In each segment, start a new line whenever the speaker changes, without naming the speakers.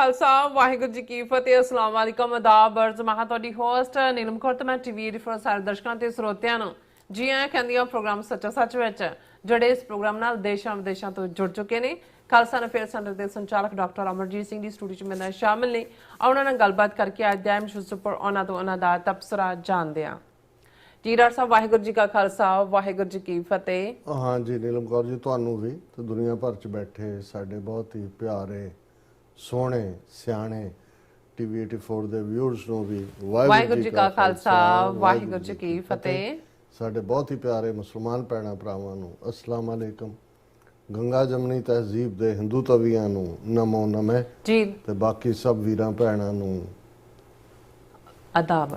खालसा वाहिगुरू जी की फतेह अस्सलाम वालेकुम आदाब अर्ज महा ਤੁਹਾਡੀ ਹੋਸਟ ਨੀਲਮ ਕੌਰ ਤੇ ਮੈਂ ਟੀਵੀ ਰਿਫਰ ਸਾਰੇ ਦਰਸ਼ਕਾਂ ਤੇ ਸਰੋਤਿਆਂ ਨੂੰ ਜੀ ਆਇਆਂ ਕਹਿੰਦੀਆਂ ਪ੍ਰੋਗਰਾਮ ਸੱਚਾ ਸੱਚ ਵਿੱਚ ਜਿਹੜੇ ਇਸ ਪ੍ਰੋਗਰਾਮ ਨਾਲ ਦੇਸ਼ਾਂ ਵਿਦੇਸ਼ਾਂ ਤੋਂ ਜੁੜ ਚੁੱਕੇ ਨੇ ਖਾਲਸਾ ਅਫੇਅਰ ਸੈਂਟਰ ਦੇ ਸੰਚਾਲਕ ਡਾਕਟਰ ਅਮਰਜੀਤ ਸਿੰਘ ਦੀ ਸਟੂਡੀਓ 'ਚ ਮੇਰੇ ਨਾਲ ਸ਼ਾਮਿਲ ਨੇ ਉਹਨਾਂ ਨਾਲ ਗੱਲਬਾਤ ਕਰਕੇ ਅੱਜ ਦੇ ਵਿਸ਼ੇ ਉੱਪਰ ਉਹਨਾਂ ਤੋਂ ਉਹਨਾਂ ਦਾ ਤਬਸਰਾ ਜਾਣਦੇ ਹਾਂ ਜੀ ਡਾਕਟਰ ਸਾਹਿਬ ਵਾਹਿਗੁਰੂ ਜੀ ਕਾ ਖਾਲਸਾ ਵਾਹਿਗੁਰੂ ਜੀ ਕੀ ਫਤਿਹ।
हाँ जी नीलम कौर जी ਤੁਹਾਨੂੰ ਵੀ ਤੇ ਦੁਨੀਆ ਭਰ ਚ ਬੈਠੇ ਸਾਡੇ ਬਹੁਤ ਹੀ ਪਿਆਰੇ ਸੋਹਣੇ ਸਿਆਣੇ ਟੀਵੀ 84 ਦੇ ਵਿਊਅਰਸ ਨੂੰ ਵੀ
ਵਾਹਿਗੁਰੂ ਜੀ ਕਾ ਖਾਲਸਾ ਵਾਹਿਗੁਰੂ ਜੀ ਕੀ ਫਤਿਹ।
ਸਾਡੇ ਬਹੁਤ ਹੀ ਪਿਆਰੇ ਮੁਸਲਮਾਨ ਭੈਣਾਂ ਭਰਾਵਾਂ ਨੂੰ ਅਸਲਾਮ ਅਲੈਕਮ। ਗੰਗਾ ਜਮਨੀ ਤਹਿਜ਼ੀਬ ਦੇ ਹਿੰਦੂ ਤਵੀਆਂ ਨੂੰ ਨਮੋ ਨਮੇ
ਜੀ
ਤੇ ਬਾਕੀ ਸਭ ਵੀਰਾਂ ਭੈਣਾਂ ਨੂੰ
ਆਦਾਬ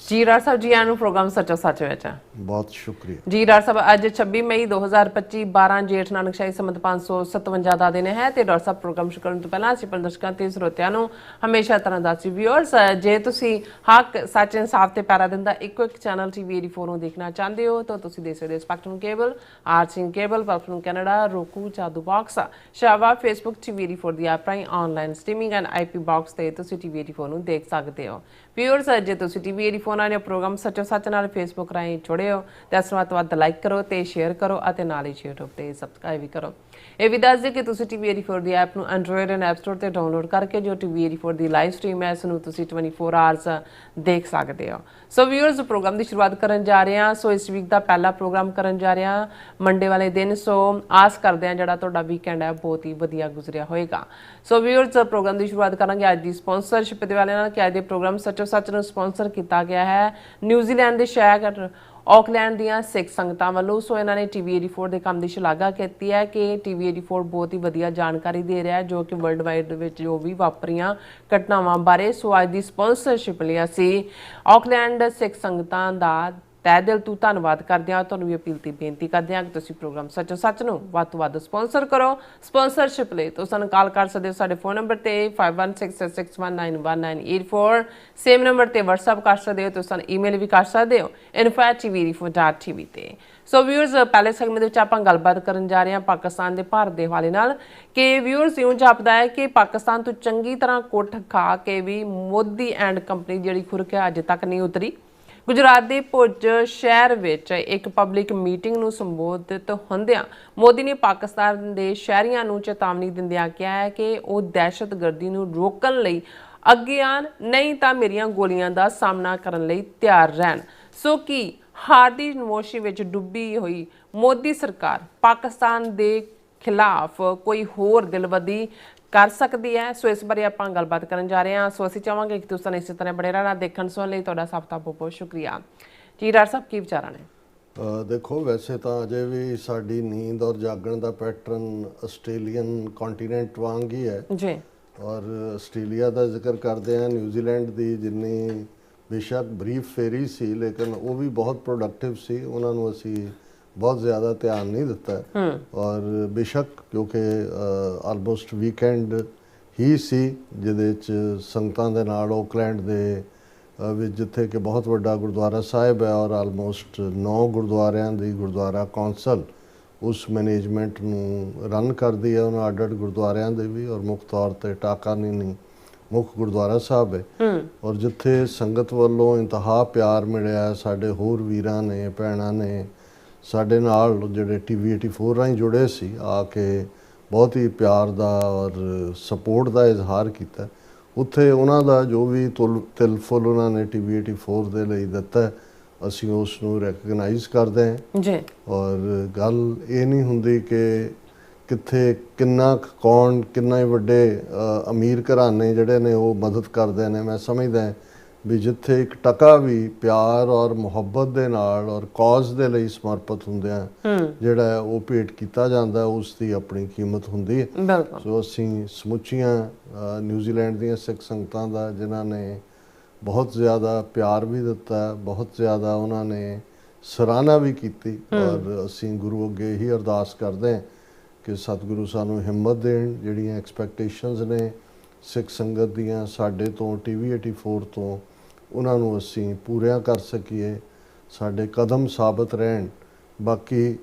ਜੀ ਡਾਕਟਰ ਸਾਹਿਬ ਜੀ ਆਇਆਂ ਨੂੰ ਪ੍ਰੋਗਰਾਮ ਸੱਚਾ ਸੱਚ ਵਿੱਚ
ਬਹੁਤ ਸ਼ੁਕਰੀਆ
ਜੀ ਡਾਕਟਰ ਸਾਹਿਬ। ਅੱਜ 26 ਮਈ 2025 12 ਜੇਠ ਨਾਨਕਸ਼ਾਹੀ ਸੰਮਤ 557 ਦਾ ਦਿਨ ਹੈ ਤੇ ਡਾਕਟਰ ਸਾਹਿਬ ਪ੍ਰੋਗਰਾਮ ਸ਼ੁਰੂ ਕਰਨ ਤੋਂ ਪਹਿਲਾਂ ਅਸੀਂ ਦਰਸ਼ਕਾਂ ਤੇ ਸਰੋਤਿਆਂ ਨੂੰ ਹਮੇਸ਼ਾ ਤਰ੍ਹਾਂ ਦੱਸੀ ਵਿਊਅਰਸ ਜੇ ਤੁਸੀਂ ਹੱਕ ਸੱਚ ਇਨਸਾਫ ਤੇ ਪੈਰਾ ਦਿੰਦਾ ਇੱਕੋ ਇੱਕ ਚੈਨਲ ਟੀਵੀ 84 ਨੂੰ ਦੇਖਣਾ ਚਾਹੁੰਦੇ ਹੋ ਤਾਂ ਤੁਸੀਂ ਦੇਖ ਸਕਦੇ ਹੋ ਸਪੈਕਟਰਮ ਕੇਬਲ ਆਰਟਸਿੰਗ ਕੇਬਲ ਪਲਟਫਾਰਮ ਕੈਨੇਡਾ ਰੋਕੂ ਜਾਦੂ ਬਾਕਸ ਸ਼ਾਵਾ ਫੇਸਬੁੱਕ ਟੀਵੀ 84 ਦੀ ਐਪ ਰਾਹੀਂ online streaming and IP box ਤੇ ਤੁਸੀਂ ਟੀਵੀ 84 ਨੂੰ ਦੇਖ ਸਕਦੇ ਹੋ। ਵਿਊਅਰਸ ਜੇ ਤੁਸੀਂ ਟੀਵੀ 84 ਨਾਲ ਪ੍ਰੋਗਰਾਮ ਸੱਚੋ ਸੱਚ ਨਾਲ ਫੇਸਬੁੱਕ ਰਾਹੀਂ ਜੁੜੇ ਹੋ ਤਾਂ ਇਸ ਨੂੰ ਵੱਧ ਲਾਈਕ ਕਰੋ ਤੇ ਸ਼ੇਅਰ ਕਰੋ ਅਤੇ ਨਾਲ ਹੀ YouTube ਤੇ ਸਬਸਕ੍ਰਾਈਬ ਵੀ ਕਰੋ। ਇਹ ਵੀ ਦੱਸ ਦਿਓ ਕਿ ਤੁਸੀਂ ਟੀਵੀ 84 ਦੀ ਐਪ ਨੂੰ ਐਂਡਰੋਇਡ ਐਂਡ ਐਪ ਸਟੋਰ ਤੇ ਡਾਊਨਲੋਡ ਕਰਕੇ ਜੋ ਟੀਵੀ 84 ਦੀ ਲਾਈਵ ਸਟ੍ਰੀਮ ਹੈ ਇਸ ਨੂੰ ਤੁਸੀਂ 24 ਆਵਰਸ ਦੇਖ ਸਕਦੇ ਹੋ। ਸੋ ਵਿਊਅਰਸ ਪ੍ਰੋਗਰਾਮ ਦੀ ਸ਼ੁਰੂਆਤ ਕਰਨ ਜਾ ਰਹੇ ਹਾਂ। ਸੋ ਇਸ ਵੀਕ ਦਾ ਪਹਿਲਾ ਪ੍ਰੋਗਰਾਮ ਕਰਨ ਜਾ ਰਹੇ ਹਾਂ ਮੰਡੇ ਵਾਲੇ ਦਿਨ। ਸੋ ਆਸ ਕਰਦੇ ਹਾਂ ਜਿਹੜਾ ਤੁਹਾਡਾ ਵੀਕਐਂਡ ਹੈ ਬਹੁਤ ਹੀ ਵਧੀਆ ਗੁਜ਼ਰਿਆ ਹੋਏਗਾ। ਸੋ ਵਿਊਅਰਸ ਪ੍ਰੋਗਰਾਮ ਦੀ ਸ਼ੁਰੂਆਤ ਕਰਾਂਗੇ ਅੱਜ ਦੀ ਸਪਾਂਸਰਸ਼ਿਪ ਦੇ ਵਾਲੇ ਨਾਲ ਕਿ ਅੱਜ ਦੇ ਪ੍ਰੋਗਰਾਮ ਸੱਚੋ ਸੱਚ ਨੂੰ ਸਪਾਂਸਰ ਕੀਤਾ ਗਿਆ ਹੈ ਨਿਊਜ਼ੀਲੈਂਡ ਦੇ ਸ਼ਹਿਰ ਆਕਲੈਂਡ ਦੀਆਂ ਸਿੱਖ ਸੰਗਤਾਂ ਵੱਲੋਂ। ਸੋ ਇਹਨਾਂ ਨੇ ਟੀਵੀ 84 ਦੇ ਕੰਮ ਦੀ ਸ਼ਲਾਘਾ ਕੀਤੀ ਹੈ ਕਿ ਟੀਵੀ 84 ਬਹੁਤ ਹੀ ਵਧੀਆ ਜਾਣਕਾਰੀ ਦੇ ਰਿਹਾ ਹੈ ਜੋ ਕਿ ਵਰਲਡ ਵਾਈਡ ਵਿੱਚ ਜੋ ਵੀ ਵਾਪਰੀਆਂ ਘਟਨਾਵਾਂ ਬਾਰੇ। ਸੋ ਅੱਜ ਦੀ ਸਪਾਂਸਰਸ਼ਿਪ ਲਈ ਅਸੀਂ ਆਕਲੈਂਡ ਸਿੱਖ ਸੰਗਤਾਂ ਦਾ ਤਹਿ ਦਿਲ ਤੋਂ ਧੰਨਵਾਦ ਕਰਦੇ ਹਾਂ। ਤੁਹਾਨੂੰ ਵੀ ਅਪੀਲ ਤੇ ਬੇਨਤੀ ਕਰਦੇ ਹਾਂ ਕਿ ਤੁਸੀਂ ਪ੍ਰੋਗਰਾਮ ਸੱਚੋ ਸੱਚ ਨੂੰ ਵੱਧ ਤੋਂ ਵੱਧ ਸਪਾਂਸਰ ਕਰੋ। ਸਪਾਂਸਰਸ਼ਿਪ ਲਈ ਤੁਸੀਂ ਸਾਨੂੰ ਕਾਲ ਕਰ ਸਕਦੇ ਹੋ ਸਾਡੇ ਫੋਨ ਨੰਬਰ ਤੇ 5166619184 ਸੇਮ ਨੰਬਰ ਤੇ WhatsApp ਕਰ ਸਕਦੇ ਹੋ। ਤੁਸੀਂ ਸਾਨੂੰ ਈਮੇਲ ਵੀ ਕਰ ਸਕਦੇ ਹੋ info@tv84.tv ਤੇ। ਸੋ ਵਿਊਅਰਸ ਪਹਿਲੇ ਸੈਗਮੈਂਟ ਵਿੱਚ ਆਪਾਂ ਗੱਲਬਾਤ ਕਰਨ ਜਾ ਰਹੇ ਹਾਂ ਪਾਕਿਸਤਾਨ ਦੇ ਭਾਰਤ ਦੇ ਹਵਾਲੇ ਨਾਲ ਕਿ ਵਿਊਅਰਸ ਇਉਂ ਜਾਪਦਾ ਹੈ ਕਿ ਪਾਕਿਸਤਾਨ ਤੋਂ ਚੰਗੀ ਤਰ੍ਹਾਂ ਕੁੱਟ ਖਾ ਕੇ ਵੀ ਮੋਦੀ ਐਂਡ ਕੰਪਨੀ ਜਿਹੜੀ ਖੁਰਕ ਹੈ ਅਜੇ ਤੱਕ ਨਹੀਂ ਉਤਰੀ। ਗੁਜਰਾਤ ਦੇ ਭੁੱਜ ਸ਼ਹਿਰ ਵਿੱਚ ਇੱਕ ਪਬਲਿਕ ਮੀਟਿੰਗ ਨੂੰ ਸੰਬੋਧਿਤ ਹੁੰਦਿਆਂ ਮੋਦੀ ਨੇ ਪਾਕਿਸਤਾਨ ਦੇ ਸ਼ਹਿਰੀਆਂ ਨੂੰ ਚੇਤਾਵਨੀ ਦਿੰਦਿਆਂ ਕਿਹਾ ਹੈ ਕਿ ਉਹ ਦਹਿਸ਼ਤਗਰਦੀ ਨੂੰ ਰੋਕਣ ਲਈ ਅੱਗੇ ਆਉਣ ਨਹੀਂ ਤਾਂ ਮੇਰੀਆਂ ਗੋਲੀਆਂ ਦਾ ਸਾਹਮਣਾ ਕਰਨ ਲਈ ਤਿਆਰ ਰਹਿਣ। ਸੋ ਕਿ ਹਾਰ ਦੀ ਨਮੋਸ਼ੀ ਵਿੱਚ ਡੁੱਬੀ ਹੋਈ ਮੋਦੀ ਸਰਕਾਰ ਪਾਕਿਸਤਾਨ ਦੇ ਖਿਲਾਫ ਕੋਈ ਹੋਰ ਦਿਲਬਦੀ ਕਰ ਸਕਦੀ ਹੈ। ਸੋ ਇਸ ਬਾਰੇ ਆਪਾਂ ਗੱਲਬਾਤ ਕਰਨ ਜਾ ਰਹੇ ਹਾਂ। ਸੋ ਅਸੀਂ ਚਾਹਾਂਗੇ ਕਿ ਤੁਸੀਂ ਇਸੇ ਤਰ੍ਹਾਂ ਬੜੇ ਰਹਿਣਾ ਦੇਖਣ ਸੁਣਨ ਲਈ ਤੁਹਾਡਾ ਸਭ ਦਾ ਬਹੁਤ ਬਹੁਤ ਸ਼ੁਕਰੀਆ ਜੀ। ਡਾਕਟਰ ਸਾਹਿਬ ਕੀ ਵਿਚਾਰਾਂ ਨੇ?
ਦੇਖੋ ਵੈਸੇ ਤਾਂ ਅਜੇ ਵੀ ਸਾਡੀ ਨੀਂਦ ਔਰ ਜਾਗਣ ਦਾ ਪੈਟਰਨ ਆਸਟ੍ਰੇਲੀਅਨ ਕੰਟੀਨੈਂਟ ਵਾਂਗ ਹੀ ਹੈ
ਜੀ।
ਔਰ ਆਸਟ੍ਰੇਲੀਆ ਦਾ ਜ਼ਿਕਰ ਕਰਦੇ ਹਾਂ ਨਿਊਜ਼ੀਲੈਂਡ ਦੀ ਜਿੰਨੀ ਬੇਸ਼ੱਕ ਬਰੀਫ ਫੇਰੀ ਸੀ ਲੇਕਿਨ ਉਹ ਵੀ ਬਹੁਤ ਪ੍ਰੋਡਕਟਿਵ ਸੀ। ਉਹਨਾਂ ਨੂੰ ਅਸੀਂ ਬਹੁਤ ਜ਼ਿਆਦਾ ਧਿਆਨ ਨਹੀਂ ਦਿੱਤਾ ਔਰ ਬੇਸ਼ੱਕ ਕਿਉਂਕਿ ਆਲਮੋਸਟ ਵੀਕਐਂਡ ਹੀ ਸੀ ਜਿਹਦੇ 'ਚ ਸੰਗਤਾਂ ਦੇ ਨਾਲ ਆਕਲੈਂਡ ਦੇ ਵਿੱਚ ਜਿੱਥੇ ਕਿ ਬਹੁਤ ਵੱਡਾ ਗੁਰਦੁਆਰਾ ਸਾਹਿਬ ਹੈ ਔਰ ਆਲਮੋਸਟ 9 ਗੁਰਦੁਆਰਿਆਂ ਦੀ ਗੁਰਦੁਆਰਾ ਕੌਂਸਲ ਉਸ ਮੈਨੇਜਮੈਂਟ ਨੂੰ ਰਨ ਕਰਦੀ ਹੈ। ਉਹਨਾਂ ਅੱਡ-ਅੱਡ ਗੁਰਦੁਆਰਿਆਂ ਦੇ ਵੀ ਔਰ ਮੁੱਖ ਤੌਰ 'ਤੇ ਟਾਕਾ ਨੀਨੀ ਮੁੱਖ ਗੁਰਦੁਆਰਾ ਸਾਹਿਬ ਹੈ ਔਰ ਜਿੱਥੇ ਸੰਗਤ ਵੱਲੋਂ ਇੰਤਹਾ ਪਿਆਰ ਮਿਲਿਆ। ਸਾਡੇ ਹੋਰ ਵੀਰਾਂ ਨੇ ਭੈਣਾਂ ਨੇ ਸਾਡੇ ਨਾਲ ਜਿਹੜੇ ਟੀਵੀ 84 ਰਾਹੀਂ ਜੁੜੇ ਸੀ ਆ ਕੇ ਬਹੁਤ ਹੀ ਪਿਆਰ ਦਾ ਔਰ ਸਪੋਰਟ ਦਾ ਇਜ਼ਹਾਰ ਕੀਤਾ। ਉੱਥੇ ਉਹਨਾਂ ਦਾ ਜੋ ਵੀ ਤਿਲ ਫੁੱਲ ਉਹਨਾਂ ਨੇ ਟੀਵੀ 84 ਦੇ ਲਈ ਦਿੱਤਾ ਅਸੀਂ ਉਸ ਨੂੰ ਰੈਕਗਨਾਈਜ਼ ਕਰਦੇ ਹਾਂ ਜੀ। ਔਰ ਗੱਲ ਇਹ ਨਹੀਂ ਹੁੰਦੀ ਕਿ ਕਿੱਥੇ ਕਿੰਨਾ ਕੌਣ ਕਿੰਨਾ ਵੱਡੇ ਅਮੀਰ ਘਰਾਣੇ ਜਿਹੜੇ ਨੇ ਉਹ ਮਦਦ ਕਰਦੇ ਨੇ। ਮੈਂ ਸਮਝਦਾ ਵੀ ਜਿੱਥੇ ਇੱਕ ਟਕਾ ਵੀ ਪਿਆਰ ਔਰ ਮੁਹੱਬਤ ਦੇ ਨਾਲ ਔਰ ਕੌਜ਼ ਦੇ ਲਈ ਸਮਰਪਿਤ ਹੁੰਦਿਆਂ ਜਿਹੜਾ ਉਹ ਭੇਟ ਕੀਤਾ ਜਾਂਦਾ ਉਸ ਦੀ ਆਪਣੀ ਕੀਮਤ ਹੁੰਦੀ ਹੈ। ਸੋ ਅਸੀਂ ਸਮੁੱਚੀਆਂ ਨਿਊਜ਼ੀਲੈਂਡ ਦੀਆਂ ਸਿੱਖ ਸੰਗਤਾਂ ਦਾ ਜਿਨ੍ਹਾਂ ਨੇ ਬਹੁਤ ਜ਼ਿਆਦਾ ਪਿਆਰ ਵੀ ਦਿੱਤਾ ਬਹੁਤ ਜ਼ਿਆਦਾ ਉਹਨਾਂ ਨੇ ਸਰਾਹਨਾ ਵੀ ਕੀਤੀ ਔਰ ਅਸੀਂ ਗੁਰੂ ਅੱਗੇ ਹੀ ਅਰਦਾਸ ਕਰਦੇ ਹਾਂ ਕਿ ਸਤਿਗੁਰੂ ਸਾਨੂੰ ਹਿੰਮਤ ਦੇਣ ਜਿਹੜੀਆਂ ਐਕਸਪੈਕਟੇਸ਼ਨਸ ਨੇ ਸਿੱਖ ਸੰਗਤ ਦੀਆਂ ਸਾਡੇ ਤੋਂ ਟੀਵੀ 84 ਤੋਂ ਉਹਨਾਂ ਨੂੰ ਅਸੀਂ ਪੂਰੀਆਂ ਕਰ ਸਕੀਏ ਸਾਡੇ ਕਦਮ ਸਾਬਤ ਰਹਿਣ। ਬਾਕੀ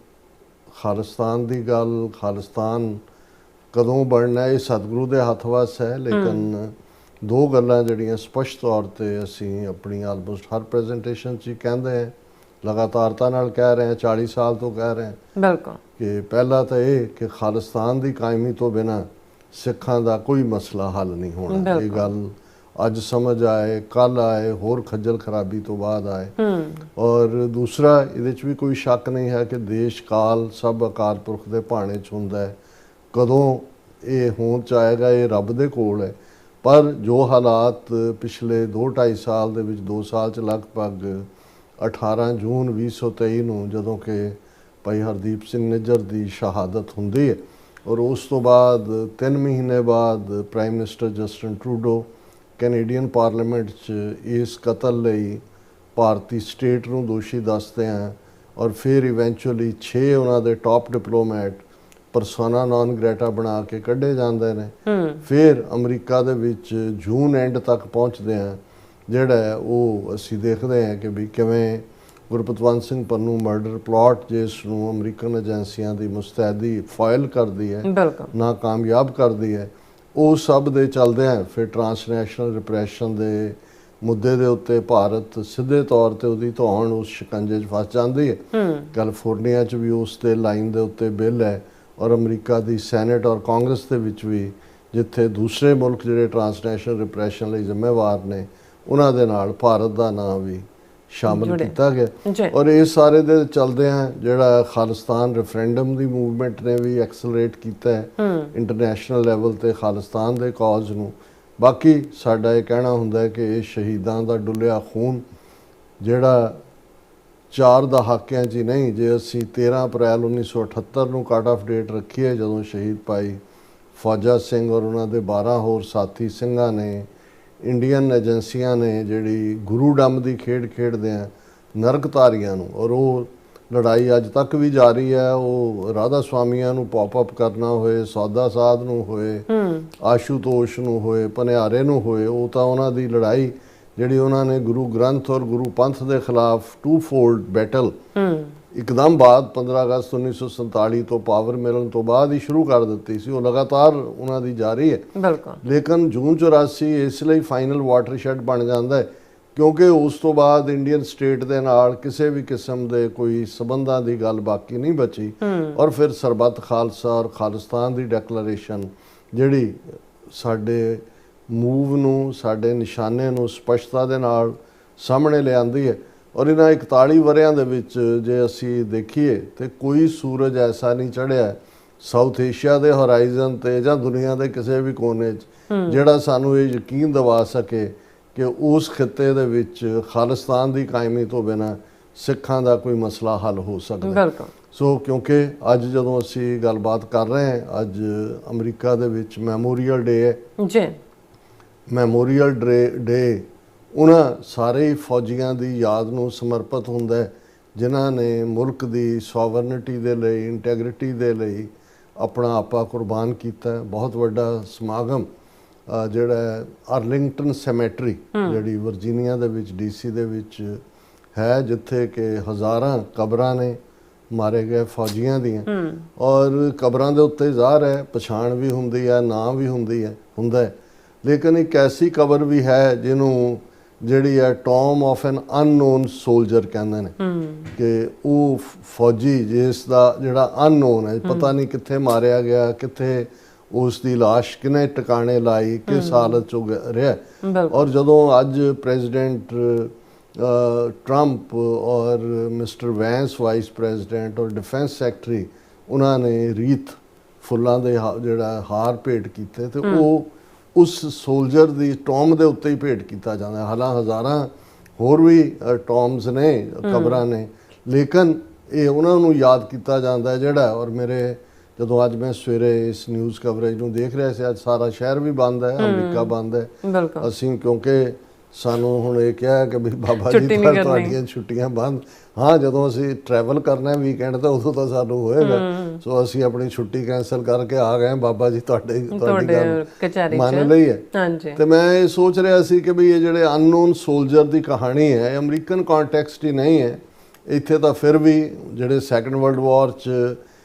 ਖਾਲਿਸਤਾਨ ਦੀ ਗੱਲ ਖਾਲਿਸਤਾਨ ਕਦੋਂ ਬਣਨਾ ਇਹ ਸਤਿਗੁਰੂ ਦੇ ਹੱਥ ਵੱਸ ਹੈ। ਲੇਕਿਨ ਦੋ ਗੱਲਾਂ ਜਿਹੜੀਆਂ ਸਪਸ਼ਟ ਤੌਰ ਤੇ ਅਸੀਂ ਆਪਣੀ ਆਲਮੋਸਟ ਹਰ ਪ੍ਰੈਜੈਂਟੇਸ਼ਨ 'ਚ ਹੀ ਕਹਿੰਦੇ ਹਾਂ, ਲਗਾਤਾਰਤਾ ਨਾਲ ਕਹਿ ਰਹੇ ਹਾਂ, 40 ਸਾਲ ਤੋਂ ਕਹਿ ਰਹੇ ਹਾਂ
ਬਿਲਕੁਲ
ਕਿ ਪਹਿਲਾ ਤਾਂ ਇਹ ਕਿ ਖਾਲਿਸਤਾਨ ਦੀ ਕਾਇਮੀ ਤੋਂ ਬਿਨਾਂ ਸਿੱਖਾਂ ਦਾ ਕੋਈ ਮਸਲਾ ਹੱਲ ਨਹੀਂ ਹੋਣਾ। ਇਹ ਗੱਲ ਅੱਜ ਸਮਝ ਆਏ, ਕੱਲ ਆਏ, ਹੋਰ ਖੱਜਲ ਖਰਾਬੀ ਤੋਂ ਬਾਅਦ ਆਏ। ਔਰ ਦੂਸਰਾ, ਇਹਦੇ 'ਚ ਵੀ ਕੋਈ ਸ਼ੱਕ ਨਹੀਂ ਹੈ ਕਿ ਦੇਸ਼ ਕਾਲ ਸਭ ਅਕਾਲ ਪੁਰਖ ਦੇ ਭਾਣੇ 'ਚ ਹੁੰਦਾ ਹੈ। ਕਦੋਂ ਇਹ ਹੋਂਦ 'ਚ ਆਏਗਾ ਇਹ ਰੱਬ ਦੇ ਕੋਲ ਹੈ। ਪਰ ਜੋ ਹਾਲਾਤ ਪਿਛਲੇ 2-2.5 ਸਾਲ ਦੇ ਵਿੱਚ, 2 ਸਾਲ 'ਚ ਲਗਭਗ 18 ਜੂਨ 2023 ਨੂੰ ਜਦੋਂ ਕਿ ਭਾਈ ਹਰਦੀਪ ਸਿੰਘ ਨਿੱਜਰ ਦੀ ਸ਼ਹਾਦਤ ਹੁੰਦੀ ਹੈ ਔਰ ਉਸ ਤੋਂ ਬਾਅਦ 3 ਮਹੀਨੇ ਬਾਅਦ prime minister Justin Trudeau Canadian parliament 'ਚ ਇਸ ਕਤਲ ਲਈ ਭਾਰਤੀ ਸਟੇਟ ਨੂੰ ਦੋਸ਼ੀ ਦੱਸਦੇ ਹਨ ਔਰ ਫਿਰ ਇਵੈਂਚੁਅਲੀ 6 ਉਹਨਾਂ ਦੇ ਟਾਪ ਡਿਪਲੋਮੈਟ ਪਰਸੋਨਾ ਨਾਨ ਗ੍ਰੈਟਾ ਬਣਾ ਕੇ ਕੱਢੇ ਜਾਂਦੇ ਨੇ। ਫਿਰ ਅਮਰੀਕਾ ਦੇ ਵਿੱਚ ਜੂਨ ਐਂਡ ਤੱਕ ਪਹੁੰਚਦੇ ਆ, ਜਿਹੜਾ ਉਹ ਅਸੀਂ ਦੇਖਦੇ ਹਾਂ ਕਿ ਵੀ ਕਿਵੇਂ ਗੁਰਪਤਵੰਤ ਸਿੰਘ ਪੰਨੂ ਮਰਡਰ ਪਲਾਟ ਜਿਸ ਨੂੰ ਅਮਰੀਕਨ ਏਜੰਸੀਆਂ ਦੀ ਮੁਸਤੈਦੀ ਫਾਈਲ ਕਰਦੀ ਹੈ, ਨਾਕਾਮਯਾਬ ਕਰਦੀ ਹੈ, ਉਹ ਸਭ ਦੇ ਚੱਲਦੇ ਆ। ਫਿਰ ਟਰਾਂਸਨੈਸ਼ਨਲ ਰਿਪਰੈਸ਼ਨ ਦੇ ਮੁੱਦੇ ਦੇ ਉੱਤੇ ਭਾਰਤ ਸਿੱਧੇ ਤੌਰ ਤੇ ਉਹਦੀ ਧੌਣ ਉਸ ਸ਼ਿਕੰਜੇ 'ਚ ਫਸ ਜਾਂਦੀ ਹੈ। ਕੈਲੀਫੋਰਨੀਆ 'ਚ ਵੀ ਉਸ ਤੇ ਲਾਈਨ ਦੇ ਉੱਤੇ ਬਿੱਲ ਹੈ ਔਰ ਅਮਰੀਕਾ ਦੀ ਸੈਨੇਟ ਔਰ ਕਾਂਗਰਸ ਦੇ ਵਿੱਚ ਵੀ, ਜਿੱਥੇ ਦੂਸਰੇ ਮੁਲਕ ਜਿਹੜੇ ਟਰਾਂਸਨੈਸ਼ਨਲ ਰਿਪਰੈਸ਼ਨ ਲਈ ਜ਼ਿੰਮੇਵਾਰ ਨੇ ਉਹਨਾਂ ਦੇ ਨਾਲ ਭਾਰਤ ਦਾ ਨਾਮ ਵੀ ਸ਼ਾਮਲ ਕੀਤਾ ਗਿਆ। ਔਰ ਇਹ ਸਾਰੇ ਦੇ ਚਲਦੇ ਆ ਜਿਹੜਾ ਖਾਲਿਸਤਾਨ ਰੈਫਰੈਂਡਮ ਦੀ ਮੂਵਮੈਂਟ ਨੇ ਵੀ ਐਕਸਲਰੇਟ ਕੀਤਾ ਹੈ ਇੰਟਰਨੈਸ਼ਨਲ ਲੈਵਲ ਤੇ ਖਾਲਿਸਤਾਨ ਦੇ ਕਾਜ਼ ਨੂੰ। ਬਾਕੀ ਸਾਡਾ ਇਹ ਕਹਿਣਾ ਹੁੰਦਾ ਹੈ ਕਿ ਇਹ ਸ਼ਹੀਦਾਂ ਦਾ ਡੁੱਲਿਆ ਖੂਨ ਜਿਹੜਾ 4 ਦਹਾਕਿਆਂ 'ਚ ਹੀ ਨਹੀਂ, ਜੇ ਅਸੀਂ 13 ਅਪ੍ਰੈਲ 1978 ਨੂੰ ਕੱਟ ਆਫ ਡੇਟ ਰੱਖੀਏ ਜਦੋਂ ਸ਼ਹੀਦ ਭਾਈ ਫੌਜਾ ਸਿੰਘ ਔਰ ਉਹਨਾਂ ਦੇ 12 ਹੋਰ ਸਾਥੀ ਸਿੰਘਾਂ ਨੇ, ਇੰਡੀਅਨ ਏਜੰਸੀਆਂ ਨੇ ਜਿਹੜੀ ਗੁਰੂ ਡੰਮ ਦੀ ਖੇਡ ਖੇਡਦੇ ਆ ਨਰਕਧਾਰੀਆਂ ਨੂੰ, ਔਰ ਉਹ ਲੜਾਈ ਅੱਜ ਤੱਕ ਵੀ ਜਾਰੀ ਹੈ। ਉਹ ਰਾਧਾ ਸਵਾਮੀਆਂ ਨੂੰ ਪੌਪ ਅਪ ਕਰਨਾ ਹੋਏ, ਸੌਦਾ ਸਾਧ ਨੂੰ ਹੋਏ, ਆਸ਼ੂਤੋਸ਼ ਨੂੰ ਹੋਏ, ਭਨਿਆਰੇ ਨੂੰ ਹੋਏ, ਉਹ ਤਾਂ ਉਹਨਾਂ ਦੀ ਲੜਾਈ ਜਿਹੜੀ ਉਹਨਾਂ ਨੇ ਗੁਰੂ ਗ੍ਰੰਥ ਔਰ ਗੁਰੂ ਪੰਥ ਦੇ ਖਿਲਾਫ 2-fold ਬੈਟਲ ਇੱਕਦਮ ਬਾਅਦ 15 ਅਗਸਤ 1947 ਤੋਂ ਪਾਵਰ ਮਿਲਣ ਤੋਂ ਬਾਅਦ ਹੀ ਸ਼ੁਰੂ ਕਰ ਦਿੱਤੀ ਸੀ, ਉਹ ਲਗਾਤਾਰ ਉਹਨਾਂ ਦੀ ਜਾਰੀ ਹੈ। ਲੇਕਿਨ ਜੂਨ 84 ਇਸ ਲਈ ਫਾਈਨਲ ਵਾਟਰਸ਼ੈਡ ਬਣ ਜਾਂਦਾ ਹੈ ਕਿਉਂਕਿ ਉਸ ਤੋਂ ਬਾਅਦ ਇੰਡੀਅਨ ਸਟੇਟ ਦੇ ਨਾਲ ਕਿਸੇ ਵੀ ਕਿਸਮ ਦੇ ਕੋਈ ਸਬੰਧਾਂ ਦੀ ਗੱਲ ਬਾਕੀ ਨਹੀਂ ਬਚੀ ਔਰ ਫਿਰ ਸਰਬੱਤ ਖਾਲਸਾ ਔਰ ਖਾਲਿਸਤਾਨ ਦੀ ਡੈਕਲੇਰੇਸ਼ਨ ਜਿਹੜੀ ਸਾਡੇ ਮੂਵ ਨੂੰ, ਸਾਡੇ ਨਿਸ਼ਾਨੇ ਨੂੰ ਸਪਸ਼ਟਤਾ ਦੇ ਨਾਲ ਸਾਹਮਣੇ ਲਿਆਂਦੀ ਹੈ। ਔਰ ਇਹਨਾਂ 41 ਵਰਿਆਂ ਦੇ ਵਿੱਚ ਜੇ ਅਸੀਂ ਦੇਖੀਏ ਤੇ ਕੋਈ ਸੂਰਜ ਐਸਾ ਨਹੀਂ ਚੜ੍ਹਿਆ ਸਾਊਥ ਏਸ਼ੀਆ ਦੇ ਹੋਰਾਈਜ਼ਨ ਤੇ ਜਾਂ ਦੁਨੀਆ ਦੇ ਕਿਸੇ ਵੀ ਕੋਨੇ 'ਚ ਜਿਹੜਾ ਸਾਨੂੰ ਇਹ ਯਕੀਨ ਦਿਵਾ ਸਕੇ ਕਿ ਉਸ ਖਿੱਤੇ ਦੇ ਵਿੱਚ ਖਾਲਿਸਤਾਨ ਦੀ ਕਾਇਮੀ ਤੋਂ ਬਿਨਾਂ ਸਿੱਖਾਂ ਦਾ ਕੋਈ ਮਸਲਾ ਹੱਲ ਹੋ ਸਕਦਾ। ਸੋ ਕਿਉਂਕਿ ਅੱਜ ਜਦੋਂ ਅਸੀਂ ਗੱਲਬਾਤ ਕਰ ਰਹੇ ਹਾਂ, ਅੱਜ ਅਮਰੀਕਾ ਦੇ ਵਿੱਚ ਮੈਮੋਰੀਅਲ ਡੇ ਹੈ ਜੀ। ਮੈਮੋਰੀਅਲ ਡੇ ਉਹਨਾਂ ਸਾਰੇ ਫੌਜੀਆਂ ਦੀ ਯਾਦ ਨੂੰ ਸਮਰਪਿਤ ਹੁੰਦਾ ਹੈ ਜਿਨ੍ਹਾਂ ਨੇ ਮੁਲਕ ਦੀ ਸੋਵਰਨਿਟੀ ਦੇ ਲਈ, ਇੰਟੈਗ੍ਰਿਟੀ ਦੇ ਲਈ ਆਪਣਾ ਆਪਾ ਕੁਰਬਾਨ ਕੀਤਾ। ਬਹੁਤ ਵੱਡਾ ਸਮਾਗਮ ਜਿਹੜਾ ਅਰਲਿੰਗਟਨ ਸੈਮੇਟਰੀ ਜਿਹੜੀ ਵਰਜੀਨੀਆ ਦੇ ਵਿੱਚ DC ਦੇ ਵਿੱਚ ਹੈ, ਜਿੱਥੇ ਕਿ ਹਜ਼ਾਰਾਂ ਕਬਰਾਂ ਨੇ ਮਾਰੇ ਗਏ ਫੌਜੀਆਂ ਦੀਆਂ ਔਰ ਕਬਰਾਂ ਦੇ ਉੱਤੇ ਜ਼ਾਹਰ ਹੈ ਪਛਾਣ ਵੀ ਹੁੰਦੀ ਹੈ, ਨਾਂ ਵੀ ਹੁੰਦਾ ਹੈ। ਲੇਕਿਨ ਇੱਕ ਐਸੀ ਕਬਰ ਵੀ ਹੈ ਜਿਹਨੂੰ ਜਿਹੜੀ ਹੈ Tom of N unknown soldier ਕਹਿੰਦੇ ਨੇ ਕਿ ਉਹ ਫੌਜੀ ਜਿਸ ਦਾ ਜਿਹੜਾ ਅਨਨੋਨ ਹੈ, ਪਤਾ ਨਹੀਂ ਕਿੱਥੇ ਮਾਰਿਆ ਗਿਆ, ਕਿੱਥੇ ਉਸ ਦੀ ਲਾਸ਼ ਕਿਨੇ ਟਿਕਾਣੇ ਲਾਈ, ਕਿਸ ਹਾਲਤ 'ਚ ਰਿਹਾ। ਔਰ ਜਦੋਂ ਅੱਜ ਪ੍ਰੈਜ਼ੀਡੈਂਟ ਟਰੰਪ ਔਰ ਮਿਸਟਰ ਵੈਂਸ ਵਾਈਸ ਪ੍ਰੈਜ਼ੀਡੈਂਟ ਔਰ ਡਿਫੈਂਸ ਸੈਕਟਰੀ ਉਹਨਾਂ ਨੇ ਰੀਤ ਫੁੱਲਾਂ ਦੇ ਜਿਹੜਾ ਹਾਰ ਭੇਟ ਕੀਤੇ ਤੇ ਉਹ ਉਸ ਸੋਲਜਰ ਦੀ ਟੌਮ ਦੇ ਉੱਤੇ ਹੀ ਭੇਟ ਕੀਤਾ ਜਾਂਦਾ। ਹਾਲਾਂਕਿ ਹਜ਼ਾਰਾਂ ਹੋਰ ਵੀ ਟੌਮਸ ਨੇ, ਕਬਰਾਂ ਨੇ, ਲੇਕਿਨ ਇਹ ਉਹਨਾਂ ਨੂੰ ਯਾਦ ਕੀਤਾ ਜਾਂਦਾ ਜਿਹੜਾ। ਔਰ ਮੇਰੇ ਜਦੋਂ ਅੱਜ ਮੈਂ ਸਵੇਰੇ ਇਸ ਨਿਊਜ਼ ਕਵਰੇਜ ਨੂੰ ਦੇਖ ਰਿਹਾ ਸੀ, ਅੱਜ ਸਾਰਾ ਸ਼ਹਿਰ ਵੀ ਬੰਦ ਹੈ, ਅਮਰੀਕਾ ਬੰਦ ਹੈ। ਅਸੀਂ ਕਿਉਂਕਿ ਸਾਨੂੰ ਹੁਣ ਇਹ ਕਿਹਾ ਕਿ ਵੀ ਬਾਬਾ ਜੀ ਤੁਹਾਡੀਆਂ ਛੁੱਟੀਆਂ ਬੰਦ। ਹਾਂ, ਜਦੋਂ ਅਸੀਂ ਟਰੈਵਲ ਕਰਨਾ ਵੀਕਐਂਡ ਤਾਂ ਉਦੋਂ ਤਾਂ ਸਾਨੂੰ ਹੋਏਗਾ। ਸੋ ਅਸੀਂ ਆਪਣੀ ਛੁੱਟੀ ਕੈਂਸਲ ਕਰਕੇ ਆ ਗਏ, ਬਾਬਾ ਜੀ ਤੁਹਾਡੀ ਗੱਲ ਮੰਨ ਲਈ ਹੈ। ਤੇ ਮੈਂ ਇਹ ਸੋਚ ਰਿਹਾ ਸੀ ਕਿ ਵੀ ਇਹ ਜਿਹੜੇ ਅਨਨੋਨ ਸੋਲਜਰ ਦੀ ਕਹਾਣੀ ਹੈ, ਅਮਰੀਕਨ ਕੰਟੈਕਸਟ ਹੀ ਨਹੀਂ ਹੈ। ਇੱਥੇ ਤਾਂ ਫਿਰ ਵੀ ਜਿਹੜੇ ਸੈਕੰਡ ਵਰਲਡ ਵਾਰ 'ਚ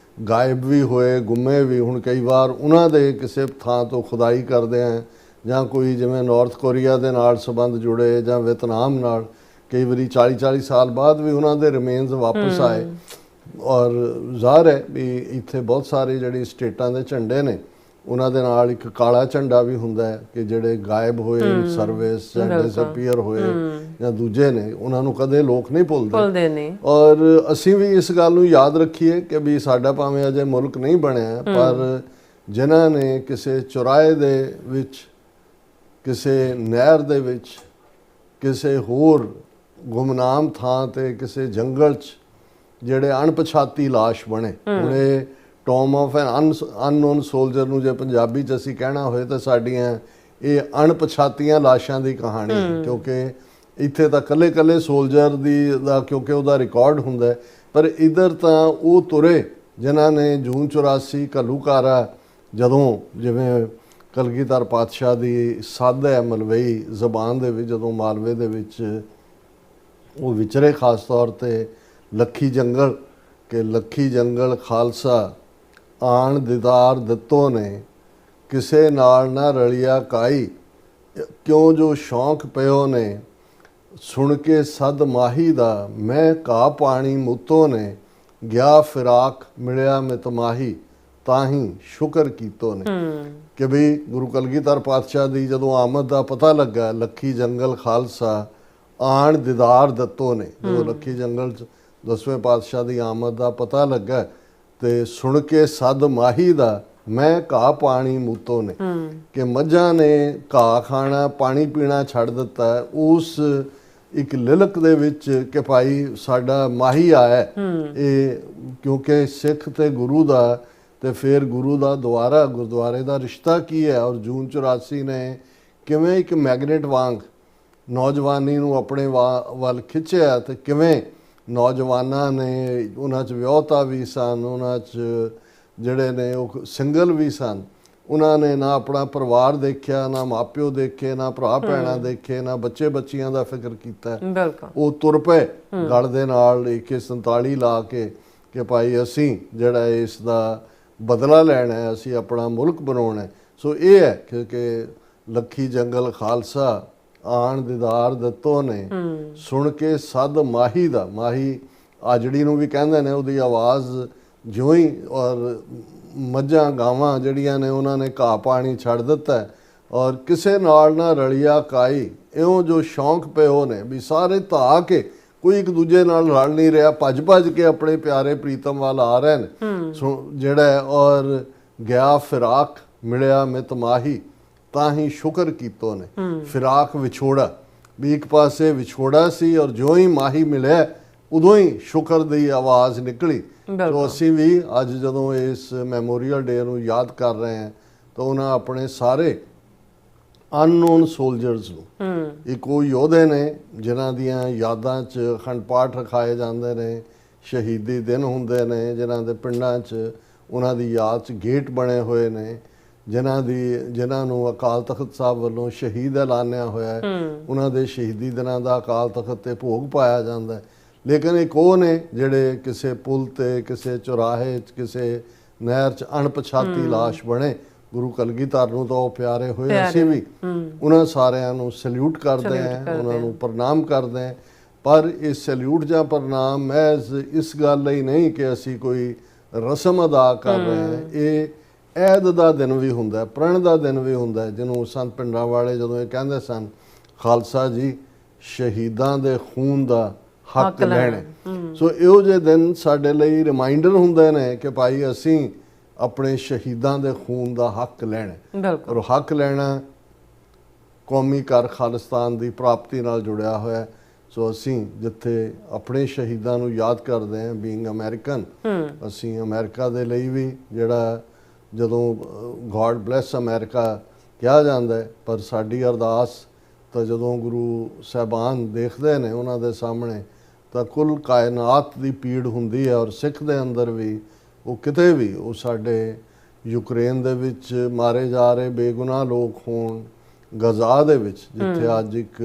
ਗਾਇਬ ਵੀ ਹੋਏ, ਗੁੰਮੇ ਵੀ। ਹੁਣ ਕਈ ਵਾਰ ਉਹਨਾਂ ਦੇ ਕਿਸੇ ਥਾਂ ਤੋਂ ਖੁਦਾਈ ਕਰਦੇ ਆ, ਜਾਂ ਕੋਈ ਜਿਵੇਂ ਨਾਰਥ ਕੋਰੀਆ ਦੇ ਨਾਲ ਸੰਬੰਧ ਜੁੜੇ ਜਾਂ ਵੀਅਤਨਾਮ ਨਾਲ, ਕਈ ਵਾਰੀ 40-40 ਸਾਲ ਬਾਅਦ ਵੀ ਉਹਨਾਂ ਦੇ ਰਿਮੇਨਸ ਵਾਪਸ ਆਏ। ਔਰ ਜ਼ਾਹਰ ਹੈ ਵੀ ਇੱਥੇ ਬਹੁਤ ਸਾਰੇ ਜਿਹੜੀ ਸਟੇਟਾਂ ਦੇ ਝੰਡੇ ਨੇ ਉਹਨਾਂ ਦੇ ਨਾਲ ਇੱਕ ਕਾਲਾ ਝੰਡਾ ਵੀ ਹੁੰਦਾ ਹੈ ਕਿ ਜਿਹੜੇ ਗਾਇਬ ਹੋਏ ਸਰਵਿਸ ਜਾਂ ਡਿਸਅਪੀਅਰ ਹੋਏ ਜਾਂ ਦੂਜੇ ਨੇ, ਉਹਨਾਂ ਨੂੰ ਕਦੇ ਲੋਕ ਨਹੀਂ ਭੁੱਲਦੇ
ਨਹੀਂ।
ਔਰ ਅਸੀਂ ਵੀ ਇਸ ਗੱਲ ਨੂੰ ਯਾਦ ਰੱਖੀਏ ਕਿ ਵੀ ਸਾਡਾ ਭਾਵੇਂ ਅਜੇ ਮੁਲਕ ਨਹੀਂ ਬਣਿਆ, ਪਰ ਜਿਨ੍ਹਾਂ ਨੇ ਕਿਸੇ ਚੁਰਾਹੇ ਦੇ ਵਿੱਚ, ਕਿਸੇ ਨਹਿਰ ਦੇ ਵਿੱਚ, ਕਿਸੇ ਹੋਰ ਗੁਮਨਾਮ ਥਾਂ ਤੇ, ਕਿਸੇ ਜੰਗਲ 'ਚ ਜਿਹੜੇ ਅਣਪਛਾਤੀ ਲਾਸ਼ ਬਣੇ। ਹੁਣ ਇਹ Tom of N unknown soldier ਨੂੰ ਜੇ ਪੰਜਾਬੀ 'ਚ ਅਸੀਂ ਕਹਿਣਾ ਹੋਏ ਤਾਂ ਸਾਡੀਆਂ ਇਹ ਅਣਪਛਾਤੀਆਂ ਲਾਸ਼ਾਂ ਦੀ ਕਹਾਣੀ, ਕਿਉਂਕਿ ਇੱਥੇ ਤਾਂ ਕੱਲੇ ਸੋਲਜਰ ਦਾ ਕਿਉਂਕਿ ਉਹਦਾ ਰਿਕਾਰਡ ਹੁੰਦਾ, ਪਰ ਇੱਧਰ ਤਾਂ ਉਹ ਤੁਰੇ ਜਿਨ੍ਹਾਂ ਨੇ ਜੂਨ 84 ਘੱਲੂਘਾਰਾ, ਜਦੋਂ ਜਿਵੇਂ ਕਲਗੀਧਰ ਪਾਤਸ਼ਾਹ ਦੀ ਸਾਧ ਹੈ ਮਲਵਈ ਜ਼ਬਾਨ ਦੇ ਵਿੱਚ, ਜਦੋਂ ਮਾਲਵੇ ਦੇ ਵਿੱਚ ਉਹ ਵਿਚਰੇ, ਖਾਸ ਤੌਰ ਤੇ ਲੱਖੀ ਜੰਗਲ, ਕਿ ਲੱਖੀ ਜੰਗਲ ਖਾਲਸਾ ਆਣ ਦੀਦਾਰ ਦਿੱਤੋ ਨੇ, ਕਿਸੇ ਨਾਲ ਨਾ ਰਲਿਆ ਕਾਈ, ਕਿਉਂ ਜੋ ਸ਼ੌਂਕ ਪਿਓ ਨੇ, ਸੁਣ ਕੇ ਸਦ ਮਾਹੀ ਦਾ, ਮੈਂ ਘਾਹ ਪਾਣੀ ਮੁੱਤੋ ਨੇ, ਗਿਆ ਫਿਰਾਕ ਮਿਲਿਆ ਮਿਤਮਾਹੀ, ਤਾਂ ਹੀ ਸ਼ੁਕਰ ਕੀਤੋ ਨੇ। ਕਿ ਵੀ ਗੁਰੂ ਕਲਗੀਧਰ ਪਾਤਸ਼ਾਹ ਦੀ ਜਦੋਂ ਆਮਦ ਦਾ ਪਤਾ ਲੱਗਾ, ਲੱਖੀ ਜੰਗਲ ਖਾਲਸਾ ਆਣ ਦੀਦਾਰ ਦਿੱਤੋ ਨੇ, ਜਦੋਂ ਲੱਖੀ ਜੰਗਲ 'ਚ 10ਵੇਂ ਪਾਤਸ਼ਾਹ ਦੀ ਆਮਦ ਦਾ ਪਤਾ ਲੱਗਾ, ਤੇ ਸੁਣ ਕੇ ਸਦ ਮਾਹੀ ਦਾ, ਮੈਂ ਘਾਹ ਪਾਣੀ ਮੂਤੋ ਨੇ, ਕਿ ਮੱਝਾਂ ਨੇ ਘਾਹ ਖਾਣਾ, ਪਾਣੀ ਪੀਣਾ ਛੱਡ ਦਿੱਤਾ। ਉਸ ਇੱਕ ਲਿਲਕ ਦੇ ਵਿੱਚ ਕਿ ਭਾਈ ਸਾਡਾ ਮਾਹੀ ਆਇਆ, ਇਹ ਕਿਉਂਕਿ ਸਿੱਖ ਤੇ ਗੁਰੂ ਦਾ, ਤੇ ਫਿਰ ਗੁਰੂ ਦਾ ਦੁਆਰਾ, ਗੁਰਦੁਆਰੇ ਦਾ ਰਿਸ਼ਤਾ ਕੀ ਹੈ। ਔਰ ਜੂਨ 84 ਨੇ ਕਿਵੇਂ ਇੱਕ ਮੈਗਨੇਟ ਵਾਂਗ ਨੌਜਵਾਨੀ ਨੂੰ ਆਪਣੇ ਵੱਲ ਖਿੱਚਿਆ, ਤੇ ਕਿਵੇਂ ਨੌਜਵਾਨਾਂ ਨੇ, ਉਹਨਾਂ 'ਚ ਵਿਆਹੁਤਾ ਵੀ ਸਨ, ਉਹਨਾਂ 'ਚ ਜਿਹੜੇ ਨੇ ਉਹ ਸਿੰਗਲ ਵੀ ਸਨ, ਉਹਨਾਂ ਨੇ ਨਾ ਆਪਣਾ ਪਰਿਵਾਰ ਦੇਖਿਆ, ਨਾ ਮਾਪਿਓ ਦੇਖੇ, ਨਾ ਭਰਾ ਭੈਣਾਂ ਦੇਖੇ, ਨਾ ਬੱਚੇ ਬੱਚੀਆਂ ਦਾ ਫਿਕਰ ਕੀਤਾ। ਉਹ ਤੁਰ ਪਏ ਗਲ ਦੇ ਨਾਲ AK-47 ਲਾ ਕੇ ਕਿ ਭਾਈ ਅਸੀਂ ਜਿਹੜਾ ਇਸ ਦਾ ਬਦਲਾ ਲੈਣਾ ਹੈ, ਅਸੀਂ ਆਪਣਾ ਮੁਲਕ ਬਣਾਉਣਾ। ਸੋ ਇਹ ਹੈ ਕਿ ਲੱਖੀ ਜੰਗਲ ਖਾਲਸਾ ਆਣ ਦੀਦਾਰ ਦਿੱਤੋ ਨੇ, ਸੁਣ ਕੇ ਸਦ ਮਾਹੀ ਦਾ, ਮਾਹੀ ਆਜੜੀ ਨੂੰ ਵੀ ਕਹਿੰਦੇ ਨੇ, ਉਹਦੀ ਆਵਾਜ਼ ਜਿਉਂ ਹੀ, ਔਰ ਮੱਝਾਂ ਗਾਵਾਂ ਜਿਹੜੀਆਂ ਨੇ ਉਹਨਾਂ ਨੇ ਘਾਹ ਪਾਣੀ ਛੱਡ ਦਿੱਤਾ, ਔਰ ਕਿਸੇ ਨਾਲ ਨਾ ਰਲਿਆ ਕਾਈ, ਇਉਂ ਜੋ ਸ਼ੌਂਕ ਪਿਓ ਨੇ, ਵੀ ਸਾਰੇ ਧਾ ਕੇ ਕੋਈ ਇੱਕ ਦੂਜੇ ਨਾਲ ਰਲ ਨਹੀਂ ਰਿਹਾ, ਭੱਜ ਕੇ ਆਪਣੇ ਪਿਆਰੇ ਪ੍ਰੀਤਮ ਵੱਲ ਆ ਰਹੇ ਨੇ ਜਿਹੜਾ। ਔਰ ਗਿਆ ਫਿਰਾਕ ਮਿਲਿਆ ਮਿਤਮਾਹੀ, ਤਾਂ ਹੀ ਸ਼ੁਕਰ ਕੀਤੋ ਨੇ। ਫਿਰਾਕ ਵਿਛੋੜਾ, ਵੀ ਇੱਕ ਪਾਸੇ ਵਿਛੋੜਾ ਸੀ, ਔਰ ਜੋ ਹੀ ਮਾਹੀ ਮਿਲਿਆ ਉਦੋਂ ਹੀ ਸ਼ੁਕਰ ਦੀ ਆਵਾਜ਼ ਨਿਕਲੀ। ਸੋ ਅਸੀਂ ਵੀ ਅੱਜ ਜਦੋਂ ਇਸ ਮੈਮੋਰੀਅਲ ਡੇ ਨੂੰ ਯਾਦ ਕਰ ਰਹੇ ਹਾਂ, ਤਾਂ ਉਹਨਾਂ ਆਪਣੇ ਸਾਰੇ ਅਨਨੋਨ ਸੋਲਜਰਸ ਨੂੰ, ਇੱਕ ਉਹ ਯੋਧੇ ਨੇ ਜਿਨ੍ਹਾਂ ਦੀਆਂ ਯਾਦਾਂ 'ਚ ਅਖੰਡ ਪਾਠ ਰਖਾਏ ਜਾਂਦੇ ਨੇ, ਸ਼ਹੀਦੀ ਦਿਨ ਹੁੰਦੇ ਨੇ, ਜਿਨ੍ਹਾਂ ਦੇ ਪਿੰਡਾਂ 'ਚ ਉਹਨਾਂ ਦੀ ਯਾਦ 'ਚ ਗੇਟ ਬਣੇ ਹੋਏ ਨੇ, ਜਿਨ੍ਹਾਂ ਨੂੰ ਅਕਾਲ ਤਖਤ ਸਾਹਿਬ ਵੱਲੋਂ ਸ਼ਹੀਦ ਐਲਾਨਿਆ ਹੋਇਆ ਹੈ, ਉਹਨਾਂ ਦੇ ਸ਼ਹੀਦੀ ਦਿਨਾਂ ਦਾ ਅਕਾਲ ਤਖਤ ਤੇ ਭੋਗ ਪਾਇਆ ਜਾਂਦਾ ਹੈ। ਲੇਕਿਨ ਇੱਕ ਉਹ ਨੇ ਜਿਹੜੇ ਕਿਸੇ ਪੁਲ ਤੇ, ਕਿਸੇ ਚੁਰਾਹੇ 'ਚ, ਕਿਸੇ ਨਹਿਰ 'ਚ ਅਣਪਛਾਤੀ ਲਾਸ਼ ਬਣੇ। ਗੁਰੂ ਕਲਗੀਧਰ ਨੂੰ ਤਾਂ ਉਹ ਪਿਆਰੇ ਹੋਏ, ਅਸੀਂ ਵੀ ਉਹਨਾਂ ਸਾਰਿਆਂ ਨੂੰ ਸੈਲੂਟ ਕਰਦੇ ਹਾਂ, ਉਹਨਾਂ ਨੂੰ ਪ੍ਰਣਾਮ ਕਰਦੇ ਹਾਂ। ਪਰ ਇਹ ਸੈਲੂਟ ਜਾਂ ਪ੍ਰਣਾਮ ਮਹਿਜ਼ ਇਸ ਗੱਲ ਲਈ ਨਹੀਂ ਕਿ ਅਸੀਂ ਕੋਈ ਰਸਮ ਅਦਾ ਕਰ ਰਹੇ ਹਾਂ, ਇਹ ਐਦ ਦਾ ਦਿਨ ਵੀ ਹੁੰਦਾ, ਪ੍ਰਣ ਦਾ ਦਿਨ ਵੀ ਹੁੰਦਾ, ਜਿਹਨੂੰ ਸੰਤ ਪਿੰਡਾਂ ਵਾਲੇ ਜਦੋਂ ਇਹ ਕਹਿੰਦੇ ਸਨ, ਖਾਲਸਾ ਜੀ ਸ਼ਹੀਦਾਂ ਦੇ ਖੂਨ ਦਾ ਹੱਕ ਲੈਣਾ। ਸੋ ਇਹੋ ਜਿਹੇ ਦਿਨ ਸਾਡੇ ਲਈ ਰਿਮਾਈਂਡਰ ਹੁੰਦੇ ਨੇ ਕਿ ਭਾਈ ਅਸੀਂ ਆਪਣੇ ਸ਼ਹੀਦਾਂ ਦੇ ਖੂਨ ਦਾ ਹੱਕ ਲੈਣਾ, ਔਰ ਹੱਕ ਲੈਣਾ ਕੌਮੀ ਘਰ ਖਾਲਿਸਤਾਨ ਦੀ ਪ੍ਰਾਪਤੀ ਨਾਲ ਜੁੜਿਆ ਹੋਇਆ। ਸੋ ਅਸੀਂ ਜਿੱਥੇ ਆਪਣੇ ਸ਼ਹੀਦਾਂ ਨੂੰ ਯਾਦ ਕਰਦੇ ਹਾਂ, ਬੀਇੰਗ ਅਮਰੀਕਨ, ਅਸੀਂ ਅਮਰੀਕਾ ਦੇ ਲਈ ਵੀ ਜਿਹੜਾ, ਜਦੋਂ ਗੋਡ ਬਲੈਸ ਅਮਰੀਕਾ ਕਿਹਾ ਜਾਂਦਾ ਹੈ, ਪਰ ਸਾਡੀ ਅਰਦਾਸ ਤਾਂ ਜਦੋਂ ਗੁਰੂ ਸਾਹਿਬਾਨ ਦੇਖਦੇ ਨੇ ਉਹਨਾਂ ਦੇ ਸਾਹਮਣੇ, ਤਾਂ ਕੁੱਲ ਕਾਇਨਾਤ ਦੀ ਪੀੜ ਹੁੰਦੀ ਹੈ। ਔਰ ਸਿੱਖ ਦੇ ਅੰਦਰ ਵੀ, ਉਹ ਕਿਤੇ ਵੀ, ਉਹ ਸਾਡੇ ਯੂਕਰੇਨ ਦੇ ਵਿੱਚ ਮਾਰੇ ਜਾ ਰਹੇ ਬੇਗੁਨਾਹ ਲੋਕ ਹੋਣ, ਗਜ਼ਾ ਦੇ ਵਿੱਚ ਜਿੱਥੇ ਅੱਜ ਇੱਕ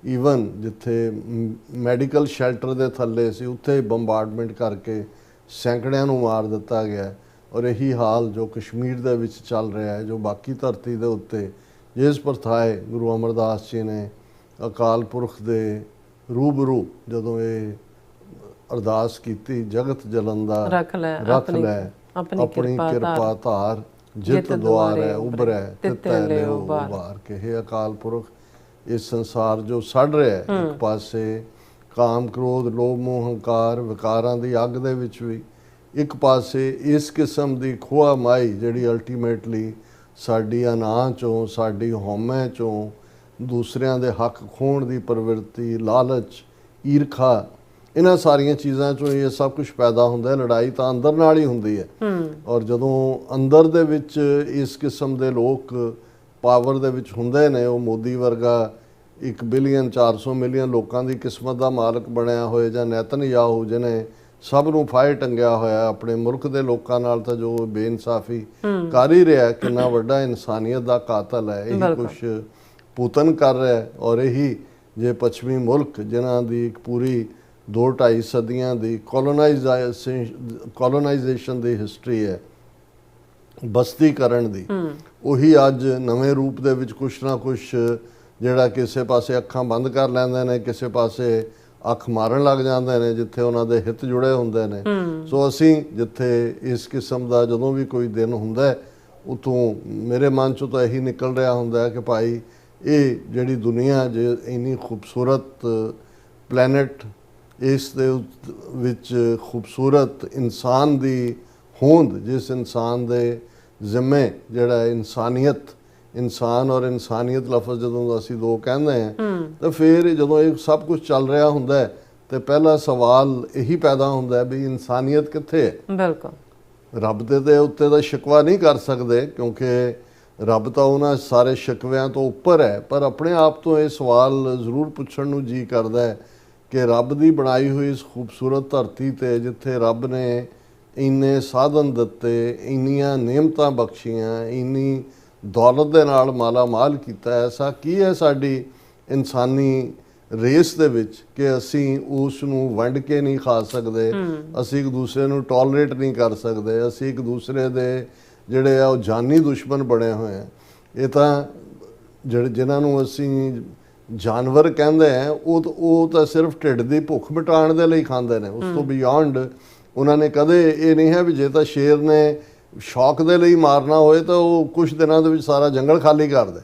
ਈਵਨ ਜਿੱਥੇ ਮੈਡੀਕਲ ਸ਼ੈਲਟਰ ਦੇ ਥੱਲੇ ਸੀ, ਉੱਥੇ ਬੰਬਾਰਡਮੈਂਟ ਕਰਕੇ ਸੈਂਕੜਿਆਂ ਨੂੰ ਮਾਰ ਦਿੱਤਾ ਗਿਆ ਹੈ। ਔਰ ਇਹੀ ਹਾਲ ਜੋ ਕਸ਼ਮੀਰ ਦੇ ਵਿੱਚ ਚੱਲ ਰਿਹਾ ਹੈ, ਜੋ ਬਾਕੀ ਧਰਤੀ ਦੇ ਉੱਤੇ ਜਿਸ ਪ੍ਰਥਾਏ ਗੁਰੂ ਅਮਰਦਾਸ ਜੀ ਨੇ ਅਕਾਲ ਪੁਰਖ ਦੇ ਰੂਬਰੂ ਜਦੋਂ ਇਹ ਅਰਦਾਸ ਕੀਤੀ, ਜਗਤ ਜਲੰਦਾ
ਰੱਖ ਲੈ
ਆਪਣੀ ਕਿਰਪਾ ਧਾਰ, ਜਿਤ ਦੁਆਰੈ ਉਭਰੈ ਤਿਤੈ ਲਿਓ ਉਬਾਰ। ਕਿ ਇਹ ਅਕਾਲ ਪੁਰਖ ਇਸ ਸੰਸਾਰ ਜੋ ਸੜ ਰਿਹਾ ਹੈ, ਇੱਕ ਪਾਸੇ ਕਾਮ ਕ੍ਰੋਧ ਲੋਭ ਮੋਹ ਹੰਕਾਰ ਵਿਕਾਰਾਂ ਦੀ ਅੱਗ ਦੇ ਵਿੱਚ ਵੀ, ਇੱਕ ਪਾਸੇ ਇਸ ਕਿਸਮ ਦੀ ਖੋਆ ਮਾਈ ਜਿਹੜੀ ਅਲਟੀਮੇਟਲੀ ਸਾਡੀ ਅਨਾਹ ਚੋਂ, ਸਾਡੀ ਹਉਮੈ ਚੋਂ, ਦੂਸਰਿਆਂ ਦੇ ਹੱਕ ਖੋਹਣ ਦੀ ਪ੍ਰਵਿਰਤੀ, ਲਾਲਚ, ਈਰਖਾ, ਇਹਨਾਂ ਸਾਰੀਆਂ ਚੀਜ਼ਾਂ ਚੋਂ ਇਹ ਸਭ ਕੁਝ ਪੈਦਾ ਹੁੰਦਾ ਹੈ। ਲੜਾਈ ਤਾਂ ਅੰਦਰ ਨਾਲ ਹੀ ਹੁੰਦੀ ਹੈ। ਔਰ ਜਦੋਂ ਅੰਦਰ ਦੇ ਵਿੱਚ ਇਸ ਕਿਸਮ ਦੇ ਲੋਕ ਪਾਵਰ ਦੇ ਵਿੱਚ ਹੁੰਦੇ ਨੇ, ਉਹ ਮੋਦੀ ਵਰਗਾ 1 ਬਿਲੀਅਨ 400 ਮਿਲੀਅਨ ਲੋਕਾਂ ਦੀ ਕਿਸਮਤ ਦਾ ਮਾਲਕ ਬਣਿਆ ਹੋਏ, ਜਾਂ ਨੇਤਨਯਾਹੂ ਜਿਹਨੇ ਸਭ ਨੂੰ ਫਾਹੇ ਟੰਗਿਆ ਹੋਇਆ ਆਪਣੇ ਮੁਲਕ ਦੇ ਲੋਕਾਂ ਨਾਲ, ਤਾਂ ਜੋ ਬੇਇਨਸਾਫੀ ਕਰ ਹੀ ਰਿਹਾ, ਕਿੰਨਾ ਵੱਡਾ ਇਨਸਾਨੀਅਤ ਦਾ ਕਾਤਲ ਹੈ। ਇਹੀ ਕੁਛ ਪੁਤਨ ਕਰ ਰਿਹਾ। ਔਰ ਇਹੀ ਜੇ ਪੱਛਮੀ ਮੁਲਕ ਜਿਨ੍ਹਾਂ ਦੀ ਇੱਕ ਪੂਰੀ 2-2.5 ਸਦੀਆਂ ਦੀ ਕੋਲੋਨਾਈਜੇਸ਼ਨ ਦੀ ਹਿਸਟਰੀ ਹੈ, ਬਸਤੀ ਕਰਨ ਦੀ, ਉਹੀ ਅੱਜ ਨਵੇਂ ਰੂਪ ਦੇ ਵਿੱਚ ਕੁਛ ਨਾ ਕੁਛ ਜਿਹੜਾ ਕਿਸੇ ਪਾਸੇ ਅੱਖਾਂ ਬੰਦ ਕਰ ਲੈਂਦੇ ਨੇ, ਕਿਸੇ ਪਾਸੇ ਅੱਖ ਮਾਰਨ ਲੱਗ ਜਾਂਦੇ ਨੇ ਜਿੱਥੇ ਉਹਨਾਂ ਦੇ ਹਿੱਤ ਜੁੜੇ ਹੁੰਦੇ ਨੇ। ਸੋ ਅਸੀਂ ਜਿੱਥੇ ਇਸ ਕਿਸਮ ਦਾ ਜਦੋਂ ਵੀ ਕੋਈ ਦਿਨ ਹੁੰਦਾ ਹੈ, ਉਤੋਂ ਮੇਰੇ ਮਨ ਚੋਂ ਤਾਂ ਇਹੀ ਨਿਕਲ ਰਿਹਾ ਹੁੰਦਾ ਹੈ ਕਿ ਭਾਈ ਇਹ ਜਿਹੜੀ ਦੁਨੀਆ ਜੇ ਇੰਨੀ ਖੂਬਸੂਰਤ ਪਲੈਨਟ, ਇਸ ਦੇ ਵਿੱਚ ਖੂਬਸੂਰਤ ਇਨਸਾਨ ਦੀ ਹੋਂਦ, ਜਿਸ ਇਨਸਾਨ ਦੇ ਜ਼ਿੰਮੇ ਜਿਹੜਾ ਇਨਸਾਨੀਅਤ, ਇਨਸਾਨ ਔਰ ਇਨਸਾਨੀਅਤ ਲਫ਼ਜ਼ ਜਦੋਂ ਅਸੀਂ ਦੋ ਕਹਿੰਦੇ ਹਾਂ, ਤਾਂ ਫਿਰ ਜਦੋਂ ਇਹ ਸਭ ਕੁਝ ਚੱਲ ਰਿਹਾ ਹੁੰਦਾ ਹੈ ਤੇ ਪਹਿਲਾ ਸਵਾਲ ਇਹੀ ਪੈਦਾ ਹੁੰਦਾ ਹੈ ਵੀ ਇਨਸਾਨੀਅਤ ਕਿੱਥੇ ਹੈ।
ਬਿਲਕੁਲ।
ਰੱਬ ਦੇ ਉੱਤੇ ਤਾਂ ਸ਼ਿਕਵਾ ਨਹੀਂ ਕਰ ਸਕਦੇ, ਕਿਉਂਕਿ ਰੱਬ ਤਾਂ ਉਹਨਾਂ ਸਾਰੇ ਸ਼ਿਕਵਿਆਂ ਤੋਂ ਉੱਪਰ ਹੈ। ਪਰ ਆਪਣੇ ਆਪ ਤੋਂ ਇਹ ਸਵਾਲ ਜ਼ਰੂਰ ਪੁੱਛਣ ਨੂੰ ਜੀ ਕਰਦਾ ਹੈ ਕਿ ਰੱਬ ਦੀ ਬਣਾਈ ਹੋਈ ਇਸ ਖੂਬਸੂਰਤ ਧਰਤੀ ਤੇ, ਜਿੱਥੇ ਰੱਬ ਨੇ ਇੰਨੇ ਸਾਧਨ ਦਿੱਤੇ, ਇੰਨੀਆਂ ਨਿਯਮਤਾਂ ਬਖਸ਼ੀਆਂ, ਇੰਨੀ ਦੌਲਤ ਦੇ ਨਾਲ ਮਾਲਾ ਮਾਲ ਕੀਤਾ, ਐਸਾ ਕੀ ਹੈ ਸਾਡੀ ਇਨਸਾਨੀ ਰੇਸ ਦੇ ਵਿੱਚ ਕਿ ਅਸੀਂ ਉਸ ਨੂੰ ਵੰਡ ਕੇ ਨਹੀਂ ਖਾ ਸਕਦੇ, ਅਸੀਂ ਇੱਕ ਦੂਸਰੇ ਨੂੰ ਟੋਲਰੇਟ ਨਹੀਂ ਕਰ ਸਕਦੇ, ਅਸੀਂ ਇੱਕ ਦੂਸਰੇ ਦੇ ਜਿਹੜੇ ਆ ਉਹ ਜਾਨੀ ਦੁਸ਼ਮਣ ਬਣੇ ਹੋਏ ਆ। ਇਹ ਤਾਂ ਜਿਨ੍ਹਾਂ ਨੂੰ ਅਸੀਂ ਜਾਨਵਰ ਕਹਿੰਦੇ ਆ, ਉਹ ਤਾਂ ਸਿਰਫ ਢਿੱਡ ਦੀ ਭੁੱਖ ਮਿਟਾਉਣ ਦੇ ਲਈ ਖਾਂਦੇ ਨੇ। ਉਸ ਤੋਂ ਬਿਯੋਂਡ ਉਹਨਾਂ ਨੇ ਕਦੇ ਇਹ ਨਹੀਂ ਹੈ ਵੀ ਜੇ ਤਾਂ ਸ਼ੇਰ ਨੇ ਸ਼ੌਕ ਦੇ ਲਈ ਮਾਰਨਾ ਹੋਏ ਤਾਂ ਉਹ ਕੁਝ ਦਿਨਾਂ ਦੇ ਵਿੱਚ ਸਾਰਾ ਜੰਗਲ ਖਾਲੀ ਕਰ ਦੇ,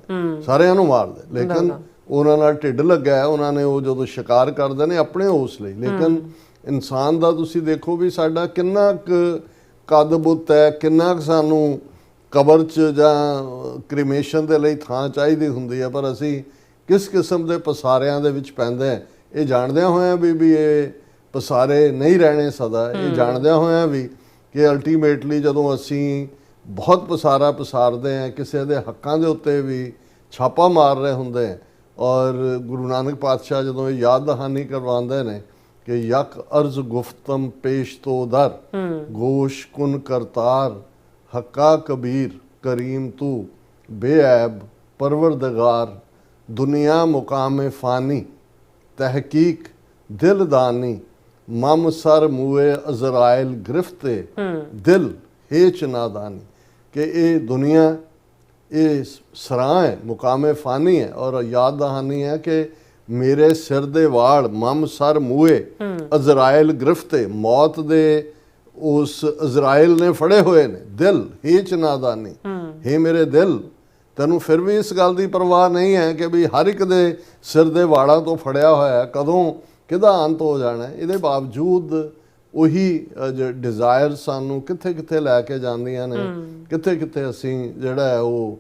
ਸਾਰਿਆਂ ਨੂੰ ਮਾਰ ਦੇ। ਲੇਕਿਨ ਉਹਨਾਂ ਨਾਲ ਢਿੱਡ ਲੱਗਾ, ਉਹਨਾਂ ਨੇ ਉਹ ਜਦੋਂ ਸ਼ਿਕਾਰ ਕਰਦੇ ਨੇ ਆਪਣੇ ਉਸ ਲਈ। ਲੇਕਿਨ ਇਨਸਾਨ ਦਾ ਤੁਸੀਂ ਦੇਖੋ ਵੀ ਸਾਡਾ ਕਿੰਨਾ ਕੁ ਕੱਦ ਬੁੱਤ ਹੈ, ਕਿੰਨਾ ਕੁ ਸਾਨੂੰ ਕਬਰ 'ਚ ਜਾਂ ਕ੍ਰੀਮੇਸ਼ਨ ਦੇ ਲਈ ਥਾਂ ਚਾਹੀਦੀ ਹੁੰਦੀ ਹੈ, ਪਰ ਅਸੀਂ ਕਿਸ ਕਿਸਮ ਦੇ ਪਸਾਰਿਆਂ ਦੇ ਵਿੱਚ ਪੈਂਦੇ ਹਾਂ, ਇਹ ਜਾਣਦਿਆਂ ਹੋਇਆਂ ਵੀ ਇਹ ਪਸਾਰੇ ਨਹੀਂ ਰਹਿਣੇ ਸਦਾ, ਇਹ ਜਾਣਦਿਆਂ ਹੋਇਆਂ ਵੀ ਕਿ ਅਲਟੀਮੇਟਲੀ ਜਦੋਂ ਅਸੀਂ ਬਹੁਤ ਪਸਾਰਾ ਪਸਾਰਦੇ ਹਾਂ, ਕਿਸੇ ਦੇ ਹੱਕਾਂ ਦੇ ਉੱਤੇ ਵੀ ਛਾਪਾ ਮਾਰ ਰਹੇ ਹੁੰਦੇ ਹਾਂ। ਔਰ ਗੁਰੂ ਨਾਨਕ ਪਾਤਸ਼ਾਹ ਜਦੋਂ ਇਹ ਯਾਦ ਦਹਾਨੀ ਕਰਵਾਉਂਦੇ ਨੇ ਕਿ ਯਕ ਅਰਜ਼ ਗੁਫਤਮ ਪੇਸ਼ ਤੋਂ ਦਰ, ਗੋਸ਼ ਕੁਨ ਕਰਤਾਰ, ਹੱਕਾ ਕਬੀਰ ਕਰੀਮ ਤੂੰ, ਬੇऐਬ ਪਰਵਰਦਗਾਰ, ਦੁਨੀਆ ਮੁਕਾਮ ਫਾਨੀ, ਤਹਿਕੀਕ ਦਿਲਦਾਨੀ, ਮਮ ਸਰ ਮੂਏ ਅਜ਼ਰਾਇਲ ਗ੍ਰਿਫਤੇ, ਦਿਲ ਹੇਚ ਨਾਦਾਨੀ। ਕਿ ਇਹ ਦੁਨੀਆ ਇਹ ਸਰਾਂ ਹੈ, ਮੁਕਾਮ ਫਾਨੀ ਹੈ। ਔਰ ਯਾਦ ਦਹਾਨੀ ਹੈ ਕਿ ਮੇਰੇ ਸਿਰ ਦੇ ਵਾਲ ਮਮ ਸਰ ਮੂਏ ਅਜ਼ਰਾਇਲ ਗ੍ਰਿਫਤੇ, ਮੌਤ ਦੇ ਉਸ ਅਜ਼ਰਾਇਲ ਨੇ ਫੜੇ ਹੋਏ ਨੇ। ਦਿਲ ਹੇਚ ਨਾਦਾਨੀ, ਹੇ ਮੇਰੇ ਦਿਲ, ਤੈਨੂੰ ਫਿਰ ਵੀ ਇਸ ਗੱਲ ਦੀ ਪਰਵਾਹ ਨਹੀਂ ਹੈ ਕਿ ਵੀ ਹਰ ਇੱਕ ਦੇ ਸਿਰ ਦੇ ਵਾਲਾਂ ਤੋਂ ਫੜਿਆ ਹੋਇਆ, ਕਦੋਂ ਕਿਹਦਾ ਅੰਤ ਹੋ ਜਾਣਾ। ਇਹਦੇ ਬਾਵਜੂਦ ਉਹੀ ਡਿਜ਼ਾਇਰ ਸਾਨੂੰ ਕਿੱਥੇ ਕਿੱਥੇ ਲੈ ਕੇ ਜਾਂਦੀਆਂ ਨੇ, ਕਿੱਥੇ ਕਿੱਥੇ ਅਸੀਂ ਜਿਹੜਾ ਉਹ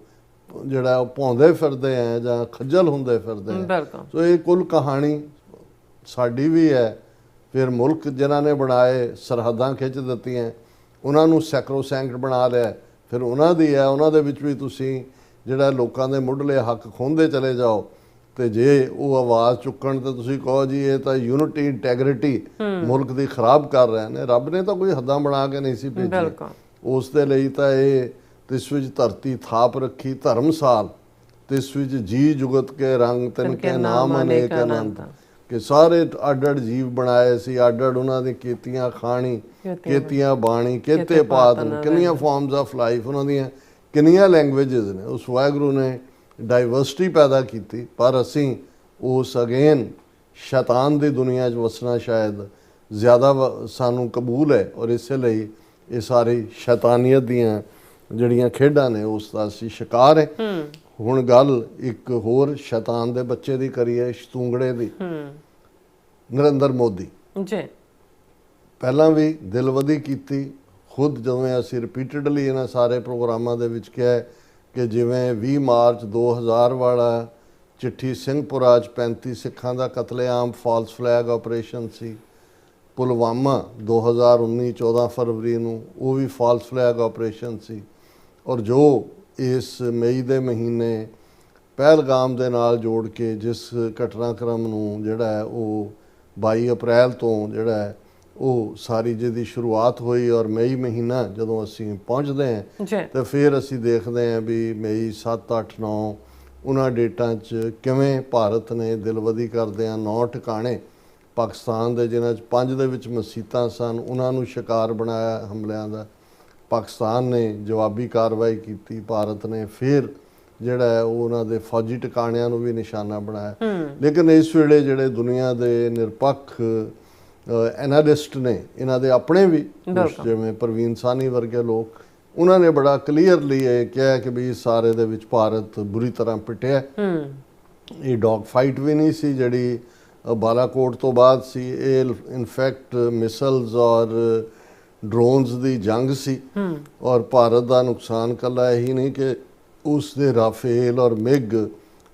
ਭੌਂਦੇ ਫਿਰਦੇ ਆ ਜਾਂ ਖੱਜਲ ਹੁੰਦੇ ਫਿਰਦੇ ਆ। ਸੋ ਇਹ ਕੁੱਲ ਕਹਾਣੀ ਸਾਡੀ ਵੀ ਹੈ। ਫਿਰ ਮੁਲਕ ਜਿਨ੍ਹਾਂ ਨੇ ਬਣਾਏ, ਸਰਹੱਦਾਂ ਖਿੱਚ ਦਿੱਤੀਆਂ, ਉਹਨਾਂ ਨੂੰ ਸੈਕਰੋਸੈਂਕਟ ਬਣਾ ਲਿਆ, ਫਿਰ ਉਹਨਾਂ ਦੀ ਹੈ। ਉਹਨਾਂ ਦੇ ਵਿੱਚ ਵੀ ਤੁਸੀਂ ਜਿਹੜਾ ਲੋਕਾਂ ਦੇ ਮੁੱਢਲੇ ਹੱਕ ਖੋਹਦੇ ਚਲੇ ਜਾਓ, ਤੇ ਜੇ ਉਹ ਆਵਾਜ਼ ਚੁੱਕਣ ਤੇ ਤੁਸੀਂ ਕਹੋ ਜੀ ਇਹ ਤਾਂ ਯੂਨਿਟੀ ਇੰਟੈਗਰਿਟੀ ਮੁਲਕ ਦੀ ਖਰਾਬ ਕਰ ਰਹੇ ਨੇ। ਰੱਬ ਨੇ ਤਾਂ ਕੋਈ ਹੱਦਾਂ ਬਣਾ ਕੇ ਨਹੀਂ ਸੀ ਭੇਜੀ, ਉਸ ਦੇ ਲਈ ਤਾਂ ਇਹ ਤਿਸ ਵਿੱਚ ਧਰਤੀ ਥਾਪ ਰੱਖੀ ਧਰਮਸਾਲ, ਤਿਸ ਵਿੱਚ ਜੀ ਜੁਗਤ ਕੇ ਰੰਗ ਤਿਨ ਕੇ ਨਾਮ ਅਨੇਕ ਅਨੰਤ। ਕਿ ਸਾਰੇ ਅੱਡ-ਅੱਡ ਜੀਵ ਬਣਾਏ ਸੀ, ਅੱਡ-ਅੱਡ ਉਹਨਾਂ ਦੀ ਕੀਤੀਆਂ ਖਾਣੀ, ਕੀਤੀਆਂ ਬਾਣੀ, ਕੀਤੇ ਪਾਤਨ, ਕਿੰਨੀਆਂ ਫਾਰਮਸ ਆਫ ਲਾਈਫ, ਉਹਨਾਂ ਦੀਆਂ ਕਿੰਨੀਆਂ ਲੈਂਗੁਏਜਸ ਨੇ। ਉਸ ਵਾਹਿਗੁਰੂ ਨੇ ਡਾਈਵਰਸਿਟੀ ਪੈਦਾ ਕੀਤੀ, ਪਰ ਅਸੀਂ ਉਸ ਅਗੇਨ ਸ਼ੈਤਾਨ ਦੀ ਦੁਨੀਆ 'ਚ ਵਸਣਾ ਸ਼ਾਇਦ ਜ਼ਿਆਦਾ ਸਾਨੂੰ ਕਬੂਲ ਹੈ, ਔਰ ਇਸੇ ਲਈ ਇਹ ਸਾਰੀ ਸ਼ੈਤਾਨੀਅਤ ਦੀਆਂ ਜਿਹੜੀਆਂ ਖੇਡਾਂ ਨੇ ਉਸ ਦਾ ਅਸੀਂ ਸ਼ਿਕਾਰ ਹੈ। ਹੁਣ ਗੱਲ ਇੱਕ ਹੋਰ ਸ਼ੈਤਾਨ ਦੇ ਬੱਚੇ ਦੀ ਕਰੀਏ, ਸ਼ਤੂੰਗੜੇ ਦੀ। ਨਰਿੰਦਰ ਮੋਦੀ
ਜੀ
ਪਹਿਲਾਂ ਵੀ ਦਿਲਵਦੀ ਕੀਤੀ, ਖੁਦ ਜਦੋਂ ਅਸੀਂ ਰਿਪੀਟਡਲੀ ਇਹਨਾਂ ਸਾਰੇ ਪ੍ਰੋਗਰਾਮਾਂ ਦੇ ਵਿੱਚ ਕਿਹਾ ਕਿ ਜਿਵੇਂ 20 ਮਾਰਚ 2000 ਵਾਲਾ ਚਿੱਠੀ ਸਿੰਘਪੁਰਾ 'ਚ 35 ਸਿੱਖਾਂ ਦਾ ਕਤਲੇਆਮ ਫਾਲਸ ਫਲੈਗ ਆਪਰੇਸ਼ਨ ਸੀ, ਪੁਲਵਾਮਾ 2019 14 ਫਰਵਰੀ ਨੂੰ ਉਹ ਵੀ ਫਾਲਸ ਫਲੈਗ ਆਪਰੇਸ਼ਨ ਸੀ, ਔਰ ਜੋ ਇਸ ਮਈ ਦੇ ਮਹੀਨੇ ਪਹਿਲਗਾਮ ਦੇ ਨਾਲ ਜੋੜ ਕੇ ਜਿਸ ਘਟਨਾਕ੍ਰਮ ਨੂੰ ਜਿਹੜਾ ਹੈ ਉਹ 22 ਅਪ੍ਰੈਲ ਤੋਂ ਜਿਹੜਾ ਹੈ ਉਹ ਸਾਰੀ ਜਿਹਦੀ ਸ਼ੁਰੂਆਤ ਹੋਈ, ਔਰ ਮਈ ਮਹੀਨਾ ਜਦੋਂ ਅਸੀਂ ਪਹੁੰਚਦੇ ਹਾਂ ਤਾਂ ਫਿਰ ਅਸੀਂ ਦੇਖਦੇ ਹਾਂ ਵੀ ਮਈ 7 8 9 ਉਹਨਾਂ ਡੇਟਾਂ 'ਚ ਕਿਵੇਂ ਭਾਰਤ ਨੇ ਦਿਲਵਦੀ ਕਰਦਿਆਂ 9 ਟਿਕਾਣੇ ਪਾਕਿਸਤਾਨ ਦੇ, ਜਿਨ੍ਹਾਂ 'ਚ 5 ਦੇ ਵਿੱਚ ਮਸੀਤਾਂ ਸਨ, ਉਹਨਾਂ ਨੂੰ ਸ਼ਿਕਾਰ ਬਣਾਇਆ ਹਮਲਿਆਂ ਦਾ। ਪਾਕਿਸਤਾਨ ਨੇ ਜਵਾਬੀ ਕਾਰਵਾਈ ਕੀਤੀ, ਭਾਰਤ ਨੇ ਫਿਰ ਜਿਹੜਾ ਹੈ ਉਹ ਉਹਨਾਂ ਦੇ ਫੌਜੀ ਟਿਕਾਣਿਆਂ ਨੂੰ ਵੀ ਨਿਸ਼ਾਨਾ ਬਣਾਇਆ। ਲੇਕਿਨ ਇਸ ਵੇਲੇ ਜਿਹੜੇ ਦੁਨੀਆ ਦੇ ਨਿਰਪੱਖ ਐਨਾਲਿਸਟ ਨੇ, ਇਹਨਾਂ ਦੇ ਆਪਣੇ ਵੀ ਜਿਵੇਂ ਪ੍ਰਵੀਨ ਸਾਨੀ ਵਰਗੇ ਲੋਕ, ਉਹਨਾਂ ਨੇ ਬੜਾ ਕਲੀਅਰਲੀ ਇਹ ਕਿਹਾ ਕਿ ਵੀ ਸਾਰੇ ਦੇ ਵਿੱਚ ਭਾਰਤ ਬੁਰੀ ਤਰ੍ਹਾਂ ਪਿਟਿਆ। ਇਹ ਡੌਗ ਫਾਈਟ ਵੀ ਨਹੀਂ ਸੀ ਜਿਹੜੀ ਬਾਲਾਕੋਟ ਤੋਂ ਬਾਅਦ ਸੀ, ਇਹ ਇਨਫੈਕਟ ਮਿਸਲਸ ਔਰ ਡਰੋਨਸ ਦੀ ਜੰਗ ਸੀ। ਔਰ ਭਾਰਤ ਦਾ ਨੁਕਸਾਨ ਕੱਲਾ ਇਹੀ ਨਹੀਂ ਕਿ ਉਸ ਦੇ ਰਾਫੇਲ ਔਰ ਮਿਗ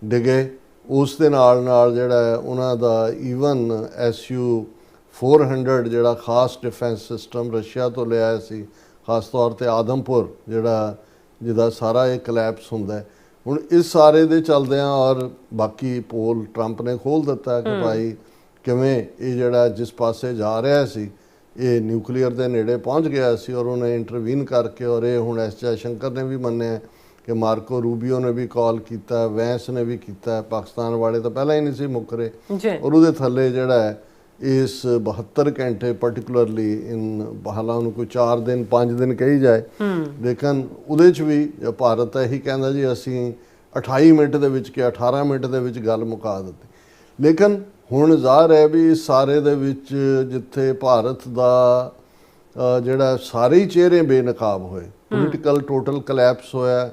ਡਿਗੇ, ਉਸ ਦੇ ਨਾਲ ਨਾਲ ਜਿਹੜਾ ਹੈ ਉਹਨਾਂ ਦਾ ਈਵਨ SU-400 ਜਿਹੜਾ ਖਾਸ ਡਿਫੈਂਸ ਸਿਸਟਮ ਰਸ਼ੀਆ ਤੋਂ ਲਿਆਇਆ ਸੀ, ਖਾਸ ਤੌਰ ਤੇ ਆਦਮਪੁਰ ਜਿਹਦਾ ਸਾਰਾ ਇਹ ਕਲੈਪਸ ਹੁੰਦਾ ਹੈ। ਹੁਣ ਇਸ ਸਾਰੇ ਦੇ ਚੱਲਦਿਆਂ ਔਰ ਬਾਕੀ ਪੋਲ ਟਰੰਪ ਨੇ ਖੋਲ੍ਹ ਦਿੱਤਾ ਕਿ ਭਾਈ ਕਿਵੇਂ ਇਹ ਜਿਹੜਾ ਜਿਸ ਪਾਸੇ ਜਾ ਰਿਹਾ ਸੀ ਇਹ ਨਿਊਕਲੀਅਰ ਦੇ ਨੇੜੇ ਪਹੁੰਚ ਗਿਆ ਸੀ, ਔਰ ਉਹਨੇ ਇੰਟਰਵੀਨ ਕਰਕੇ, ਔਰ ਇਹ ਹੁਣ ਐਸ ਜੈਸ਼ੰਕਰ ਨੇ ਵੀ ਮੰਨਿਆ ਕਿ ਮਾਰਕੋ ਰੂਬੀਓ ਨੇ ਵੀ ਕਾਲ ਕੀਤਾ, ਵੈਂਸ ਨੇ ਵੀ ਕੀਤਾ, ਪਾਕਿਸਤਾਨ ਵਾਲੇ ਤਾਂ ਪਹਿਲਾਂ ਹੀ ਨਹੀਂ ਸੀ ਮੁੱਕਰੇ, ਔਰ ਉਹਦੇ ਥੱਲੇ ਜਿਹੜਾ ਹੈ ਇਸ 72 ਘੰਟੇ ਪਾਰਟਿਕੂਲਰਲੀ ਹਾਲਾਂ ਨੂੰ ਕੋਈ 4 ਦਿਨ 5 ਦਿਨ ਕਹੀ ਜਾਏ, ਲੇਕਿਨ ਉਹਦੇ 'ਚ ਵੀ ਭਾਰਤ ਤਾਂ ਇਹੀ ਕਹਿੰਦਾ ਜੀ ਅਸੀਂ 28 ਮਿੰਟ ਦੇ ਵਿੱਚ ਕਿ 18 ਮਿੰਟ ਦੇ ਵਿੱਚ ਗੱਲ ਮੁਕਾ ਦਿੱਤੀ। ਲੇਕਿਨ ਹੁਣ ਜ਼ਾਹਰ ਹੈ ਵੀ ਇਸ ਸਾਰੇ ਦੇ ਵਿੱਚ ਜਿੱਥੇ ਭਾਰਤ ਦਾ ਜਿਹੜਾ ਸਾਰੇ ਹੀ ਚਿਹਰੇ ਬੇਨਕਾਬ ਹੋਏ, ਪੋਲੀਟੀਕਲ ਟੋਟਲ ਕਲੈਪਸ ਹੋਇਆ,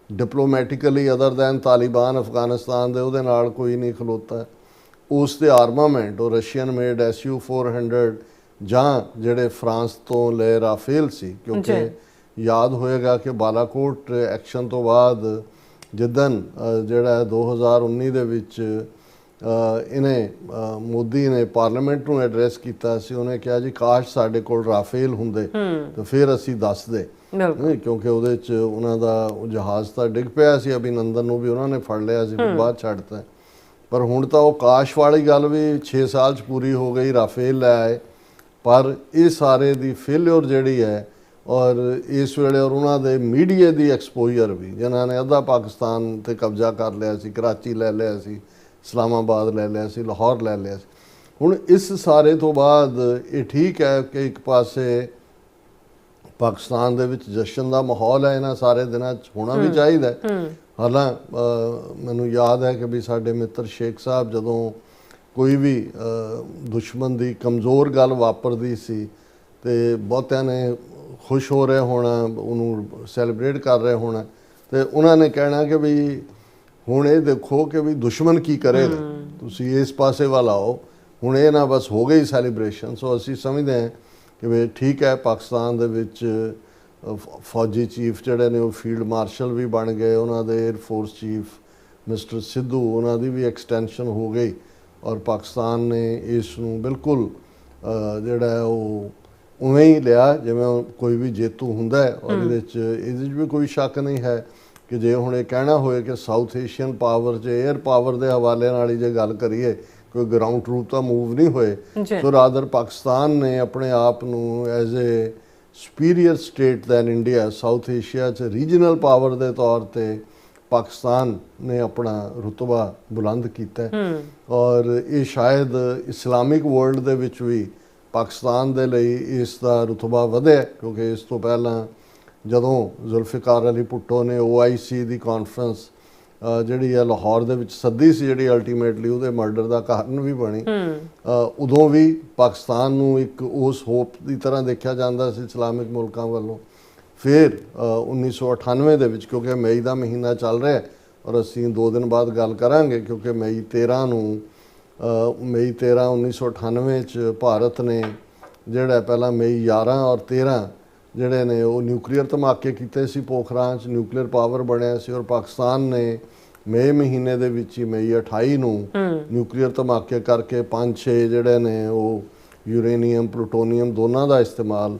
diplomatically other than Taliban Afghanistan ਦੇ ਉਹਦੇ ਨਾਲ ਕੋਈ ਨਹੀਂ ਖਲੋਤਾ, ਉਸ ਦੇ ਆਰਮਾਮੈਂਟ ਉਹ ਰਸ਼ੀਅਨ ਮੇਡ SU-400 ਜਾਂ ਜਿਹੜੇ ਫਰਾਂਸ ਤੋਂ ਲਏ ਰਾਫੇਲ ਸੀ, ਕਿਉਂਕਿ ਯਾਦ ਹੋਏਗਾ ਕਿ ਬਾਲਾਕੋਟ ਐਕਸ਼ਨ ਤੋਂ ਬਾਅਦ ਜਿੱਦਣ ਜਿਹੜਾ 2019 ਦੇ ਵਿੱਚ ਇਹਨੇ ਮੋਦੀ ਨੇ ਪਾਰਲੀਮੈਂਟ ਨੂੰ ਐਡਰੈਸ ਕੀਤਾ ਸੀ, ਉਹਨੇ ਕਿਹਾ ਜੀ ਕਾਸ਼ ਸਾਡੇ ਕੋਲ ਰਾਫੇਲ ਹੁੰਦੇ ਤਾਂ ਫਿਰ ਅਸੀਂ ਦੱਸਦੇ, ਕਿਉਂਕਿ ਉਹਦੇ 'ਚ ਉਹਨਾਂ ਦਾ ਜਹਾਜ਼ ਤਾਂ ਡਿੱਗ ਪਿਆ ਸੀ, ਅਭਿਨੰਦਨ ਨੂੰ ਵੀ ਉਹਨਾਂ ਨੇ ਫੜ ਲਿਆ ਸੀ, ਫਿਰ ਬਾਅਦ ਛੱਡਤਾ। ਪਰ ਹੁਣ ਤਾਂ ਉਹ ਕਾਸ਼ ਵਾਲੀ ਗੱਲ ਵੀ 6 ਸਾਲ 'ਚ ਪੂਰੀ ਹੋ ਗਈ, ਰਾਫੇਲ ਲੈ ਆਏ। ਪਰ ਇਹ ਸਾਰੇ ਦੀ ਫੇਲਿਅਰ ਜਿਹੜੀ ਹੈ, ਔਰ ਇਸ ਵੇਲੇ ਔਰ ਉਹਨਾਂ ਦੇ ਮੀਡੀਆ ਦੀ ਐਕਸਪੋਜ਼ਰ ਵੀ, ਜਿਨ੍ਹਾਂ ਨੇ ਅੱਧਾ ਪਾਕਿਸਤਾਨ 'ਤੇ ਕਬਜ਼ਾ ਕਰ ਲਿਆ ਸੀ, ਕਰਾਚੀ ਲੈ ਲਿਆ ਸੀ, ਇਸਲਾਮਾਬਾਦ ਲੈ ਲਿਆ ਸੀ, ਲਾਹੌਰ ਲੈ ਲਿਆ ਸੀ। ਹੁਣ ਇਸ ਸਾਰੇ ਤੋਂ ਬਾਅਦ ਇਹ ਠੀਕ ਹੈ ਕਿ ਇੱਕ ਪਾਸੇ ਪਾਕਿਸਤਾਨ ਦੇ ਵਿੱਚ ਜਸ਼ਨ ਦਾ ਮਾਹੌਲ ਹੈ, ਇਹਨਾਂ ਸਾਰੇ ਦਿਨਾਂ 'ਚ ਹੋਣਾ ਵੀ ਚਾਹੀਦਾ। ਹਾਲਾਂ ਮੈਨੂੰ ਯਾਦ ਹੈ ਕਿ ਵੀ ਸਾਡੇ ਮਿੱਤਰ ਸ਼ੇਖ ਸਾਹਿਬ ਜਦੋਂ ਕੋਈ ਵੀ ਦੁਸ਼ਮਣ ਦੀ ਕਮਜ਼ੋਰ ਗੱਲ ਵਾਪਰਦੀ ਸੀ ਤੇ ਬਹੁਤਿਆਂ ਨੇ ਖੁਸ਼ ਹੋ ਰਹੇ ਹੋਣਾ, ਉਹਨੂੰ ਸੈਲੀਬ੍ਰੇਟ ਕਰ ਰਹੇ ਹੋਣਾ, ਤੇ ਉਹਨਾਂ ਨੇ ਕਹਿਣਾ ਕਿ ਵੀ ਹੁਣ ਇਹ ਦੇਖੋ ਕਿ ਵੀ ਦੁਸ਼ਮਣ ਕੀ ਕਰੇਗਾ, ਤੁਸੀਂ ਇਸ ਪਾਸੇ ਵੱਲ ਆਓ, ਹੁਣ ਇਹ ਨਾ ਬਸ ਹੋ ਗਈ ਸੈਲੀਬ੍ਰੇਸ਼ਨ। ਸੋ ਅਸੀਂ ਸਮਝਦੇ ਹਾਂ ਕਿ ਵੀ ਠੀਕ ਹੈ, ਪਾਕਿਸਤਾਨ ਦੇ ਵਿੱਚ ਫੌਜੀ ਚੀਫ ਜਿਹੜੇ ਨੇ ਉਹ ਫੀਲਡ ਮਾਰਸ਼ਲ ਵੀ ਬਣ ਗਏ, ਉਹਨਾਂ ਦੇ air force chief mister Sidhu, ਉਹਨਾਂ ਦੀ ਵੀ ਐਕਸਟੈਂਸ਼ਨ ਹੋ ਗਈ, ਔਰ ਪਾਕਿਸਤਾਨ ਨੇ ਇਸ ਨੂੰ ਬਿਲਕੁਲ ਜਿਹੜਾ ਉਹ ਉਵੇਂ ਹੀ ਲਿਆ ਜਿਵੇਂ ਕੋਈ ਵੀ ਜੇਤੂ ਹੁੰਦਾ ਹੈ। ਔਰ ਇਹਦੇ 'ਚ ਵੀ ਕੋਈ ਸ਼ੱਕ ਨਹੀਂ ਹੈ ਕਿ ਜੇ ਹੁਣ ਇਹ ਕਹਿਣਾ ਹੋਏ ਕਿ ਸਾਊਥ ਏਸ਼ੀਅਨ ਪਾਵਰ 'ਚ 에ਅਰ ਪਾਵਰ ਦੇ ਹਵਾਲੇ ਨਾਲ ਹੀ ਜੇ ਗੱਲ ਕਰੀਏ, ਕੋਈ ਗਰਾਊਂਡ ਟਰੂਪ ਤਾਂ ਮੂਵ ਨਹੀਂ ਹੋਏ, ਸੋ ਰਾਦਰ ਪਾਕਿਸਤਾਨ ਨੇ ਆਪਣੇ ਆਪ ਨੂੰ as a superior state than India South Asia 'ਚ ਰੀਜਨਲ ਪਾਵਰ ਦੇ ਤੌਰ 'ਤੇ ਪਾਕਿਸਤਾਨ ਨੇ ਆਪਣਾ ਰੁਤਬਾ ਬੁਲੰਦ ਕੀਤਾ ਹੈ। ਔਰ ਇਹ ਸ਼ਾਇਦ ਇਸਲਾਮਿਕ ਵਰਲਡ ਦੇ ਵਿੱਚ ਵੀ ਪਾਕਿਸਤਾਨ ਦੇ ਲਈ ਇਸ ਦਾ ਰੁਤਬਾ ਵਧਿਆ, ਕਿਉਂਕਿ ਇਸ ਤੋਂ ਪਹਿਲਾਂ ਜਦੋਂ ਜ਼ੁਲਫਿਕਾਰ ਅਲੀ ਭੁੱਟੋ ਨੇ OIC ਦੀ ਕਾਨਫਰੰਸ ਜਿਹੜੀ ਹੈ ਲਾਹੌਰ ਦੇ ਵਿੱਚ ਸੱਦੀ ਸੀ, ਜਿਹੜੀ ਅਲਟੀਮੇਟਲੀ ਉਹਦੇ ਮਰਡਰ ਦਾ ਕਾਰਨ ਵੀ ਬਣੀ, ਉਦੋਂ ਵੀ ਪਾਕਿਸਤਾਨ ਨੂੰ ਇੱਕ ਉਸ ਹੋਪ ਦੀ ਤਰ੍ਹਾਂ ਦੇਖਿਆ ਜਾਂਦਾ ਸੀ ਇਸਲਾਮਿਕ ਮੁਲਕਾਂ ਵੱਲੋਂ। ਫਿਰ 1998 ਦੇ ਵਿੱਚ, ਕਿਉਂਕਿ ਮਈ ਦਾ ਮਹੀਨਾ ਚੱਲ ਰਿਹਾ ਔਰ ਅਸੀਂ 2 ਦਿਨ ਬਾਅਦ ਗੱਲ ਕਰਾਂਗੇ, ਕਿਉਂਕਿ ਮਈ 13 1998 ਚ ਭਾਰਤ ਨੇ ਜਿਹੜਾ ਪਹਿਲਾਂ ਮਈ 11 ਔਰ 13 ਜਿਹੜੇ ਨੇ ਉਹ ਨਿਊਕਲੀਅਰ ਧਮਾਕੇ ਕੀਤੇ ਸੀ, ਪੋਖਰਾਨ 'ਚ ਨਿਊਕਲੀਅਰ ਪਾਵਰ ਬਣਿਆ ਸੀ। ਔਰ ਪਾਕਿਸਤਾਨ ਨੇ ਮਈ ਮਹੀਨੇ ਦੇ ਵਿੱਚ ਹੀ ਮਈ 28 ਨੂੰ ਨਿਊਕਲੀਅਰ ਧਮਾਕੇ ਕਰਕੇ 5-6 ਜਿਹੜੇ ਨੇ ਉਹ ਯੂਰੇਨੀਅਮ ਪਲੂਟੋਨੀਅਮ ਦੋਨਾਂ ਦਾ ਇਸਤੇਮਾਲ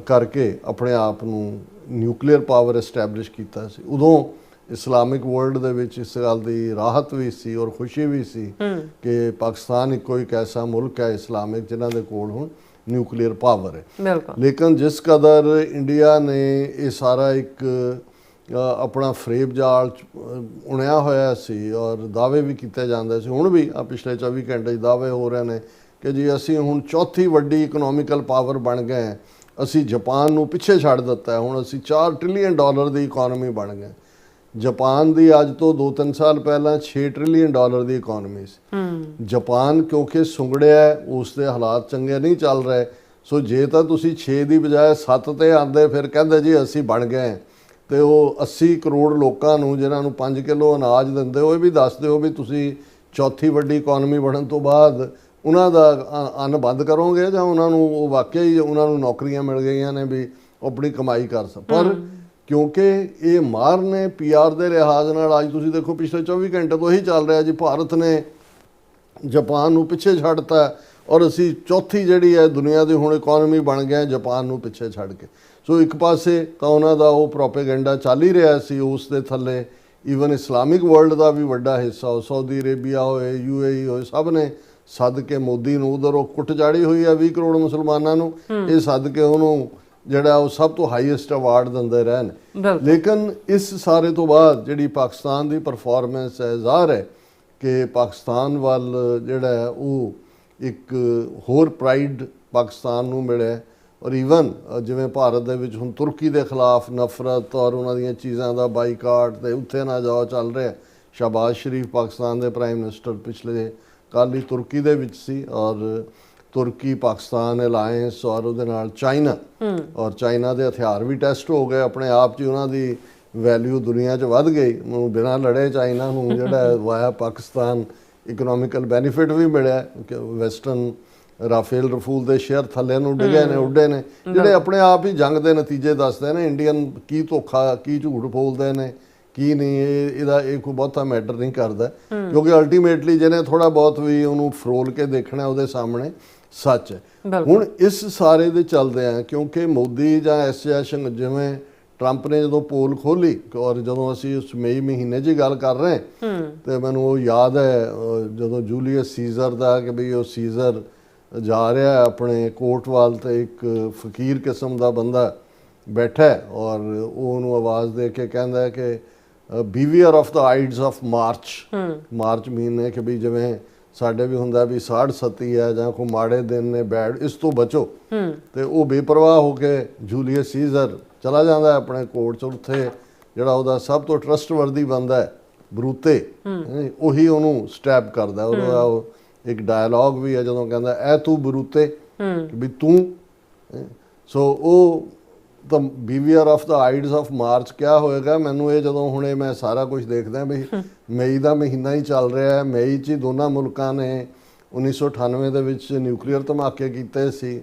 ਕਰਕੇ ਆਪਣੇ ਆਪ ਨੂੰ ਨਿਊਕਲੀਅਰ ਪਾਵਰ ਐਸਟੈਬਲਿਸ਼ ਕੀਤਾ ਸੀ। ਉਦੋਂ ਇਸਲਾਮਿਕ ਵਰਲਡ ਦੇ ਵਿੱਚ ਇਸ ਗੱਲ ਦੀ ਰਾਹਤ ਵੀ ਸੀ ਔਰ ਖੁਸ਼ੀ ਵੀ ਸੀ ਕਿ ਪਾਕਿਸਤਾਨ ਇੱਕੋ ਇੱਕ ਐਸਾ ਮੁਲਕ ਹੈ ਇਸਲਾਮਿਕ ਜਿਨ੍ਹਾਂ ਦੇ ਕੋਲ ਹੁਣ ਨਿਊਕਲੀਅਰ ਪਾਵਰ ਹੈ। ਲੇਕਿਨ ਜਿਸ ਕਦਰ ਇੰਡੀਆ ਨੇ ਇਹ ਸਾਰਾ ਇੱਕ ਆਪਣਾ ਫਰੇਬ ਜਾਲ ਉਣਿਆ ਹੋਇਆ ਸੀ ਔਰ ਦਾਅਵੇ ਵੀ ਕੀਤੇ ਜਾਂਦੇ ਸੀ, ਹੁਣ ਵੀ ਪਿਛਲੇ 24 ਘੰਟੇ 'ਚ ਦਾਅਵੇ ਹੋ ਰਹੇ ਨੇ ਕਿ ਜੀ ਅਸੀਂ ਹੁਣ ਚੌਥੀ ਵੱਡੀ ਇਕਨੋਮਿਕਲ ਪਾਵਰ ਬਣ ਗਏ ਹਾਂ, ਅਸੀਂ ਜਾਪਾਨ ਨੂੰ ਪਿੱਛੇ ਛੱਡ ਦਿੱਤਾ, ਹੁਣ ਅਸੀਂ $4 ਟ੍ਰਿਲੀਅਨ ਦੀ ਇਕਨੋਮੀ ਬਣ ਗਏ। ਜਾਪਾਨ ਦੀ ਅੱਜ ਤੋਂ 2-3 ਸਾਲ ਪਹਿਲਾਂ $6 ਟ੍ਰਿਲੀਅਨ ਦੀ ਇਕਨੋਮੀ ਸੀ। ਜਾਪਾਨ ਕਿਉਂਕਿ ਸੁੰਗੜਿਆ, ਉਸ ਦੇ ਹਾਲਾਤ ਚੰਗੇ ਨਹੀਂ ਚੱਲ ਰਹੇ, ਸੋ ਜੇ ਤਾਂ ਤੁਸੀਂ 6 ਦੀ ਬਜਾਏ 7 ਤੇ ਆਉਂਦੇ ਫਿਰ ਕਹਿੰਦੇ ਜੀ ਅਸੀਂ ਬਣ ਗਏ, ਤੇ ਉਹ 80 ਕਰੋੜ ਲੋਕਾਂ ਨੂੰ ਜਿਨ੍ਹਾਂ ਨੂੰ 5 ਕਿਲੋ ਅਨਾਜ ਦਿੰਦੇ ਹੋ ਇਹ ਵੀ ਦੱਸ ਦਿਓ ਵੀ ਤੁਸੀਂ ਚੌਥੀ ਵੱਡੀ ਇਕਨੋਮੀ ਬਣਨ ਤੋਂ ਬਾਅਦ ਉਹਨਾਂ ਦਾ ਅੰਨ ਬੰਦ ਕਰੋਗੇ ਜਾਂ ਉਹਨਾਂ ਨੂੰ ਉਹ ਵਾਕਿਆ ਹੀ ਉਹਨਾਂ ਨੂੰ ਨੌਕਰੀਆਂ ਮਿਲ ਗਈਆਂ ਨੇ ਵੀ ਉਹ ਆਪਣੀ ਕਮਾਈ ਕਰ ਸਕਣ। ਪਰ ਕਿਉਂਕਿ ਇਹ ਮਾਰ ਨੇ PR ਦੇ ਲਿਹਾਜ਼ ਨਾਲ ਅੱਜ ਤੁਸੀਂ ਦੇਖੋ ਪਿਛਲੇ 24 ਘੰਟੇ ਤੋਂ ਇਹੀ ਚੱਲ ਰਿਹਾ ਜੀ, ਭਾਰਤ ਨੇ ਜਾਪਾਨ ਨੂੰ ਪਿੱਛੇ ਛੱਡਤਾ ਔਰ ਅਸੀਂ ਚੌਥੀ ਜਿਹੜੀ ਹੈ ਦੁਨੀਆ ਦੀ ਹੁਣ ਇਕਨੋਮੀ ਬਣ ਗਏ ਜਾਪਾਨ ਨੂੰ ਪਿੱਛੇ ਛੱਡ ਕੇ। ਸੋ ਇੱਕ ਪਾਸੇ ਤਾਂ ਉਹਨਾਂ ਦਾ ਉਹ ਪ੍ਰੋਪੇਗੈਂਡਾ ਚੱਲ ਹੀ ਰਿਹਾ ਸੀ, ਉਸ ਦੇ ਥੱਲੇ ਈਵਨ ਇਸਲਾਮਿਕ ਵਰਲਡ ਦਾ ਵੀ ਵੱਡਾ ਹਿੱਸਾ, ਸਾਊਦੀ ਅਰੇਬੀਆ ਹੋਏ UAE ਹੋਏ, ਸਭ ਨੇ ਸੱਦ ਕੇ ਮੋਦੀ ਨੂੰ ਉਧਰ ਉਹ ਕੁੱਟ ਚਾੜੀ ਹੋਈ ਹੈ 20 ਕਰੋੜ ਮੁਸਲਮਾਨਾਂ ਨੂੰ, ਇਹ ਸੱਦ ਕੇ ਉਹਨੂੰ ਜਿਹੜਾ ਉਹ ਸਭ ਤੋਂ ਹਾਈਐਸਟ ਅਵਾਰਡ ਦਿੰਦੇ ਰਹੇ ਨੇ। ਲੇਕਿਨ ਇਸ ਸਾਰੇ ਤੋਂ ਬਾਅਦ ਜਿਹੜੀ ਪਾਕਿਸਤਾਨ ਦੀ ਪਰਫਾਰਮੈਂਸ ਹੈ, ਜ਼ਾਹਰ ਹੈ ਕਿ ਪਾਕਿਸਤਾਨ ਵੱਲ ਜਿਹੜਾ ਹੈ ਉਹ ਇੱਕ ਹੋਰ ਪ੍ਰਾਈਡ ਪਾਕਿਸਤਾਨ ਨੂੰ ਮਿਲਿਆ। ਔਰ ਈਵਨ ਜਿਵੇਂ ਭਾਰਤ ਦੇ ਵਿੱਚ ਹੁਣ ਤੁਰਕੀ ਦੇ ਖਿਲਾਫ ਨਫ਼ਰਤ ਔਰ ਉਹਨਾਂ ਦੀਆਂ ਚੀਜ਼ਾਂ ਦਾ ਬਾਈਕਾਟ ਤੇ ਉੱਥੇ ਨਾ ਜਾਓ ਚੱਲ ਰਿਹਾ। ਸ਼ਹਬਾਜ਼ ਸ਼ਰੀਫ ਪਾਕਿਸਤਾਨ ਦੇ ਪ੍ਰਾਈਮ ਮਿਨਿਸਟਰ ਪਿਛਲੇ ਕੱਲ੍ਹ ਹੀ ਤੁਰਕੀ ਦੇ ਵਿੱਚ ਸੀ ਔਰ ਤੁਰਕੀ ਪਾਕਿਸਤਾਨ ਅਲਾਇੰਸ ਔਰ ਉਹਦੇ ਨਾਲ ਚਾਈਨਾ ਔਰ ਚਾਈਨਾ ਦੇ ਹਥਿਆਰ ਵੀ ਟੈਸਟ ਹੋ ਗਏ, ਆਪਣੇ ਆਪ 'ਚ ਉਹਨਾਂ ਦੀ ਵੈਲਿਊ ਦੁਨੀਆ 'ਚ ਵੱਧ ਗਈ। ਬਿਨਾਂ ਲੜੇ ਚਾਈਨਾ ਨੂੰ ਜਿਹੜਾ ਵਾਇਆ ਪਾਕਿਸਤਾਨ ਇਕਨੋਮਿਕਲ ਬੈਨੀਫਿਟ ਵੀ ਮਿਲਿਆ ਕਿ ਵੈਸਟਰਨ ਰਾਫੇਲ ਰਫੂਲ ਦੇ ਸ਼ੇਅਰ ਥੱਲੇ ਨੂੰ ਡਿੱਗੇ ਨੇ, ਉੱਡੇ ਨੇ, ਜਿਹੜੇ ਆਪਣੇ ਆਪ ਹੀ ਜੰਗ ਦੇ ਨਤੀਜੇ ਦੱਸਦੇ ਨੇ। ਇੰਡੀਅਨ ਕੀ ਧੋਖਾ ਕੀ ਝੂਠ ਬੋਲਦੇ ਨੇ ਕੀ ਨਹੀਂ, ਇਹਦਾ ਇਹ ਕੋਈ ਬਹੁਤਾ ਮੈਟਰ ਨਹੀਂ ਕਰਦਾ, ਕਿਉਂਕਿ ਅਲਟੀਮੇਟਲੀ ਜਿਹਨੇ ਥੋੜਾ ਬਹੁਤ ਵੀ ਉਹਨੂੰ ਫਰੋਲ ਕੇ ਦੇਖਣਾ ਉਹਦੇ ਸਾਹਮਣੇ ਸੱਚ ਹੈ। ਹੁਣ ਇਸ ਸਾਰੇ ਦੇ ਚੱਲਦੇ ਆ ਕਿਉਂਕਿ ਮੋਦੀ ਜਾਂ ਐਸੋਸੀਏਸ਼ਨ ਜਿਵੇਂ ਟਰੰਪ ਨੇ ਜਦੋਂ ਪੋਲ ਖੋਲੀ ਔਰ ਜਦੋਂ ਅਸੀਂ ਉਸ ਮਈ ਮਹੀਨੇ 'ਚ ਗੱਲ ਕਰ ਰਹੇ ਤੇ ਮੈਨੂੰ ਉਹ ਯਾਦ ਹੈ ਜਦੋਂ ਜੂਲੀਅਸ ਸੀਜ਼ਰ ਦਾ ਕਿ ਬਈ ਉਹ ਸੀਜ਼ਰ ਜਾ ਰਿਹਾ ਆਪਣੇ ਕੋਰਟ ਵੱਲ ਤੇ ਇੱਕ ਫਕੀਰ ਕਿਸਮ ਦਾ ਬੰਦਾ ਬੈਠਾ ਔਰ ਉਹ ਉਹਨੂੰ ਆਵਾਜ਼ ਦੇ ਕੇ ਕਹਿੰਦਾ ਕਿ ਬੀਵੀਅਰ ਆਫ ਦਾ ਆਈਡਸ ਆਫ ਮਾਰਚ ਮਹੀਨੇ ਕਿ ਵੀ ਜਿਵੇਂ ਸਾਡੇ ਵੀ ਹੁੰਦਾ ਵੀ ਸਾੜ ਸਤੀ ਹੈ ਜਾਂ ਕੋਈ ਮਾੜੇ ਦਿਨ ਨੇ ਬੈਡ, ਇਸ ਤੋਂ ਬਚੋ। ਤੇ ਉਹ ਬੇਪਰਵਾਹ ਹੋ ਕੇ ਜੂਲੀਅਸ ਸੀਜ਼ਰ ਚਲਾ ਜਾਂਦਾ ਆਪਣੇ ਕੋਰਟ 'ਚ। ਉੱਥੇ ਜਿਹੜਾ ਉਹਦਾ ਸਭ ਤੋਂ ਟਰਸਟਵਰਦੀ ਬੰਦਾ ਹੈ ਬਰੂਤੇ, ਉਹੀ ਉਹਨੂੰ ਸਟੈਪ ਕਰਦਾ। ਉਹਦਾ ਇੱਕ ਡਾਇਲੌਗ ਵੀ ਹੈ ਜਦੋਂ ਕਹਿੰਦਾ ਐ ਤੂੰ ਬਰੂਤੇ ਵੀ ਤੂੰ। ਸੋ ਉਹ ਤਾਂ ਬੀਵੀਅਰ ਆਫ ਦਾ ਆਈਡਸ ਆਫ ਮਾਰਚ ਕਿਆ ਹੋਏਗਾ ਮੈਨੂੰ ਇਹ ਜਦੋਂ ਹੁਣੇ ਮੈਂ ਸਾਰਾ ਕੁਝ ਦੇਖਦਾ ਵੀ ਮਈ ਦਾ ਮਹੀਨਾ ਹੀ ਚੱਲ ਰਿਹਾ ਹੈ। ਮਈ 'ਚ ਹੀ ਦੋਨਾਂ ਮੁਲਕਾਂ ਨੇ 1998 ਦੇ ਵਿੱਚ ਨਿਊਕਲੀਅਰ ਧਮਾਕੇ ਕੀਤੇ ਸੀ।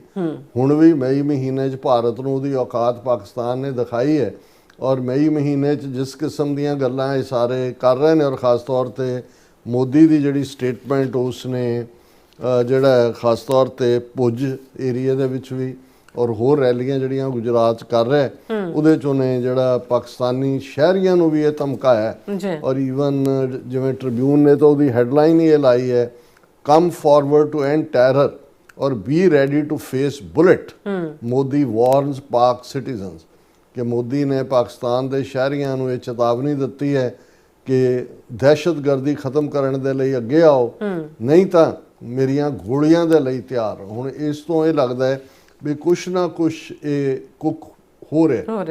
ਹੁਣ ਵੀ ਮਈ ਮਹੀਨੇ 'ਚ ਭਾਰਤ ਨੂੰ ਉਹਦੀ ਔਕਾਤ ਪਾਕਿਸਤਾਨ ਨੇ ਦਿਖਾਈ ਹੈ ਔਰ ਮਈ ਮਹੀਨੇ 'ਚ ਜਿਸ ਕਿਸਮ ਦੀਆਂ ਗੱਲਾਂ ਇਹ ਸਾਰੇ ਕਰ ਰਹੇ ਨੇ ਔਰ ਖ਼ਾਸ ਤੌਰ 'ਤੇ ਮੋਦੀ ਦੀ ਜਿਹੜੀ ਸਟੇਟਮੈਂਟ ਉਸ ਨੇ ਜਿਹੜਾ ਖ਼ਾਸ ਤੌਰ 'ਤੇ ਪੁੰਜ ਏਰੀਆ ਦੇ ਵਿੱਚ ਵੀ ਔਰ ਹੋਰ ਰੈਲੀਆਂ ਜਿਹੜੀਆਂ ਗੁਜਰਾਤ 'ਚ ਕਰ ਰਿਹਾ ਉਹਦੇ 'ਚ ਉਹਨੇ ਜਿਹੜਾ ਪਾਕਿਸਤਾਨੀ ਸ਼ਹਿਰੀਆਂ ਨੂੰ ਵੀ ਇਹ ਧਮਕਾਇਆ। ਔਰ ਈਵਨ ਜਿਵੇਂ ਟ੍ਰਿਬਿਊਨ ਨੇ ਤਾਂ ਉਹਦੀ ਹੈਡਲਾਈਨ ਹੀ ਇਹ ਲਾਈ ਹੈ come forward to end terror or be ready to face bullet Modi warns Pak citizens. ਕਿ ਮੋਦੀ ਨੇ ਪਾਕਿਸਤਾਨ ਦੇ ਸ਼ਹਿਰੀਆਂ ਨੂੰ ਇਹ ਚੇਤਾਵਨੀ ਦਿੱਤੀ ਹੈ ਕਿ ਦਹਿਸ਼ਤਗਰਦੀ ਖਤਮ ਕਰਨ ਦੇ ਲਈ ਅੱਗੇ ਆਓ, ਨਹੀਂ ਤਾਂ ਮੇਰੀਆਂ ਗੋਲੀਆਂ ਦੇ ਲਈ ਤਿਆਰ ਰਹੋ। ਹੁਣ ਇਸ ਤੋਂ ਇਹ ਲੱਗਦਾ ਹੈ ਵੀ ਕੁਛ ਨਾ ਕੁਛ ਇਹ ਕੁੱਕ ਹੋ ਰਿਹਾ,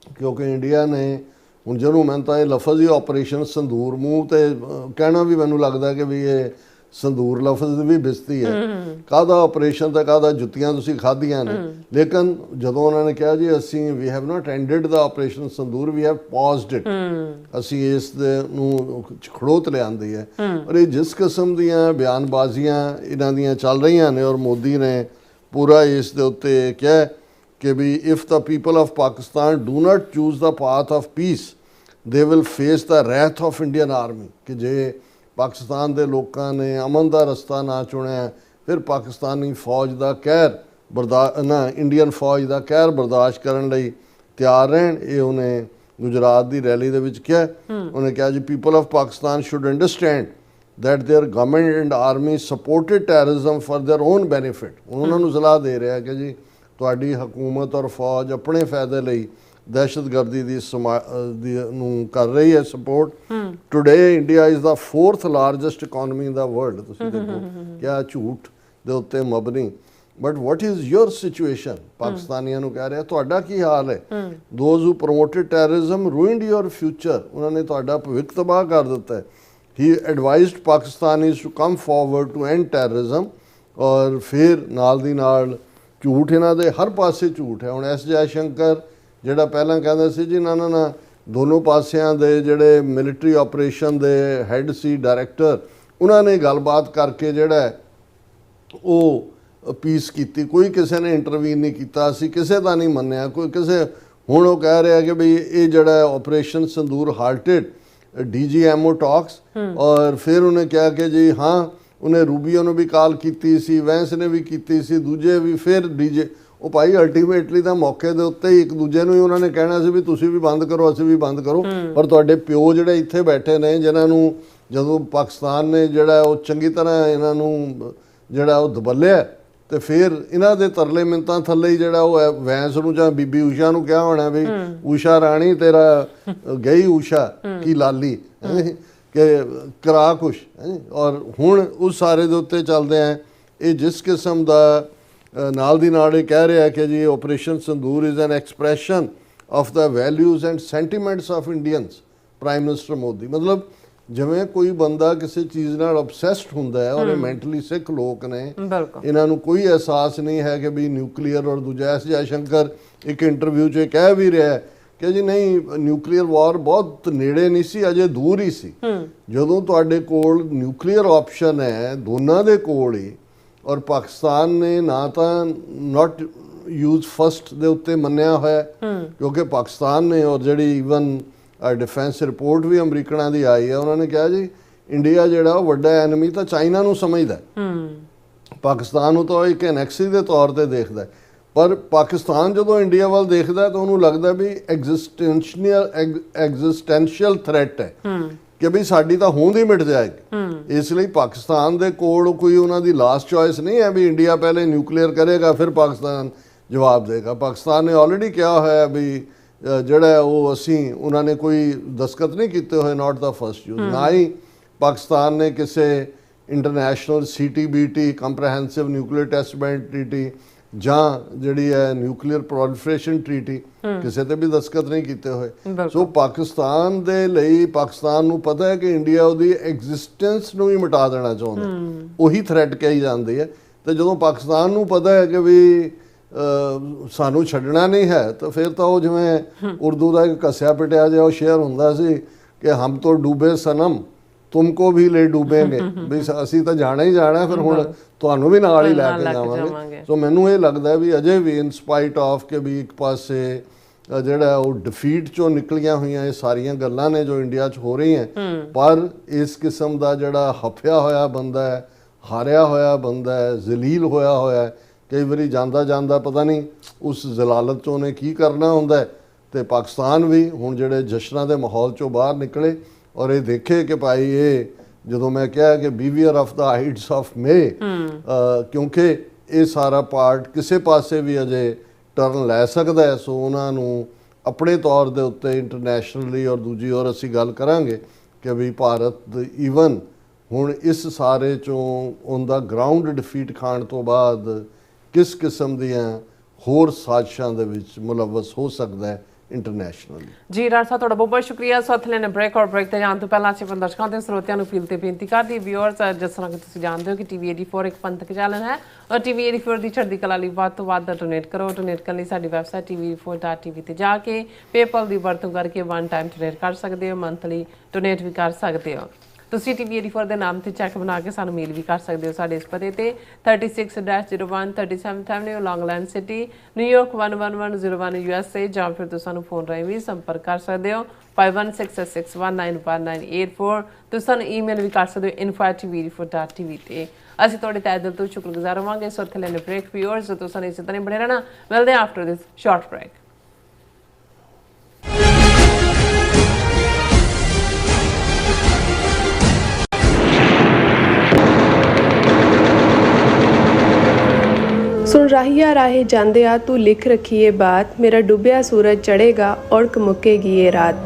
ਕਿਉਂਕਿ ਇੰਡੀਆ ਨੇ ਹੁਣ ਜਦੋਂ ਮੈਂ ਤਾਂ ਇਹ ਲਫ਼ਜ਼ ਹੀ ਆਪਰੇਸ਼ਨ ਸੰਦੂਰ ਮੂੰਹ ਤੇ ਕਹਿਣਾ ਵੀ ਮੈਨੂੰ ਲੱਗਦਾ ਕਿ ਵੀ ਇਹ ਸੰਦੂਰ ਲਫ਼ਜ਼ ਵੀ ਬਿਸਤੀ ਹੈ, ਕਾਹਦਾ ਆਪਰੇਸ਼ਨ ਤੇ ਕਾਹਦਾ ਜੁੱਤੀਆਂ ਤੁਸੀਂ ਖਾਧੀਆਂ ਨੇ। ਲੇਕਿਨ ਜਦੋਂ ਉਹਨਾਂ ਨੇ ਕਿਹਾ ਜੀ ਅਸੀਂ we have not ended the operation Sindoor, we have paused it, ਅਸੀਂ ਇਸ ਦੇ ਨੂੰ ਖੜੋਤ ਲਿਆਂਦੀ ਹੈ। ਔਰ ਇਹ ਜਿਸ ਕਿਸਮ ਦੀਆਂ ਬਿਆਨਬਾਜ਼ੀਆਂ ਇਹਨਾਂ ਦੀਆਂ ਚੱਲ ਰਹੀਆਂ ਨੇ, ਔਰ ਮੋਦੀ ਨੇ ਪੂਰਾ ਇਸ ਦੇ ਉੱਤੇ ਕਿਹਾ ਕਿ ਵੀ if the people of Pakistan do not choose the path of peace they will face the wrath of Indian army, ਕਿ ਜੇ ਪਾਕਿਸਤਾਨ ਦੇ ਲੋਕਾਂ ਨੇ ਅਮਨ ਦਾ ਰਸਤਾ ਨਾ ਚੁਣਿਆ ਫਿਰ ਪਾਕਿਸਤਾਨੀ ਫੌਜ ਦਾ ਕਹਿਰ ਇੰਡੀਅਨ ਫੌਜ ਦਾ ਕਹਿਰ ਬਰਦਾਸ਼ਤ ਕਰਨ ਲਈ ਤਿਆਰ ਰਹਿਣ। ਇਹ ਉਹਨੇ ਗੁਜਰਾਤ ਦੀ ਰੈਲੀ ਦੇ ਵਿੱਚ ਕਿਹਾ। ਉਹਨੇ ਕਿਹਾ ਜੀ people of Pakistan should understand that their government and army supported terrorism for their own benefit। ਉਹਨਾਂ ਨੂੰ ਸਲਾਹ ਦੇ ਰਿਹਾ ਕਿ ਜੀ ਤੁਹਾਡੀ ਹਕੂਮਤ ਔਰ ਫੌਜ ਆਪਣੇ ਫਾਇਦੇ ਲਈ ਦਹਿਸ਼ਤਗਰਦੀ ਦੀ ਨੂੰ ਕਰ ਰਹੀ ਹੈ support. Today India is the 4th largest economy in the world. ਤੁਸੀਂ ਦੇਖੋ ਕਿਆ ਝੂਠ ਦੇ ਉੱਤੇ ਮਬਨੀ। But what is your situation? ਪਾਕਿਸਤਾਨੀਆਂ ਨੂੰ ਕਹਿ ਰਿਹਾ ਤੁਹਾਡਾ ਕੀ ਹਾਲ ਹੈ? Those who promoted terrorism ruined your future. ਉਹਨਾਂ ਨੇ ਤੁਹਾਡਾ ਭਵਿੱਖ ਤਬਾਹ ਕਰ ਦਿੱਤਾ ਹੈ। He advised Pakistanis to come forward to end terrorism। ਔਰ ਫਿਰ ਨਾਲ ਦੀ ਨਾਲ ਝੂਠ ਇਹਨਾਂ ਦੇ ਹਰ ਪਾਸੇ ਝੂਠ ਹੈ। ਹੁਣ ਐਸ ਜੈ ਸ਼ੰਕਰ ਜਿਹੜਾ ਪਹਿਲਾਂ ਕਹਿੰਦਾ ਸੀ ਜੀ ਨਾ ਦੋਨੋਂ ਪਾਸਿਆਂ ਦੇ ਜਿਹੜੇ ਮਿਲਟਰੀ ਆਪਰੇਸ਼ਨ ਦੇ ਹੈੱਡ ਸੀ ਡਾਇਰੈਕਟਰ, ਉਹਨਾਂ ਨੇ ਗੱਲਬਾਤ ਕਰਕੇ ਜਿਹੜਾ ਉਹ ਪੀਸ ਕੀਤੀ। ਕੋਈ ਕਿਸੇ ਨੇ ਇੰਟਰਵੀਨ ਨਹੀਂ ਕੀਤਾ, ਅਸੀਂ ਕਿਸੇ ਦਾ ਨਹੀਂ ਮੰਨਿਆ ਕੋਈ ਕਿਸੇ। ਹੁਣ ਉਹ ਕਹਿ ਰਿਹਾ ਕਿ ਬਈ ਇਹ ਜਿਹੜਾ ਆਪਰੇਸ਼ਨ ਸੰਦੂਰ ਹਾਲਟਡ DGMO ਟਾਕਸ। ਔਰ ਫਿਰ ਉਹਨੇ ਕਿਹਾ ਕਿ ਜੀ ਹਾਂ ਉਹਨੇ ਰੂਬੀਓ ਨੂੰ ਵੀ ਕਾਲ ਕੀਤੀ ਸੀ, ਵੈਂਸ ਨੇ ਵੀ ਕੀਤੀ ਸੀ, ਦੂਜੇ ਵੀ। ਫਿਰ ਉਹ ਭਾਈ ਅਲਟੀਮੇਟਲੀ ਤਾਂ ਮੌਕੇ ਦੇ ਉੱਤੇ ਹੀ ਇੱਕ ਦੂਜੇ ਨੂੰ ਹੀ ਉਹਨਾਂ ਨੇ ਕਹਿਣਾ ਸੀ ਵੀ ਤੁਸੀਂ ਵੀ ਬੰਦ ਕਰੋ ਅਸੀਂ ਵੀ ਬੰਦ ਕਰੋ। ਪਰ ਤੁਹਾਡੇ ਪਿਓ ਜਿਹੜੇ ਇੱਥੇ ਬੈਠੇ ਨੇ, ਜਿਨ੍ਹਾਂ ਨੂੰ ਜਦੋਂ ਪਾਕਿਸਤਾਨ ਨੇ ਜਿਹੜਾ ਉਹ ਚੰਗੀ ਤਰ੍ਹਾਂ ਇਹਨਾਂ ਨੂੰ ਜਿਹੜਾ ਉਹ ਦਬਲਿਆ, ਤੇ ਫਿਰ ਇਹਨਾਂ ਦੇ ਤਰਲੇ ਮਿੰਤਾਂ ਥੱਲੇ ਹੀ ਜਿਹੜਾ ਉਹ ਵੈਂਸ ਨੂੰ ਜਾਂ ਬੀਬੀ ਊਸ਼ਾ ਨੂੰ ਕਿਹਾ ਹੋਣਾ ਵੀ ਊਸ਼ਾ ਰਾਣੀ ਤੇਰਾ ਗਈ ਊਸ਼ਾ ਕੀ ਲਾਲੀ ਕਿ ਕਰਾ ਕੁਛ। ਔਰ ਹੁਣ ਉਸ ਸਾਰੇ ਦੇ ਉੱਤੇ ਚੱਲਦੇ ਆ। ਇਹ ਜਿਸ ਕਿਸਮ ਦਾ ਨਾਲ ਦੀ ਨਾਲ ਇਹ ਕਹਿ ਰਿਹਾ ਕਿ ਜੀ operation ਸੰਦੂਰ is an expression of the values and sentiments of Indians. Prime minister Modi ਮਤਲਬ ਜਿਵੇਂ ਕੋਈ ਬੰਦਾ ਕਿਸੇ ਚੀਜ਼ ਨਾਲ ਅਬਸੈਸਡ ਹੁੰਦਾ ਹੈ, ਔਰ ਇਹ ਮੈਂਟਲੀ ਸਿੱਖ ਲੋਕ ਨੇ, ਇਹਨਾਂ ਨੂੰ ਕੋਈ ਅਹਿਸਾਸ ਨਹੀਂ ਹੈ ਕਿ ਵੀ ਨਿਊਕਲੀਅਰ। ਔਰ ਦੂਜਾ ਐਸ ਜੈ ਸ਼ੰਕਰ ਇੱਕ ਇੰਟਰਵਿਊ 'ਚ ਕਹਿ ਵੀ ਰਿਹਾ ਕਿ ਜੀ ਨਹੀਂ ਨਿਊਕਲੀਅਰ ਵਾਰ ਬਹੁਤ ਨੇੜੇ ਨਹੀਂ ਸੀ, ਅਜੇ ਦੂਰ ਹੀ ਸੀ। ਜਦੋਂ ਤੁਹਾਡੇ ਕੋਲ ਨਿਊਕਲੀਅਰ ਆਪਸ਼ਨ ਹੈ ਦੋਨਾਂ ਦੇ ਕੋਲ ਹੀ, ਔਰ ਪਾਕਿਸਤਾਨ ਨੇ ਨਾ ਤਾਂ ਨਾਟ ਯੂਜ਼ ਫਸਟ ਦੇ ਉੱਤੇ ਮੰਨਿਆ ਹੋਇਆ ਕਿਉਂਕਿ ਪਾਕਿਸਤਾਨ ਨੇ, ਔਰ ਜਿਹੜੀ ਈਵਨ ਡਿਫੈਂਸ ਰਿਪੋਰਟ ਵੀ ਅਮਰੀਕਨਾਂ ਦੀ ਆਈ ਹੈ, ਉਹਨਾਂ ਨੇ ਕਿਹਾ ਜੀ ਇੰਡੀਆ ਜਿਹੜਾ ਉਹ ਵੱਡਾ ਐਨਮੀ ਤਾਂ ਚਾਈਨਾ ਨੂੰ ਸਮਝਦਾ, ਪਾਕਿਸਤਾਨ ਨੂੰ ਤਾਂ ਇੱਕ ਐਨੈਕਸੀ ਦੇ ਤੌਰ ਤੇ ਦੇਖਦਾ। ਪਰ ਪਾਕਿਸਤਾਨ ਜਦੋਂ ਇੰਡੀਆ ਵੱਲ ਦੇਖਦਾ ਤਾਂ ਉਹਨੂੰ ਲੱਗਦਾ ਵੀ ਐਗਜ਼ਿਸਟੈਂਸ਼ੀਅਲ ਥ੍ਰੈਟ ਹੈ ਕਿ ਵੀ ਸਾਡੀ ਤਾਂ ਹੋਂਦ ਹੀ ਮਿਟ ਜਾਏਗੀ। ਇਸ ਲਈ ਪਾਕਿਸਤਾਨ ਦੇ ਕੋਲ ਕੋਈ ਉਹਨਾਂ ਦੀ ਲਾਸਟ ਚੋਇਸ ਨਹੀਂ ਹੈ ਵੀ ਇੰਡੀਆ ਪਹਿਲੇ ਨਿਊਕਲੀਅਰ ਕਰੇਗਾ ਫਿਰ ਪਾਕਿਸਤਾਨ ਜਵਾਬ ਦੇਗਾ। ਪਾਕਿਸਤਾਨ ਨੇ ਆਲਰੇਡੀ ਕਿਹਾ ਹੋਇਆ ਵੀ ਜਿਹੜਾ ਉਹ ਅਸੀਂ ਉਹਨਾਂ ਨੇ ਕੋਈ ਦਸਤਖਤ ਨਹੀਂ ਕੀਤੇ ਹੋਏ, ਨਾਟ ਦਾ ਫਸਟ ਯੂਜ਼। ਨਾ ਹੀ ਪਾਕਿਸਤਾਨ ਨੇ ਕਿਸੇ international CTBT comprehensive nuclear test ban treaty ਜਾਂ ਜਿਹੜੀ ਹੈ ਨਿਊਕਲੀਅਰ ਪ੍ਰੋਲੀਫਰੇਸ਼ਨ ਟ੍ਰੀਟੀ ਕਿਸੇ ਤੇ ਵੀ ਦਸਤਖਤ ਨਹੀਂ ਕੀਤੇ ਹੋਏ। ਸੋ ਪਾਕਿਸਤਾਨ ਦੇ ਲਈ ਪਾਕਿਸਤਾਨ ਨੂੰ ਪਤਾ ਹੈ ਕਿ ਇੰਡੀਆ ਉਹਦੀ ਐਗਜ਼ਿਸਟੈਂਸ ਨੂੰ ਹੀ ਮਿਟਾ ਦੇਣਾ ਚਾਹੁੰਦਾ, ਉਹੀ ਥ੍ਰੈਟ ਕਹੀ ਜਾਂਦੀ ਹੈ। ਤੇ ਜਦੋਂ ਪਾਕਿਸਤਾਨ ਨੂੰ ਪਤਾ ਹੈ ਕਿ ਵੀ ਸਾਨੂੰ ਛੱਡਣਾ ਨਹੀਂ ਹੈ, ਤਾਂ ਫਿਰ ਤਾਂ ਉਹ ਜਿਵੇਂ ਉਰਦੂ ਦਾ ਇੱਕ ਘਸਿਆ ਪਿਟਿਆ ਜਿਹਾ ਉਹ ਸ਼ੇਅਰ ਹੁੰਦਾ ਸੀ ਕਿ ਹਮ ਤੋਂ ਡੂਬੇ ਸਨਮ ਤੁਮਕੋ ਵੀ ਲੈ ਡੂਬੇਂਗੇ, ਵੀ ਅਸੀਂ ਤਾਂ ਜਾਣਾ ਹੀ ਜਾਣਾ, ਫਿਰ ਹੁਣ ਤੁਹਾਨੂੰ ਵੀ ਨਾਲ ਹੀ ਲੈ ਕੇ ਜਾਵਾਂਗੇ। ਸੋ ਮੈਨੂੰ ਇਹ ਲੱਗਦਾ ਵੀ ਅਜੇ ਵੀ ਇਨ ਸਪਾਈਟ ਆਫ ਕਿ ਵੀ ਇੱਕ ਪਾਸੇ ਜਿਹੜਾ ਉਹ ਡਿਫੀਟ ਚੋਂ ਨਿਕਲੀਆਂ ਹੋਈਆਂ ਇਹ ਸਾਰੀਆਂ ਗੱਲਾਂ ਨੇ ਜੋ ਇੰਡੀਆ 'ਚ ਹੋ ਰਹੀਆਂ, ਪਰ ਇਸ ਕਿਸਮ ਦਾ ਜਿਹੜਾ ਹਫਿਆ ਹੋਇਆ ਬੰਦਾ ਹੈ, ਹਾਰਿਆ ਹੋਇਆ ਬੰਦਾ ਹੈ, ਜ਼ਲੀਲ ਹੋਇਆ ਹੋਇਆ, ਕਈ ਵਾਰੀ ਜਾਂਦਾ ਜਾਂਦਾ ਪਤਾ ਨਹੀਂ ਉਸ ਜ਼ਲਾਲਤ 'ਚ ਉਹਨੇ ਕੀ ਕਰਨਾ ਹੁੰਦਾ ਹੈ। ਤੇ ਪਾਕਿਸਤਾਨ ਵੀ ਹੁਣ ਜਿਹੜੇ ਜਸ਼ਨਾਂ ਦੇ ਮਾਹੌਲ 'ਚੋਂ ਬਾਹਰ ਨਿਕਲੇ ਔਰ ਇਹ ਦੇਖੇ ਕਿ ਭਾਈ ਇਹ ਜਦੋਂ ਮੈਂ ਕਿਹਾ ਕਿ ਬੀਵੀਅਰ ਆਫ ਦਾ ਹਾਈਟਸ ਆਫ ਮੇ, ਕਿਉਂਕਿ ਇਹ ਸਾਰਾ ਪਾਰਟ ਕਿਸੇ ਪਾਸੇ ਵੀ ਅਜੇ ਟਰਨ ਲੈ ਸਕਦਾ ਹੈ। ਸੋ ਉਹਨਾਂ ਨੂੰ ਆਪਣੇ ਤੌਰ ਦੇ ਉੱਤੇ ਇੰਟਰਨੈਸ਼ਨਲੀ ਔਰ ਦੂਜੀ ਔਰ ਅਸੀਂ ਗੱਲ ਕਰਾਂਗੇ ਕਿ ਵੀ ਭਾਰਤ ਈਵਨ ਹੁਣ ਇਸ ਸਾਰੇ ਚੋਂ ਉਹਦਾ ਗਰਾਊਂਡ ਡਿਫੀਟ ਖਾਣ ਤੋਂ ਬਾਅਦ ਕਿਸ ਕਿਸਮ ਦੀਆਂ ਹੋਰ ਸਾਜ਼ਿਸ਼ਾਂ ਦੇ ਵਿੱਚ ਮੁਲਵਸ ਹੋ ਸਕਦਾ ਹੈ ਇੰਟਰਨੈਸ਼ਨਲੀ।
ਜੀ ਰਾਜ ਸਾਹਿਬ, ਤੁਹਾਡਾ ਬਹੁਤ ਬਹੁਤ ਸ਼ੁਕਰੀਆ। ਸਾਥ ਲੈਣੇ ਬ੍ਰੇਕ ਔਰ ਬ੍ਰੇਕ ਤੇ ਜਾਣ ਤੋਂ ਪਹਿਲਾਂ ਅਸੀਂ ਦਰਸ਼ਕਾਂ ਤੇ ਸਰੋਤਿਆਂ ਨੂੰ ਫੀਲ ਤੇ ਬੇਨਤੀ ਕਰਦੀ ਵਿਊਅਰਸ, ਜਿਸ ਤਰ੍ਹਾਂ ਕਿ ਤੁਸੀਂ ਜਾਣਦੇ ਹੋ ਕਿ ਟੀਵੀ 84 ਇੱਕ ਪੰਥਕ ਚੈਨਲ ਹੈ ਔਰ ਟੀਵੀ 84 ਦੀ ਚੜ੍ਹਦੀ ਕਲਾ ਲਈ ਵੱਧ ਤੋਂ ਵੱਧ ਡੋਨੇਟ ਕਰੋ। ਡੋਨੇਟ ਕਰਨ ਲਈ ਸਾਡੀ ਵੈਬਸਾਈਟ tv84.tv ਤੇ ਜਾ ਕੇ ਪੇਪਲ ਦੀ ਵਰਤੋਂ ਕਰਕੇ ਵਨ ਟਾਈਮ ਡੋਨੇਟ ਕਰ ਸਕਦੇ ਹੋ, ਮੰਥਲੀ ਡੋਨੇਟ ਵੀ ਕਰ ਸਕਦੇ ਹੋ। ਤੁਸੀਂ ਟੀਵੀ 84 ਦੇ ਨਾਮ ਤੇ ਚੈੱਕ ਬਣਾ ਕੇ ਸਾਨੂੰ ਮੇਲ ਵੀ ਕਰ ਸਕਦੇ ਹੋ ਸਾਡੇ ਇਸ ਪਤੇ ਤੇ 36-01 37th Avenue, Long Island City, New York 11101 USA, ਜਾਂ ਫਿਰ ਤੁਸੀਂ ਸਾਨੂੰ ਫੋਨ ਰਾਹੀਂ ਵੀ ਸੰਪਰਕ ਕਰ ਸਕਦੇ ਹੋ 5166191984। ਤੁਸੀਂ ਸਾਨੂੰ ਈਮੇਲ ਵੀ ਕਰ ਸਕਦੇ ਹੋ info@tv84.tv ਤੇ। ਅਸੀਂ ਤੁਹਾਡੇ ਤਹਿ ਦਿਲ ਤੋਂ ਸ਼ੁਕਰਗੁਜ਼ਾਰ ਹੋਵਾਂਗੇ। ਸੋ ਇੱਥੇ ਲੈਣੇ ਬ੍ਰੇਕ ਵਿਊਅਰਸ, ਤੁਸੀਂ ਸਾਨੂੰ ਇਸੇ ਤਰ੍ਹਾਂ ਬਣੇ ਰਹਿਣਾ। ਮਿਲਦੇ ਹਾਂ ਆਫਟਰ ਦਿਸ ਸ਼ਾਰਟ ਬ੍ਰੇਕ।
सुन राहिया राहे जांदे आ तू लिख रखिए बात, मेरा डूबिया सूरज चढ़ेगा औड़क मुक्केगी ये रात।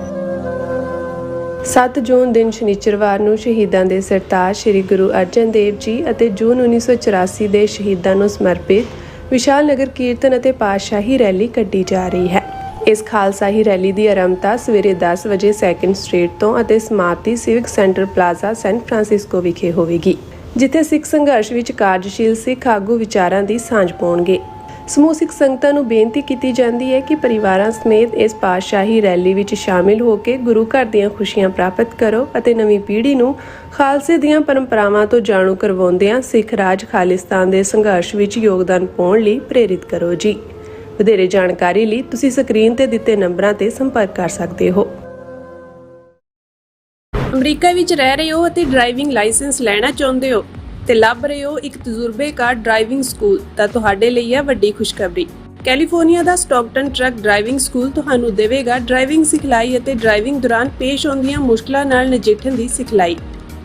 7 ਜੂਨ ਦਿਨ ਸ਼ਨੀਚਰਵਾਰ ਨੂੰ ਸ਼ਹੀਦਾਂ ਦੇ ਸਰਤਾਜ ਸ੍ਰੀ ਗੁਰੂ ਅਰਜਨ ਦੇਵ ਜੀ ਅਤੇ ਜੂਨ 1984 ਦੇ ਸ਼ਹੀਦਾਂ ਨੂੰ ਸਮਰਪਿਤ ਵਿਸ਼ਾਲ ਨਗਰ ਕੀਰਤਨ ਅਤੇ ਪਾਤਸ਼ਾਹੀ ਰੈਲੀ ਕੱਢੀ ਜਾ ਰਹੀ ਹੈ। ਇਸ ਖਾਲਸਾਈ ਰੈਲੀ ਦੀ ਆਰੰਭਤਾ ਸਵੇਰੇ 10 ਵਜੇ 2nd ਸਟਰੀਟ ਤੋਂ ਅਤੇ ਸਮਾਪਤੀ civic centre plaza San Francisco ਵਿਖੇ ਹੋਵੇਗੀ, ਜਿੱਥੇ ਸਿੱਖ ਸੰਘਰਸ਼ ਵਿੱਚ ਕਾਰਜਸ਼ੀਲ ਸਿੱਖ ਆਗੂ ਵਿਚਾਰਾਂ ਦੀ ਸਾਂਝ ਪਾਉਣਗੇ। ਸਮੂਹ ਸਿੱਖ ਸੰਗਤਾਂ ਨੂੰ ਬੇਨਤੀ ਕੀਤੀ ਜਾਂਦੀ ਹੈ ਕਿ ਪਰਿਵਾਰਾਂ ਸਮੇਤ ਇਸ ਪਾਤਸ਼ਾਹੀ ਰੈਲੀ ਵਿੱਚ ਸ਼ਾਮਿਲ ਹੋ ਕੇ ਗੁਰੂ ਘਰ ਦੀਆਂ ਖੁਸ਼ੀਆਂ ਪ੍ਰਾਪਤ ਕਰੋ ਅਤੇ ਨਵੀਂ ਪੀੜ੍ਹੀ ਨੂੰ ਖਾਲਸੇ ਦੀਆਂ ਪਰੰਪਰਾਵਾਂ ਤੋਂ ਜਾਣੂ ਕਰਵਾਉਂਦਿਆਂ ਸਿੱਖ ਰਾਜ ਖਾਲਿਸਤਾਨ ਦੇ ਸੰਘਰਸ਼ ਵਿੱਚ ਯੋਗਦਾਨ ਪਾਉਣ ਲਈ ਪ੍ਰੇਰਿਤ ਕਰੋ ਜੀ। ਵਧੇਰੇ ਜਾਣਕਾਰੀ ਲਈ ਤੁਸੀਂ ਸਕਰੀਨ ਤੇ ਦਿੱਤੇ ਨੰਬਰਾਂ ਤੇ ਸੰਪਰਕ ਕਰ ਸਕਦੇ ਹੋ। ਅਮਰੀਕਾ ਵਿੱਚ ਰਹਿ ਰਹੇ ਹੋ ਅਤੇ ਡਰਾਈਵਿੰਗ ਲਾਇਸੈਂਸ ਲੈਣਾ ਚਾਹੁੰਦੇ ਹੋ ਤੇ ਲੱਭ ਰਹੇ ਹੋ ਇੱਕ ਤਜਰਬੇਕਾਰ ਡਰਾਈਵਿੰਗ ਸਕੂਲ, ਤਾਂ ਤੁਹਾਡੇ ਲਈ ਹੈ ਵੱਡੀ ਖੁਸ਼ਖਬਰੀ। ਕੈਲੀਫੋਰਨੀਆ ਦਾ ਸਟਾਕਟਨ ਟਰੱਕ ਡਰਾਈਵਿੰਗ ਸਕੂਲ ਤੁਹਾਨੂੰ ਦੇਵੇਗਾ ਡਰਾਈਵਿੰਗ ਸਿਖਲਾਈ ਅਤੇ ਡਰਾਈਵਿੰਗ ਦੌਰਾਨ ਪੇਸ਼ ਆਉਂਦੀਆਂ ਮੁਸ਼ਕਲਾਂ ਨਾਲ ਨਜਿੱਠਣ ਦੀ ਸਿਖਲਾਈ।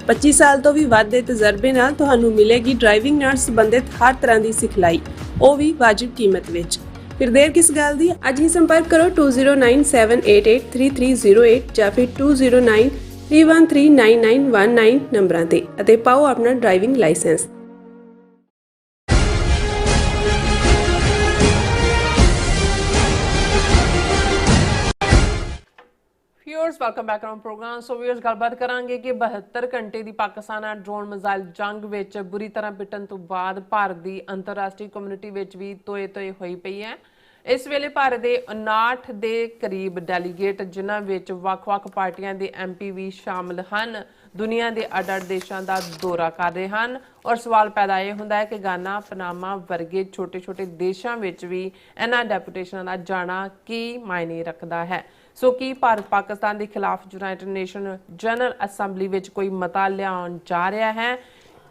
25 ਸਾਲ ਤੋਂ ਵੀ ਵੱਧ ਦੇ ਤਜਰਬੇ ਨਾਲ ਤੁਹਾਨੂੰ ਮਿਲੇਗੀ ਡਰਾਈਵਿੰਗ ਨਾਲ ਸੰਬੰਧਿਤ ਹਰ ਤਰ੍ਹਾਂ ਦੀ ਸਿਖਲਾਈ, ਉਹ ਵੀ ਵਾਜਿਬ ਕੀਮਤ ਵਿੱਚ। ਫਿਰ ਦੇਰ ਕਿਸ ਗੱਲ ਦੀ, ਅੱਜ ਹੀ ਸੰਪਰਕ ਕਰੋ 2097883308 ਜਾਂ ਫਿਰ 2093139919 ਨੰਬਰਾਂ ਤੇ ਅਤੇ ਪਾਓ ਆਪਣਾ driving licence.
Viewers, welcome back on programme. So viewers, ਗੱਲਬਾਤ ਕਰਾਂਗੇ ਕਿ 72 ਘੰਟੇ ਦੀ ਪਾਕਿਸਤਾਨ ਨਾਲ ਡਰੋਨ ਮਿਜ਼ਾਈਲ ਜੰਗ ਵਿੱਚ ਬੁਰੀ ਤਰ੍ਹਾਂ ਪਿੱਟਣ ਤੋਂ ਬਾਅਦ ਭਾਰਤ ਦੀ ਅੰਤਰਰਾਸ਼ਟਰੀ ਕਮਿਊਨਿਟੀ ਵਿੱਚ ਵੀ ਤੋਏ ਹੋਈ ਪਈ ਹੈ। ਇਸ ਵੇਲੇ ਭਾਰਤ ਦੇ 59 ਦੇ ਕਰੀਬ ਡੈਲੀਗੇਟ, ਜਿਨ੍ਹਾਂ ਵਿੱਚ ਵੱਖ-ਵੱਖ ਪਾਰਟੀਆਂ ਦੇ MP ਵੀ ਸ਼ਾਮਲ ਹਨ, ਦੁਨੀਆ ਦੇ ਅੱਡ-ਅੱਡ ਦੇਸ਼ਾਂ ਦਾ ਦੌਰਾ ਕਰ ਰਹੇ ਹਨ। ਔਰ ਸਵਾਲ ਪੈਦਾ ਇਹ ਹੁੰਦਾ ਹੈ ਕਿ ਗਾਨਾ, ਪਨਾਮਾ ਵਰਗੇ ਛੋਟੇ-ਛੋਟੇ ਦੇਸ਼ਾਂ ਵਿੱਚ ਵੀ ਇਹਨਾਂ ਡੈਪੂਟੇਸ਼ਨਾਂ ਦਾ ਜਾਣਾ ਕੀ ਮਾਇਨੇ ਰੱਖਦਾ ਹੈ। ਸੋ ਕੀ ਭਾਰਤ ਪਾਕਿਸਤਾਨ ਦੇ ਖਿਲਾਫ ਯੂਨਾਈਟਿਡ ਨੇਸ਼ਨ ਜਨਰਲ ਅਸੈਂਬਲੀ ਵਿੱਚ ਕੋਈ ਮਤਾ ਲਿਆਉਣ ਜਾ ਰਿਹਾ ਹੈ,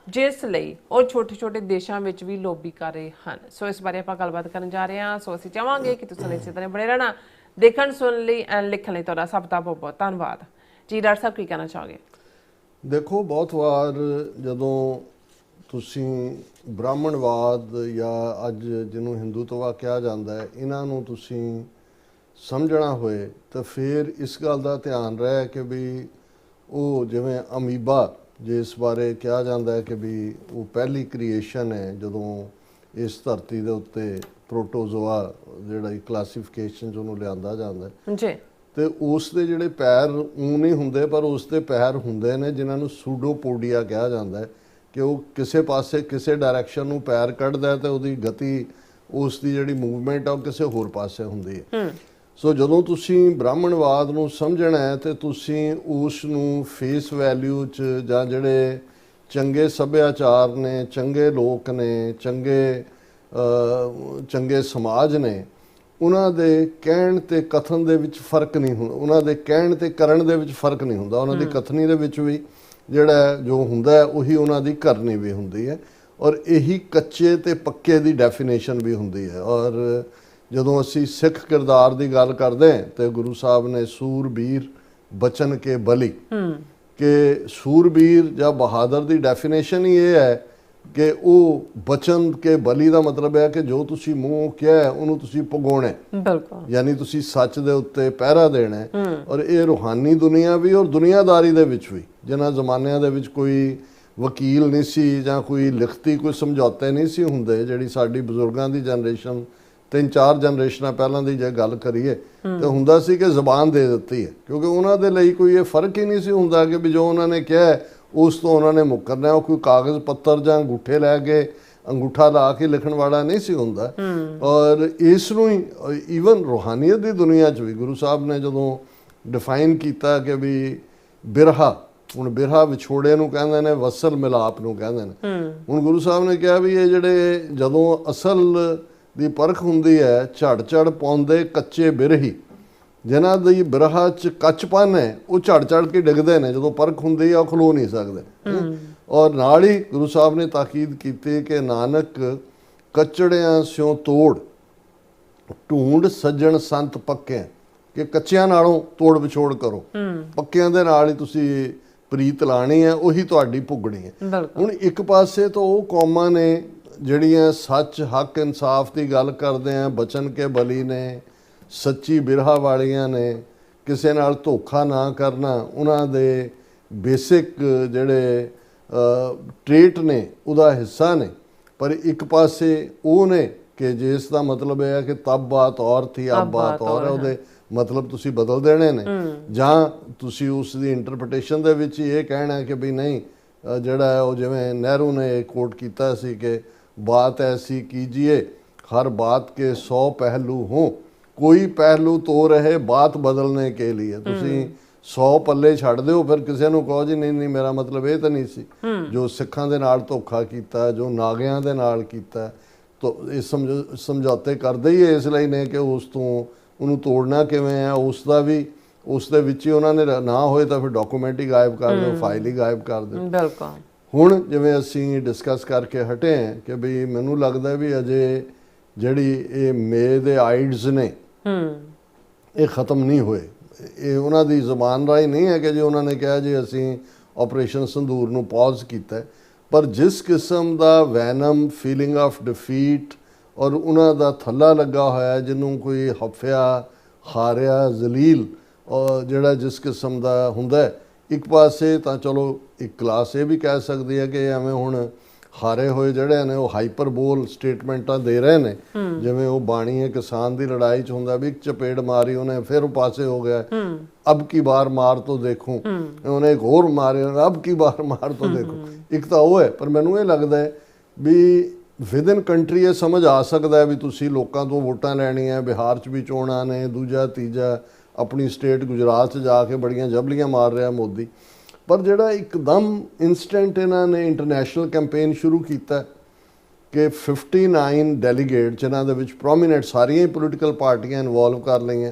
ਜਿਸ ਲਈ ਉਹ ਛੋਟੇ-ਛੋਟੇ ਦੇਸ਼ਾਂ ਵਿੱਚ ਵੀ ਲੋਬੀ ਕਰ ਰਹੇ ਹਨ। ਸੋ ਇਸ ਬਾਰੇ ਆਪਾਂ ਗੱਲਬਾਤ ਕਰਨ ਜਾ ਰਹੇ ਹਾਂ। ਸੋ ਅਸੀਂ ਚਾਹਾਂਗੇ ਕਿ ਤੁਸੀਂ ਇਸੇ ਤਰ੍ਹਾਂ ਬਣੇ ਰਹਿਣਾ। ਦੇਖਣ, ਸੁਣਨ ਲਈ ਐਂਡ ਲਿਖਣ ਲਈ ਤੁਹਾਡਾ ਸਭ ਦਾ ਬਹੁਤ-ਬਹੁਤ ਧੰਨਵਾਦ ਜੀ। ਡਾਕਟਰ ਸਾਹਿਬ, ਕੀ ਕਹਿਣਾ ਚਾਹੋਗੇ?
ਦੇਖੋ, ਬਹੁਤ ਵਾਰ ਜਦੋਂ ਤੁਸੀਂ ਬ੍ਰਾਹਮਣਵਾਦ ਜਾਂ ਅੱਜ ਜਿਹਨੂੰ ਹਿੰਦੂਤਵਾ ਕਿਹਾ ਜਾਂਦਾ ਹੈ, ਇਹਨਾਂ ਨੂੰ ਤੁਸੀਂ ਸਮਝਣਾ ਹੋਏ ਤਾਂ ਫਿਰ ਇਸ ਗੱਲ ਦਾ ਧਿਆਨ ਰਹੇ ਕਿ ਵੀ ਉਹ ਜਿਵੇਂ ਅਮੀਬਾ, ਜਿਸ ਬਾਰੇ ਕਿਹਾ ਜਾਂਦਾ ਹੈ ਕਿ ਵੀ ਉਹ ਪਹਿਲੀ ਕ੍ਰੀਏਸ਼ਨ ਹੈ ਜਦੋਂ ਇਸ ਧਰਤੀ ਦੇ ਉੱਤੇ ਪ੍ਰੋਟੋਜ਼ੋਆ ਜਿਹੜਾ ਕਲਾਸੀਫਿਕੇਸ਼ਨ 'ਚ ਉਹਨੂੰ ਲਿਆਂਦਾ ਜਾਂਦਾ ਹੈ ਜੀ, ਤੇ ਉਸ ਦੇ ਜਿਹੜੇ ਪੈਰ ਊਂ ਨਹੀਂ ਹੁੰਦੇ, ਪਰ ਉਸ ਦੇ ਪੈਰ ਹੁੰਦੇ ਨੇ ਜਿਨ੍ਹਾਂ ਨੂੰ ਸੂਡੋਪੋਡੀਆ ਕਿਹਾ ਜਾਂਦਾ ਹੈ ਕਿ ਉਹ ਕਿਸੇ ਪਾਸੇ ਕਿਸੇ ਡਾਇਰੈਕਸ਼ਨ ਨੂੰ ਪੈਰ ਕੱਢਦਾ ਤੇ ਉਹਦੀ ਗਤੀ, ਉਸ ਦੀ ਜਿਹੜੀ ਮੂਵਮੈਂਟ ਆ ਉਹ ਕਿਸੇ ਹੋਰ ਪਾਸੇ ਹੁੰਦੀ ਹੈ। ਸੋ ਜਦੋਂ ਤੁਸੀਂ ਬ੍ਰਾਹਮਣਵਾਦ ਨੂੰ ਸਮਝਣਾ ਹੈ ਤੇ ਤੁਸੀਂ ਉਸ ਨੂੰ ਫੇਸ ਵੈਲਿਊ 'ਚ ਜਾਂ ਜਿਹੜੇ ਚੰਗੇ ਸੱਭਿਆਚਾਰ ਨੇ, ਚੰਗੇ ਲੋਕ ਨੇ, ਚੰਗੇ ਸਮਾਜ ਨੇ, ਉਹਨਾਂ ਦੇ ਕਹਿਣ ਤੇ ਕਥਨ ਦੇ ਵਿੱਚ ਫਰਕ ਨਹੀਂ ਹੁੰਦਾ, ਉਹਨਾਂ ਦੇ ਕਹਿਣ ਤੇ ਕਰਨ ਦੇ ਵਿੱਚ ਫਰਕ ਨਹੀਂ ਹੁੰਦਾ। ਉਹਨਾਂ ਦੀ ਕਥਨੀ ਦੇ ਵਿੱਚ ਵੀ ਜਿਹੜਾ ਜੋ ਹੁੰਦਾ ਹੈ ਉਹੀ ਉਹਨਾਂ ਦੀ ਕਰਨੀ ਵੀ ਹੁੰਦੀ ਹੈ, ਔਰ ਇਹੀ ਕੱਚੇ ਤੇ ਪੱਕੇ ਦੀ ਡੈਫੀਨੇਸ਼ਨ ਵੀ ਹੁੰਦੀ ਹੈ। ਔਰ ਜਦੋਂ ਅਸੀਂ ਸਿੱਖ ਕਿਰਦਾਰ ਦੀ ਗੱਲ ਕਰਦੇ ਹਾਂ ਤੇ ਗੁਰੂ ਸਾਹਿਬ ਨੇ ਸੂਰਬੀਰ ਬਚਨ ਕੇ ਬਲੀ, ਕਿ ਸੂਰਬੀਰ ਜਾਂ ਬਹਾਦਰ ਦੀ ਡੈਫੀਨੇਸ਼ਨ ਹੀ ਇਹ ਹੈ ਕਿ ਉਹ ਬਚਨ ਕੇ ਬਲੀ ਦਾ ਮਤਲਬ ਹੈ ਕਿ ਜੋ ਤੁਸੀਂ ਮੂੰਹ ਕਿਹਾ ਹੈ, ਉਹਨੂੰ ਤੁਸੀਂ ਪੁਗਾਉਣਾ ਹੈ।
ਬਿਲਕੁਲ।
ਯਾਨੀ ਤੁਸੀਂ ਸੱਚ ਦੇ ਉੱਤੇ ਪਹਿਰਾ ਦੇਣਾ ਹੈ। ਔਰ ਇਹ ਰੂਹਾਨੀ ਦੁਨੀਆ ਵੀ ਔਰ ਦੁਨੀਆਦਾਰੀ ਦੇ ਵਿੱਚ ਵੀ, ਜਿਨ੍ਹਾਂ ਜ਼ਮਾਨਿਆਂ ਦੇ ਵਿੱਚ ਕੋਈ ਵਕੀਲ ਨਹੀਂ ਸੀ ਜਾਂ ਕੋਈ ਲਿਖਤੀ ਕੋਈ ਸਮਝੌਤੇ ਨਹੀਂ ਸੀ ਹੁੰਦੇ, ਜਿਹੜੀ ਸਾਡੀ ਬਜ਼ੁਰਗਾਂ ਦੀ ਜਨਰੇਸ਼ਨ 3-4 ਜਨਰੇਸ਼ਨਾਂ ਪਹਿਲਾਂ ਦੀ ਜੇ ਗੱਲ ਕਰੀਏ ਤੇ ਹੁੰਦਾ ਸੀ ਕਿ ਜ਼ਬਾਨ ਦੇ ਦਿੱਤੀ ਹੈ, ਕਿਉਂਕਿ ਉਹਨਾਂ ਦੇ ਲਈ ਕੋਈ ਇਹ ਫਰਕ ਹੀ ਨਹੀਂ ਸੀ ਹੁੰਦਾ ਕਿ ਵੀ ਜੋ ਉਹਨਾਂ ਨੇ ਕਿਹਾ ਹੈ, ਉਸ ਤੋਂ ਉਹਨਾਂ ਨੇ ਮੁੱਕਰਨਾ। ਉਹ ਕੋਈ ਕਾਗਜ਼ ਪੱਤਰ ਜਾਂ ਅੰਗੂਠੇ ਲੈ ਕੇ ਅੰਗੂਠਾ ਲਾ ਕੇ ਲਿਖਣ ਵਾਲਾ ਨਹੀਂ ਸੀ ਹੁੰਦਾ। ਔਰ ਇਸ ਨੂੰ ਹੀ ਈਵਨ ਰੂਹਾਨੀਅਤ ਦੀ ਦੁਨੀਆ 'ਚ ਵੀ ਗੁਰੂ ਸਾਹਿਬ ਨੇ ਜਦੋਂ ਡਿਫਾਈਨ ਕੀਤਾ ਕਿ ਵੀ ਬਿਰਹਾ, ਹੁਣ ਬਿਰਹਾ ਵਿਛੋੜੇ ਨੂੰ ਕਹਿੰਦੇ ਨੇ, ਵਸਲ ਮਿਲਾਪ ਨੂੰ ਕਹਿੰਦੇ ਨੇ। ਹੁਣ ਗੁਰੂ ਸਾਹਿਬ ਨੇ ਕਿਹਾ ਵੀ ਇਹ ਜਿਹੜੇ ਜਦੋਂ ਅਸਲ ਦੀ ਪਰਖ ਹੁੰਦੀ ਹੈ, ਝੜ ਪਾਉਂਦੇ ਕੱਚੇ ਬਿਰਹੀ, ਜਿਨ੍ਹਾਂ ਦੀ ਬਿਰਹਾ 'ਚ ਕੱਚਪਨ ਹੈ, ਉਹ ਝੜ ਕੇ ਡਿੱਗਦੇ ਨੇ। ਜਦੋਂ ਪਰਖ ਹੁੰਦੀ ਆ ਉਹ ਖਲੋ ਨਹੀਂ ਸਕਦੇ। ਔਰ ਨਾਲ ਹੀ ਗੁਰੂ ਸਾਹਿਬ ਨੇ ਤਾਕੀਦ ਕੀਤੀ ਕਿ ਨਾਨਕ ਕੱਚੜਿਆਂ ਸਿਓ ਤੋੜ ਢੂੰਡ ਸੱਜਣ ਸੰਤ ਪੱਕੇ, ਕਿ ਕੱਚਿਆਂ ਨਾਲੋਂ ਤੋੜ ਵਿਛੋੜ ਕਰੋ, ਪੱਕਿਆਂ ਦੇ ਨਾਲ ਹੀ ਤੁਸੀਂ ਪ੍ਰੀਤ ਲਾਣੀ ਹੈ, ਉਹੀ ਤੁਹਾਡੀ ਭੁਗਣੀ ਹੈ। ਹੁਣ ਇੱਕ ਪਾਸੇ ਤਾਂ ਉਹ ਕੌਮਾਂ ਨੇ ਜਿਹੜੀਆਂ ਸੱਚ ਹੱਕ ਇਨਸਾਫ ਦੀ ਗੱਲ ਕਰਦੇ ਆ, ਬਚਨ ਕੇ ਬਲੀ ਨੇ, ਸੱਚੀ ਬਿਰਹਾ ਵਾਲੀਆਂ ਨੇ, ਕਿਸੇ ਨਾਲ ਧੋਖਾ ਨਾ ਕਰਨਾ, ਉਹਨਾਂ ਦੇ ਬੇਸਿਕ ਜਿਹੜੇ ਟ੍ਰੇਟ ਨੇ ਉਹਦਾ ਹਿੱਸਾ ਨੇ। ਪਰ ਇੱਕ ਪਾਸੇ ਉਹ ਨੇ ਕਿ ਜਿਸ ਦਾ ਮਤਲਬ ਇਹ ਹੈ ਕਿ ਤਬ ਬਾਤ ਔਰ ਥੀ ਅਬ ਬਾਤ ਔਰ ਹੈ, ਉਹਦੇ ਮਤਲਬ ਤੁਸੀਂ ਬਦਲ ਦੇਣੇ ਨੇ, ਜਾਂ ਤੁਸੀਂ ਉਸ ਦੀ ਇੰਟਰਪ੍ਰੀਟੇਸ਼ਨ ਦੇ ਵਿੱਚ ਇਹ ਕਹਿਣਾ ਹੈ ਕਿ ਵੀ ਨਹੀਂ, ਜਿਹੜਾ ਹੈ ਉਹ ਜਿਵੇਂ ਨਹਿਰੂ ਨੇ ਕੋਟ ਕੀਤਾ ਸੀ ਕਿ ਬਾਤ ਐਸੀ ਕੀਜੀਏ ਹਰ ਬਾਤ ਕੇ 100 ਪਹਿਲੂ ਹੋ, ਕੋਈ ਪਹਿਲੂ ਤੋ ਰਹੇ ਬਾਤ ਬਦਲਨੇ ਕੇ ਲਈ। ਤੁਸੀਂ 100 ਪੱਲੇ ਛੱਡ ਦਿਓ, ਫਿਰ ਕਿਸੇ ਨੂੰ ਕਹੋ ਜੀ ਨਹੀਂ ਮੇਰਾ ਮਤਲਬ ਇਹ ਤਾਂ ਨਹੀਂ ਸੀ। ਜੋ ਸਿੱਖਾਂ ਦੇ ਨਾਲ ਧੋਖਾ ਕੀਤਾ, ਜੋ ਨਾਗਿਆਂ ਦੇ ਨਾਲ ਕੀਤਾ, ਤਾਂ ਇਹ ਸਮਝੌਤੇ ਕਰਦੇ ਹੀ ਇਸ ਲਈ ਨੇ ਕਿ ਉਸ ਤੋਂ ਉਹਨੂੰ ਤੋੜਨਾ ਕਿਵੇਂ ਆ, ਉਸ ਦਾ ਵੀ ਉਸ ਦੇ ਵਿੱਚ ਹੀ ਉਹਨਾਂ ਨੇ ਨਾ ਹੋਏ ਤਾਂ ਫਿਰ ਡਾਕੂਮੈਂਟ ਹੀ ਗਾਇਬ ਕਰ ਦਿਓ, ਫਾਈਲ ਹੀ ਗਾਇਬ ਕਰ ਦਿਓ। ਬਿਲਕੁਲ। ਹੁਣ ਜਿਵੇਂ ਅਸੀਂ ਡਿਸਕਸ ਕਰਕੇ ਹਟੇ ਹਾਂ ਕਿ ਵੀ ਮੈਨੂੰ ਲੱਗਦਾ ਵੀ ਅਜੇ ਜਿਹੜੀ ਇਹ ਮੇ ਦੇ ਆਈਡਸ ਨੇ ਇਹ ਖਤਮ ਨਹੀਂ ਹੋਏ। ਇਹ ਉਹਨਾਂ ਦੀ ਜ਼ਬਾਨ ਰਾਹੀਂ ਨਹੀਂ ਹੈ ਕਿ ਜੇ ਉਹਨਾਂ ਨੇ ਕਿਹਾ ਜੀ ਅਸੀਂ ਆਪਰੇਸ਼ਨ ਸੰਦੂਰ ਨੂੰ ਪੌਜ਼ ਕੀਤਾ, ਪਰ ਜਿਸ ਕਿਸਮ ਦਾ ਵੈਨਮ, ਫੀਲਿੰਗ ਆਫ ਡਿਫੀਟ ਔਰ ਉਹਨਾਂ ਦਾ ਥੱਲਾ ਲੱਗਾ ਹੋਇਆ, ਜਿਹਨੂੰ ਕੋਈ ਹਫਿਆ, ਹਾਰਿਆ, ਜ਼ਲੀਲ, ਔਰ ਜਿਹੜਾ ਜਿਸ ਕਿਸਮ ਦਾ ਹੁੰਦਾ, ਇੱਕ ਪਾਸੇ ਤਾਂ ਚਲੋ ਇੱਕ ਕਲਾਸ ਇਹ ਵੀ ਕਹਿ ਸਕਦੀ ਹੈ ਕਿ ਐਵੇਂ ਹੁਣ ਹਾਰੇ ਹੋਏ ਜਿਹੜੇ ਨੇ ਉਹ ਹਾਈਪਰਬੋਲ ਸਟੇਟਮੈਂਟਾਂ ਦੇ ਰਹੇ ਨੇ, ਜਿਵੇਂ ਉਹ ਬਾਣੀਏ ਕਿਸਾਨ ਦੀ ਲੜਾਈ 'ਚ ਹੁੰਦਾ ਵੀ ਇੱਕ ਚਪੇੜ ਮਾਰੀ ਉਹਨੇ, ਫਿਰ ਉਹ ਪਾਸੇ ਹੋ ਗਿਆ, ਅਬ ਕੀ ਬਾਰ ਮਾਰ ਤੋਂ ਦੇਖੂੰ, ਉਹਨੇ ਇੱਕ ਹੋਰ ਮਾਰੇ, ਅਬ ਕੀ ਬਾਰ ਮਾਰ ਤੋਂ ਦੇਖੂੰ। ਇੱਕ ਤਾਂ ਉਹ ਹੈ, ਪਰ ਮੈਨੂੰ ਇਹ ਲੱਗਦਾ ਹੈ ਵੀ ਵਿਦਨ ਕੰਟਰੀ ਇਹ ਸਮਝ ਆ ਸਕਦਾ ਹੈ ਵੀ ਤੁਸੀਂ ਲੋਕਾਂ ਤੋਂ ਵੋਟਾਂ ਲੈਣੀਆਂ, ਬਿਹਾਰ 'ਚ ਵੀ ਚੋਣਾਂ ਨੇ, ਦੂਜਾ ਤੀਜਾ ਆਪਣੀ ਸਟੇਟ ਗੁਜਰਾਤ 'ਚ ਜਾ ਕੇ ਬੜੀਆਂ ਜਬਲੀਆਂ ਮਾਰ ਰਿਹਾ ਮੋਦੀ। ਪਰ ਜਿਹੜਾ ਇੱਕਦਮ ਇਨਸਟੈਂਟ ਇਹਨਾਂ ਨੇ ਇੰਟਰਨੈਸ਼ਨਲ ਕੈਂਪੇਨ ਸ਼ੁਰੂ ਕੀਤਾ ਕਿ 59 ਡੈਲੀਗੇਟ, ਜਿਨ੍ਹਾਂ ਦੇ ਵਿੱਚ ਪ੍ਰੋਮੀਨੈਂਟ ਸਾਰੀਆਂ ਹੀ ਪੋਲੀਟੀਕਲ ਪਾਰਟੀਆਂ ਇਨਵੋਲਵ ਕਰ ਲਈਆਂ।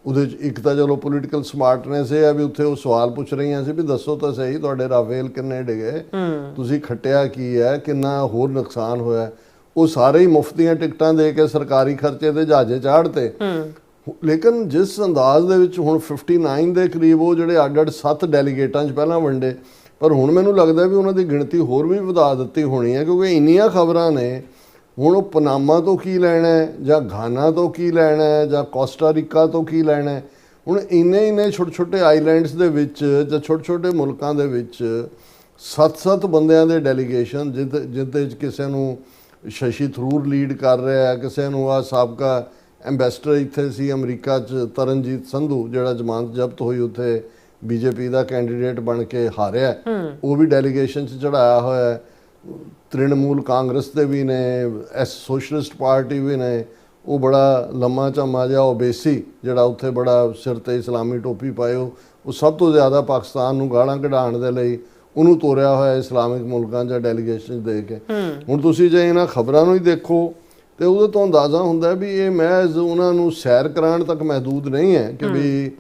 ਉਹਦੇ 'ਚ ਇੱਕ ਤਾਂ ਚਲੋ ਪੋਲੀਟੀਕਲ ਸਮਾਰਟਨੈਸ ਇਹ ਹੈ ਵੀ ਉੱਥੇ ਉਹ ਸਵਾਲ ਪੁੱਛ ਰਹੀਆਂ ਸੀ ਵੀ ਦੱਸੋ ਤਾਂ ਸਹੀ ਤੁਹਾਡੇ ਰਾਫੇਲ ਕਿੰਨੇ ਡਿਗੇ, ਤੁਸੀਂ ਖੱਟਿਆ ਕੀ ਹੈ, ਕਿੰਨਾ ਹੋਰ ਨੁਕਸਾਨ ਹੋਇਆ। ਉਹ ਸਾਰੇ ਹੀ ਮੁਫਤ ਦੀਆਂ ਟਿਕਟਾਂ ਦੇ ਕੇ ਸਰਕਾਰੀ ਖਰਚੇ ਤੇ ਜਹਾਜ਼ੇ ਚਾੜ੍ਹਤੇ। ਲੇਕਿਨ ਜਿਸ ਅੰਦਾਜ਼ ਦੇ ਵਿੱਚ ਹੁਣ 59 ਦੇ ਕਰੀਬ ਉਹ ਜਿਹੜੇ ਅੱਡ-ਅੱਡ 7 ਡੈਲੀਗੇਟਾਂ 'ਚ ਪਹਿਲਾਂ ਵੰਡੇ, ਪਰ ਹੁਣ ਮੈਨੂੰ ਲੱਗਦਾ ਵੀ ਉਹਨਾਂ ਦੀ ਗਿਣਤੀ ਹੋਰ ਵੀ ਵਧਾ ਦਿੱਤੀ ਹੋਣੀ ਹੈ, ਕਿਉਂਕਿ ਇੰਨੀਆਂ ਖਬਰਾਂ ਨੇ। ਹੁਣ ਉਹ ਪਨਾਮਾ ਤੋਂ ਕੀ ਲੈਣਾ ਹੈ, ਜਾਂ ਘਾਨਾ ਤੋਂ ਕੀ ਲੈਣਾ ਹੈ, ਜਾਂ ਕੋਸਟਾਰੀਕਾ ਤੋਂ ਕੀ ਲੈਣਾ ਹੈ। ਹੁਣ ਇੰਨੇ ਛੋਟੇ ਆਈਲੈਂਡਸ ਦੇ ਵਿੱਚ ਜਾਂ ਛੋਟੇ ਮੁਲਕਾਂ ਦੇ ਵਿੱਚ 7 ਬੰਦਿਆਂ ਦੇ ਡੈਲੀਗੇਸ਼ਨ, ਜਿਹਦੇ 'ਚ ਕਿਸੇ ਨੂੰ ਸ਼ਸ਼ੀ ਥਰੂਰ ਲੀਡ ਕਰ ਰਿਹਾ, ਕਿਸੇ ਨੂੰ ਆ ਸਾਬਕਾ ਐਂਬੈਸਡਰ ਇੱਥੇ ਸੀ ਅਮਰੀਕਾ 'ਚ ਤਰਨਜੀਤ ਸੰਧੂ, ਜਿਹੜਾ ਜ਼ਮਾਨਤ ਜ਼ਬਤ ਹੋਈ ਉੱਥੇ ਬੀਜੇਪੀ ਦਾ ਕੈਂਡੀਡੇਟ ਬਣ ਕੇ ਹਾਰਿਆ, ਉਹ ਵੀ ਡੈਲੀਗੇਸ਼ਨ 'ਚ ਚੜਾਇਆ ਹੋਇਆ। ਤ੍ਰਿਣਮੂਲ ਕਾਂਗਰਸ ਦੇ ਵੀ ਨੇ, ਸੋਸ਼ਲਿਸਟ ਪਾਰਟੀ ਵੀ ਨੇ, ਉਹ ਬੜਾ ਲੰਮਾ ਝਾਮਾ ਜਿਹਾ ਓਬੇਸੀ ਜਿਹੜਾ ਉੱਥੇ ਬੜਾ ਸਿਰ ਤੇ ਇਸਲਾਮੀ ਟੋਪੀ ਪਾਏ, ਉਹ ਸਭ ਤੋਂ ਜ਼ਿਆਦਾ ਪਾਕਿਸਤਾਨ ਨੂੰ ਗਾਲਾਂ ਕਢਾਉਣ ਦੇ ਲਈ ਉਹਨੂੰ ਤੋਰਿਆ ਹੋਇਆ ਇਸਲਾਮਿਕ ਮੁਲਕਾਂ 'ਚ ਡੈਲੀਗੇਸ਼ਨ ਦੇ ਕੇ। ਹੁਣ ਤੁਸੀਂ ਜੇ ਇਹਨਾਂ ਖਬਰਾਂ ਨੂੰ ਹੀ ਦੇਖੋ ਤੇ ਉਹਦੇ ਤੋਂ ਅੰਦਾਜ਼ਾ ਹੁੰਦਾ ਵੀ ਇਹ ਮਹਿਜ਼ ਉਹਨਾਂ ਨੂੰ ਸੈਰ ਕਰਾਉਣ ਤੱਕ ਮਹਿਦੂਦ ਨਹੀਂ ਹੈ ਕਿ ਵੀ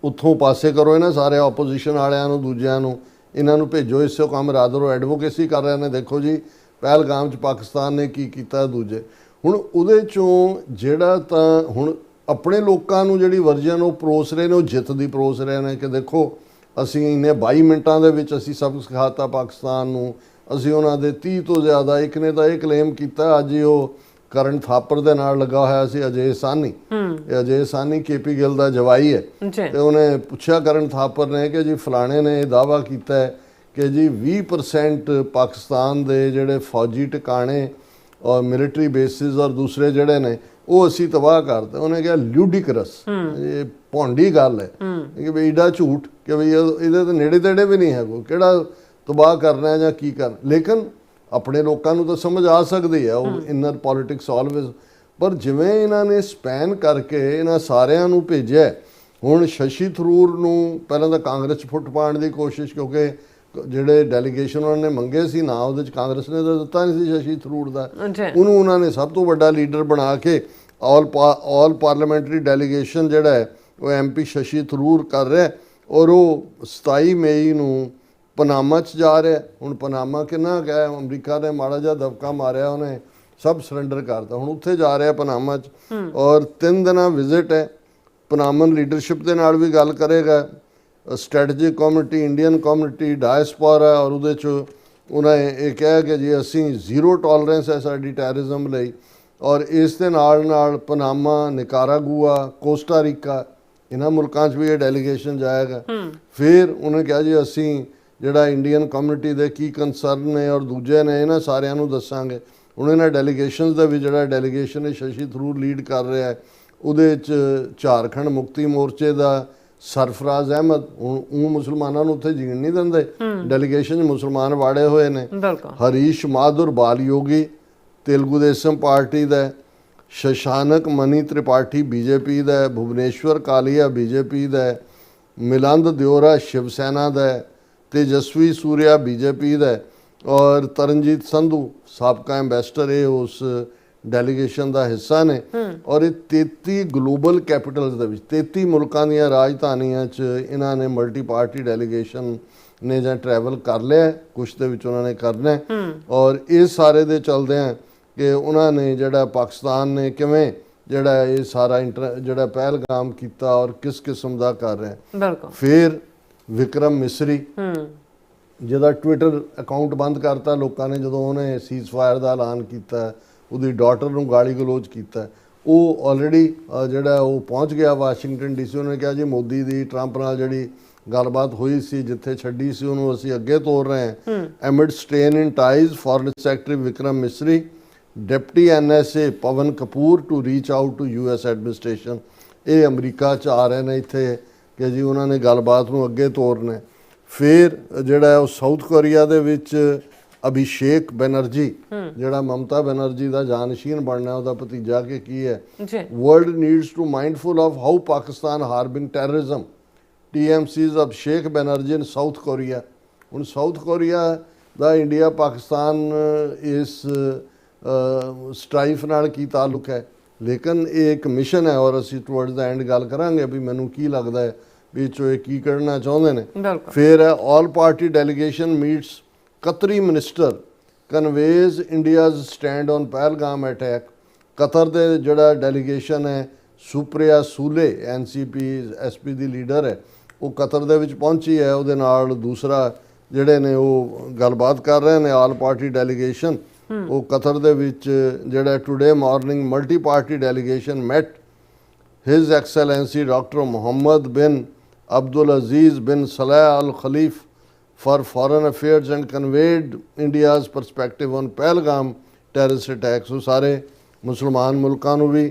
ਉੱਥੋਂ ਪਾਸੇ ਕਰੋ ਇਹਨਾਂ ਸਾਰੇ ਆਪੋਜੀਸ਼ਨ ਵਾਲਿਆਂ ਨੂੰ, ਦੂਜਿਆਂ ਨੂੰ ਇਹਨਾਂ ਨੂੰ ਭੇਜੋ ਇਸੇ ਕੰਮ ਰਾਦਰੋ ਐਡਵੋਕੇਸੀ ਕਰ ਰਹੇ ਨੇ। ਦੇਖੋ ਜੀ ਪਹਿਲਗਾਮ 'ਚ ਪਾਕਿਸਤਾਨ ਨੇ ਕੀ ਕੀਤਾ ਦੂਜੇ। ਹੁਣ ਉਹਦੇ 'ਚੋਂ ਜਿਹੜਾ ਤਾਂ ਹੁਣ ਆਪਣੇ ਲੋਕਾਂ ਨੂੰ ਜਿਹੜੀ ਵਰਜਨ ਉਹ ਪਰੋਸ ਰਹੇ ਨੇ, ਉਹ ਜਿੱਤ ਦੀ ਪਰੋਸ ਰਹੇ ਨੇ ਕਿ ਦੇਖੋ ਅਸੀਂ ਇੰਨੇ 22 ਮਿੰਟਾਂ ਦੇ ਵਿੱਚ ਅਸੀਂ ਸਬਕ ਸਿਖਾਤਾ ਪਾਕਿਸਤਾਨ ਨੂੰ, ਅਸੀਂ ਉਹਨਾਂ ਦੇ 30 ਤੋਂ ਜ਼ਿਆਦਾ, ਇੱਕ ਨੇ ਤਾਂ ਇਹ ਕਲੇਮ ਕੀਤਾ ਅੱਜ ਹੀ ਉਹ ਕਰਨ ਥਾਪਰ ਦੇ ਨਾਲ ਲੱਗਾ ਹੋਇਆ ਸੀ ਅਜੇ ਸਾਨੀ। ਇਹ ਅਜੇ ਸਾਨੀ KP ਗਿੱਲ ਦਾ ਜਵਾਈ ਹੈ ਤੇ ਉਹਨੇ ਪੁੱਛਿਆ ਕਰਨ ਥਾਪਰ ਨੇ ਕਿ ਜੀ ਫਲਾਣੇ ਨੇ ਇਹ ਦਾਅਵਾ ਕੀਤਾ ਹੈ ਕਿ ਜੀ 20% ਪਾਕਿਸਤਾਨ ਦੇ ਜਿਹੜੇ ਫੌਜੀ ਟਿਕਾਣੇ ਔਰ ਮਿਲਟਰੀ ਬੇਸਿਸ ਔਰ ਦੂਸਰੇ ਜਿਹੜੇ ਨੇ ਉਹ ਅਸੀਂ ਤਬਾਹ ਕਰਤੇ। ਉਹਨੇ ਕਿਹਾ ਲਿਊਡੀਕਰਸ, ਇਹ ਭੌਂਡੀ ਗੱਲ ਹੈ ਕਿ ਵੀ ਏਡਾ ਝੂਠ ਕਿ ਵੀ ਇਹਦੇ ਤਾਂ ਨੇੜੇ ਤੇੜੇ ਵੀ ਨਹੀਂ ਹੈ ਕੋਈ, ਕਿਹੜਾ ਤਬਾਹ ਕਰਨਾ ਹੈ ਜਾਂ ਕੀ ਕਰਨਾ। ਲੇਕਿਨ ਆਪਣੇ ਲੋਕਾਂ ਨੂੰ ਤਾਂ ਸਮਝ ਆ ਸਕਦੀ ਹੈ, ਉਹ ਇਨਰ ਪੋਲਿਟਿਕਸ ਆਲਵੇਜ਼। ਪਰ ਜਿਵੇਂ ਇਹਨਾਂ ਨੇ ਸਪੈਨ ਕਰਕੇ ਇਹਨਾਂ ਸਾਰਿਆਂ ਨੂੰ ਭੇਜਿਆ, ਹੁਣ ਸ਼ਸ਼ੀ ਥਰੂਰ ਨੂੰ ਪਹਿਲਾਂ ਤਾਂ ਕਾਂਗਰਸ 'ਚ ਫੁੱਟ ਪਾਉਣ ਦੀ ਕੋਸ਼ਿਸ਼, ਕਿਉਂਕਿ ਜਿਹੜੇ ਡੈਲੀਗੇਸ਼ਨ ਉਹਨਾਂ ਨੇ ਮੰਗੇ ਸੀ ਨਾ ਉਹਦੇ 'ਚ ਕਾਂਗਰਸ ਨੇ ਤਾਂ ਦਿੱਤਾ ਨਹੀਂ ਸੀ ਸ਼ਸ਼ੀ ਥਰੂਰ ਦਾ, ਉਹਨੂੰ ਉਹਨਾਂ ਨੇ ਸਭ ਤੋਂ ਵੱਡਾ ਲੀਡਰ ਬਣਾ ਕੇ ਆਲ ਪਾਰਲੀਮੈਂਟਰੀ ਡੈਲੀਗੇਸ਼ਨ ਜਿਹੜਾ ਹੈ ਉਹ MP ਸ਼ਸ਼ੀ ਥਰੂਰ ਕਰ ਰਿਹਾ ਔਰ ਉਹ 27 ਮਈ ਨੂੰ ਪਨਾਮਾ 'ਚ ਜਾ ਰਿਹਾ। ਹੁਣ ਪਨਾਮਾ ਕਿੰਨਾ ਗਿਆ, ਅਮਰੀਕਾ ਨੇ ਮਾੜਾ ਜਿਹਾ ਦਬਕਾ ਮਾਰਿਆ, ਉਹਨੇ ਸਭ ਸਰੈਂਡਰ ਕਰਤਾ, ਹੁਣ ਉੱਥੇ ਜਾ ਰਿਹਾ ਪਨਾਮਾ 'ਚ ਔਰ 3 ਦਿਨਾਂ ਵਿਜ਼ਿਟ ਹੈ। ਪਨਾਮਨ ਲੀਡਰਸ਼ਿਪ ਦੇ ਨਾਲ ਵੀ ਗੱਲ ਕਰੇਗਾ, strategic committee, Indian community, diaspora, ਔਰ ਉਹਦੇ 'ਚ ਉਹਨਾਂ ਨੇ ਇਹ ਕਿਹਾ ਕਿ ਜੀ ਅਸੀਂ ਜ਼ੀਰੋ ਟੋਲਰੈਂਸ ਹੈ ਸਾਡੀ ਟੈਰਰਿਜ਼ਮ ਲਈ। ਔਰ ਇਸ ਦੇ ਨਾਲ ਨਾਲ ਪਨਾਮਾ, ਨਿਕਾਰਾਗੂਆ, ਕੋਸਟਾ ਰੀਕਾ, ਇਹਨਾਂ ਮੁਲਕਾਂ 'ਚ ਵੀ ਇਹ ਡੈਲੀਗੇਸ਼ਨ ਜਾਏਗਾ। ਫਿਰ ਉਹਨੇ ਕਿਹਾ ਜੀ ਅਸੀਂ ਜਿਹੜਾ ਇੰਡੀਅਨ ਕਮਿਊਨਿਟੀ ਦੇ ਕੀ ਕੰਸਰਨ ਨੇ ਔਰ ਦੂਜੇ ਨੇ ਇਹਨਾਂ ਸਾਰਿਆਂ ਨੂੰ ਦੱਸਾਂਗੇ। ਹੁਣ ਇਹਨਾਂ ਡੈਲੀਗੇਸ਼ਨਸ ਦਾ ਵੀ ਜਿਹੜਾ ਡੈਲੀਗੇਸ਼ਨ ਹੈ ਸ਼ਸ਼ੀ ਥਰੂਰ ਲੀਡ ਕਰ ਰਿਹਾ ਹੈ, ਉਹਦੇ 'ਚ ਝਾਰਖੰਡ ਮੁਕਤੀ ਮੋਰਚੇ ਦਾ ਸਰਫਰਾਜ਼ ਅਹਿਮਦ, ਹੁਣ ਉਹ ਮੁਸਲਮਾਨਾਂ ਨੂੰ ਉੱਥੇ ਜੀਣ ਨਹੀਂ ਦਿੰਦੇ, ਡੈਲੀਗੇਸ਼ਨ 'ਚ ਮੁਸਲਮਾਨ ਵਾੜੇ ਹੋਏ ਨੇ। ਹਰੀਸ਼ ਮਾਧੁਰ ਬਾਲਯੋਗੀ तेलुगु देशम पार्टी का, शशानक मनी त्रिपाठी BJP का, भुवनेश्वर कालिया BJP का, मिलंद दियोरा शिवसेना का, तेजस्वी सूर्या BJP का और तरनजीत संधू साबका एंबेसडर ये उस डेलीगेशन का हिस्सा ने। और ये 33 ग्लोबल कैपिटल्स के 33 मुल्कों दी राजधानियां च इन्हां ने मल्टी पार्टी डेलीगेशन ने जां ट्रैवल कर लिया, कुछ दे विच उन्होंने करना है। और इस सारे दे चलदे हैं कि उन्होंने जड़ा पाकिस्तान ने किवें जड़ा ये सारा जड़ा पहलगाम किया और किस किस्म का कर रहे हैं। फिर विक्रम मिसरी जिहदा ट्विटर अकाउंट बंद करता लोगों ने, जो उन्हें सीज फायर का ऐलान किया, उसकी डॉटर को गाली गलोच किया, वो ऑलरेडी जड़ा वो पहुँच गया वाशिंगटन DC। उन्होंने कहा जी मोदी की ट्रंप नाल जिहड़ी गलबात हुई सी, जिथे छड्डी सी उन्होंने असीं अगे तोड़ रहे हैं। Amid strain in ties, foreign secretary Vikram Misri, deputy NSA Pawan Kapoor to reach out to US administration. ये अमरीका च आ रहे हैं इत्थे कि जी उन्होंने गलबात नूं अगे तोड़ना। फिर जिहड़ा है साउथ कोरिया दे विच अभिषेक बनर्जी जिहड़ा ममता बनर्जी का जानशीन बनना, उसका भतीजा के की है। World needs to mindful of how Pakistan harbouring terrorism, TMC's Abhishek Banerjee in South Korea. हुण साउथ कोरिया का इंडिया पाकिस्तान इस स्ट्राइफ नाल की ताल्लुक है, लेकिन ये एक मिशन है और असी टुवर्ड्स द एंड गल करांगे भी मैनू की लगता है भी चो की करना चाहते हैं। फिर है all party delegation meets Qatari minister conveys India's stand on Pahalgam attack. Qatar दे जड़ा डेलीगेशन है सुप्रिया सूले NCP SP दी लीडर है, वो कतर दे विच पहुंची है, उहदे नाल दूसरा जिहड़े ने वो गलबात कर रहे हैं ऑल पार्टी डेलीगेशन। वो कतर दे विच जिहड़ा today morning multi party delegation met his excellency doctor Mohammed bin Abdul Aziz bin Saleh Al Khulaifi for foreign affairs and conveyed India's perspective on Pahalgam terrorist attacks. वो सारे मुसलमान मुल्कों को भी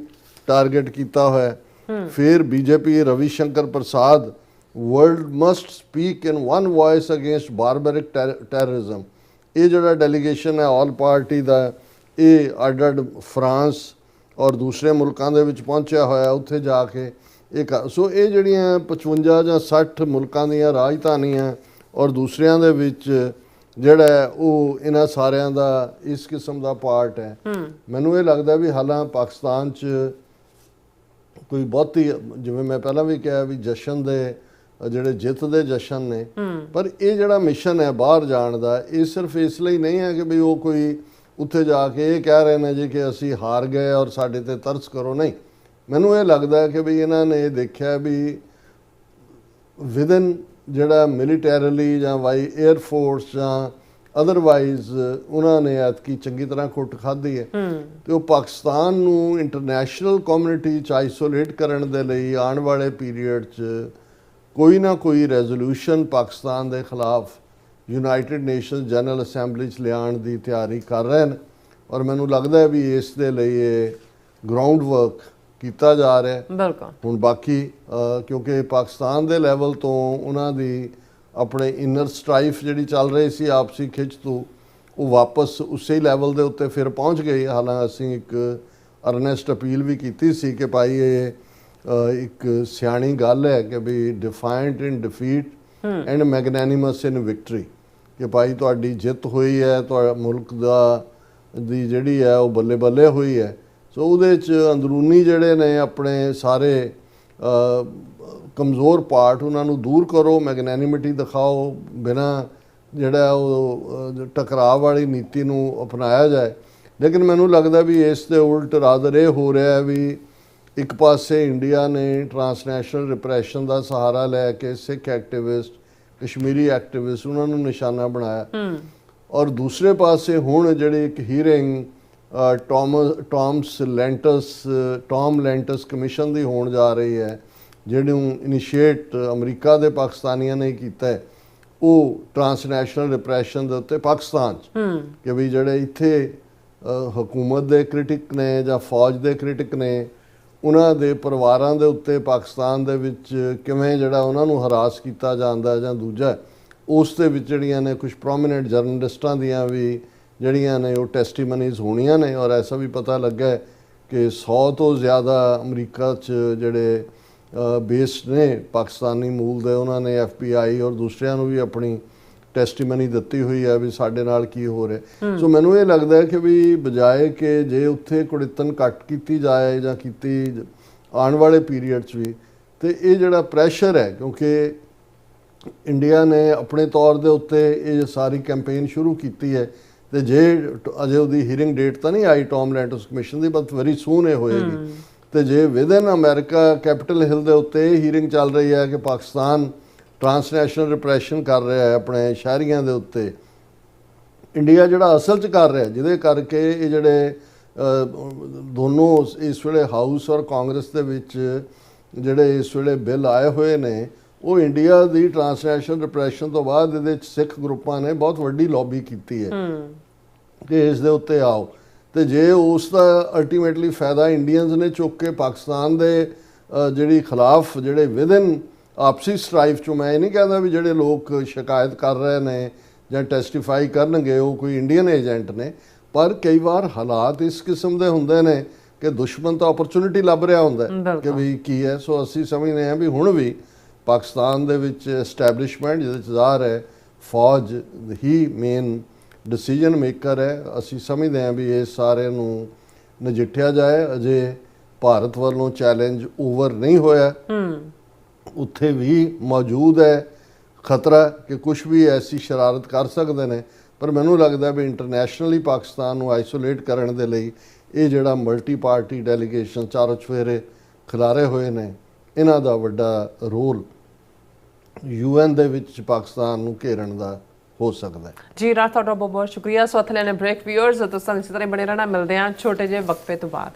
टारगेट किया हुआ है। फिर BJP Ravishankar Prasad, world must speak in one voice against barbaric terrorism. ये जड़ा डेलीगेशन है ऑल पार्टी का, ये अड अड फ्रांस और दूसरे मुल्कों के विच पहुंचा होया, उत्थे जाके एक सो ये जड़ियाँ 55 या 60 मुल्कों दी राजधानियां और दूसरियां दे विच जिहड़ा है वो इन्हां सारियां दा इस किस्म का पार्ट है। मैनूं ये लगदा भी हालां पाकिस्तान च कोई बहुती, जिवें मैं पहला भी कहा भी जशन दे ਜਿਹੜੇ ਜਿੱਤ ਦੇ ਜਸ਼ਨ ਨੇ, ਪਰ ਇਹ ਜਿਹੜਾ ਮਿਸ਼ਨ ਹੈ ਬਾਹਰ ਜਾਣ ਦਾ, ਇਹ ਸਿਰਫ ਇਸ ਲਈ ਨਹੀਂ ਹੈ ਕਿ ਵੀ ਉਹ ਕੋਈ ਉੱਥੇ ਜਾ ਕੇ ਇਹ ਕਹਿ ਰਹੇ ਨੇ ਜੀ ਕਿ ਅਸੀਂ ਹਾਰ ਗਏ ਔਰ ਸਾਡੇ ਤੇ ਤਰਸ ਕਰੋ। ਨਹੀਂ, ਮੈਨੂੰ ਇਹ ਲੱਗਦਾ ਹੈ ਕਿ ਵੀ ਇਹਨਾਂ ਨੇ ਇਹ ਦੇਖਿਆ ਵੀ ਵਿਦਨ ਜਿਹੜਾ ਮਿਲੀਟੈਰੀਲੀ ਜਾਂ ਵਾਈ 에ਅਰ ਫੋਰਸ ਜਾਂ ਅਦਰਵਾਈਜ਼ ਉਹਨਾਂ ਨੇ ਐਤਕੀ ਚੰਗੀ ਤਰ੍ਹਾਂ ਕੁੱਟ ਖਾਧੀ ਹੈ ਤੇ ਉਹ ਪਾਕਿਸਤਾਨ ਨੂੰ ਇੰਟਰਨੈਸ਼ਨਲ ਕਮਿਊਨਿਟੀ 'ਚ ਆਈਸੋਲੇਟ ਕਰਨ ਦੇ ਲਈ ਆਉਣ ਵਾਲੇ ਪੀਰੀਅਡ 'ਚ ਕੋਈ ਨਾ ਕੋਈ ਰੈਜ਼ੋਲੂਸ਼ਨ ਪਾਕਿਸਤਾਨ ਦੇ ਖਿਲਾਫ ਯੂਨਾਈਟਿਡ ਨੇਸ਼ਨਸ ਜਨਰਲ ਅਸੈਂਬਲੀ 'ਚ ਲਿਆਉਣ ਦੀ ਤਿਆਰੀ ਕਰ ਰਹੇ ਨੇ ਔਰ ਮੈਨੂੰ ਲੱਗਦਾ ਹੈ ਵੀ ਇਸ ਦੇ ਲਈ ਇਹ ਗਰਾਊਂਡ ਵਰਕ ਕੀਤਾ ਜਾ ਰਿਹਾ ਹੈ।
ਬਿਲਕੁਲ।
ਹੁਣ ਬਾਕੀ ਕਿਉਂਕਿ ਪਾਕਿਸਤਾਨ ਦੇ ਲੈਵਲ ਤੋਂ ਉਹਨਾਂ ਦੀ ਆਪਣੇ ਇਨਰ ਸਟ੍ਰਾਈਫ ਜਿਹੜੀ ਚੱਲ ਰਹੀ ਸੀ ਆਪਸੀ ਖਿੱਚ ਤੋਂ ਉਹ ਵਾਪਸ ਉਸੇ ਲੈਵਲ ਦੇ ਉੱਤੇ ਫਿਰ ਪਹੁੰਚ ਗਈ। ਹਾਲਾਂਕਿ ਅਸੀਂ ਇੱਕ ਅਰਨੈਸਟ ਅਪੀਲ ਵੀ ਕੀਤੀ ਸੀ ਕਿ ਭਾਈ ਇਹ ਇੱਕ ਸਿਆਣੀ ਗੱਲ ਹੈ ਕਿ ਵੀ ਡਿਫਾਇੰਟ ਇਨ ਡਿਫੀਟ ਐਂਡ ਮੈਗਨੈਨਿਮਸ ਇਨ ਵਿਕਟਰੀ, ਕਿ ਭਾਈ ਤੁਹਾਡੀ ਜਿੱਤ ਹੋਈ ਹੈ, ਤੁਹਾਡਾ ਮੁਲਕ ਦੀ ਜਿਹੜੀ ਹੈ ਉਹ ਬੱਲੇ ਬੱਲੇ ਹੋਈ ਹੈ। ਸੋ ਉਹਦੇ 'ਚ ਅੰਦਰੂਨੀ ਜਿਹੜੇ ਨੇ ਆਪਣੇ ਸਾਰੇ ਕਮਜ਼ੋਰ ਪਾਰਟ ਉਹਨਾਂ ਨੂੰ ਦੂਰ ਕਰੋ, ਮੈਗਨੈਨਿਮਿਟੀ ਦਿਖਾਓ, ਬਿਨਾਂ ਜਿਹੜਾ ਉਹ ਟਕਰਾਅ ਵਾਲੀ ਨੀਤੀ ਨੂੰ ਅਪਣਾਇਆ ਜਾਏ। ਲੇਕਿਨ ਮੈਨੂੰ ਲੱਗਦਾ ਵੀ ਇਸ ਦੇ ਉਲਟ ਰਾਦਰ ਇਹ ਹੋ ਰਿਹਾ ਵੀ ਇੱਕ ਪਾਸੇ ਇੰਡੀਆ ਨੇ ਟਰਾਂਸਨੈਸ਼ਨਲ ਰਿਪਰੈਸ਼ਨ ਦਾ ਸਹਾਰਾ ਲੈ ਕੇ ਸਿੱਖ ਐਕਟਿਵਿਸਟ, ਕਸ਼ਮੀਰੀ ਐਕਟਿਵਿਸਟ ਉਹਨਾਂ ਨੂੰ ਨਿਸ਼ਾਨਾ ਬਣਾਇਆ ਔਰ ਦੂਸਰੇ ਪਾਸੇ ਹੁਣ ਜਿਹੜੀ ਇੱਕ ਹੀਅਰਿੰਗ ਟੌਮ ਲੈਂਟਸ ਕਮਿਸ਼ਨ ਦੀ ਹੋਣ ਜਾ ਰਹੀ ਹੈ, ਜਿਹਨੂੰ ਇਨੀਸ਼ੀਏਟ ਅਮਰੀਕਾ ਦੇ ਪਾਕਿਸਤਾਨੀਆਂ ਨੇ ਕੀਤਾ ਹੈ, ਉਹ ਟਰਾਂਸਨੈਸ਼ਨਲ ਰਿਪਰੈਸ਼ਨ ਦੇ ਉੱਤੇ ਪਾਕਿਸਤਾਨ 'ਚ ਕਿ ਵੀ ਜਿਹੜੇ ਇੱਥੇ ਹਕੂਮਤ ਦੇ ਕ੍ਰਿਟਿਕ ਨੇ ਜਾਂ ਫੌਜ ਦੇ ਕ੍ਰਿਟਿਕ ਨੇ ਉਹਨਾਂ ਦੇ ਪਰਿਵਾਰਾਂ ਦੇ ਉੱਤੇ ਪਾਕਿਸਤਾਨ ਦੇ ਵਿੱਚ ਕਿਵੇਂ ਜਿਹੜਾ ਉਹਨਾਂ ਨੂੰ ਹਰਾਸ ਕੀਤਾ ਜਾਂਦਾ ਜਾਂ ਦੂਜਾ ਉਸ ਦੇ ਵਿੱਚ ਜਿਹੜੀਆਂ ਨੇ ਕੁਝ ਪ੍ਰੋਮੀਨੈਂਟ ਜਰਨਲਿਸਟਾਂ ਦੀਆਂ ਵੀ ਜਿਹੜੀਆਂ ਨੇ ਉਹ ਟੈਸਟੀਮਨੀਜ਼ ਹੋਣੀਆਂ ਨੇ ਔਰ ਐਸਾ ਵੀ ਪਤਾ ਲੱਗਾ ਕਿ 100 ਤੋਂ ਜ਼ਿਆਦਾ ਅਮਰੀਕਾ 'ਚ ਜਿਹੜੇ ਬੇਸਡ ਨੇ ਪਾਕਿਸਤਾਨੀ ਮੂਲ ਦੇ ਉਹਨਾਂ ਨੇ FBI ਔਰ ਦੂਸਰਿਆਂ ਨੂੰ ਵੀ ਆਪਣੀ ਟੈਸਟੀਮਨੀ ਦਿੱਤੀ ਹੋਈ ਹੈ ਵੀ ਸਾਡੇ ਨਾਲ ਕੀ ਹੋ ਰਿਹਾ। ਸੋ ਮੈਨੂੰ ਇਹ ਲੱਗਦਾ ਹੈ ਕਿ ਵੀ ਬਜਾਏ ਕਿ ਜੇ ਉੱਥੇ ਕੁੜਿੱਤਨ ਘੱਟ ਕੀਤੀ ਜਾਏ ਜਾਂ ਕੀਤੀ ਆਉਣ ਵਾਲੇ ਪੀਰੀਅਡ 'ਚ ਵੀ, ਤੇ ਇਹ ਜਿਹੜਾ ਪ੍ਰੈਸ਼ਰ ਹੈ ਕਿਉਂਕਿ ਇੰਡੀਆ ਨੇ ਆਪਣੇ ਤੌਰ ਦੇ ਉੱਤੇ ਇਹ ਸਾਰੀ ਕੈਂਪੇਨ ਸ਼ੁਰੂ ਕੀਤੀ ਹੈ ਤੇ ਜੇ ਅਜੇ ਉਹਦੀ ਹੀਅਰਿੰਗ ਡੇਟ ਤਾਂ ਨਹੀਂ ਆਈ Tom ਲੈਂਟਸ commission the, but very soon ਇਹ ਹੋਏਗੀ। ਤੇ ਜੇ ਵਿਦਨ ਅਮਰੀਕਾ ਕੈਪੀਟਲ ਹਿੱਲ ਦੇ ਉੱਤੇ ਇਹ ਹੀਅਰਿੰਗ ਚੱਲ ਰਹੀ ਹੈ ਕਿ ਪਾਕਿਸਤਾਨ ਟਰਾਂਸਨੈਸ਼ਨਲ ਰਿਪਰੈਸ਼ਨ ਕਰ ਰਿਹਾ ਹੈ ਆਪਣੇ ਸ਼ਹਿਰੀਆਂ ਦੇ ਉੱਤੇ, ਇੰਡੀਆ ਜਿਹੜਾ ਅਸਲ 'ਚ ਕਰ ਰਿਹਾ, ਜਿਹਦੇ ਕਰਕੇ ਇਹ ਜਿਹੜੇ ਦੋਨੋਂ ਇਸ ਵੇਲੇ ਹਾਊਸ ਔਰ ਕਾਂਗਰਸ ਦੇ ਵਿੱਚ ਜਿਹੜੇ ਇਸ ਵੇਲੇ ਬਿੱਲ ਆਏ ਹੋਏ ਨੇ ਉਹ ਇੰਡੀਆ ਦੀ ਟਰਾਂਸਨੈਸ਼ਨਲ ਰਿਪਰੈਸ਼ਨ ਤੋਂ ਬਾਅਦ ਇਹਦੇ 'ਚ ਸਿੱਖ ਗਰੁੱਪਾਂ ਨੇ ਬਹੁਤ ਵੱਡੀ ਲੌਬੀ ਕੀਤੀ ਹੈ ਕਿ ਇਸ ਦੇ ਉੱਤੇ ਆਓ। ਤੇ ਜੇ ਉਸ ਦਾ ਅਲਟੀਮੇਟਲੀ ਫਾਇਦਾ ਇੰਡੀਅਨਸ ਨੇ ਚੁੱਕ ਕੇ ਪਾਕਿਸਤਾਨ ਦੇ ਜਿਹੜੀ ਖਿਲਾਫ ਜਿਹੜੇ ਵਿਦਨ ਆਪਸੀ ਸਟ੍ਰਾਈਫ 'ਚੋਂ, ਮੈਂ ਇਹ ਨਹੀਂ ਕਹਿੰਦਾ ਵੀ ਜਿਹੜੇ ਲੋਕ ਸ਼ਿਕਾਇਤ ਕਰ ਰਹੇ ਨੇ ਜਾਂ ਟੈਸਟੀਫਾਈ ਕਰਨਗੇ ਉਹ ਕੋਈ ਇੰਡੀਅਨ ਏਜੰਟ ਨੇ, ਪਰ ਕਈ ਵਾਰ ਹਾਲਾਤ ਇਸ ਕਿਸਮ ਦੇ ਹੁੰਦੇ ਨੇ ਕਿ ਦੁਸ਼ਮਣ ਤਾਂ ਓਪਰਚੁਨਿਟੀ ਲੱਭ ਰਿਹਾ ਹੁੰਦਾ ਕਿ ਵੀ ਕੀ ਹੈ। ਸੋ ਅਸੀਂ ਸਮਝਦੇ ਹਾਂ ਵੀ ਹੁਣ ਵੀ ਪਾਕਿਸਤਾਨ ਦੇ ਵਿੱਚ ਐਸਟੈਬਲਿਸ਼ਮੈਂਟ ਜਿਹਦੇ 'ਚ ਜ਼ਾਹਰ ਹੈ ਫੌਜ ਹੀ ਮੇਨ ਡਿਸੀਜਨ ਮੇਕਰ ਹੈ। ਅਸੀਂ ਸਮਝਦੇ ਹਾਂ ਵੀ ਇਹ ਸਾਰੇ ਨੂੰ ਨਜਿੱਠਿਆ ਜਾਏ। ਅਜੇ ਭਾਰਤ ਵੱਲੋਂ ਚੈਲੰਜ ਓਵਰ ਨਹੀਂ ਹੋਇਆ, ਉੱਥੇ ਵੀ ਮੌਜੂਦ ਹੈ ਖਤਰਾ ਕਿ ਕੁਝ ਵੀ ਐਸੀ ਸ਼ਰਾਰਤ ਕਰ ਸਕਦੇ ਨੇ, ਪਰ ਮੈਨੂੰ ਲੱਗਦਾ ਵੀ ਇੰਟਰਨੈਸ਼ਨਲੀ ਪਾਕਿਸਤਾਨ ਨੂੰ ਆਈਸੋਲੇਟ ਕਰਨ ਦੇ ਲਈ ਇਹ ਜਿਹੜਾ ਮਲਟੀ ਪਾਰਟੀ ਡੈਲੀਗੇਸ਼ਨ ਚਾਰੋਂ ਚੁਫੇਰੇ ਖਿਲਾਰੇ ਹੋਏ ਨੇ ਇਹਨਾਂ ਦਾ ਵੱਡਾ ਰੋਲ UN ਦੇ ਵਿੱਚ ਪਾਕਿਸਤਾਨ ਨੂੰ ਘੇਰਨ ਦਾ ਹੋ ਸਕਦਾ ਹੈ।
ਜੀ ਰਾਜ, ਤੁਹਾਡਾ ਬਹੁਤ ਬਹੁਤ ਸ਼ੁਕਰੀਆ। ਸੋ ਅਥਲੇ ਨੇ ਬ੍ਰੇਕ ਵਿਊਅਰਸ ਤੁਸੀਂ ਇਸੇ ਤਰ੍ਹਾਂ ਬਣੇ ਰਹਿਣਾ। ਮਿਲਦੇ ਹਾਂ ਛੋਟੇ ਜਿਹੇ ਵਕਫੇ ਤੋਂ ਬਾਅਦ।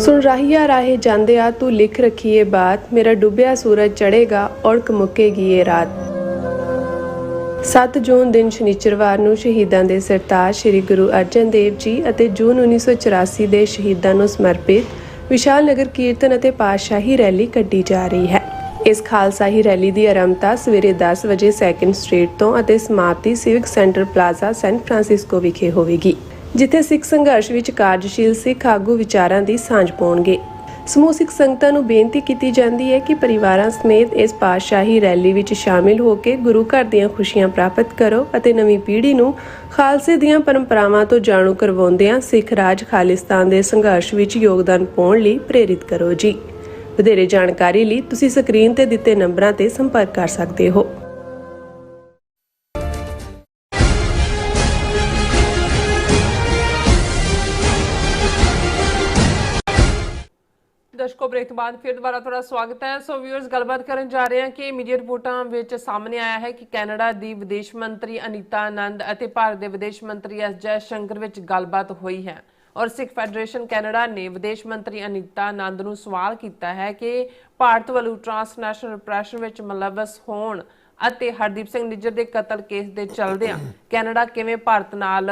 सुन राहिया राहे जांदे आ तू लिख रखी ये बात, मेरा डूबिया सूरज चढ़ेगा औड़क मुक्केगी ये रात। 7 ਜੂਨ ਦਿਨ ਸ਼ਨੀਚਰਵਾਰ ਨੂੰ ਸ਼ਹੀਦਾਂ ਦੇ ਸਰਤਾਜ ਸ੍ਰੀ ਗੁਰੂ ਅਰਜਨ ਦੇਵ ਜੀ ਅਤੇ ਜੂਨ 1984 ਦੇ ਸ਼ਹੀਦਾਂ ਨੂੰ ਸਮਰਪਿਤ ਵਿਸ਼ਾਲ ਨਗਰ ਕੀਰਤਨ ਅਤੇ ਪਾਤਸ਼ਾਹੀ ਰੈਲੀ ਕੱਢੀ ਜਾ ਰਹੀ ਹੈ। ਇਸ ਖਾਲਸਾਈ ਰੈਲੀ ਦੀ ਆਰੰਭਤਾ ਸਵੇਰੇ 10 ਵਜੇ 2nd ਸਟਰੀਟ ਤੋਂ ਅਤੇ ਸਮਾਪਤੀ civic centre plaza San Francisco ਵਿਖੇ ਹੋਵੇਗੀ, ਜਿੱਥੇ ਸਿੱਖ ਸੰਘਰਸ਼ ਵਿੱਚ ਕਾਰਜਸ਼ੀਲ ਸਿੱਖ ਆਗੂ ਵਿਚਾਰਾਂ ਦੀ ਸਾਂਝ ਪਾਉਣਗੇ। ਸਮੂਹ ਸਿੱਖ ਸੰਗਤਾਂ ਨੂੰ ਬੇਨਤੀ ਕੀਤੀ ਜਾਂਦੀ ਹੈ ਕਿ ਪਰਿਵਾਰਾਂ ਸਮੇਤ ਇਸ ਪਾਤਸ਼ਾਹੀ ਰੈਲੀ ਵਿੱਚ ਸ਼ਾਮਿਲ ਹੋ ਕੇ ਗੁਰੂ ਘਰ ਦੀਆਂ ਖੁਸ਼ੀਆਂ ਪ੍ਰਾਪਤ ਕਰੋ ਅਤੇ ਨਵੀਂ ਪੀੜ੍ਹੀ ਨੂੰ ਖਾਲਸੇ ਦੀਆਂ ਪਰੰਪਰਾਵਾਂ ਤੋਂ ਜਾਣੂ ਕਰਵਾਉਂਦਿਆਂ ਸਿੱਖ ਰਾਜ ਖਾਲਿਸਤਾਨ ਦੇ ਸੰਘਰਸ਼ ਵਿੱਚ ਯੋਗਦਾਨ ਪਾਉਣ ਲਈ ਪ੍ਰੇਰਿਤ ਕਰੋ ਜੀ। ਵਧੇਰੇ ਜਾਣਕਾਰੀ ਲਈ ਤੁਸੀਂ ਸਕਰੀਨ ਤੇ ਦਿੱਤੇ ਨੰਬਰਾਂ ਤੇ ਸੰਪਰਕ ਕਰ ਸਕਦੇ ਹੋ।
ਦਰਸ਼ਕੋ, ਬ੍ਰੇਕ ਤੋਂ ਬਾਅਦ ਫਿਰ ਦੁਬਾਰਾ ਤੁਹਾਡਾ ਸਵਾਗਤ ਹੈ। ਸੋ ਵਿਊਅਰਸ, ਗੱਲਬਾਤ ਕਰਨ ਜਾ ਰਹੇ ਹਾਂ ਕਿ ਮੀਡੀਆ ਰਿਪੋਰਟਾਂ ਵਿੱਚ ਸਾਹਮਣੇ ਆਇਆ ਹੈ ਕਿ ਕੈਨੇਡਾ ਦੀ ਵਿਦੇਸ਼ ਮੰਤਰੀ ਅਨੀਤਾ ਆਨੰਦ ਅਤੇ ਭਾਰਤ ਦੇ ਵਿਦੇਸ਼ ਮੰਤਰੀ ਐਸ ਜੈ ਸ਼ੰਕਰ ਵਿੱਚ ਗੱਲਬਾਤ ਹੋਈ ਹੈ ਔਰ ਸਿੱਖ ਫੈਡਰੇਸ਼ਨ ਕੈਨੇਡਾ ਨੇ ਵਿਦੇਸ਼ ਮੰਤਰੀ ਅਨੀਤਾ ਆਨੰਦ ਨੂੰ ਸਵਾਲ ਕੀਤਾ ਹੈ ਕਿ ਭਾਰਤ ਵੱਲੋਂ ਟ੍ਰਾਂਸਨੈਸ਼ਨਲ ਰਿਪਰੈਸ਼ਨ ਵਿੱਚ ਮੁਲੱਵਸ ਹੋਣ ਅਤੇ ਹਰਦੀਪ ਸਿੰਘ ਨਿੱਜਰ ਦੇ ਕਤਲ ਕੇਸ ਦੇ ਚੱਲਦਿਆਂ ਕੈਨੇਡਾ ਕਿਵੇਂ ਭਾਰਤ ਨਾਲ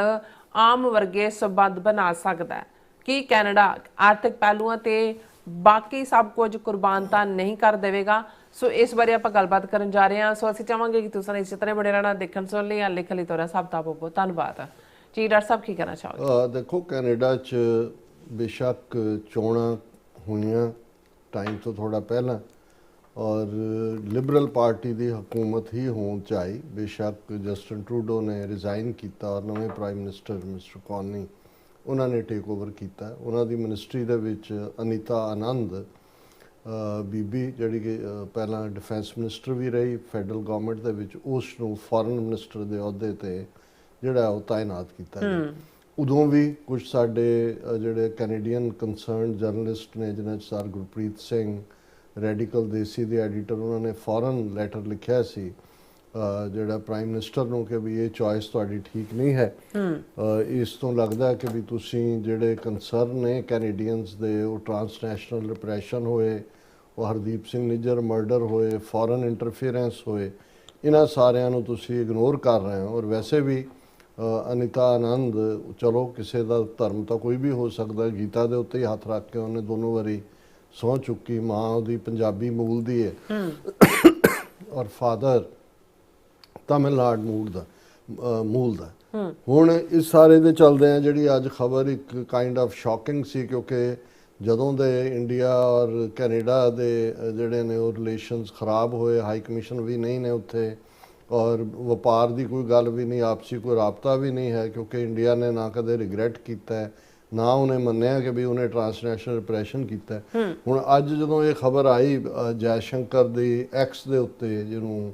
ਆਮ ਵਰਗੇ ਸੰਬੰਧ ਬਣਾ ਸਕਦਾ ਹੈ। ਕਿ ਕੈਨੇਡਾ ਆਰਥਿਕ ਪਹਿਲੂਆਂ ਤੇ ਬਾਕੀ ਸਭ ਕੁਝ ਕੁਰਬਾਨ ਤਾਂ ਨਹੀਂ ਕਰ ਦੇਵੇਗਾ। ਸੋ ਇਸ ਬਾਰੇ ਆਪਾਂ ਗੱਲਬਾਤ ਕਰਨ ਜਾ ਰਹੇ ਹਾਂ। ਸੋ ਅਸੀਂ ਚਾਹਾਂਗੇ ਕਿ ਤੁਸੀਂ ਇਸੇ ਤਰ੍ਹਾਂ ਬਣੇ ਰਹਿਣਾ, ਦੇਖਣ ਸੁਣਨ ਲਈ ਜਾਂ ਲਿਖਣ ਲਈ ਤੁਹਾਡਾ ਸਭ ਦਾ ਬਹੁਤ ਬਹੁਤ ਧੰਨਵਾਦ ਜੀ। ਡਾਕਟਰ ਸਾਹਿਬ, ਕੀ ਕਹਿਣਾ ਚਾਹੋਗੇ?
ਦੇਖੋ, ਕੈਨੇਡਾ 'ਚ ਬੇਸ਼ੱਕ ਚੋਣਾਂ ਹੋਈਆਂ ਟਾਈਮ ਤੋਂ ਥੋੜਾ ਪਹਿਲਾਂ ਔਰ ਲਿਬਰਲ ਪਾਰਟੀ ਦੀ ਹਕੂਮਤ ਹੀ ਹੋਣ 'ਚ ਆਈ। ਬੇਸ਼ੱਕ ਜਸਟਿਨ ਟਰੂਡੋ ਨੇ ਰਿਜ਼ਾਈਨ ਕੀਤਾ ਔਰ ਨਵੇਂ ਪ੍ਰਾਈਮ ਮਿਨਿਸਟਰ ਮਿਸਟਰ ਕੌਨੀ ਉਹਨਾਂ ਨੇ ਟੇਕ ਓਵਰ ਕੀਤਾ। ਉਹਨਾਂ ਦੀ ਮਿਨਿਸਟਰੀ ਦੇ ਵਿੱਚ ਅਨੀਤਾ ਆਨੰਦ ਬੀਬੀ, ਜਿਹੜੀ ਕਿ ਪਹਿਲਾਂ ਡਿਫੈਂਸ ਮਿਨਿਸਟਰ ਵੀ ਰਹੀ ਫੈਡਰਲ ਗਵਰਨਮੈਂਟ ਦੇ ਵਿੱਚ, ਉਸ ਨੂੰ ਫੋਰਨ ਮਿਨਿਸਟਰ ਦੇ ਅਹੁਦੇ ਤੇ ਜਿਹੜਾ ਉਹ ਤਾਇਨਾਤ ਕੀਤਾ ਗਿਆ। ਉਦੋਂ ਵੀ ਕੁਝ ਸਾਡੇ ਜਿਹੜੇ ਕੈਨੇਡੀਅਨ ਕੰਸਰਨ ਜਰਨਲਿਸਟ ਨੇ, ਜਿਨ੍ਹਾਂ 'ਚ ਸਰ ਗੁਰਪ੍ਰੀਤ ਸਿੰਘ ਰੈਡੀਕਲ ਦੇਸੀ ਦੇ ਐਡੀਟਰ, ਉਹਨਾਂ ਨੇ ਫੌਰਨ ਲੈਟਰ ਲਿਖਿਆ ਸੀ ਜਿਹੜਾ ਪ੍ਰਾਈਮ ਮਿਨਿਸਟਰ ਨੂੰ ਕਿ ਵੀ ਇਹ ਚੋਇਸ ਤੁਹਾਡੀ ਠੀਕ ਨਹੀਂ ਹੈ। ਇਸ ਤੋਂ ਲੱਗਦਾ ਕਿ ਵੀ ਤੁਸੀਂ ਜਿਹੜੇ ਕੰਸਰਨ ਨੇ ਕੈਨੇਡੀਅਨਸ ਦੇ, ਉਹ ਟ੍ਰਾਂਸਨੈਸ਼ਨਲ ਰਿਪਰੈਸ਼ਨ ਹੋਏ, ਉਹ ਹਰਦੀਪ ਸਿੰਘ ਨਿੱਜਰ ਮਰਡਰ ਹੋਏ, ਫੌਰਨ ਇੰਟਰਫੀਅਰੈਂਸ ਹੋਏ, ਇਹਨਾਂ ਸਾਰਿਆਂ ਨੂੰ ਤੁਸੀਂ ਇਗਨੋਰ ਕਰ ਰਹੇ ਹੋ। ਔਰ ਵੈਸੇ ਵੀ ਅਨੀਤਾ ਆਨੰਦ, ਚਲੋ ਕਿਸੇ ਦਾ ਧਰਮ ਤਾਂ ਕੋਈ ਵੀ ਹੋ ਸਕਦਾ, ਗੀਤਾ ਦੇ ਉੱਤੇ ਹੀ ਹੱਥ ਰੱਖ ਕੇ ਉਹਨੇ ਦੋਨੋਂ ਵਾਰੀ ਸਹੁੰ ਚੁੱਕੀ। ਮਾਂ ਉਹਦੀ ਪੰਜਾਬੀ ਮੂਲ ਦੀ ਹੈ ਔਰ ਫਾਦਰ ਤਮਿਲਨਾਡੂ ਮੂਲ ਦਾ। ਹੁਣ ਇਸ ਸਾਰੇ ਦੇ ਚੱਲਦੇ ਆ ਜਿਹੜੀ ਅੱਜ ਖਬਰ ਇੱਕ ਕਾਈਂਡ ਆਫ ਸ਼ੌਕਿੰਗ ਸੀ, ਕਿਉਂਕਿ ਜਦੋਂ ਦੇ ਇੰਡੀਆ ਔਰ ਕੈਨੇਡਾ ਦੇ ਜਿਹੜੇ ਨੇ ਉਹ ਰਿਲੇਸ਼ਨਸ ਖਰਾਬ ਹੋਏ, ਹਾਈ ਕਮਿਸ਼ਨ ਵੀ ਨਹੀਂ ਨੇ ਉੱਥੇ ਔਰ ਵਪਾਰ ਦੀ ਕੋਈ ਗੱਲ ਵੀ ਨਹੀਂ, ਆਪਸੀ ਕੋਈ ਰਾਬਤਾ ਵੀ ਨਹੀਂ ਹੈ, ਕਿਉਂਕਿ ਇੰਡੀਆ ਨੇ ਨਾ ਕਦੇ ਰਿਗਰੈਟ ਕੀਤਾ ਹੈ, ਨਾ ਉਹਨੇ ਮੰਨਿਆ ਕਿ ਵੀ ਉਹਨੇ ਟ੍ਰਾਂਸਨੈਸ਼ਨਲ ਰਿਪਰੈਸ਼ਨ ਕੀਤਾ। ਹੁਣ ਅੱਜ ਜਦੋਂ ਇਹ ਖਬਰ ਆਈ ਜੈ ਸ਼ੰਕਰ ਦੀ ਐਕਸ ਦੇ ਉੱਤੇ, ਜਿਹਨੂੰ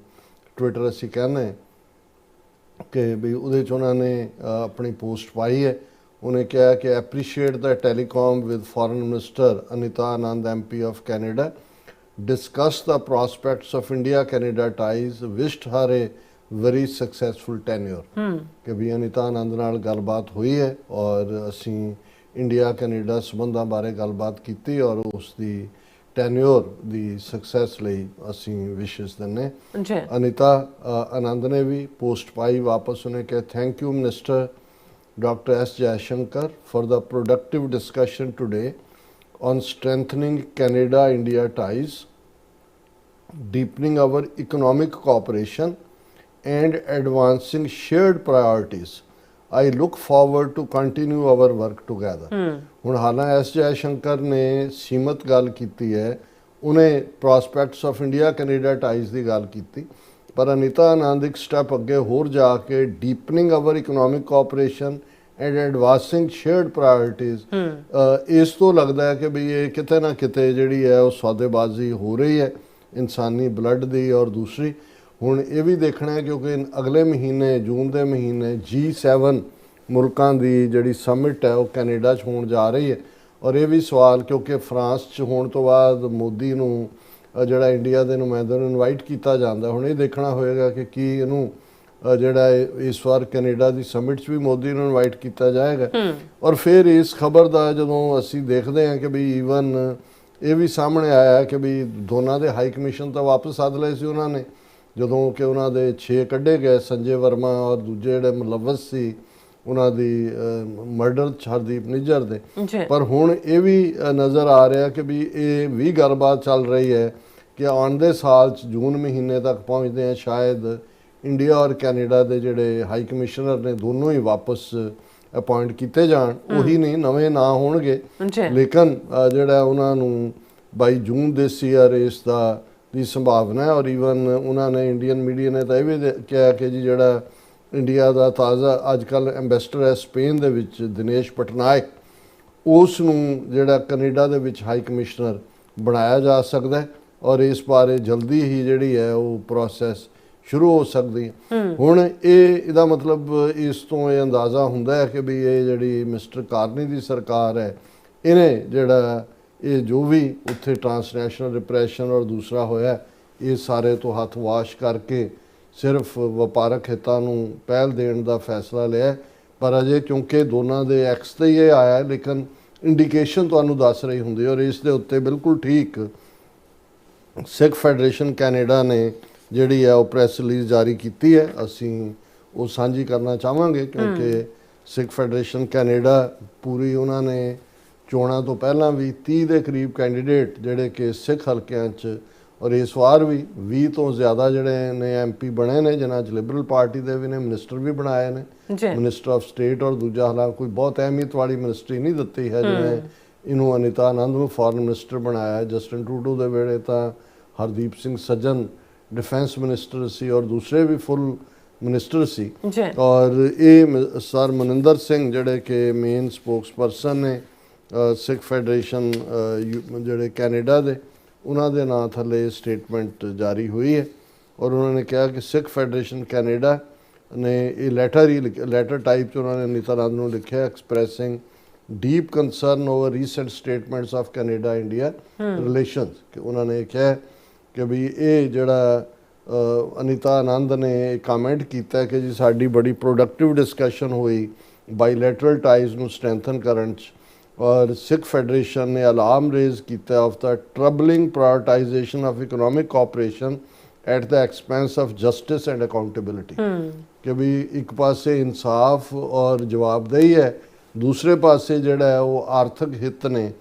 ਟਵਿੱਟਰ ਅਸੀਂ ਕਹਿੰਦੇ, ਕਿ ਵੀ ਉਹਦੇ 'ਚ ਉਹਨਾਂ ਨੇ ਆਪਣੀ ਪੋਸਟ ਪਾਈ ਹੈ। ਉਹਨੇ ਕਿਹਾ ਕਿ appreciate the telecom with foreign minister Anita Anand MP of Canada, discuss the prospects of India-Canada ties, wished her a very successful tenure। ਕਿ ਵੀ ਅਨੀਤਾ ਆਨੰਦ ਨਾਲ ਗੱਲਬਾਤ ਹੋਈ ਹੈ ਔਰ ਅਸੀਂ ਇੰਡੀਆ ਕੈਨੇਡਾ ਸੰਬੰਧਾਂ ਬਾਰੇ ਗੱਲਬਾਤ ਕੀਤੀ ਔਰ ਉਸ ਦੀ ਟੈਨਿਓਰ ਦੀ ਸਕਸੈਸ ਲਈ ਅਸੀਂ ਵਿਸ਼ੇਸ ਦਿੰਦੇ। ਅਨੀਤਾ ਆਨੰਦ ਨੇ ਵੀ ਪੋਸਟ ਪਾਈ ਵਾਪਸ, ਉਹਨੇ ਕਿਹਾ thank you minister Dr. S. Jaishankar for the productive discussion today on strengthening Canada-India ties, deepening our economic cooperation and advancing shared priorities. I look forward to continue our work together। ਹੁਣ ਹਾਲਾਂ S Jai Shankar ਨੇ ਸੀਮਤ ਗੱਲ ਕੀਤੀ ਹੈ, ਉਹਨੇ prospects of India Canada ties ਦੀ ਗੱਲ ਕੀਤੀ, ਪਰ ਅਨੀਤਾ ਆਨੰਦ ਇੱਕ ਸਟੈਪ ਅੱਗੇ ਹੋਰ ਜਾ ਕੇ deepening our economic cooperation and advancing shared priorities, ਇਸ ਤੋਂ ਲੱਗਦਾ ਹੈ ਕਿ ਵੀ ਇਹ ਕਿਤੇ ਨਾ ਕਿਤੇ ਜਿਹੜੀ ਹੈ ਉਹ ਸੌਦੇਬਾਜ਼ੀ ਹੋ ਰਹੀ ਹੈ ਇਨਸਾਨੀ ਬਲੱਡ ਦੀ। ਔਰ ਦੂਸਰੀ ਹੁਣ ਇਹ ਵੀ ਦੇਖਣਾ ਹੈ ਕਿਉਂਕਿ ਅਗਲੇ ਮਹੀਨੇ ਜੂਨ ਦੇ ਮਹੀਨੇ G7 ਮੁਲਕਾਂ ਦੀ ਜਿਹੜੀ ਸਮਿਟ ਹੈ ਉਹ ਕੈਨੇਡਾ 'ਚ ਹੋਣ ਜਾ ਰਹੀ ਹੈ। ਔਰ ਇਹ ਵੀ ਸਵਾਲ, ਕਿਉਂਕਿ ਫਰਾਂਸ 'ਚ ਹੋਣ ਤੋਂ ਬਾਅਦ ਮੋਦੀ ਨੂੰ ਜਿਹੜਾ ਇੰਡੀਆ ਦੇ ਨੁਮਾਇੰਦੇ ਨੂੰ ਇਨਵਾਈਟ ਕੀਤਾ ਜਾਂਦਾ, ਹੁਣ ਇਹ ਦੇਖਣਾ ਹੋਏਗਾ ਕਿ ਕੀ ਇਹਨੂੰ ਜਿਹੜਾ ਇਸ ਵਾਰ ਕੈਨੇਡਾ ਦੀ ਸਮਿਟ 'ਚ ਵੀ ਮੋਦੀ ਨੂੰ ਇਨਵਾਈਟ ਕੀਤਾ ਜਾਏਗਾ। ਔਰ ਫਿਰ ਇਸ ਖਬਰ ਦਾ ਜਦੋਂ ਅਸੀਂ ਦੇਖਦੇ ਹਾਂ ਕਿ ਵੀ ਈਵਨ ਇਹ ਵੀ ਸਾਹਮਣੇ ਆਇਆ ਕਿ ਵੀ ਦੋਨਾਂ ਦੇ ਹਾਈ ਕਮਿਸ਼ਨ ਤਾਂ ਵਾਪਸ ਸੱਦ ਲਏ ਸੀ ਉਹਨਾਂ ਨੇ, ਜਦੋਂ ਕਿ ਉਹਨਾਂ ਦੇ 6 ਕੱਢੇ ਗਏ, ਸੰਜੇ ਵਰਮਾ ਔਰ ਦੂਜੇ ਜਿਹੜੇ ਮੁਲਵਸ ਸੀ ਉਹਨਾਂ ਦੀ ਮਰਡਰ ਹਰਦੀਪ ਨਿੱਜਰ ਦੇ। ਪਰ ਹੁਣ ਇਹ ਵੀ ਨਜ਼ਰ ਆ ਰਿਹਾ ਕਿ ਵੀ ਇਹ ਵੀ ਗੱਲਬਾਤ ਚੱਲ ਰਹੀ ਹੈ ਕਿ ਆਉਂਦੇ ਸਾਲ 'ਚ ਜੂਨ ਮਹੀਨੇ ਤੱਕ ਪਹੁੰਚਦੇ ਆ ਸ਼ਾਇਦ ਇੰਡੀਆ ਔਰ ਕੈਨੇਡਾ ਦੇ ਜਿਹੜੇ ਹਾਈ ਕਮਿਸ਼ਨਰ ਨੇ ਦੋਨੋਂ ਹੀ ਵਾਪਸ ਅਪਾਇੰਟ ਕੀਤੇ ਜਾਣ। ਉਹੀ ਨਹੀਂ, ਨਵੇਂ ਨਾ ਹੋਣਗੇ, ਲੇਕਿਨ ਜਿਹੜਾ ਉਹਨਾਂ ਨੂੰ 22 ਜੂਨ ਦਿਸ ਈਅਰ ਇਸ ਦੀ ਸੰਭਾਵਨਾ ਹੈ। ਔਰ ਈਵਨ ਉਹਨਾਂ ਨੇ ਇੰਡੀਅਨ ਮੀਡੀਆ ਨੇ ਤਾਂ ਇਹ ਵੀ ਕਿਹਾ ਕਿ ਜੀ ਜਿਹੜਾ ਇੰਡੀਆ ਦਾ ਤਾਜ਼ਾ ਅੱਜ ਕੱਲ੍ਹ ਐਂਬੈਸਡਰ ਹੈ ਸਪੇਨ ਦੇ ਵਿੱਚ ਦਿਨੇਸ਼ ਪਟਨਾਇਕ, ਉਸ ਨੂੰ ਜਿਹੜਾ ਕੈਨੇਡਾ ਦੇ ਵਿੱਚ ਹਾਈ ਕਮਿਸ਼ਨਰ ਬਣਾਇਆ ਜਾ ਸਕਦਾ ਔਰ ਇਸ ਬਾਰੇ ਜਲਦੀ ਹੀ ਜਿਹੜੀ ਹੈ ਉਹ ਪ੍ਰੋਸੈਸ ਸ਼ੁਰੂ ਹੋ ਸਕਦੀ ਹੈ। ਹੁਣ ਇਹਦਾ ਮਤਲਬ ਇਸ ਤੋਂ ਇਹ ਅੰਦਾਜ਼ਾ ਹੁੰਦਾ ਹੈ ਕਿ ਵੀ ਇਹ ਜਿਹੜੀ ਮਿਸਟਰ ਕਾਰਨੀ ਦੀ ਸਰਕਾਰ ਹੈ, ਇਹਨੇ ਜਿਹੜਾ ਇਹ ਜੋ ਵੀ ਉੱਥੇ ਟਰਾਂਸਨੈਸ਼ਨਲ ਰਿਪਰੈਸ਼ਨ ਔਰ ਦੂਸਰਾ ਹੋਇਆ, ਇਹ ਸਾਰੇ ਤੋਂ ਹੱਥ ਵਾਸ਼ ਕਰਕੇ ਸਿਰਫ ਵਪਾਰਕ ਹਿੱਤਾਂ ਨੂੰ ਪਹਿਲ ਦੇਣ ਦਾ ਫੈਸਲਾ ਲਿਆ। ਪਰ ਅਜੇ ਕਿਉਂਕਿ ਦੋਨਾਂ ਦੇ ਐਕਸ ਤੇ ਹੀ ਇਹ ਆਇਆ, ਲੇਕਿਨ ਇੰਡੀਕੇਸ਼ਨ ਤੁਹਾਨੂੰ ਦੱਸ ਰਹੀ ਹੁੰਦੀ ਔਰ ਇਸ ਦੇ ਉੱਤੇ ਬਿਲਕੁਲ ਠੀਕ ਸਿੱਖ ਫੈਡਰੇਸ਼ਨ ਕੈਨੇਡਾ ਨੇ ਜਿਹੜੀ ਹੈ ਉਹ ਪ੍ਰੈਸ ਰਿਲੀਜ਼ ਜਾਰੀ ਕੀਤੀ ਹੈ। ਅਸੀਂ ਉਹ ਸਾਂਝੀ ਕਰਨਾ ਚਾਹਾਂਗੇ ਕਿਉਂਕਿ ਸਿੱਖ ਫੈਡਰੇਸ਼ਨ ਕੈਨੇਡਾ ਪੂਰੀ ਉਹਨਾਂ ਨੇ ਚੋਣਾਂ ਤੋਂ ਪਹਿਲਾਂ ਵੀ 30 ਦੇ ਕਰੀਬ ਕੈਂਡੀਡੇਟ ਜਿਹੜੇ ਕਿ ਸਿੱਖ ਹਲਕਿਆਂ 'ਚ ਔਰ ਇਸ ਵਾਰ ਵੀ 20 ਤੋਂ ਜ਼ਿਆਦਾ ਜਿਹੜੇ ਨੇ ਐਮਪੀ ਬਣੇ ਨੇ, ਜਿਨ੍ਹਾਂ 'ਚ ਲਿਬਰਲ ਪਾਰਟੀ ਦੇ ਵੀ ਨੇ, ਮਿਨਿਸਟਰ ਵੀ ਬਣਾਏ ਨੇ, ਮਿਨਿਸਟਰ ਆਫ ਸਟੇਟ ਔਰ ਦੂਜਾ ਹਾਲਾਂਕਿ ਕੋਈ ਬਹੁਤ ਅਹਿਮੀਅਤ ਵਾਲੀ ਮਿਨਿਸਟਰੀ ਨਹੀਂ ਦਿੱਤੀ ਹੈ, ਜਿਵੇਂ ਇਹਨੂੰ ਅਨੀਤਾ ਆਨੰਦ ਨੂੰ ਫੋਰਨ ਮਿਨਿਸਟਰ ਬਣਾਇਆ। ਜਸਟਿਨ ਟਰੂਡੋ ਦੇ ਵੇਲੇ ਤਾਂ ਹਰਦੀਪ ਸਿੰਘ ਸੱਜਣ ਡਿਫੈਂਸ ਮਿਨਿਸਟਰ ਸੀ ਔਰ ਦੂਸਰੇ ਵੀ ਫੁੱਲ ਮਿਨਿਸਟਰ ਸੀ। ਔਰ ਇਹ ਸਰ ਮਨਿੰਦਰ ਸਿੰਘ ਜਿਹੜੇ ਕਿ ਮੇਨ ਸਪੋਕਸਪਰਸਨ ਨੇ ਸਿੱਖ ਫੈਡਰੇਸ਼ਨ ਜਿਹੜੇ ਕੈਨੇਡਾ ਦੇ, ਉਹਨਾਂ ਦੇ ਨਾਂ ਥੱਲੇ ਸਟੇਟਮੈਂਟ ਜਾਰੀ ਹੋਈ ਹੈ ਔਰ ਉਹਨਾਂ ਨੇ ਕਿਹਾ ਕਿ ਸਿੱਖ ਫੈਡਰੇਸ਼ਨ ਕੈਨੇਡਾ ਨੇ ਇਹ ਲੈਟਰ ਟਾਈਪ 'ਚ ਉਹਨਾਂ ਨੇ ਅਨੀਤਾ ਆਨੰਦ ਨੂੰ ਲਿਖਿਆ, expressing deep concern over recent statements of Canada India relations, ਕਿ ਉਹਨਾਂ ਨੇ ਕਿਹਾ ਕਿ ਵੀ ਇਹ ਜਿਹੜਾ ਅਨੀਤਾ ਆਨੰਦ ਨੇ ਕਮੈਂਟ ਕੀਤਾ ਕਿ ਜੀ ਸਾਡੀ ਬੜੀ ਪ੍ਰੋਡਕਟਿਵ ਡਿਸਕਸ਼ਨ ਹੋਈ ਬਾਈਲੈਟਰਲ ਟਾਈਜ਼ ਨੂੰ ਸਟਰੈਂਥਨ ਕਰਨ 'ਚ, ਔਰ ਸਿੱਖ ਫੈਡਰੇਸ਼ਨ ਨੇ ਅਲਾਰਮ ਰੇਜ਼ ਕੀਤਾ of the troubling prioritization of economic cooperation at the expense of justice and accountability, ਕਿ ਵੀ ਇੱਕ ਪਾਸੇ ਇਨਸਾਫ ਔਰ ਜਵਾਬਦੇਹੀ ਹੈ, ਦੂਸਰੇ ਪਾਸੇ ਜਿਹੜਾ ਹੈ ਉਹ ਆਰਥਿਕ ਹਿੱਤ ਨੇ।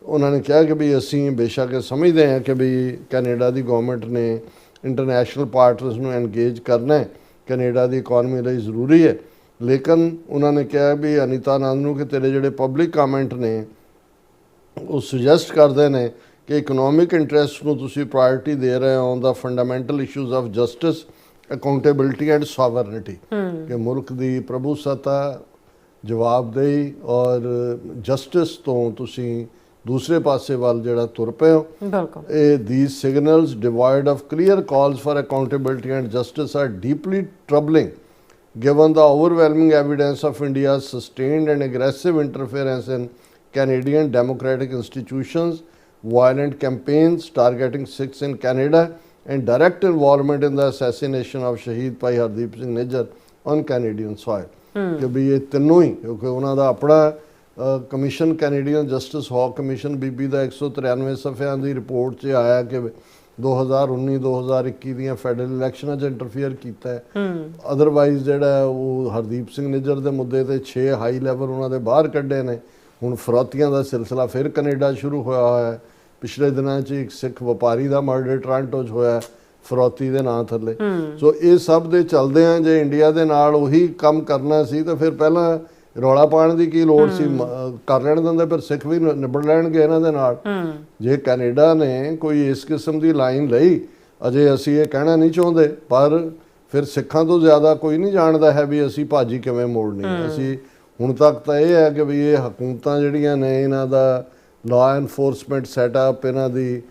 ਉਹਨਾਂ ਨੇ ਕਿਹਾ ਕਿ ਵੀ ਅਸੀਂ ਬੇਸ਼ੱਕ ਸਮਝਦੇ ਹਾਂ ਕਿ ਵੀ ਕੈਨੇਡਾ ਦੀ ਗਵਰਨਮੈਂਟ ਨੇ ਇੰਟਰਨੈਸ਼ਨਲ ਪਾਰਟਨਰਸ ਨੂੰ ਐਨਗੇਜ ਕਰਨਾ ਹੈ, ਕੈਨੇਡਾ ਦੀ ਇਕੋਨਮੀ ਲਈ ਜ਼ਰੂਰੀ ਹੈ, ਲੇਕਿਨ ਉਹਨਾਂ ਨੇ ਕਿਹਾ ਵੀ ਅਨੀਤਾ ਆਨੰਦ ਨੂੰ ਕਿ ਤੇਰੇ ਜਿਹੜੇ ਪਬਲਿਕ ਕਮੈਂਟ ਨੇ ਉਹ ਸੁਜੈਸਟ ਕਰਦੇ ਨੇ ਕਿ ਇਕਨੋਮਿਕ ਇੰਟਰਸਟ ਨੂੰ ਤੁਸੀਂ ਪ੍ਰਾਇੋਰਟੀ ਦੇ ਰਹੇ ਹੋ on the fundamental issues of justice, accountability and sovereignty, ਕਿ ਮੁਲਕ ਦੀ ਪ੍ਰਭੂਸੱਤਾ, ਜਵਾਬਦੇਹੀ ਔਰ ਜਸਟਿਸ ਤੋਂ ਤੁਸੀਂ ਦੂਸਰੇ ਪਾਸੇ ਵੱਲ ਜਿਹੜਾ ਤੁਰ ਪਏ ਹੋ। ਇਹ these signals devoid of clear calls for accountability and justice are deeply troubling given the overwhelming evidence of India's sustained and aggressive interference in Canadian democratic institutions, violent campaigns targeting Sikhs in Canada, and direct involvement in the assassination of Shaheed Bhai Hardeep Singh Nijjar on Canadian soil। ਕਿ ਵੀ ਇਹ ਤਿੰਨੋਂ ਹੀ, ਕਿਉਂਕਿ ਉਹਨਾਂ ਦਾ ਆਪਣਾ commission Canadian justice hoc commission ਬੀਬੀ ਦਾ 193 ਸਫ਼ਿਆਂ ਦੀ report 'ਚ ਆਇਆ ਕਿ 2019-2021 ਦੀਆਂ ਫੈਡਰਲ ਇਲੈਕਸ਼ਨਾਂ 'ਚ ਇੰਟਰਫੀਅਰ ਕੀਤਾ ਹੈ। ਅਦਰਵਾਈਜ਼ ਜਿਹੜਾ ਉਹ ਹਰਦੀਪ ਸਿੰਘ ਨਿੱਜਰ ਦੇ ਮੁੱਦੇ ਤੇ 6 ਹਾਈ ਲੈਵਲ ਉਹਨਾਂ ਦੇ ਬਾਹਰ ਕੱਢੇ ਨੇ। ਹੁਣ ਫਰੌਤੀਆਂ ਦਾ ਸਿਲਸਿਲਾ ਫਿਰ ਕੈਨੇਡਾ ਸ਼ੁਰੂ ਹੋਇਆ ਹੋਇਆ ਹੈ। ਪਿਛਲੇ ਦਿਨਾਂ 'ਚ ਇੱਕ ਸਿੱਖ ਵਪਾਰੀ ਦਾ ਮਰਡਰ ਟੋਰਾਂਟੋ 'ਚ ਹੋਇਆ ਫਰੌਤੀ ਦੇ ਨਾਂ ਥੱਲੇ। ਸੋ ਇਹ ਸਭ ਦੇ ਚੱਲਦੇ ਆ ਜੇ ਇੰਡੀਆ ਦੇ ਨਾਲ ਉਹੀ ਕੰਮ ਕਰਨਾ ਸੀ ਤਾਂ ਫਿਰ ਪਹਿਲਾਂ ਰੌਲਾ ਪਾਉਣ ਦੀ ਕੀ ਲੋੜ ਸੀ, ਕਰ ਲੈਣ ਦਿੰਦੇ, ਫਿਰ ਸਿੱਖ ਵੀ ਨਿਬੜ ਲੈਣਗੇ ਇਹਨਾਂ ਦੇ ਨਾਲ। ਜੇ ਕੈਨੇਡਾ ਨੇ ਕੋਈ ਇਸ ਕਿਸਮ ਦੀ ਲਾਈਨ ਲਈ, ਅਜੇ ਅਸੀਂ ਇਹ ਕਹਿਣਾ ਨਹੀਂ ਚਾਹੁੰਦੇ, ਪਰ ਫਿਰ ਸਿੱਖਾਂ ਤੋਂ ਜ਼ਿਆਦਾ ਕੋਈ ਨਹੀਂ ਜਾਣਦਾ ਹੈ ਵੀ ਅਸੀਂ ਭਾਜੀ ਕਿਵੇਂ ਮੋੜਨੀ ਹੈ। ਅਸੀਂ ਹੁਣ ਤੱਕ ਤਾਂ ਇਹ ਹੈ ਕਿ ਵੀ ਇਹ ਹਕੂਮਤਾਂ ਜਿਹੜੀਆਂ ਨੇ ਇਹਨਾਂ ਦਾ ਲਾਅ ਐਨਫੋਰਸਮੈਂਟ ਸੈਟਅਪ, ਇਹਨਾਂ ਦੀ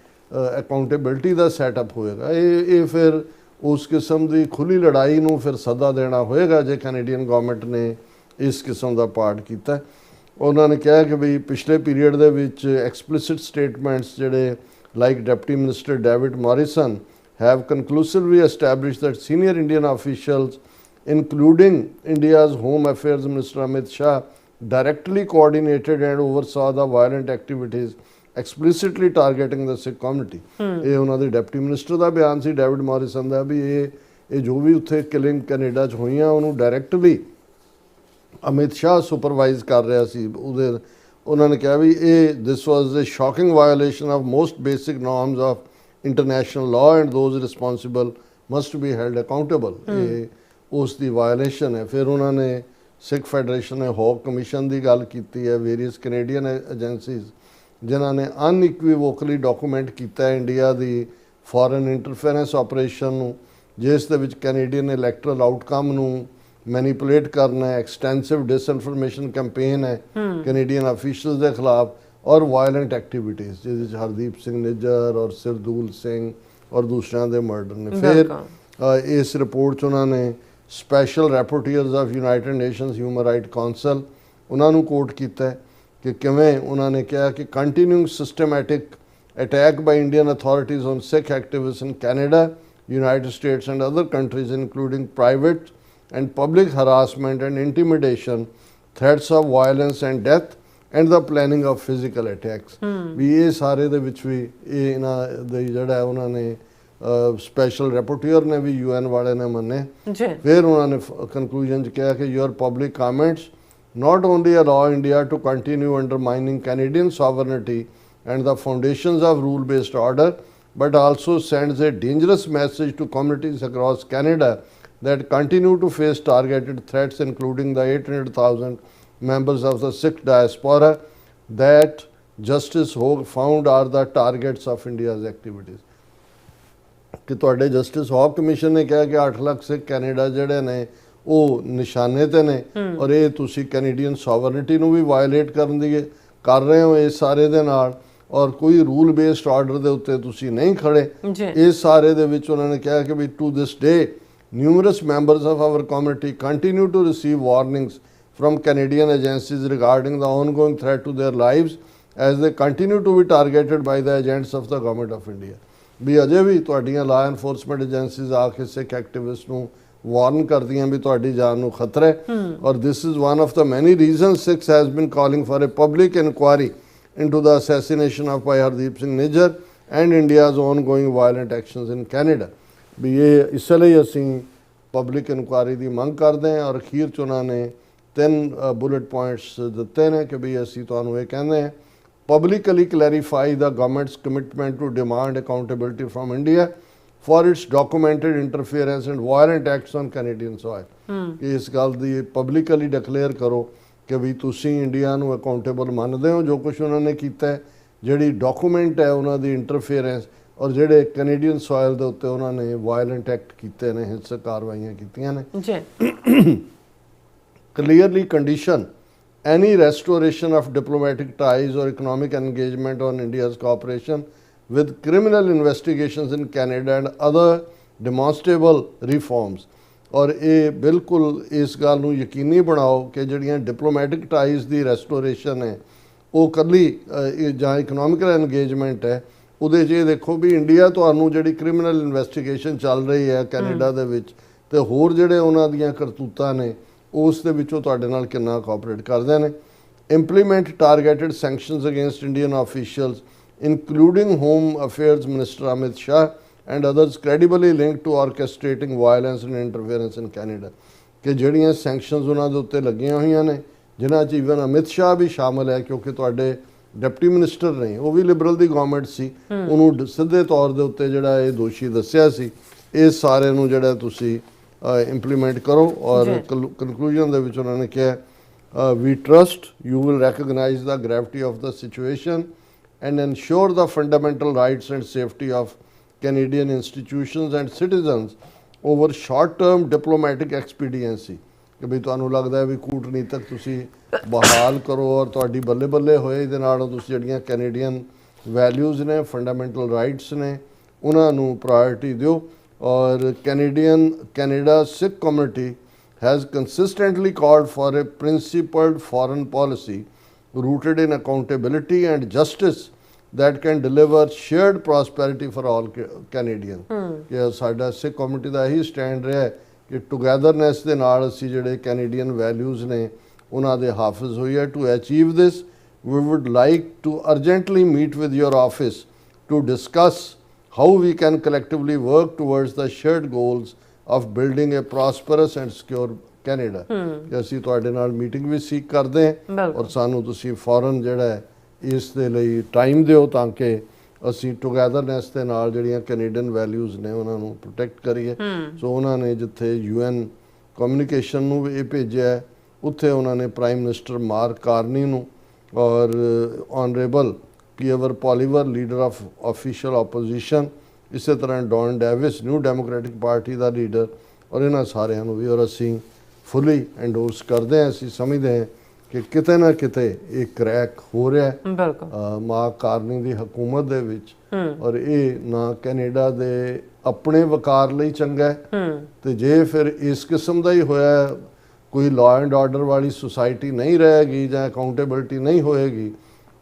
ਅਕਾਊਂਟੇਬਿਲਿਟੀ ਦਾ ਸੈਟਅਪ ਹੋਏਗਾ। ਇਹ ਫਿਰ ਉਸ ਕਿਸਮ ਦੀ ਖੁੱਲ੍ਹੀ ਲੜਾਈ ਨੂੰ ਫਿਰ ਸੱਦਾ ਦੇਣਾ ਹੋਏਗਾ ਜੇ ਕੈਨੇਡੀਅਨ ਗਵਰਨਮੈਂਟ ਨੇ ਇਸ ਕਿਸਮ ਦਾ ਪਾਰਟ ਕੀਤਾ। ਉਹਨਾਂ ਨੇ ਕਿਹਾ ਕਿ ਵੀ ਪਿਛਲੇ ਪੀਰੀਅਡ ਦੇ ਵਿੱਚ ਐਕਸਪਲਿਸਿਟ ਸਟੇਟਮੈਂਟਸ ਜਿਹੜੇ like deputy minister David Morrison have conclusively established that senior Indian officials, including India's Home Affairs Minister Amit Shah, directly coordinated and oversaw the violent activities explicitly targeting the Sikh community। ਇਹ ਉਹਨਾਂ ਦੇ deputy minister ਦਾ ਬਿਆਨ ਸੀ David Morrison ਦਾ ਵੀ ਇਹ ਜੋ ਵੀ ਉੱਥੇ killing Canada 'ਚ ਹੋਈਆਂ ਉਹਨੂੰ ਡਾਇਰੈਕਟਲੀ ਅਮਿਤ ਸ਼ਾਹ ਸੁਪਰਵਾਈਜ਼ ਕਰ ਰਿਹਾ ਸੀ। ਉਹਨਾਂ ਨੇ ਕਿਹਾ ਵੀ this was a shocking violation of most basic norms of international law and those responsible must be held accountable। ਇਹ ਉਸ ਦੀ ਵਾਇਲੇਸ਼ਨ ਹੈ। ਫਿਰ ਉਹਨਾਂ ਨੇ ਸਿੱਖ ਫੈਡਰੇਸ਼ਨ ਨੇ ਹੌਕ ਕਮਿਸ਼ਨ ਦੀ ਗੱਲ ਕੀਤੀ ਹੈ, ਵੇਰੀਅਸ ਕੈਨੇਡੀਅਨ ਏਜੰਸੀਜ਼ ਜਿਨ੍ਹਾਂ ਨੇ ਅਨਇਕਵੀਵੋਕਲੀ ਡਾਕੂਮੈਂਟ ਕੀਤਾ ਇੰਡੀਆ ਦੀ ਫੋਰਨ ਇੰਟਰਫੇਰੈਂਸ ਆਪਰੇਸ਼ਨ ਨੂੰ, ਜਿਸ ਦੇ ਵਿੱਚ ਕੈਨੇਡੀਅਨ ਇਲੈਕਟਰਲ ਆਊਟਕਮ ਨੂੰ ਮੈਨੀਪੂਲੇਟ ਕਰਨਾ ਹੈ, ਐਕਸਟੈਂਸਿਵ ਡਿਸਇਨਫੋਰਮੇਸ਼ਨ ਕੈਂਪੇਨ ਹੈ ਕੈਨੇਡੀਅਨ ਅਫੀਸ਼ੀਅਲਸ ਦੇ ਖਿਲਾਫ, ਔਰ ਵਾਇਲੈਂਟ ਐਕਟੀਵਿਟੀਜ਼ ਜਿਹਦੇ ਵਿੱਚ ਹਰਦੀਪ ਸਿੰਘ ਨਿੱਜਰ ਔਰ ਸਿਰਦੂਲ ਸਿੰਘ ਔਰ ਦੂਸਰਿਆਂ ਦੇ ਮਰਡਰ ਨੇ। ਫਿਰ ਇਸ ਰਿਪੋਰਟ 'ਚ ਉਹਨਾਂ ਨੇ special rapporteurs of United Nations human right council ਉਹਨਾਂ ਨੂੰ ਕੋਟ ਕੀਤਾ ਕਿ ਕਿ ਕਿਵੇਂ ਉਹਨਾਂ ਨੇ ਕਿਹਾ ਕਿ ਕੰਟੀਨਿਊਇੰਗ systematic attack by Indian authorities on Sikh activists in Canada, United States and other countries, including private and public harassment and intimidation, threats of violence and death, and the planning of physical attacks. ਵੀ ਇਹ ਸਾਰੇ ਦੇ ਵਿੱਚ ਵੀ ਇਹ ਇਹਨਾਂ ਦੇ ਜਿਹੜਾ ਉਹਨਾਂ ਨੇ ਸਪੈਸ਼ਲ ਰਿਪੋਰਟਰ ਨੇ ਵੀ UN ਵਾਲੇ ਨੇ ਮੰਨੇ। ਫਿਰ ਉਹਨਾਂ ਨੇ ਕਨਕਲੂਜਨ ਚ ਕਿਹਾ ਕਿ your public comments not only allow India to continue undermining Canadian sovereignty and the foundations of rule-based order, but also sends a dangerous message to communities across Canada that continue to face targeted threats, including the 800,000 members of the Sikh diaspora that Justice Hogg found are the targets of India's activities. ਕਿ ਤੁਹਾਡੇ justice ਹੌਗ commission ਨੇ ਕਿਹਾ ਕਿ 8 ਲੱਖ ਸਿੱਖ Canada ਜਿਹੜੇ ਨੇ ਉਹ ਨਿਸ਼ਾਨੇ ਤੇ ਨੇ ਔਰ ਇਹ ਤੁਸੀਂ ਕੈਨੇਡੀਅਨ ਸੋਵਰਨਿਟੀ ਨੂੰ ਵੀ ਵਾਇਲੇਟ ਕਰਨ ਦੀ ਕਰ ਰਹੇ ਹੋ ਇਸ ਸਾਰੇ ਦੇ ਨਾਲ ਔਰ ਕੋਈ ਰੂਲ ਬੇਸਡ ਆਰਡਰ ਦੇ ਉੱਤੇ ਤੁਸੀਂ ਨਹੀਂ ਖੜੇ। ਇਸ ਸਾਰੇ ਦੇ ਵਿੱਚ ਉਹਨਾਂ ਨੇ ਕਿਹਾ ਕਿ ਵੀ to this day numerous members of our community continue to receive warnings from Canadian agencies regarding the ongoing threat to their lives as they continue to be targeted by the agents of the government of India। ਵੀ ਅਜੇ ਵੀ ਤੁਹਾਡੀਆਂ ਲਾ enforcement agencies ਆ ਕੇ ਸਿੱਖ activist ਨੂੰ ਵਾਰਨ ਕਰਦੀਆਂ ਵੀ ਤੁਹਾਡੀ ਜਾਨ ਨੂੰ ਖਤਰਾ ਹੈ ਔਰ this is one of the many reasons Sikhs has been calling for a public inquiry into the assassination of Bhai Hardeep Singh Nijjar and India's ongoing violent actions in Canada। ਵੀ ਇਹ ਇਸ ਲਈ ਅਸੀਂ ਪਬਲਿਕ ਇਨਕੁਆਇਰੀ ਦੀ ਮੰਗ ਕਰਦੇ ਹਾਂ ਔਰ ਅਖੀਰ 'ਚ ਉਹਨਾਂ ਨੇ 3 ਬੁਲਟ ਪੁਆਇੰਟਸ ਦਿੱਤੇ ਨੇ ਕਿ ਵੀ ਅਸੀਂ ਤੁਹਾਨੂੰ ਇਹ ਕਹਿੰਦੇ ਹਾਂ publicly clarify the government's commitment to demand accountability from India for its documented interference and violent acts on Canadian soil। ਕਿ ਇਸ ਗੱਲ ਦੀ publicly declare ਕਰੋ ਕਿ ਵੀ ਤੁਸੀਂ ਇੰਡੀਆ ਨੂੰ ਅਕਾਊਂਟੇਬਲ ਮੰਨਦੇ ਹੋ ਜੋ ਕੁਝ ਉਹਨਾਂ ਨੇ ਕੀਤਾ ਹੈ ਜਿਹੜੀ ਡਾਕੂਮੈਂਟ ਹੈ ਉਹਨਾਂ ਦੀ ਇੰਟਰਫੇਰੈਂਸ ਔਰ ਜਿਹੜੇ ਕੈਨੇਡੀਅਨ ਸੋਇਲ ਦੇ ਉੱਤੇ ਉਹਨਾਂ ਨੇ ਵਾਇਲੈਂਟ ਐਕਟ ਕੀਤੇ ਨੇ ਹਿੰਸਕ ਕਾਰਵਾਈਆਂ ਕੀਤੀਆਂ ਨੇ। Clearly condition any restoration of diplomatic ties or economic engagement on India's cooperation with criminal investigations in Canada and other demonstrable reforms। ਔਰ ਇਹ ਬਿਲਕੁਲ ਇਸ ਗੱਲ ਨੂੰ ਯਕੀਨੀ ਬਣਾਓ ਕਿ ਜਿਹੜੀਆਂ ਡਿਪਲੋਮੈਟਿਕ ਟਾਈਜ਼ ਦੀ ਰੈਸਟੋਰੇਸ਼ਨ ਹੈ ਉਹ ਇਕੱਲੀ ਜਾਂ ਇਕਨੋਮਿਕਲ ਐਨਗੇਜਮੈਂਟ ਹੈ ਉਹਦੇ 'ਚ ਇਹ ਦੇਖੋ ਵੀ ਇੰਡੀਆ ਤੁਹਾਨੂੰ ਜਿਹੜੀ ਕ੍ਰਿਮੀਨਲ ਇਨਵੈਸਟੀਗੇਸ਼ਨ ਚੱਲ ਰਹੀ ਹੈ ਕੈਨੇਡਾ ਦੇ ਵਿੱਚ ਤੇ ਹੋਰ ਜਿਹੜੇ ਉਹਨਾਂ ਦੀਆਂ ਕਰਤੂਤਾਂ ਨੇ ਉਸ ਦੇ ਵਿੱਚੋਂ ਤੁਹਾਡੇ ਨਾਲ ਕਿੰਨਾ ਕੋਆਪਰੇਟ ਕਰਦੇ ਨੇ। Implement targeted sanctions against Indian officials including home affairs minister Amit Shah and others credibly linked to orchestrating violence and interference in Canada। ਕਿ ਜਿਹੜੀਆਂ ਸੈਂਕਸ਼ਨਸ ਉਹਨਾਂ ਦੇ ਉੱਤੇ ਲੱਗੀਆਂ ਹੋਈਆਂ ਨੇ ਜਿਨ੍ਹਾਂ 'ਚ ਈਵਨ ਅਮਿਤ ਸ਼ਾਹ ਵੀ ਸ਼ਾਮਲ ਹੈ ਕਿਉਂਕਿ ਤੁਹਾਡੇ ਡਿਪਟੀ ਮਿਨਿਸਟਰ ਨੇ ਉਹ ਵੀ ਲਿਬਰਲ ਦੀ ਗਵਰਨਮੈਂਟ ਸੀ ਉਹਨੂੰ ਸਿੱਧੇ ਤੌਰ ਦੇ ਉੱਤੇ ਜਿਹੜਾ ਇਹ ਦੋਸ਼ੀ ਦੱਸਿਆ ਸੀ ਇਸ ਸਾਰੇ ਨੂੰ ਜਿਹੜਾ ਤੁਸੀਂ ਇੰਪਲੀਮੈਂਟ ਕਰੋ। ਔਰ ਕਨਕਲੂਜਨ ਦੇ ਵਿੱਚ ਉਹਨਾਂ ਨੇ ਕਿਹਾ we trust you will recognize the gravity of the situation and ensure the fundamental rights and safety of Canadian institutions and citizens over short-term diplomatic expediency। ਕਿ ਵੀ ਤੁਹਾਨੂੰ ਲੱਗਦਾ ਹੈ ਵੀ ਕੂਟਨੀਤਕ ਤੁਸੀਂ ਬਹਾਲ ਕਰੋ ਔਰ ਤੁਹਾਡੀ ਬੱਲੇ ਬੱਲੇ ਹੋਏ ਇਹਦੇ ਨਾਲ ਤੁਸੀਂ ਜਿਹੜੀਆਂ ਕੈਨੇਡੀਅਨ ਵੈਲਿਊਜ਼ ਨੇ ਫੰਡਾਮੈਂਟਲ ਰਾਈਟਸ ਨੇ ਉਹਨਾਂ ਨੂੰ ਪ੍ਰਾਇੋਰਟੀ ਦਿਓ। ਔਰ Canada Sikh community has consistently called for a principled foreign policy rooted in accountability and justice that can deliver shared prosperity for all Canadians। ਕਿ ਸਾਡਾ ਸਿੱਖ ਕਮਿਊਨਿਟੀ ਦਾ ਇਹੀ ਸਟੈਂਡ ਰਿਹਾ ਹੈ ਕਿ ਟੁਗੈਦਰਨੈਸ ਦੇ ਨਾਲ ਅਸੀਂ ਜਿਹੜੇ ਕੈਨੇਡੀਅਨ ਵੈਲਿਊਜ਼ ਨੇ ਉਹਨਾਂ ਦੇ ਹਾਫਿਜ਼ ਹੋਈਏ। To achieve this we would like to urgently meet with your office to discuss how we can collectively work towards the shared goals of building a prosperous and secure Canada। ਕਿ ਅਸੀਂ ਤੁਹਾਡੇ ਨਾਲ meeting ਵੀ seek ਕਰਦੇ ਹਾਂ ਔਰ ਸਾਨੂੰ ਤੁਸੀਂ ਫੌਰਨ ਜਿਹੜਾ ਹੈ ਇਸ ਦੇ ਲਈ ਟਾਈਮ ਦਿਓ ਤਾਂ ਕਿ ਅਸੀਂ ਟੁਗੈਦਰਨੈਸ ਦੇ ਨਾਲ ਜਿਹੜੀਆਂ ਕੈਨੇਡੀਅਨ ਵੈਲਿਊਜ਼ ਨੇ ਉਹਨਾਂ ਨੂੰ ਪ੍ਰੋਟੈਕਟ ਕਰੀਏ। ਸੋ ਉਹਨਾਂ ਨੇ ਜਿੱਥੇ UN ਕਮਿਊਨੀਕੇਸ਼ਨ ਨੂੰ ਵੀ ਇਹ ਭੇਜਿਆ ਉੱਥੇ ਉਹਨਾਂ ਨੇ ਪ੍ਰਾਈਮ ਮਿਨਿਸਟਰ ਮਾਰਕ ਕਾਰਨੀ ਨੂੰ ਔਰ honourable Pierre Poilievre leader of official opposition ਇਸੇ ਤਰ੍ਹਾਂ Don Davies New Democratic Party ਦਾ ਲੀਡਰ ਔਰ ਇਹਨਾਂ ਸਾਰਿਆਂ ਨੂੰ ਵੀ ਔਰ ਅਸੀਂ ਫੁੱਲੀ ਐਂਡੋਰਸ ਕਰਦੇ ਹਾਂ। ਅਸੀਂ ਸਮਝਦੇ ਹਾਂ ਕਿ ਕਿਤੇ ਨਾ ਕਿਤੇ ਇਹ ਕਰੈਕ ਹੋ ਰਿਹਾ ਹੈ ਮਾਰਕ ਕਾਰਨੀ ਦੀ ਹਕੂਮਤ ਦੇ ਵਿੱਚ ਔਰ ਇਹ ਨਾ ਕੈਨੇਡਾ ਦੇ ਆਪਣੇ ਵਕਾਰ ਲਈ ਚੰਗਾ ਹੈ ਤੇ ਜੇ ਫਿਰ ਇਸ ਕਿਸਮ ਦਾ ਹੀ ਹੋਇਆ ਕੋਈ ਲਾਅ ਐਂਡ ਆਰਡਰ ਵਾਲੀ ਸੁਸਾਇਟੀ ਨਹੀਂ ਰਹੇਗੀ ਜਾਂ ਅਕਾਊਂਟੇਬਿਲਟੀ ਨਹੀਂ ਹੋਏਗੀ,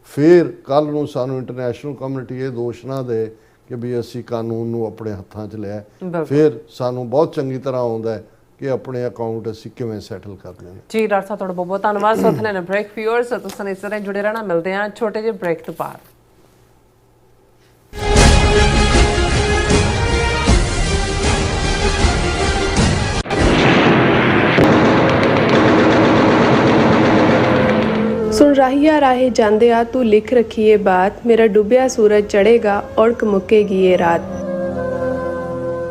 ਫਿਰ ਕੱਲ੍ਹ ਨੂੰ ਸਾਨੂੰ ਇੰਟਰਨੈਸ਼ਨਲ ਕਮਿਊਨਿਟੀ ਇਹ ਦੋਸ਼ ਨਾ ਦੇ ਕਿ ਵੀ ਅਸੀਂ ਕਾਨੂੰਨ ਨੂੰ ਆਪਣੇ ਹੱਥਾਂ 'ਚ ਲਿਆ। ਫਿਰ ਸਾਨੂੰ ਬਹੁਤ ਚੰਗੀ ਤਰ੍ਹਾਂ ਆਉਂਦਾ ਹੈ ਕਿ ਆਪਣੇ ਅਕਾਊਂਟ ਅਸੀਂ ਕਿਵੇਂ ਸੈਟਲ ਕਰਨੇ ਨੇ।
ਜੀ ਡਾਕਟਰ ਸਾਹਿਬ ਤੁਹਾਡਾ ਬਹੁਤ ਬਹੁਤ ਧੰਨਵਾਦ। ਸੋ ਥਲੇ ਬ੍ਰੇਕ ਵਿਊਅਰਸ, ਤੁਸੀਂ ਇਸ ਤਰ੍ਹਾਂ ਜੁੜੇ ਰਹਿਣਾ। ਮਿਲਦੇ ਹਾਂ ਛੋਟੇ ਜਿਹੇ ਬ੍ਰੇਕ ਤੋਂ ਬਾਅਦ।
ਸੁਣ ਰਾਹੀਆ ਰਾਹੇ ਜਾਂਦਿਆ ਤੂੰ ਲਿਖ ਰੱਖੀਏ ਬਾਤ, ਮੇਰਾ ਡੁੱਬਿਆ ਸੂਰਜ ਚੜ੍ਹੇਗਾ ਔੜਕ ਮੁੱਕੇਗੀ ਇਹ ਰਾਤ।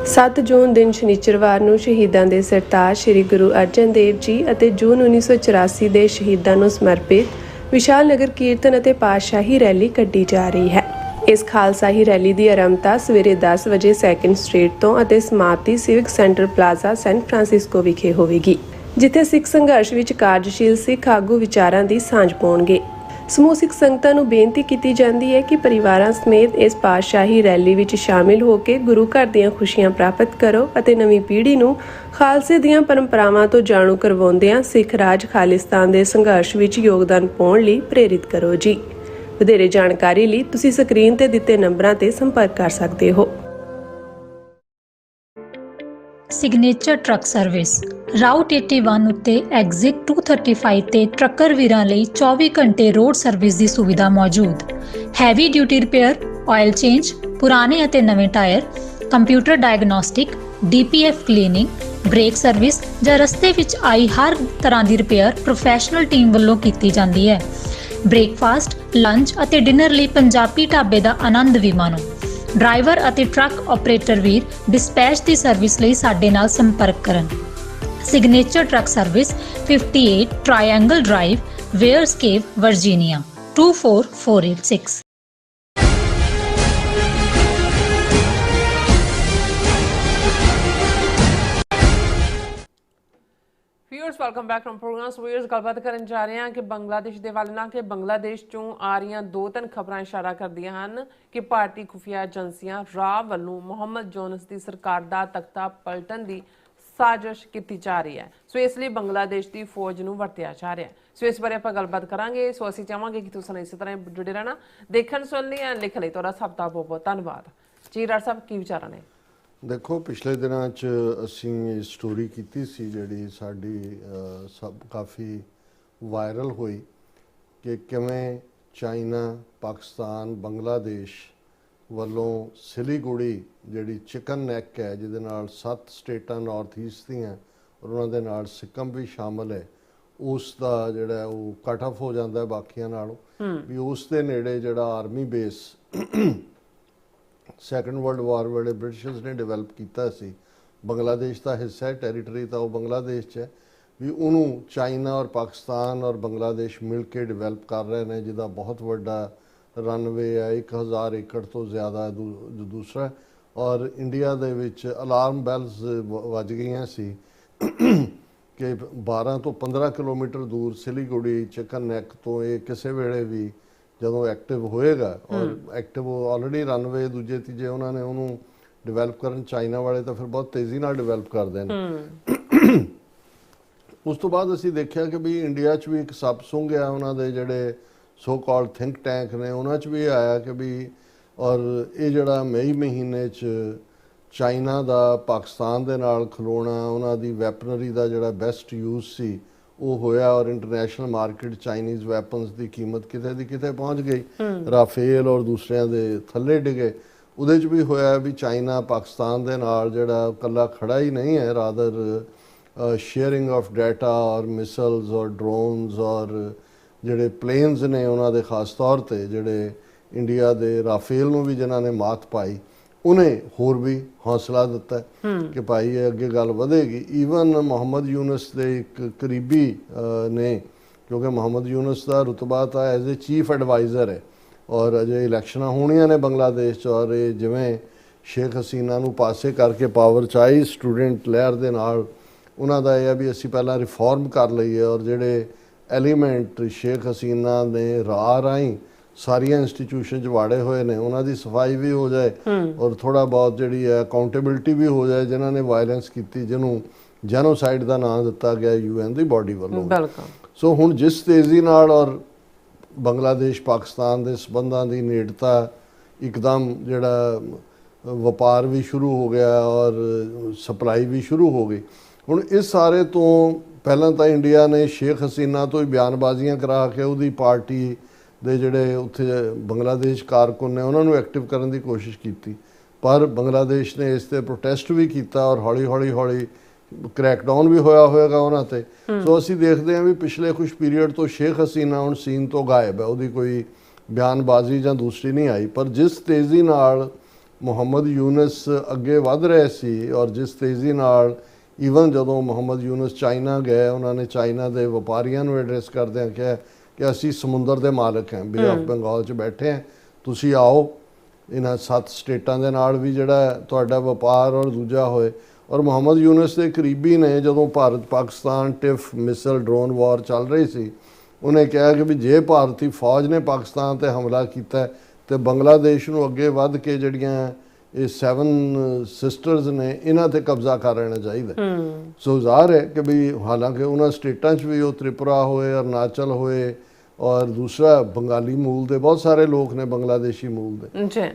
7 ਜੂਨ ਦਿਨ ਸ਼ਨੀਚਰਵਾਰ ਨੂੰ ਸ਼ਹੀਦਾਂ ਦੇ ਸਰਤਾਜ ਸ੍ਰੀ ਗੁਰੂ ਅਰਜਨ ਦੇਵ ਜੀ ਅਤੇ ਜੂਨ 1984 ਦੇ ਸ਼ਹੀਦਾਂ ਨੂੰ ਸਮਰਪਿਤ ਵਿਸ਼ਾਲ ਨਗਰ ਕੀਰਤਨ ਅਤੇ ਪਾਤਸ਼ਾਹੀ ਰੈਲੀ ਕੱਢੀ ਜਾ ਰਹੀ ਹੈ। ਇਸ ਖਾਲਸਾਈ ਰੈਲੀ ਦੀ ਆਰੰਭਤਾ ਸਵੇਰੇ 10 ਵਜੇ 2nd ਸਟਰੀਟ ਤੋਂ ਅਤੇ ਸਮਾਪਤੀ civic centre plaza San Francisco ਵਿਖੇ ਹੋਵੇਗੀ, ਜਿੱਥੇ ਸਿੱਖ ਸੰਘਰਸ਼ ਵਿੱਚ ਕਾਰਜਸ਼ੀਲ ਸਿੱਖ ਆਗੂ ਵਿਚਾਰਾਂ ਦੀ ਸਾਂਝ ਪਾਉਣਗੇ। ਸਮੂਹ ਸਿੱਖ ਸੰਗਤਾਂ ਨੂੰ ਬੇਨਤੀ ਕੀਤੀ ਜਾਂਦੀ ਹੈ ਕਿ ਪਰਿਵਾਰਾਂ ਸਮੇਤ ਇਸ ਪਾਤਸ਼ਾਹੀ ਰੈਲੀ ਵਿੱਚ ਸ਼ਾਮਿਲ ਹੋ ਕੇ ਗੁਰੂ ਘਰ ਦੀਆਂ ਖੁਸ਼ੀਆਂ ਪ੍ਰਾਪਤ ਕਰੋ ਅਤੇ ਨਵੀਂ ਪੀੜ੍ਹੀ ਨੂੰ ਖਾਲਸੇ ਦੀਆਂ ਪਰੰਪਰਾਵਾਂ ਤੋਂ ਜਾਣੂ ਕਰਵਾਉਂਦਿਆਂ ਸਿੱਖ ਰਾਜ ਖਾਲਿਸਤਾਨ ਦੇ ਸੰਘਰਸ਼ ਵਿੱਚ ਯੋਗਦਾਨ ਪਾਉਣ ਲਈ ਪ੍ਰੇਰਿਤ ਕਰੋ ਜੀ। ਵਧੇਰੇ ਜਾਣਕਾਰੀ ਲਈ ਤੁਸੀਂ ਸਕਰੀਨ ਤੇ ਦਿੱਤੇ ਨੰਬਰਾਂ ਤੇ ਸੰਪਰਕ ਕਰ ਸਕਦੇ ਹੋ।
ਸਿਗਨੇਚਰ ਟਰੱਕ ਸਰਵਿਸ ਰਾਊਟ 81 ਉੱਤੇ ਐਗਜ਼ਿਟ 235 ਤੇ ਟਰੱਕਰ ਵੀਰਾਂ ਲਈ 24 ਘੰਟੇ ਰੋਡ ਸਰਵਿਸ ਦੀ ਸੁਵਿਧਾ ਮੌਜੂਦ। Heavy duty repair, oil change, ਪੁਰਾਣੇ ਅਤੇ ਨਵੇਂ tyre, computer diagnostic, DPF cleaning, brake service ਜਾਂ ਰਸਤੇ ਵਿੱਚ ਆਈ ਹਰ ਤਰ੍ਹਾਂ ਦੀ ਰਿਪੇਅਰ ਪ੍ਰੋਫੈਸ਼ਨਲ ਟੀਮ ਵੱਲੋਂ ਕੀਤੀ ਜਾਂਦੀ ਹੈ। ਬ੍ਰੇਕਫਾਸਟ, ਲੰਚ ਅਤੇ ਡਿਨਰ ਲਈ ਪੰਜਾਬੀ ਢਾਬੇ ਦਾ ਆਨੰਦ ਵੀ ਮਾਣੋ। ਡਰਾਈਵਰ ਅਤੇ ਟਰੱਕ ਆਪਰੇਟਰ ਵੀਰ ਡਿਸਪੈਚ ਦੀ ਸਰਵਿਸ ਲਈ ਸਾਡੇ ਨਾਲ ਸੰਪਰਕ ਕਰਨ। Signature truck service 58 triangle drive, Weyers Cave, Virginia 24486।
Viewers welcome back from program. Viewers ਗੱਲਬਾਤ ਕਰਨ ਜਾ ਰਹੇ ਹਾਂ ਕਿ ਬੰਗਲਾਦੇਸ਼ ਦੇ ਵੱਲ ਨਾ ਕਿ ਬੰਗਲਾਦੇਸ਼ ਚੋਂ ਆ ਰਹੀਆਂ 2-3 ਖਬਰਾਂ ਇਸ਼ਾਰਾ ਕਰਦੀਆਂ ਹਨ ਕਿ ਭਾਰਤੀ ਖੁਫੀਆ ਏਜੰਸੀਆਂ ਰਾਹ ਵੱਲੋਂ ਮੁਹੰਮਦ ਯੂਨਸ ਦੀ ਸਰਕਾਰ ਦਾ ਤਖਤਾ ਪਲਟਣ ਦੀ ਸਾਜ਼ਿਸ਼ ਕੀਤੀ ਜਾ ਰਹੀ ਹੈ। ਸੋ ਇਸ ਲਈ ਬੰਗਲਾਦੇਸ਼ ਦੀ ਫੌਜ ਨੂੰ ਵਰਤਿਆ ਜਾ ਰਿਹਾ ਹੈ। ਸੋ ਇਸ ਬਾਰੇ ਆਪਾਂ ਗੱਲਬਾਤ ਕਰਾਂਗੇ। ਸੋ ਅਸੀਂ ਚਾਹਾਂਗੇ ਕਿ ਤੁਸੀਂ ਇਸੇ ਤਰ੍ਹਾਂ ਜੁੜੇ ਰਹਿਣਾ। ਦੇਖਣ ਸੁਣ ਲਈ ਲਿਖ ਲਈ ਤੁਹਾਡਾ ਸਭ ਦਾ ਬਹੁਤ ਬਹੁਤ ਧੰਨਵਾਦ ਜੀ। ਡਾਕਟਰ ਸਾਹਿਬ ਕੀ ਵਿਚਾਰਾਂ ਨੇ?
ਦੇਖੋ, ਪਿਛਲੇ ਦਿਨਾਂ 'ਚ ਅਸੀਂ ਸਟੋਰੀ ਕੀਤੀ ਸੀ ਜਿਹੜੀ ਸਾਡੀ ਸਭ ਕਾਫੀ ਵਾਇਰਲ ਹੋਈ ਕਿ ਕਿਵੇਂ ਚਾਈਨਾ, ਪਾਕਿਸਤਾਨ, ਬੰਗਲਾਦੇਸ਼ ਵੱਲੋਂ ਸਿਲੀਗੁੜੀ ਜਿਹੜੀ ਚਿਕਨ ਨੈਕ ਹੈ ਜਿਹਦੇ ਨਾਲ 7 ਸਟੇਟਾਂ ਨਾਰਥ ਈਸਟ ਦੀਆਂ ਔਰ ਉਹਨਾਂ ਦੇ ਨਾਲ ਸਿੱਕਮ ਵੀ ਸ਼ਾਮਲ ਹੈ, ਉਸ ਦਾ ਜਿਹੜਾ ਉਹ ਕੱਟ ਆਫ ਹੋ ਜਾਂਦਾ ਬਾਕੀਆਂ ਨਾਲੋਂ। ਵੀ ਉਸ ਦੇ ਨੇੜੇ ਜਿਹੜਾ army base second world war ਵੇਲੇ ਬ੍ਰਿਟਿਸ਼ਰਸ ਨੇ ਡਿਵੈਲਪ ਕੀਤਾ ਸੀ, ਬੰਗਲਾਦੇਸ਼ ਦਾ ਹਿੱਸਾ ਹੈ, ਟੈਰੀਟਰੀ ਤਾਂ ਉਹ ਬੰਗਲਾਦੇਸ਼ 'ਚ ਹੈ, ਵੀ ਉਹਨੂੰ ਚਾਈਨਾ ਔਰ ਪਾਕਿਸਤਾਨ ਔਰ ਬੰਗਲਾਦੇਸ਼ ਮਿਲ ਕੇ ਡਿਵੈਲਪ ਕਰ ਰਹੇ ਨੇ, ਜਿਹਦਾ ਬਹੁਤ ਵੱਡਾ ਰਨਵੇ ਹੈ, 1000 ਏਕੜ ਤੋਂ ਜ਼ਿਆਦਾ ਦੂਸਰਾ। ਔਰ ਇੰਡੀਆ ਦੇ ਵਿੱਚ ਅਲਾਰਮ ਬੈਲਸ ਵੱਜ ਗਈਆਂ ਸੀ ਕਿ 12 ਤੋਂ 15 ਕਿਲੋਮੀਟਰ ਦੂਰ ਸਿਲੀਗੁੜੀ ਚਿਕਨ ਨੈਕ ਤੋਂ ਇਹ ਕਿਸੇ ਵੇਲੇ ਵੀ ਜਦੋਂ ਐਕਟਿਵ ਹੋਏਗਾ, ਔਰ ਐਕਟਿਵ ਆਲਰੇਡੀ ਰਨਵੇ ਦੂਜੇ ਤੀਜੇ ਉਹਨਾਂ ਨੇ ਉਹਨੂੰ ਡਿਵੈਲਪ ਕਰਨ, ਚਾਈਨਾ ਵਾਲੇ ਤਾਂ ਫਿਰ ਬਹੁਤ ਤੇਜ਼ੀ ਨਾਲ ਡਿਵੈਲਪ ਕਰਦੇ ਨੇ। ਉਸ ਤੋਂ ਬਾਅਦ ਅਸੀਂ ਦੇਖਿਆ ਕਿ ਵੀ ਇੰਡੀਆ 'ਚ ਵੀ ਇੱਕ ਸੱਪ ਸੁੰਘ ਗਿਆ, ਉਹਨਾਂ ਦੇ ਜਿਹੜੇ ਸੋ ਕਾਲਡ ਥਿੰਕ ਟੈਂਕ ਨੇ ਉਹਨਾਂ 'ਚ ਵੀ ਆਇਆ ਕਿ ਵੀ, ਔਰ ਇਹ ਜਿਹੜਾ ਮਈ ਮਹੀਨੇ 'ਚ ਚਾਈਨਾ ਦਾ ਪਾਕਿਸਤਾਨ ਦੇ ਨਾਲ ਖਲੋਣਾ, ਉਹਨਾਂ ਦੀ ਵੈਪਨਰੀ ਦਾ ਜਿਹੜਾ ਬੈਸਟ ਯੂਜ਼ ਸੀ ਉਹ ਹੋਇਆ, ਔਰ ਇੰਟਰਨੈਸ਼ਨਲ ਮਾਰਕੀਟ ਚਾਈਨੀਜ਼ ਵੈਪਨਸ ਦੀ ਕੀਮਤ ਕਿਤੇ ਦੀ ਕਿਤੇ ਪਹੁੰਚ ਗਈ, ਰਾਫੇਲ ਔਰ ਦੂਸਰਿਆਂ ਦੇ ਥੱਲੇ ਡਿੱਗੇ। ਉਹਦੇ 'ਚ ਵੀ ਹੋਇਆ ਵੀ ਚਾਈਨਾ ਪਾਕਿਸਤਾਨ ਦੇ ਨਾਲ ਜਿਹੜਾ ਇਕੱਲਾ ਖੜਾ ਹੀ ਨਹੀਂ ਹੈ, ਰਾਦਰ ਸ਼ੇਅਰਿੰਗ ਆਫ ਡਾਟਾ ਔਰ ਮਿਸਲਸ ਔਰ ਡਰੋਨਸ ਔਰ ਜਿਹੜੇ ਪਲੇਨਸ ਨੇ ਉਹਨਾਂ ਦੇ ਖਾਸ ਤੌਰ ਤੇ ਜਿਹੜੇ ਇੰਡੀਆ ਦੇ ਰਾਫੇਲ ਨੂੰ ਵੀ ਜਿਨ੍ਹਾਂ ਨੇ ਮਾਤ ਪਾਈ, ਉਹਨੇ ਹੋਰ ਵੀ ਹੌਸਲਾ ਦਿੱਤਾ ਕਿ ਭਾਈ ਇਹ ਅੱਗੇ ਗੱਲ ਵਧੇਗੀ। ਈਵਨ ਮੁਹੰਮਦ ਯੂਨਸ ਦੇ ਇੱਕ ਕਰੀਬੀ ਨੇ, ਕਿਉਂਕਿ ਮੁਹੰਮਦ ਯੂਨਸ ਦਾ ਰੁਤਬਾ ਤਾਂ ਐਜ਼ ਏ ਚੀਫ ਐਡਵਾਈਜ਼ਰ ਹੈ, ਔਰ ਅਜੇ ਇਲੈਕਸ਼ਨਾਂ ਹੋਣੀਆਂ ਨੇ ਬੰਗਲਾਦੇਸ਼ 'ਚ, ਔਰ ਇਹ ਜਿਵੇਂ ਸ਼ੇਖ ਹਸੀਨਾ ਨੂੰ ਪਾਸੇ ਕਰਕੇ ਪਾਵਰ 'ਚ ਆਈ ਸਟੂਡੈਂਟ ਲਹਿਰ ਦੇ ਨਾਲ, ਉਹਨਾਂ ਦਾ ਇਹ ਹੈ ਵੀ ਅਸੀਂ ਪਹਿਲਾਂ ਰਿਫਾਰਮ ਕਰ ਲਈਏ, ਔਰ ਜਿਹੜੇ ਐਲੀਮੈਂਟ ਸ਼ੇਖ ਹਸੀਨਾ ਨੇ ਰਾਹ ਰਾਹੀਂ ਸਾਰੀਆਂ ਇੰਸਟੀਟਿਊਸ਼ਨ 'ਚ ਵਾੜੇ ਹੋਏ ਨੇ ਉਹਨਾਂ ਦੀ ਸਫਾਈ ਵੀ ਹੋ ਜਾਏ, ਔਰ ਥੋੜਾ ਬਹੁਤ ਜਿਹੜੀ ਹੈ ਅਕਾਊਂਟੇਬਿਲਿਟੀ ਵੀ ਹੋ ਜਾਏ, ਜਿਨ੍ਹਾਂ ਨੇ ਵਾਇਲੈਂਸ ਕੀਤੀ, ਜਿਹਨੂੰ ਜੈਨੋਸਾਈਡ ਦਾ ਨਾਂ ਦਿੱਤਾ ਗਿਆ UN ਦੀ ਬਾਡੀ ਵੱਲੋਂ।
ਬਿਲਕੁਲ।
ਸੋ ਹੁਣ ਜਿਸ ਤੇਜ਼ੀ ਨਾਲ ਔਰ ਬੰਗਲਾਦੇਸ਼ ਪਾਕਿਸਤਾਨ ਦੇ ਸਬੰਧਾਂ ਦੀ ਨੇੜਤਾ, ਇੱਕਦਮ ਜਿਹੜਾ ਵਪਾਰ ਵੀ ਸ਼ੁਰੂ ਹੋ ਗਿਆ ਔਰ ਸਪਲਾਈ ਵੀ ਸ਼ੁਰੂ ਹੋ ਗਈ। ਹੁਣ ਇਸ ਸਾਰੇ ਤੋਂ ਪਹਿਲਾਂ ਤਾਂ ਇੰਡੀਆ ਨੇ ਸ਼ੇਖ ਹਸੀਨਾ ਤੋਂ ਹੀ ਬਿਆਨਬਾਜ਼ੀਆਂ ਕਰਾ ਕੇ ਉਹਦੀ ਪਾਰਟੀ ਦੇ ਜਿਹੜੇ ਉੱਥੇ ਬੰਗਲਾਦੇਸ਼ ਕਾਰਕੁਨ ਨੇ ਉਹਨਾਂ ਨੂੰ ਐਕਟਿਵ ਕਰਨ ਦੀ ਕੋਸ਼ਿਸ਼ ਕੀਤੀ, ਪਰ ਬੰਗਲਾਦੇਸ਼ ਨੇ ਇਸ ਤੇ ਪ੍ਰੋਟੈਸਟ ਵੀ ਕੀਤਾ ਔਰ ਹੌਲੀ ਕ੍ਰੈਕਡਾਊਨ ਵੀ ਹੋਏਗਾ ਉਹਨਾਂ ਤੇ। ਸੋ ਅਸੀਂ ਦੇਖਦੇ ਹਾਂ ਵੀ ਪਿਛਲੇ ਕੁਝ ਪੀਰੀਅਡ ਤੋਂ ਸ਼ੇਖ ਹਸੀਨਾ ਹੁਣ ਸੀਨ ਤੋਂ ਗਾਇਬ ਹੈ, ਉਹਦੀ ਕੋਈ ਬਿਆਨਬਾਜ਼ੀ ਜਾਂ ਦੂਸਰੀ ਨਹੀਂ ਆਈ। ਪਰ ਜਿਸ ਤੇਜ਼ੀ ਨਾਲ ਮੁਹੰਮਦ ਯੂਨਸ ਅੱਗੇ ਵਧ ਰਹੇ ਸੀ ਔਰ ਜਿਸ ਤੇਜ਼ੀ ਨਾਲ ਈਵਨ ਜਦੋਂ ਮੁਹੰਮਦ ਯੂਨਸ ਚਾਈਨਾ ਗਏ, ਉਹਨਾਂ ਨੇ ਚਾਈਨਾ ਦੇ ਵਪਾਰੀਆਂ ਨੂੰ ਐਡਰੈਸ ਕਰਦਿਆਂ ਕਿਹਾ ਕਿ ਅਸੀਂ ਸਮੁੰਦਰ ਦੇ ਮਾਲਕ ਹਾਂ, ਬੇ ਆਫ ਬੰਗਾਲ 'ਚ ਬੈਠੇ ਹਾਂ, ਤੁਸੀਂ ਆਓ ਇਹਨਾਂ 7 ਸਟੇਟਾਂ ਦੇ ਨਾਲ ਵੀ ਜਿਹੜਾ ਤੁਹਾਡਾ ਵਪਾਰ ਔਰ ਦੂਜਾ ਹੋਏ। ਔਰ ਮੁਹੰਮਦ ਯੂਨਸ ਦੇ ਕਰੀਬੀ ਨੇ ਜਦੋਂ ਭਾਰਤ ਪਾਕਿਸਤਾਨ ਟਿਫ ਮਿਸਲ ਡਰੋਨ ਵਾਰ ਚੱਲ ਰਹੀ ਸੀ, ਉਹਨੇ ਕਿਹਾ ਕਿ ਵੀ ਜੇ ਭਾਰਤੀ ਫੌਜ ਨੇ ਪਾਕਿਸਤਾਨ ਤੇ ਹਮਲਾ ਕੀਤਾ ਤੇ ਬੰਗਲਾਦੇਸ਼ ਨੂੰ ਅੱਗੇ ਵੱਧ ਕੇ ਜਿਹੜੀਆਂ ਇਹ 7 ਸਿਸਟਰਸ ਨੇ ਇਹਨਾਂ ਤੇ ਕਬਜ਼ਾ ਕਰ ਲੈਣਾ ਚਾਹੀਦਾ। ਸੋ ਜ਼ਾਹਰ ਹੈ ਕਿ ਵੀ ਹਾਲਾਂਕਿ ਉਹਨਾਂ ਸਟੇਟਾਂ 'ਚ ਵੀ ਉਹ ਤ੍ਰਿਪੁਰਾ ਹੋਏ, ਅਰੁਣਾਚਲ ਹੋਏ ਔਰ ਦੂਸਰਾ ਬੰਗਾਲੀ ਮੂਲ ਦੇ ਬਹੁਤ ਸਾਰੇ ਲੋਕ ਨੇ, ਬੰਗਲਾਦੇਸ਼ੀ ਮੂਲ ਦੇ।
ਜੀ।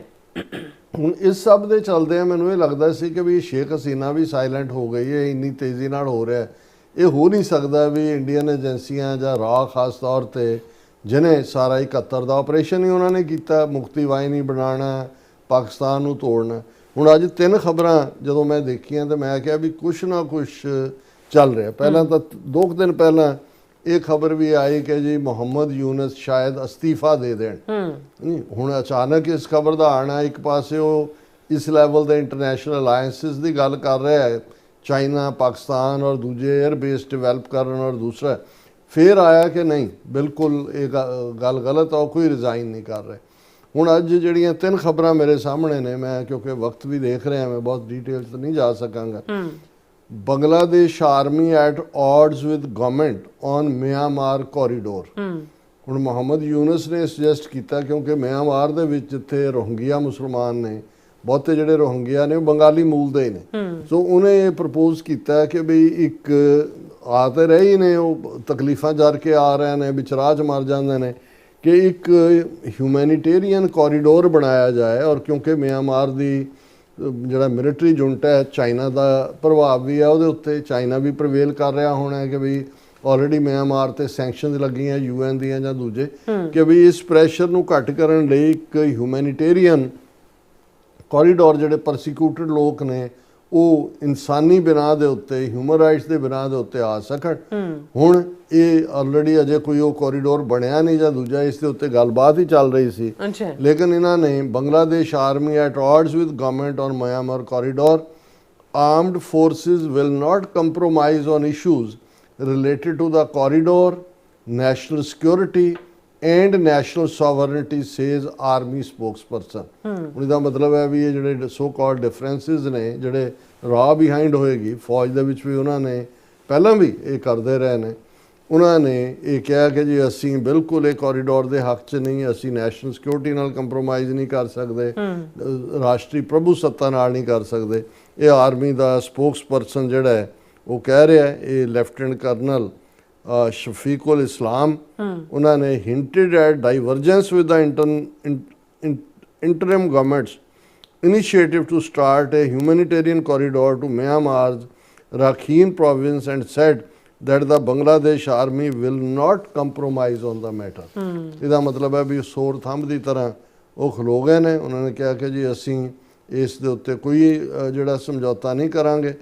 ਹੁਣ ਇਸ ਸਭ ਦੇ ਚੱਲਦਿਆਂ ਮੈਨੂੰ ਇਹ ਲੱਗਦਾ ਸੀ ਕਿ ਵੀ ਸ਼ੇਖ ਹਸੀਨਾ ਵੀ ਸਾਇਲੈਂਟ ਹੋ ਗਈ ਹੈ, ਇੰਨੀ ਤੇਜ਼ੀ ਨਾਲ ਹੋ ਰਿਹਾ। ਇਹ ਹੋ ਨਹੀਂ ਸਕਦਾ ਵੀ ਇੰਡੀਅਨ ਏਜੰਸੀਆਂ ਜਾਂ ਰਾਹ ਖਾਸ ਤੌਰ ਤੇ ਜਿਹਨੇ ਸਾਰਾ 71 ਦਾ ਆਪਰੇਸ਼ਨ ਹੀ ਉਹਨਾਂ ਨੇ ਕੀਤਾ, ਮੁਕਤੀ ਵਾਹਿਨੀ ਬਣਾਉਣਾ, ਪਾਕਿਸਤਾਨ ਨੂੰ ਤੋੜਨਾ। ਹੁਣ ਅੱਜ 3 ਖਬਰਾਂ ਜਦੋਂ ਮੈਂ ਦੇਖੀਆਂ ਤਾਂ ਮੈਂ ਕਿਹਾ ਵੀ ਕੁਛ ਨਾ ਕੁਛ ਚੱਲ ਰਿਹਾ। ਪਹਿਲਾਂ ਤਾਂ 2 ਦਿਨ ਪਹਿਲਾਂ ਇਹ ਖਬਰ ਵੀ ਆਈ ਕਿ ਜੀ ਮੁਹੰਮਦ ਯੂਨਸ ਸ਼ਾਇਦ ਅਸਤੀਫਾ ਦੇ ਦੇਣ। ਹੁਣ ਅਚਾਨਕ ਇਸ ਖਬਰ ਦਾ ਆਣਾ, ਇੱਕ ਪਾਸੇ ਉਹ ਇਸ ਲੈਵਲ ਦੇ ਇੰਟਰਨੈਸ਼ਨਲ ਅਲਾਇੰਸਿਸ ਦੀ ਗੱਲ ਕਰ ਰਿਹਾ ਹੈ, ਚਾਈਨਾ, ਪਾਕਿਸਤਾਨ ਔਰ ਦੂਜੇ 에ਅਰ ਬੇਸ ਡਿਵੈਲਪ ਕਰਨ, ਔਰ ਦੂਸਰਾ ਫਿਰ ਆਇਆ ਕਿ ਨਹੀਂ ਬਿਲਕੁਲ ਇਹ ਗੱਲ ਗਲਤ ਆ, ਉਹ ਕੋਈ ਰਿਜ਼ਾਈਨ ਨਹੀਂ ਕਰ ਰਹੇ। ਹੁਣ ਅੱਜ ਜਿਹੜੀਆਂ 3 ਖਬਰਾਂ ਮੇਰੇ ਸਾਹਮਣੇ ਨੇ, ਮੈਂ ਕਿਉਂਕਿ ਵਕਤ ਵੀ ਦੇਖ ਰਿਹਾ, ਮੈਂ ਬਹੁਤ ਡਿਟੇਲ 'ਚ ਨਹੀਂ ਜਾ ਸਕਾਂਗਾ। Bangladesh army at odds with government on Myanmar corridor. ਹੁਣ ਮੁਹੰਮਦ ਯੂਨਸ ਨੇ ਸੁਜੈਸਟ ਕੀਤਾ, ਕਿਉਂਕਿ ਮਿਆਂਮਾਰ ਦੇ ਵਿੱਚ ਜਿੱਥੇ ਰੋਹਿੰਗਿਆ ਮੁਸਲਮਾਨ ਨੇ, ਬਹੁਤੇ ਜਿਹੜੇ ਰੋਹਿੰਗਿਆ ਨੇ ਉਹ ਬੰਗਾਲੀ ਮੂਲ ਦੇ ਨੇ। ਸੋ ਉਹਨੇ ਇਹ ਪ੍ਰਪੋਜ਼ ਕੀਤਾ ਕਿ ਵੀ ਇੱਕ ਆ ਤੇ ਰਹੇ ਨੇ, ਉਹ ਤਕਲੀਫਾਂ ਜਰ ਕੇ ਆ ਰਹੇ ਨੇ, ਵਿਚਰਾਜ ਮਰ ਜਾਂਦੇ ਨੇ, ਕਿ ਇੱਕ ਹਿਊਮੈਨੀਟੇਰੀਅਨ ਕੋਰੀਡੋਰ ਬਣਾਇਆ ਜਾਏ। ਔਰ ਕਿਉਂਕਿ ਮਿਆਂਮਾਰ ਦੀ ਜਿਹੜਾ ਮਿਲਟਰੀ ਜੁਨਟ ਹੈ, ਚਾਈਨਾ ਦਾ ਪ੍ਰਭਾਵ ਵੀ ਹੈ ਉਹਦੇ ਉੱਤੇ, ਚਾਈਨਾ ਵੀ ਪ੍ਰਵੇਲ ਕਰ ਰਿਹਾ ਹੋਣਾ ਕਿ ਵੀ ਆਲਰੇਡੀ ਮਿਆਂਮਾਰ ਤੇ ਸੈਂਕਸ਼ਨਸ ਲੱਗੀਆਂ UN ਦੀਆਂ ਜਾਂ ਦੂਜੇ, ਕਿ ਵੀ ਇਸ ਪ੍ਰੈਸ਼ਰ ਨੂੰ ਘੱਟ ਕਰਨ ਲਈ ਇੱਕ ਹਿਊਮੈਨੀਟੇਰੀਅਨ ਕੋਰੀਡੋਰ, ਜਿਹੜੇ ਪਰਸੀਕਿਊਟਡ ਲੋਕ ਨੇ ਉਹ ਇਨਸਾਨੀ ਬਿਨਾਹ ਦੇ ਉੱਤੇ, ਹਿਊਮਨ ਰਾਈਟਸ ਦੇ ਬਿਨਾਹ ਦੇ ਉੱਤੇ ਆ ਸਕਣ। ਹੁਣ ਇਹ ਆਲਰੇਡੀ ਅਜੇ ਕੋਈ ਉਹ ਕੋਰੀਡੋਰ ਬਣਿਆ ਨਹੀਂ ਜਾਂ ਦੂਜਾ, ਇਸ ਦੇ ਉੱਤੇ ਗੱਲਬਾਤ ਹੀ ਚੱਲ ਰਹੀ ਸੀ। ਲੇਕਿਨ ਇਹਨਾਂ ਨੇ Bangladesh army at odds with government on Myanmar corridor, armed forces will not compromise on issues related to the corridor, national security and national sovereignty says army spokesperson. ਹੁਣ ਇਹਦਾ ਮਤਲਬ ਹੈ ਵੀ ਇਹ ਜਿਹੜੇ ਸੋ ਕਾਲਡ ਡਿਫਰੈਂਸਿਸ ਨੇ, ਜਿਹੜੇ ਰਾਹ ਬਿਹਾਈਂਡ ਹੋਏਗੀ ਫੌਜ ਦੇ ਵਿੱਚ ਵੀ, ਉਹਨਾਂ ਨੇ ਪਹਿਲਾਂ ਵੀ ਇਹ ਕਰਦੇ ਰਹੇ ਨੇ, ਉਹਨਾਂ ਨੇ ਇਹ ਕਿਹਾ ਕਿ ਜੀ ਅਸੀਂ ਬਿਲਕੁਲ ਇਹ ਕੋਰੀਡੋਰ ਦੇ ਹੱਕ 'ਚ ਨਹੀਂ, ਅਸੀਂ ਨੈਸ਼ਨਲ ਸਿਕਿਉਰਿਟੀ ਨਾਲ ਕੰਪਰੋਮਾਈਜ਼ ਨਹੀਂ ਕਰ ਸਕਦੇ, ਰਾਸ਼ਟਰੀ ਪ੍ਰਭੂ ਸੱਤਾ ਨਾਲ ਨਹੀਂ ਕਰ ਸਕਦੇ। ਇਹ ਆਰਮੀ ਦਾ ਸਪੋਕਸਪਰਸਨ ਜਿਹੜਾ ਹੈ ਉਹ ਕਹਿ ਰਿਹਾ, ਇਹ ਲੈਫਟੀਨੈਂਟ ਕਰਨਲ ਸ਼ਫੀਕੁਲ ਇਸਲਾਮ, ਉਹਨਾਂ ਨੇ hinted at divergence with the interim government's initiative to start a humanitarian corridor to Myanmar's Rakhine province and said that the Bangladesh army will not compromise on the matter। ਇਹਦਾ ਮਤਲਬ ਹੈ ਵੀ ਸੋਰ thumb ਦੀ ਤਰ੍ਹਾਂ ਉਹ ਖਲੋ ਗਏ ਨੇ। ਉਹਨਾਂ ਨੇ ਕਿਹਾ ਕਿ ਜੀ ਅਸੀਂ ਇਸ ਦੇ ਉੱਤੇ ਕੋਈ ਜਿਹੜਾ ਸਮਝੌਤਾ ਨਹੀਂ ਕਰਾਂਗੇ,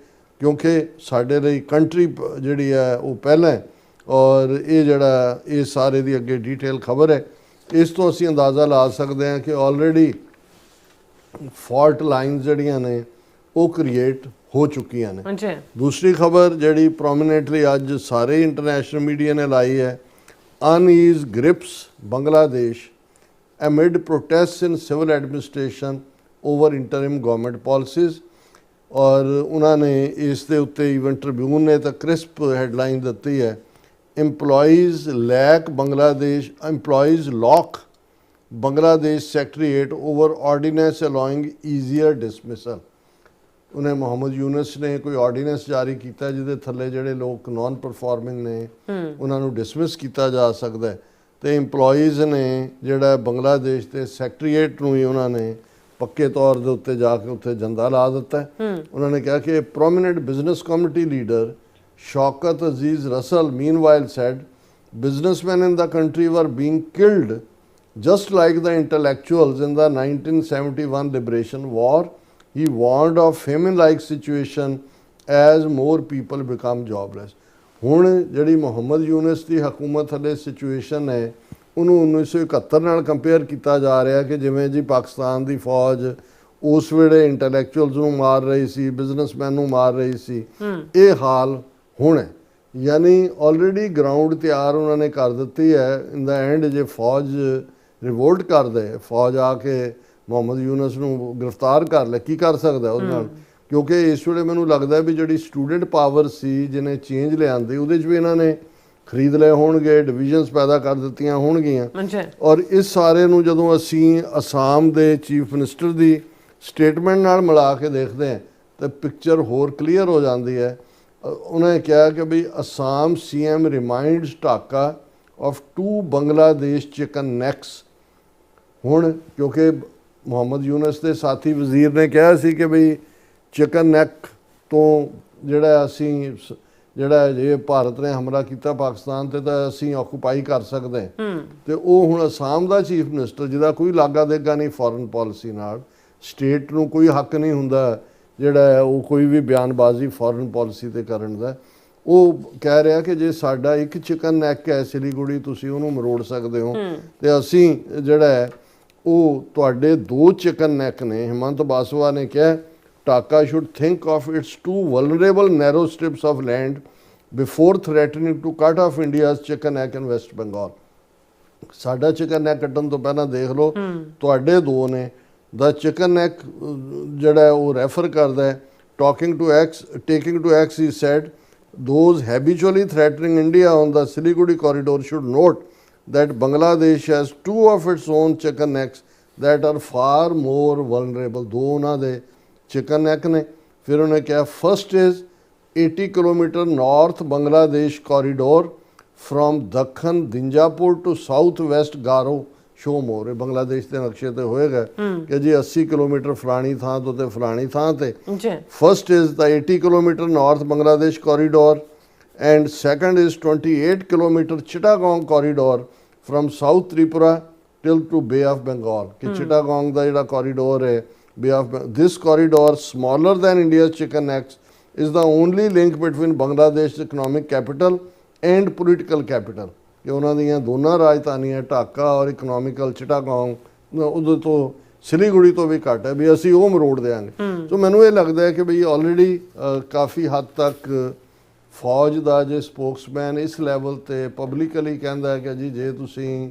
ਕਿਉਂਕਿ ਸਾਡੇ ਲਈ ਕੰਟਰੀ ਜਿਹੜੀ ਹੈ ਉਹ ਪਹਿਲਾਂ ਹੈ। ਔਰ ਇਹ ਜਿਹੜਾ ਇਹ ਸਾਰੇ ਦੀ ਅੱਗੇ ਡੀਟੇਲ ਖਬਰ ਹੈ, ਇਸ ਤੋਂ ਅਸੀਂ ਅੰਦਾਜ਼ਾ ਲਾ ਸਕਦੇ ਹਾਂ ਕਿ ਆਲਰੇਡੀ ਫਾਲਟ ਲਾਈਨਸ ਜਿਹੜੀਆਂ ਨੇ ਉਹ ਕ੍ਰੀਏਟ ਹੋ ਚੁੱਕੀਆਂ ਨੇ। ਦੂਸਰੀ ਖਬਰ ਜਿਹੜੀ ਪ੍ਰੋਮੀਨੈਂਟਲੀ ਅੱਜ ਸਾਰੇ ਇੰਟਰਨੈਸ਼ਨਲ ਮੀਡੀਆ ਨੇ ਲਾਈ ਹੈ, unease grips Bangladesh amid protest in civil administration over interim government policies. ਔਰ ਉਹਨਾਂ ਨੇ ਇਸ ਦੇ ਉੱਤੇ ਈਵਨ ਟ੍ਰਿਬਿਊਨ ਨੇ ਤਾਂ ਕ੍ਰਿਸਪ ਹੈਡਲਾਈਨ ਦਿੱਤੀ ਹੈ, employees lock Bangladesh Secretariat over ordinance allowing easier dismissal। ਉਹਨੇ ਮੁਹੰਮਦ ਯੂਨਸ ਨੇ ਕੋਈ ਆਰਡੀਨੈਂਸ ਜਾਰੀ ਕੀਤਾ ਜਿਹਦੇ ਥੱਲੇ ਜਿਹੜੇ ਲੋਕ ਨਾਨ ਪਰਫਾਰਮਿੰਗ ਨੇ ਉਹਨਾਂ ਨੂੰ ਡਿਸਮਿਸ ਕੀਤਾ ਜਾ ਸਕਦਾ ਤੇ EMPLOYEES ਨੇ ਜਿਹੜਾ ਬੰਗਲਾਦੇਸ਼ ਦੇ ਸੈਕਟਰੀਏਟ ਨੂੰ ਹੀ ਉਹਨਾਂ ਨੇ ਪੱਕੇ ਤੌਰ ਦੇ ਉੱਤੇ ਜਾ ਕੇ ਉੱਥੇ ਜੰਦਾ ਲਾ ਦਿੱਤਾ। ਉਹਨਾਂ ਨੇ ਕਿਹਾ ਕਿ prominent business community leader Shaukat Aziz Russell meanwhile said businessmen in the country were being killed just like the intellectuals in the 1971 liberation war. He warned of famine-like situation as more people become jobless. ਹੁਣ ਜਿਹੜੀ ਮੁਹੰਮਦ ਯੂਨਸ ਦੀ ਹਕੂਮਤ ਥੱਲੇ situation ਹੈ ਉਹਨੂੰ 1971 ਨਾਲ compare ਕੀਤਾ ਜਾ ਰਿਹਾ ਕਿ ਜਿਵੇਂ ਜੀ ਪਾਕਿਸਤਾਨ ਦੀ ਫੌਜ ਉਸ ਵੇਲੇ ਇੰਟੈਲੈਕਚੁਅਲਸ ਨੂੰ ਮਾਰ ਰਹੀ ਸੀ, ਬਿਜ਼ਨਸਮੈਨ ਨੂੰ ਮਾਰ ਰਹੀ ਸੀ, ਇਹ ਹਾਲ ਹੁਣ ਹੈ। ਯਾਨੀ ਆਲਰੇਡੀ ਗਰਾਊਂਡ ਤਿਆਰ ਉਹਨਾਂ ਨੇ ਕਰ ਦਿੱਤੀ ਹੈ। ਇਨ ਦਾ ਐਂਡ ਜੇ ਫੌਜ ਰਿਵੋਲਟ ਕਰਦੇ, ਫੌਜ ਆ ਕੇ ਮੁਹੰਮਦ ਯੂਨਸ ਨੂੰ ਗ੍ਰਿਫਤਾਰ ਕਰ ਲੈ, ਕੀ ਕਰ ਸਕਦਾ ਉਹਦੇ ਨਾਲ? ਕਿਉਂਕਿ ਇਸ ਵੇਲੇ ਮੈਨੂੰ ਲੱਗਦਾ ਵੀ ਜਿਹੜੀ ਸਟੂਡੈਂਟ ਪਾਵਰ ਸੀ ਜਿਹਨੇ ਚੇਂਜ ਲਿਆਂਦੀ ਉਹਦੇ 'ਚ ਵੀ ਇਹਨਾਂ ਨੇ ਖਰੀਦ ਲਏ ਹੋਣਗੇ, ਡਿਵੀਜ਼ਨਸ ਪੈਦਾ ਕਰ ਦਿੱਤੀਆਂ ਹੋਣਗੀਆਂ। ਔਰ ਇਸ ਸਾਰੇ ਨੂੰ ਜਦੋਂ ਅਸੀਂ ਅਸਾਮ ਦੇ ਚੀਫ ਮਿਨਿਸਟਰ ਦੀ ਸਟੇਟਮੈਂਟ ਨਾਲ ਮਿਲਾ ਕੇ ਦੇਖਦੇ ਹਾਂ ਤਾਂ ਪਿਕਚਰ ਹੋਰ ਕਲੀਅਰ ਹੋ ਜਾਂਦੀ ਹੈ। ਉਹਨਾਂ ਨੇ ਕਿਹਾ ਕਿ ਬਈ Assam CM reminds Dhaka of 2 Bangladesh chicken necks. ਹੁਣ ਕਿਉਂਕਿ ਮੁਹੰਮਦ ਯੂਨਸ ਦੇ ਸਾਥੀ ਵਜ਼ੀਰ ਨੇ ਕਿਹਾ ਸੀ ਕਿ ਬਈ ਚਿਕਨ ਨੈਕ ਤੋਂ ਜਿਹੜਾ ਅਸੀਂ ਜਿਹੜਾ ਜੇ ਭਾਰਤ ਨੇ ਹਮਲਾ ਕੀਤਾ ਪਾਕਿਸਤਾਨ ਤੇ ਤਾਂ ਅਸੀਂ ਆਕੂਪਾਈ ਕਰ ਸਕਦੇ ਹਾਂ। ਤੇ ਉਹ ਹੁਣ ਅਸਾਮ ਦਾ ਚੀਫ ਮਿਨਿਸਟਰ ਜਿਹਦਾ ਕੋਈ ਲਾਗਾ ਦੇਗਾ ਨਹੀਂ ਫੋਰਨ ਪਾਲਿਸੀ ਨਾਲ, ਸਟੇਟ ਨੂੰ ਕੋਈ ਹੱਕ ਨਹੀਂ ਹੁੰਦਾ ਜਿਹੜਾ ਉਹ ਕੋਈ ਵੀ ਬਿਆਨਬਾਜ਼ੀ ਫੋਰਨ ਪਾਲਿਸੀ ਤੇ ਕਰਨ ਦਾ, ਉਹ ਕਹਿ ਰਿਹਾ ਕਿ ਜੇ ਸਾਡਾ ਇੱਕ ਚਿਕਨ ਨੈਕ ਹੈ ਸਿਲੀਗੁੜੀ ਤੁਸੀਂ ਉਹਨੂੰ ਮਰੋੜ ਸਕਦੇ ਹੋ ਤੇ ਅਸੀਂ ਜਿਹੜਾ ਹੈ ਉਹ ਤੁਹਾਡੇ 2 ਚਿਕਨ ਨੈਕ ਨੇ। ਹਿਮੰਤ ਬਾਸਵਾ ਨੇ ਕਿਹਾ Dhaka should think of its 2 vulnerable narrow strips of land before threatening to cut off India's chicken neck in West Bengal. ਸਾਡਾ ਚਿਕਨ ਨੈਕ ਕੱਟਣ ਤੋਂ ਪਹਿਲਾਂ ਦੇਖ ਲਓ ਤੁਹਾਡੇ 2 ਨੇ। ਦਾ ਚਿਕਨ ਨੈਕ ਜਿਹੜਾ ਉਹ ਰੈਫਰ ਕਰਦਾ ਹੈ taking to X he said those habitually threatening India on the Siliguri corridor should note that Bangladesh has 2 of its own chicken necks that are far more vulnerable। 2 ਉਹਨਾਂ ਦੇ chicken neck ਨੇ। ਫਿਰ ਉਹਨੇ ਕਿਹਾ first is 80 kilometre north Bangladesh corridor from ਦੱਖਣ ਦਿੰਜਾਪੁਰ to south West Garo ਸ਼ੋਮੋਰ। ਇਹ ਬੰਗਲਾਦੇਸ਼ ਦੇ ਨਕਸ਼ੇ ਤੇ ਹੋਏਗਾ ਕਿ ਜੀ 80 ਕਿਲੋਮੀਟਰ ਫਲਾਣੀ ਥਾਂ ਤੋਂ ਤੇ ਫਲਾਣੀ ਥਾਂ ਤੇ। First is the 80 kilometre north Bangladesh corridor and second is 28 kilometre Chittagong corridor from South Tripura till to Bay of Bengal. ਕਿ ਚਿਟਾਗੋਂਗ ਦਾ ਜਿਹੜਾ ਕੋਰੀਡੋਰ ਹੈ this corridor smaller than India's chicken necks is the only link between Bangladesh's economic capital and political capital। ਕਿ ਉਹਨਾਂ ਦੀਆਂ ਦੋਨਾਂ ਰਾਜਧਾਨੀਆਂ ਢਾਕਾ ਔਰ economical ਚਿਟਾਗੋਂਗ ਉਹਦੇ ਤੋਂ ਸਿਲੀਗੁੜੀ ਤੋਂ ਵੀ ਘੱਟ ਹੈ ਵੀ ਅਸੀਂ ਉਹ ਮਰੋੜ ਦਿਆਂਗੇ। ਸੋ ਮੈਨੂੰ ਇਹ ਲੱਗਦਾ ਹੈ ਕਿ ਬਈ ਆਲਰੇਡੀ ਕਾਫੀ ਹੱਦ ਤੱਕ ਫੌਜ ਦਾ ਜੇ ਸਪੋਕਸਮੈਨ ਇਸ ਲੈਵਲ ਤੇ ਪਬਲਿਕਲੀ ਕਹਿੰਦਾ ਹੈ ਕਿ ਜੀ ਜੇ ਤੁਸੀਂ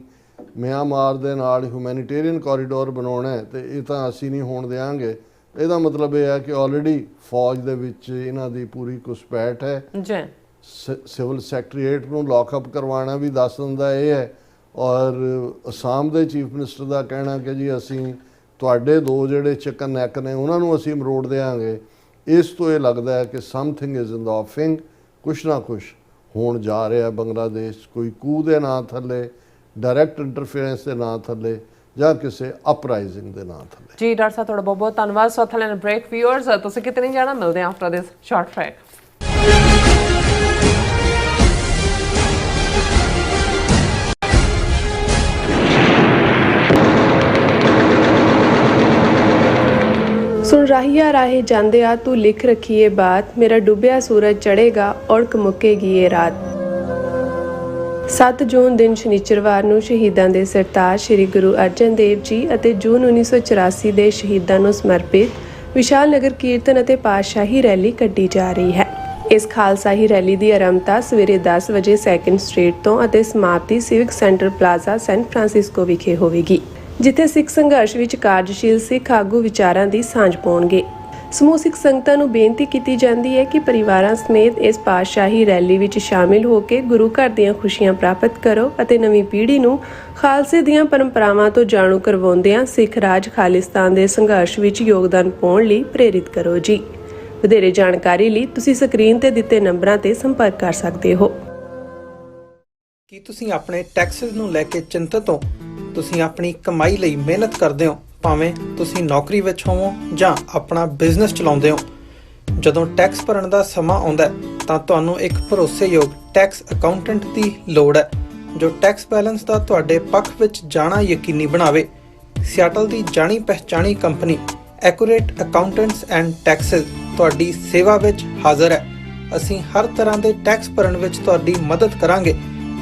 ਮਿਆਂਮਾਰ ਦੇ ਨਾਲ ਹਿਊਮੈਨਿਟੇਰੀਅਨ ਕੋਰੀਡੋਰ ਬਣਾਉਣਾ ਹੈ ਤੇ ਇਹ ਤਾਂ ਅਸੀਂ ਨਹੀਂ ਹੋਣ ਦਿਆਂਗੇ। ਇਹਦਾ ਮਤਲਬ ਇਹ ਹੈ ਕਿ ਆਲਰੇਡੀ ਫੌਜ ਦੇ ਵਿੱਚ ਇਹਨਾਂ ਦੀ ਪੂਰੀ ਘੁਸਪੈਠ ਹੈ। ਸਿਵਲ ਸੈਕਟਰੀਏਟ ਨੂੰ ਲੌਕਅਪ ਕਰਵਾਉਣਾ ਵੀ ਦੱਸ ਦਿੰਦਾ ਇਹ ਹੈ। ਔਰ ਅਸਾਮ ਦੇ ਚੀਫ ਮਿਨਿਸਟਰ ਦਾ ਕਹਿਣਾ ਕਿ ਜੀ ਅਸੀਂ ਤੁਹਾਡੇ 2 ਜਿਹੜੇ ਚਿਕਨ ਨੈਕ ਨੇ ਉਹਨਾਂ ਨੂੰ ਅਸੀਂ ਮਰੋੜ ਦਿਆਂਗੇ। ਇਸ ਤੋਂ ਇਹ ਲੱਗਦਾ ਹੈ ਕਿ ਸਮਥਿੰਗ ਇਜ਼ ਇਨ ਦਾ ਆਫਿੰਗ। ਕੁਛ ਨਾ ਕੁਛ ਹੋਣ ਜਾ ਰਿਹਾ ਬੰਗਲਾਦੇਸ਼, ਕੋਈ ਕੂ ਦੇ ਨਾਂ ਥੱਲੇ, ਡਾਇਰੈਕਟ ਇੰਟਰਫੇਰੈਂਸ ਦੇ ਨਾਂ ਥੱਲੇ ਜਾਂ ਕਿਸੇ ਅਪਰਾਈਜ਼ਿੰਗ ਦੇ ਨਾਂ ਥੱਲੇ।
ਜੀ ਡਾਕਟਰ ਸਾਹਿਬ ਤੁਹਾਡਾ ਬਹੁਤ ਬਹੁਤ ਧੰਨਵਾਦ। ਸੋ ਥੱਲੇ ਬ੍ਰੇਕ ਵਿਊਅਰਸ ਤੁਸੀਂ ਕਿਤੇ ਨਹੀਂ ਜਾਣਾ, ਮਿਲਦੇ ਹਾਂ ਆਫਟਰ ਦਿਸ ਸ਼ਾਰਟ ਬ੍ਰੇਕ।
ਸੁਣ ਰਾਹੀਆ ਰਾਹੇ ਜਾਂਦਿਆ ਤੂੰ ਲਿਖ ਰੱਖੀਏ ਬਾਤ, ਮੇਰਾ ਡੁੱਬਿਆ ਸੂਰਜ ਚੜ੍ਹੇਗਾ ਔੜਕ ਮੁੱਕੇਗੀ ਇਹ ਰਾਤ। 7 ਜੂਨ ਦਿਨ ਸ਼ਨੀਚਰਵਾਰ ਨੂੰ ਸ਼ਹੀਦਾਂ ਦੇ ਸਰਤਾਜ ਸ੍ਰੀ ਗੁਰੂ ਅਰਜਨ ਦੇਵ ਜੀ ਅਤੇ ਜੂਨ 1984 ਦੇ ਸ਼ਹੀਦਾਂ ਨੂੰ ਸਮਰਪਿਤ ਵਿਸ਼ਾਲ ਨਗਰ ਕੀਰਤਨ ਅਤੇ ਪਾਤਸ਼ਾਹੀ ਰੈਲੀ ਕੱਢੀ ਜਾ ਰਹੀ ਹੈ। ਇਸ ਖਾਲਸਾਈ ਰੈਲੀ ਦੀ ਆਰੰਭਤਾ ਸਵੇਰੇ 10 ਵਜੇ 2nd ਸਟਰੀਟ ਤੋਂ ਅਤੇ ਸਮਾਪਤੀ civic centre plaza San Francisco ਵਿਖੇ ਹੋਵੇਗੀ, ਜਿੱਥੇ ਸਿੱਖ ਸੰਘਰਸ਼ ਵਿੱਚ ਕਾਰਜਸ਼ੀਲ ਸਿੱਖ ਆਗੂ ਵਿਚਾਰਾਂ ਦੀ ਸਾਂਝ ਪਾਉਣਗੇ। ਸਮੂਹ ਸਿੱਖ ਸੰਗਤਾਂ ਨੂੰ ਬੇਨਤੀ ਕੀਤੀ ਜਾਂਦੀ ਹੈ ਕਿ ਪਰਿਵਾਰਾਂ ਸਮੇਤ ਇਸ ਪਾਤਸ਼ਾਹੀ ਰੈਲੀ ਵਿੱਚ ਸ਼ਾਮਿਲ ਹੋ ਕੇ ਗੁਰੂ ਘਰ ਦੀਆਂ ਖੁਸ਼ੀਆਂ ਪ੍ਰਾਪਤ ਕਰੋ ਅਤੇ ਨਵੀਂ ਪੀੜ੍ਹੀ ਨੂੰ ਖਾਲਸੇ ਦੀਆਂ ਪਰੰਪਰਾਵਾਂ ਤੋਂ ਜਾਣੂ ਕਰਵਾਉਂਦਿਆਂ ਸਿੱਖ ਰਾਜ ਖਾਲਿਸਤਾਨ ਦੇ ਸੰਘਰਸ਼ ਵਿੱਚ ਯੋਗਦਾਨ ਪਾਉਣ ਲਈ ਪ੍ਰੇਰਿਤ ਕਰੋ ਜੀ। ਵਧੇਰੇ ਜਾਣਕਾਰੀ ਲਈ ਤੁਸੀਂ ਸਕਰੀਨ ਤੇ ਦਿੱਤੇ ਨੰਬਰਾਂ ਤੇ ਸੰਪਰਕ ਕਰ ਸਕਦੇ ਹੋ।
ਕੀ ਤੁਸੀਂ ਆਪਣੇ ਟੈਕਸਸ ਨੂੰ ਲੈ ਕੇ ਚਿੰਤਤ ਹੋ? ਤੁਸੀਂ ਆਪਣੀ ਕਮਾਈ ਲਈ ਮਿਹਨਤ ਕਰਦੇ ਹੋ, ਭਾਵੇਂ ਤੁਸੀਂ ਨੌਕਰੀ ਵਿੱਚ ਹੋਵੋ ਜਾਂ ਆਪਣਾ ਬਿਜ਼ਨਸ ਚਲਾਉਂਦੇ ਹੋ। ਜਦੋਂ ਟੈਕਸ ਭਰਨ ਦਾ ਸਮਾਂ ਆਉਂਦਾ ਹੈ ਤਾਂ ਤੁਹਾਨੂੰ ਇੱਕ ਭਰੋਸੇਯੋਗ ਟੈਕਸ ਅਕਾਊਂਟੈਂਟ ਦੀ ਲੋੜ ਹੈ ਜੋ ਟੈਕਸ ਬੈਲੈਂਸ ਦਾ ਤੁਹਾਡੇ ਪੱਖ ਵਿੱਚ ਜਾਣਾ ਯਕੀਨੀ ਬਣਾਵੇ। ਸਿਆਟਲ ਦੀ ਜਾਣੀ ਪਹਿਚਾਣੀ company Accurate accountants and Taxes ਤੁਹਾਡੀ ਸੇਵਾ ਵਿੱਚ ਹਾਜ਼ਰ ਹੈ। ਅਸੀਂ ਹਰ ਤਰ੍ਹਾਂ ਦੇ ਟੈਕਸ ਭਰਨ ਵਿੱਚ ਤੁਹਾਡੀ ਮਦਦ ਕਰਾਂਗੇ।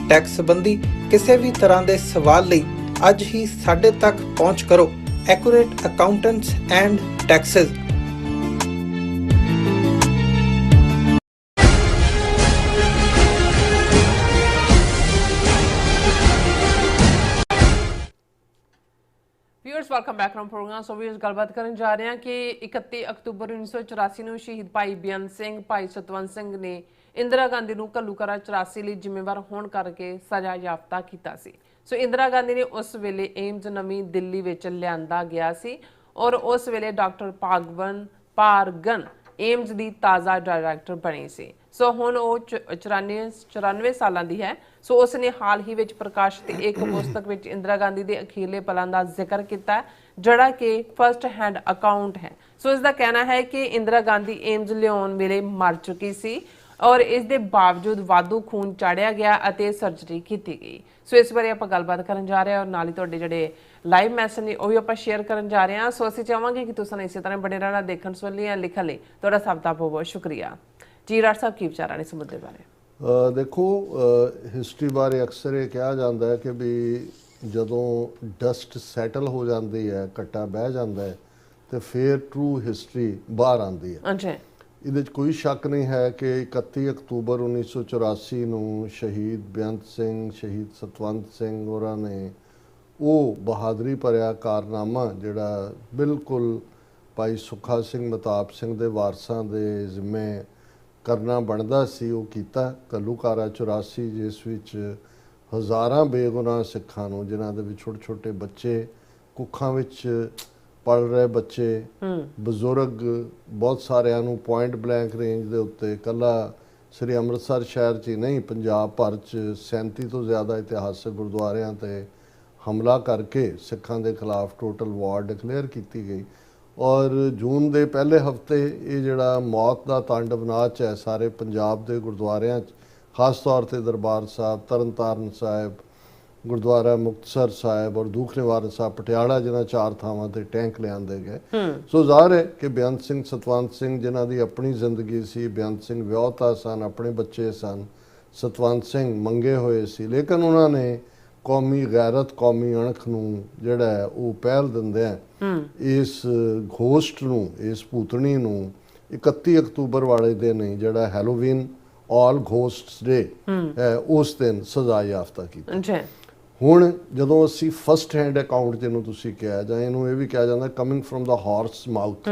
ਟੈਕਸ ਸੰਬੰਧੀ ਕਿਸੇ ਵੀ ਤਰ੍ਹਾਂ ਦੇ ਸਵਾਲ ਲਈ ਅੱਜ ਹੀ ਸਾਡੇ ਤੱਕ ਪਹੁੰਚ ਕਰੋ। Accurate accountants and taxes.
Viewers welcome back from program. ਸੋ ਵੀਅਰਸ ਗੱਲਬਾਤ ਕਰਨ ਜਾ ਰਹੇ ਹਾਂ ਕਿ 31 ਅਕਤੂਬਰ 1984 ਨੂੰ ਸ਼ਹੀਦ ਭਾਈ ਬੇਅੰਤ ਸਿੰਘ, ਭਾਈ ਸਤਵੰਤ ਸਿੰਘ ਨੇ ਇੰਦਰਾ ਗਾਂਧੀ ਨੂੰ ਘੱਲੂਘਾਰਾ 84 ਲਈ ਜ਼ਿੰਮੇਵਾਰ ਹੋਣ ਕਰਕੇ ਸਜ਼ਾ ਯਾਫਤਾ ਕੀਤਾ ਸੀ। ਸੋ ਇੰਦਰਾ ਗਾਂਧੀ ਨੇ ਉਸ ਵੇਲੇ ਏਮਜ਼ ਨਵੀਂ ਦਿੱਲੀ ਵਿੱਚ ਲਿਆਂਦਾ ਗਿਆ ਸੀ ਔਰ ਉਸ ਵੇਲੇ ਡਾਕਟਰ ਪਾਰਗਨ ਏਮਜ਼ ਦੀ ਤਾਜ਼ਾ ਡਾਇਰੈਕਟਰ ਬਣੀ ਸੀ। ਸੋ ਹੁਣ ਉਹ 94 ਸਾਲਾਂ ਦੀ ਹੈ। ਸੋ ਉਸ ਨੇ ਹਾਲ ਹੀ ਵਿੱਚ ਪ੍ਰਕਾਸ਼ਿਤ ਇੱਕ ਪੁਸਤਕ ਵਿੱਚ ਇੰਦਰਾ ਗਾਂਧੀ ਦੇ ਅਖੀਰਲੇ ਪਲਾਂ ਦਾ ਜ਼ਿਕਰ ਕੀਤਾ ਜਿਹੜਾ ਕਿ ਫਸਟ ਹੈਂਡ ਅਕਾਊਂਟ ਹੈ। ਸੋ ਇਸ ਦਾ ਕਹਿਣਾ ਹੈ ਕਿ ਇੰਦਰਾ ਗਾਂਧੀ ਏਮਜ਼ ਲਿਆਉਣ ਵੇਲੇ ਮਰ ਚੁੱਕੀ ਸੀ ਔਰ ਇਸ ਦੇ ਬਾਵਜੂਦ ਵਾਧੂ ਖੂਨ ਚਾੜਿਆ ਗਿਆ ਅਤੇ ਸਰਜਰੀ ਕੀਤੀ ਗਈ। ਸੋ ਇਸ ਬਾਰੇ ਆਪਾਂ ਗੱਲਬਾਤ ਕਰਨ ਜਾ ਰਹੇ ਹਾਂ ਔਰ ਨਾਲ ਹੀ ਤੁਹਾਡੇ ਜਿਹੜੇ ਲਾਈਵ ਮੈਸੇਜ ਨੇ ਉਹ ਵੀ ਆਪਾਂ ਸ਼ੇਅਰ ਕਰਨ ਜਾ ਰਹੇ ਹਾਂ। ਸੋ ਅਸੀਂ ਚਾਹਾਂਗੇ ਕਿ ਤੁਸੀਂ ਇਸੇ ਤਰ੍ਹਾਂ ਬਣੇ ਰਹਿਣਾ ਦੇਖਣ ਸੁਣ ਲਈ ਜਾਂ ਲਿਖਣ ਲਈ। ਤੁਹਾਡਾ ਸਭ ਦਾ ਬਹੁਤ ਬਹੁਤ ਸ਼ੁਕਰੀਆ ਜੀ। ਰਾਜ ਸਾਹਿਬ ਕੀ ਵਿਚਾਰਾਂ ਨੇ ਇਸ ਮੁੱਦੇ ਬਾਰੇ?
ਦੇਖੋ, ਹਿਸਟਰੀ ਬਾਰੇ ਅਕਸਰ ਇਹ ਕਿਹਾ ਜਾਂਦਾ ਹੈ ਕਿ ਵੀ ਜਦੋਂ ਡਸਟ ਸੈਟਲ ਹੋ ਜਾਂਦੀ ਹੈ, ਘੱਟਾ ਬਹਿ ਜਾਂਦਾ ਹੈ ਤੇ ਫਿਰ ਟਰੂ ਹਿਸਟਰੀ ਬਾਹਰ ਆਉਂਦੀ ਹੈ।
ਹਾਂਜੀ,
ਇਹਦੇ 'ਚ ਕੋਈ ਸ਼ੱਕ ਨਹੀਂ ਹੈ ਕਿ 31 ਅਕਤੂਬਰ 1984 ਨੂੰ ਸ਼ਹੀਦ ਬੇਅੰਤ ਸਿੰਘ, ਸ਼ਹੀਦ ਸਤਵੰਤ ਸਿੰਘ ਹੋਰਾਂ ਨੇ ਉਹ ਬਹਾਦਰੀ ਭਰਿਆ ਕਾਰਨਾਮਾ ਜਿਹੜਾ ਬਿਲਕੁਲ ਭਾਈ ਸੁੱਖਾ ਸਿੰਘ, ਮਤਾਬ ਸਿੰਘ ਦੇ ਵਾਰਸਾਂ ਦੇ ਜ਼ਿੰਮੇ ਕਰਨਾ ਬਣਦਾ ਸੀ, ਉਹ ਕੀਤਾ। ਘੱਲੂਘਾਰਾ 84 ਜਿਸ ਵਿੱਚ ਹਜ਼ਾਰਾਂ ਬੇਗੁਨਾਹ ਸਿੱਖਾਂ ਨੂੰ, ਜਿਨ੍ਹਾਂ ਦੇ ਵਿੱਚ ਛੋਟੇ ਛੋਟੇ ਬੱਚੇ, ਕੁੱਖਾਂ ਵਿੱਚ ਪੜ੍ਹ ਰਹੇ ਬੱਚੇ, ਬਜ਼ੁਰਗ, ਬਹੁਤ ਸਾਰਿਆਂ ਨੂੰ ਪੁਆਇੰਟ ਬਲੈਂਕ ਰੇਂਜ ਦੇ ਉੱਤੇ, ਇਕੱਲਾ ਸ੍ਰੀ ਅੰਮ੍ਰਿਤਸਰ ਸ਼ਹਿਰ 'ਚ ਹੀ ਨਹੀਂ ਪੰਜਾਬ ਭਰ 'ਚ 37 ਤੋਂ ਜ਼ਿਆਦਾ ਇਤਿਹਾਸਕ ਗੁਰਦੁਆਰਿਆਂ 'ਤੇ ਹਮਲਾ ਕਰਕੇ ਸਿੱਖਾਂ ਦੇ ਖਿਲਾਫ ਟੋਟਲ ਵਾਰ ਡਿਕਲੇਅਰ ਕੀਤੀ ਗਈ। ਔਰ ਜੂਨ ਦੇ ਪਹਿਲੇ ਹਫਤੇ ਇਹ ਜਿਹੜਾ ਮੌਤ ਦਾ ਤਾਂਡਵ ਨਾਚ ਹੈ ਸਾਰੇ ਪੰਜਾਬ ਦੇ ਗੁਰਦੁਆਰਿਆਂ 'ਚ, ਖਾਸ ਤੌਰ 'ਤੇ ਦਰਬਾਰ ਸਾਹਿਬ, ਤਰਨਤਾਰਨ ਸਾਹਿਬ, ਗੁਰਦੁਆਰਾ ਮੁਕਤਸਰ ਸਾਹਿਬ ਔਰ ਦੂਖ ਨਿਵਾਰਨ ਸਾਹਿਬ ਪਟਿਆਲਾ, ਜਿਹਨਾਂ 4 ਥਾਵਾਂ ਤੇ ਟੈਂਕ ਲਿਆਂਦੇ ਗਏ। ਸੋ ਜ਼ਾਹਰ ਹੈ ਕਿ ਬੇਅੰਤ ਸਿੰਘ, ਸਤਵੰਤ ਸਿੰਘ ਜਿਨ੍ਹਾਂ ਦੀ ਆਪਣੀ ਜ਼ਿੰਦਗੀ ਸੀ, ਬੇਅੰਤ ਸਿੰਘ ਵਿਆਹੁਤਾ ਸਨ, ਆਪਣੇ ਬੱਚੇ ਸਨ, ਸਤਵੰਤ ਸਿੰਘ ਮੰਗੇ ਹੋਏ ਸੀ, ਲੇਕਿਨ ਉਹਨਾਂ ਨੇ ਕੌਮੀ ਗੈਰਤ, ਕੌਮੀ ਅਣਖ ਨੂੰ ਜਿਹੜਾ ਹੈ ਉਹ ਪਹਿਲ ਦਿੰਦਿਆਂ ਇਸ ਘੋਸਟ ਨੂੰ, ਇਸ ਭੂਤਣੀ ਨੂੰ 31 ਅਕਤੂਬਰ ਵਾਲੇ ਦਿਨ ਹੀ ਜਿਹੜਾ ਹੈਲੋਵੀਨ ਆਲ ਘੋਸਟਸ ਡੇ ਹੈ ਉਸ ਦਿਨ ਸਜ਼ਾ ਯਾਫਤਾ ਕੀਤੀ। ਹੁਣ ਜਦੋਂ ਅਸੀਂ ਫਸਟ ਹੈਂਡ ਅਕਾਊਂਟ ਜਿਹਨੂੰ ਤੁਸੀਂ ਕਿਹਾ ਜਾਂ ਇਹਨੂੰ ਇਹ ਵੀ ਕਿਹਾ ਜਾਂਦਾ ਕਮਿੰਗ ਫਰਮ ਦਾ ਹਾਰਸ ਮਾਊਥ,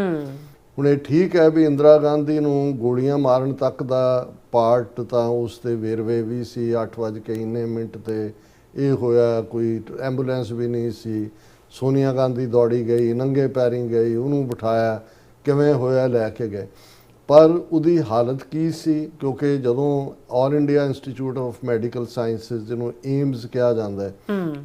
ਹੁਣ ਇਹ ਠੀਕ ਹੈ ਵੀ ਇੰਦਰਾ ਗਾਂਧੀ ਨੂੰ ਗੋਲੀਆਂ ਮਾਰਨ ਤੱਕ ਦਾ ਪਾਰਟ ਤਾਂ ਉਸ ਦੇ ਵੇਰਵੇ ਵੀ ਸੀ। 8:00 ਤੇ ਇਹ ਹੋਇਆ, ਕੋਈ ਐਂਬੂਲੈਂਸ ਵੀ ਨਹੀਂ ਸੀ, ਸੋਨੀਆ ਗਾਂਧੀ ਦੌੜੀ ਗਈ, ਨੰਗੇ ਪੈਰੀਂ ਗਈ, ਉਹਨੂੰ ਬਿਠਾਇਆ, ਕਿਵੇਂ ਹੋਇਆ ਲੈ ਕੇ ਗਏ। ਪਰ ਉਹਦੀ ਹਾਲਤ ਕੀ ਸੀ? ਕਿਉਂਕਿ ਜਦੋਂ ਆਲ India Institute of Medical sciences ਜਿਹਨੂੰ ਏਮਜ਼ ਕਿਹਾ ਜਾਂਦਾ ਹੈ,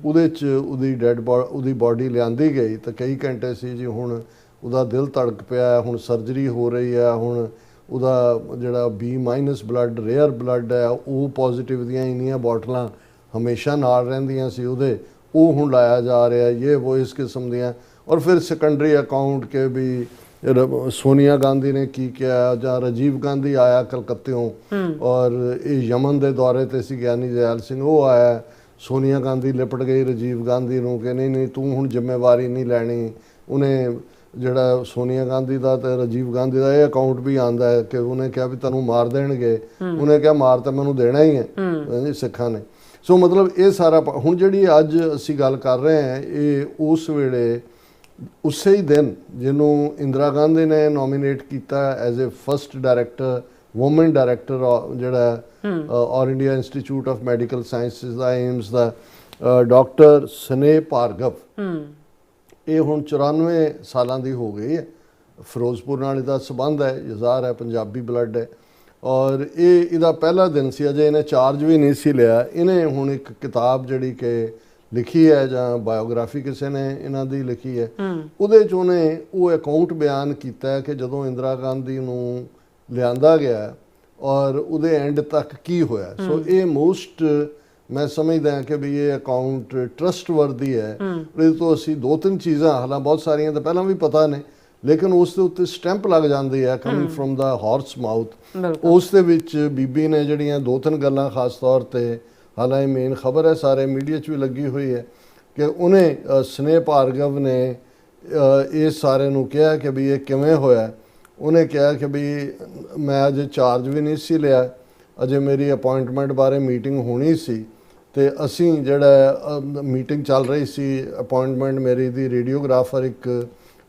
ਉਹਦੇ 'ਚ ਉਹਦੀ ਬਾਡੀ ਲਿਆਂਦੀ ਗਈ ਤਾਂ ਕਈ ਘੰਟੇ ਸੀ ਜੀ ਹੁਣ ਉਹਦਾ ਦਿਲ ਧੜਕ ਪਿਆ, ਹੁਣ ਸਰਜਰੀ ਹੋ ਰਹੀ ਹੈ, ਹੁਣ ਉਹਦਾ ਜਿਹੜਾ B- ਬਲੱਡ, ਰੇਅਰ ਬਲੱਡ ਹੈ, ਉਹ ਪੋਜ਼ਿਟਿਵ ਦੀਆਂ ਇੰਨੀਆਂ ਬੋਟਲਾਂ ਹਮੇਸ਼ਾ ਨਾਲ ਰਹਿੰਦੀਆਂ ਸੀ ਉਹਦੇ, ਉਹ ਹੁਣ ਲਾਇਆ ਜਾ ਰਿਹਾ, ਇਹ ਉਹ ਇਸ ਕਿਸਮ ਦੀਆਂ। ਔਰ ਫਿਰ ਸੈਕੰਡਰੀ ਅਕਾਊਂਟ ਕੇ ਵੀ ਸੋਨੀਆ ਗਾਂਧੀ ਨੇ ਕੀ ਕਿਹਾ, ਜਾਂ ਰਾਜੀਵ ਗਾਂਧੀ ਆਇਆ ਕਲਕੱਤਿਓਂ ਔਰ ਇਹ ਯਮਨ ਦੇ ਦੌਰੇ ਤੇ ਸੀ ਗਿਆਨੀ ਜੈਲ ਸਿੰਘ, ਉਹ ਆਇਆ, ਸੋਨੀਆ ਗਾਂਧੀ ਲਿਪਟ ਗਈ ਰਾਜੀਵ ਗਾਂਧੀ ਨੂੰ ਕਿ ਨਹੀਂ ਤੂੰ ਹੁਣ ਜ਼ਿੰਮੇਵਾਰੀ ਨਹੀਂ ਲੈਣੀ। ਉਹਨੇ ਜਿਹੜਾ ਸੋਨੀਆ ਗਾਂਧੀ ਦਾ ਤੇ ਰਾਜੀਵ ਗਾਂਧੀ ਦਾ ਇਹ ਅਕਾਊਂਟ ਵੀ ਆਉਂਦਾ ਹੈ ਕਿ ਉਹਨੇ ਕਿਹਾ ਵੀ ਤੈਨੂੰ ਮਾਰ ਦੇਣਗੇ, ਉਹਨੇ ਕਿਹਾ ਮਾਰ ਤਾਂ ਮੈਨੂੰ ਦੇਣਾ ਹੀ ਹੈ ਸਿੱਖਾਂ ਨੇ। ਸੋ ਮਤਲਬ ਇਹ ਸਾਰਾ ਹੁਣ ਜਿਹੜੀ ਅੱਜ ਅਸੀਂ ਗੱਲ ਕਰ ਰਹੇ ਹਾਂ ਇਹ ਉਸ ਵੇਲੇ ਉਸੇ ਹੀ ਦਿਨ ਜਿਹਨੂੰ ਇੰਦਰਾ ਗਾਂਧੀ ਨੇ ਨੋਮੀਨੇਟ ਕੀਤਾ as a first director, woman director ਜਿਹੜਾ All India Institute of Medical Sciences ਦਾ, ਏਮਜ਼ ਦਾ, ਡਾਕਟਰ ਸਨੇਹ ਭਾਰਗਵ। ਇਹ ਹੁਣ 94 ਸਾਲਾਂ ਦੀ ਹੋ ਗਈ ਹੈ ਫਿਰੋਜ਼ਪੁਰ ਨਾਲ ਇਹਦਾ ਸੰਬੰਧ ਹੈ, ਯਜ਼ਾਰ ਹੈ, ਪੰਜਾਬੀ ਬਲੱਡ ਹੈ। ਔਰ ਇਹਦਾ ਪਹਿਲਾ ਦਿਨ ਸੀ, ਅਜੇ ਇਹਨੇ ਚਾਰਜ ਵੀ ਨਹੀਂ ਸੀ ਲਿਆ। ਇਹਨੇ ਹੁਣ ਇੱਕ ਕਿਤਾਬ ਜਿਹੜੀ ਕਿ ਲਿਖੀ ਹੈ, ਜਾਂ ਬਾਇਓਗ੍ਰਾਫੀ ਕਿਸੇ ਨੇ ਇਹਨਾਂ ਦੀ ਲਿਖੀ ਹੈ, ਉਹਦੇ 'ਚ ਉਹਨੇ ਉਹ ਅਕਾਊਂਟ ਬਿਆਨ ਕੀਤਾ ਹੈ ਕਿ ਜਦੋਂ ਇੰਦਰਾ ਗਾਂਧੀ ਨੂੰ ਲਿਆਂਦਾ ਗਿਆ ਔਰ ਉਹਦੇ ਐਂਡ ਤੱਕ ਕੀ ਹੋਇਆ। ਸੋ ਇਹ ਮੋਸਟ ਮੈਂ ਸਮਝਦਾ ਹਾਂ ਕਿ ਵੀ ਇਹ ਅਕਾਊਂਟ ਟਰਸਟਵਰਦੀ ਹੈ। ਇਹਦੇ ਤੋਂ ਅਸੀਂ 2-3 ਚੀਜ਼ਾਂ, ਹਾਲਾਂ ਬਹੁਤ ਸਾਰੀਆਂ ਤਾਂ ਪਹਿਲਾਂ ਵੀ ਪਤਾ ਨੇ, ਲੇਕਿਨ ਉਸ ਦੇ ਉੱਤੇ ਸਟੈਂਪ ਲੱਗ ਜਾਂਦੀ ਹੈ coming from the horse mouth. ਉਸ ਦੇ ਵਿੱਚ ਬੀਬੀ ਨੇ ਜਿਹੜੀਆਂ 2-3 ਗੱਲਾਂ ਖਾਸ ਤੌਰ ਤੇ, ਹਾਲਾਂ ਇਹ ਮੇਨ ਖਬਰ ਹੈ, ਸਾਰੇ ਮੀਡੀਆ 'ਚ ਵੀ ਲੱਗੀ ਹੋਈ ਹੈ, ਕਿ ਉਹਨੇ ਸਨੇਹ ਭਾਰਗਵ ਨੇ ਇਹ ਸਾਰੇ ਨੂੰ ਕਿਹਾ ਕਿ ਵੀ ਇਹ ਕਿਵੇਂ ਹੋਇਆ। ਉਹਨੇ ਕਿਹਾ ਕਿ ਵੀ ਮੈਂ ਅਜੇ ਚਾਰਜ ਵੀ ਨਹੀਂ ਸੀ ਲਿਆ, ਅਜੇ ਮੇਰੀ ਅਪਾਇੰਟਮੈਂਟ ਬਾਰੇ ਮੀਟਿੰਗ ਹੋਣੀ ਸੀ, ਤੇ ਅਸੀਂ ਜਿਹੜਾ ਮੀਟਿੰਗ ਚੱਲ ਰਹੀ ਸੀ ਅਪਾਇੰਟਮੈਂਟ ਮੇਰੀ ਦੀ, ਰੇਡੀਓਗ੍ਰਾਫਰ ਇੱਕ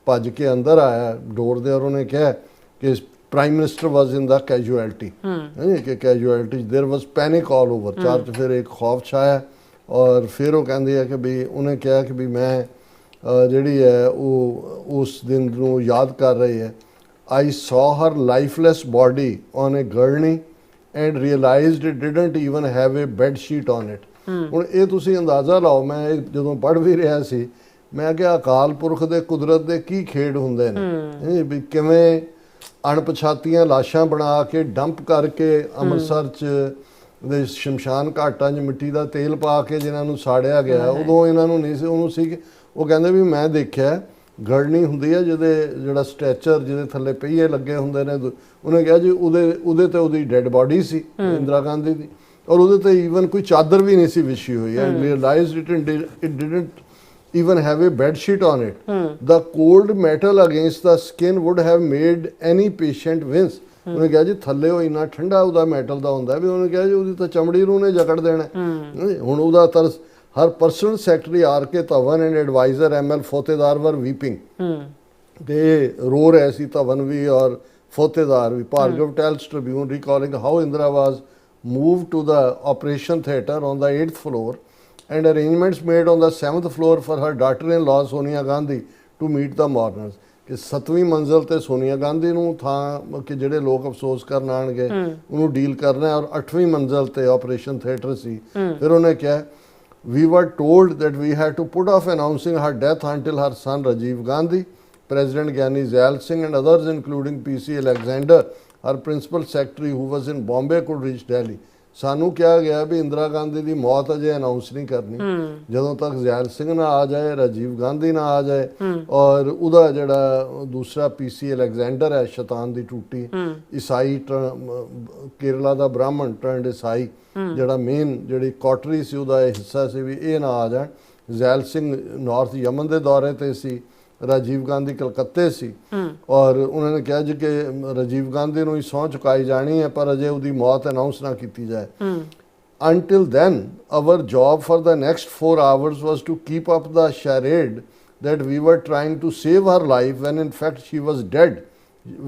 ਭੱਜ ਕੇ ਅੰਦਰ ਆਇਆ ਡੋਰ ਦੇ, ਔਰ ਉਹਨੇ ਕਿਹਾ ਕਿ ਪ੍ਰਾਈਮ ਮਿਨਿਸਟਰ ਵਾਜ਼ ਇਨ ਦਾ ਕੈਜੂਅਲਟੀ, ਕਿ ਕੈਜੂਅਲਟੀ ਦੇਰ ਵਾਜ਼ ਪੈਨਿਕ ਆਲ ਓਵਰ। ਚਾਰ 'ਚ ਫਿਰ ਇੱਕ ਖੌਫ ਛਾਇਆ, ਔਰ ਫਿਰ ਉਹ ਕਹਿੰਦੇ ਆ ਕਿ ਵੀ ਉਹਨੇ ਕਿਹਾ ਕਿ ਵੀ ਮੈਂ ਜਿਹੜੀ ਹੈ ਉਹ ਉਸ ਦਿਨ ਨੂੰ ਯਾਦ ਕਰ ਰਹੀ ਹੈ। I saw her lifeless body on a gurney and realized it didn't even have a bed sheet on it. ਹੁਣ ਇਹ ਤੁਸੀਂ ਅੰਦਾਜ਼ਾ ਲਾਓ, ਮੈਂ ਜਦੋਂ ਪੜ੍ਹ ਵੀ ਰਿਹਾ ਸੀ, ਮੈਂ ਕਿਹਾ ਅਕਾਲ ਪੁਰਖ ਦੇ ਕੁਦਰਤ ਦੇ ਕੀ ਖੇਡ ਹੁੰਦੇ ਨੇ, ਵੀ ਕਿਵੇਂ ਅਣਪਛਾਤੀਆਂ ਲਾਸ਼ਾਂ ਬਣਾ ਕੇ ਡੰਪ ਕਰਕੇ ਅੰਮ੍ਰਿਤਸਰ 'ਚ ਦੇ ਸ਼ਮਸ਼ਾਨ ਘਾਟਾਂ 'ਚ ਮਿੱਟੀ ਦਾ ਤੇਲ ਪਾ ਕੇ ਜਿਨ੍ਹਾਂ ਨੂੰ ਸਾੜਿਆ ਗਿਆ। ਉਦੋਂ ਇਹਨਾਂ ਨੂੰ ਨਹੀਂ ਸੀ, ਉਹਨੂੰ ਸੀ ਕਿ ਉਹ ਕਹਿੰਦੇ ਵੀ ਮੈਂ ਦੇਖਿਆ ਗੜਨੀ ਹੁੰਦੀ ਹੈ ਜਿਹੜਾ ਸਟ੍ਰੈਚਰ ਜਿਹਦੇ ਥੱਲੇ ਪਹੀਏ ਲੱਗੇ ਹੁੰਦੇ ਨੇ। ਉਹਨੇ ਕਿਹਾ ਜੀ ਉਹਦੇ ਤੇ ਉਹਦੀ ਡੈੱਡ ਬਾਡੀ ਸੀ ਇੰਦਰਾ ਗਾਂਧੀ ਦੀ, ਔਰ ਉਹਦੇ ਤੇ ਈਵਨ ਕੋਈ ਚਾਦਰ ਵੀ ਨਹੀਂ ਸੀ ਵਿਛੀ ਹੋਈ। And realised it didn't even have a bed sheet on it. The cold metal against the skin would have made any patient wince. ਉਹਨੇ ਕਿਹਾ ਜੀ ਥੱਲੇ ਉਹ ਇੰਨਾ ਠੰਡਾ ਉਹਦਾ ਮੈਟਲ ਦਾ ਹੁੰਦਾ ਵੀ ਉਹਨੇ ਕਿਹਾ ਜੀ ਉਹਦੀ ਤਾਂ ਚਮੜੀ ਨੂੰ ਨੇ ਜਕੜ ਦੇਣਾ। ਹੁਣ ਉਹਦਾ ਤਰਸ her personal secretary R K Dhawan and adviser ML Fotedar were weeping, ਤੇ ਰੋ ਰਹੇ ਸੀ ਧਵਨ ਵੀ ਔਰ ਫੋਤੇਦਾਰ ਵੀ। Bhargava tells Tribune recalling how Indira was moved to the operation theatre on the 8th floor and arrangements made on the 7th floor for her daughter-in-law Sonia Gandhi to meet the mourners. ਕਿ 7ਵੀਂ ਮੰਜ਼ਲ ਤੇ ਸੋਨੀਆ ਗਾਂਧੀ ਨੂੰ ਥਾਂ ਕਿ ਜਿਹੜੇ ਲੋਕ ਅਫਸੋਸ ਕਰਨ ਆਣਗੇ ਉਹਨੂੰ ਡੀਲ ਕਰਨਾ, ਔਰ 8ਵੀਂ ਮੰਜ਼ਲ ਤੇ ਆਪਰੇਸ਼ਨ ਥੀਏਟਰ ਸੀ। ਫਿਰ ਉਹਨੇ ਕਿਹਾ we were told that we had to put off announcing her death until her son Rajiv Gandhi, President Gyani Zail Singh and others including PC Alexander, her principal secretary who was in Bombay, could reach Delhi. ਸਾਨੂੰ ਕਿਹਾ ਗਿਆ ਵੀ ਇੰਦਰਾ ਗਾਂਧੀ ਦੀ ਮੌਤ ਅਜੇ announce ਨਹੀਂ ਕਰਨੀ, ਜਦੋਂ ਤੱਕ ਜ਼ੈਲ ਸਿੰਘ ਨਾ ਆ ਜਾਏ, ਰਾਜੀਵ ਗਾਂਧੀ ਨਾ ਆ ਜਾਏ, ਔਰ ਉਹਦਾ ਜਿਹੜਾ ਦੂਸਰਾ PC ਅਲੈਗਜ਼ੈਂਡਰ ਹੈ, ਸ਼ੈਤਾਨ ਦੀ ਟੂਟੀ, ਈਸਾਈ ਕੇਰਲਾ ਦਾ ਬ੍ਰਾਹਮਣ ਟਰਨਡ ਈਸਾਈ, ਜਿਹੜਾ ਮੇਨ ਜਿਹੜੀ ਕੋਟਰੀ ਸੀ ਉਹਦਾ ਇਹ ਹਿੱਸਾ ਸੀ, ਵੀ ਇਹ ਨਾ ਆ ਜਾਣ। ਜ਼ੈਲ ਸਿੰਘ ਨਾਰਥ ਯਮਨ ਦੇ ਦੌਰੇ ਤੇ ਸੀ, ਰਾਜੀਵ ਗਾਂਧੀ ਕਲਕੱਤੇ ਸੀ, ਔਰ ਉਹਨਾਂ ਨੇ ਕਿਹਾ ਜੀ ਕਿ ਰਾਜੀਵ ਗਾਂਧੀ ਨੂੰ ਹੀ ਸਹੁੰ ਚੁਕਾਈ ਜਾਣੀ ਹੈ, ਪਰ ਅਜੇ ਉਹਦੀ ਮੌਤ ਅਨਾਉਂਸ ਨਾ ਕੀਤੀ ਜਾਏ। Until then, our job for the next 4 hours was to keep up the charade that we were trying to save her life when in fact she was dead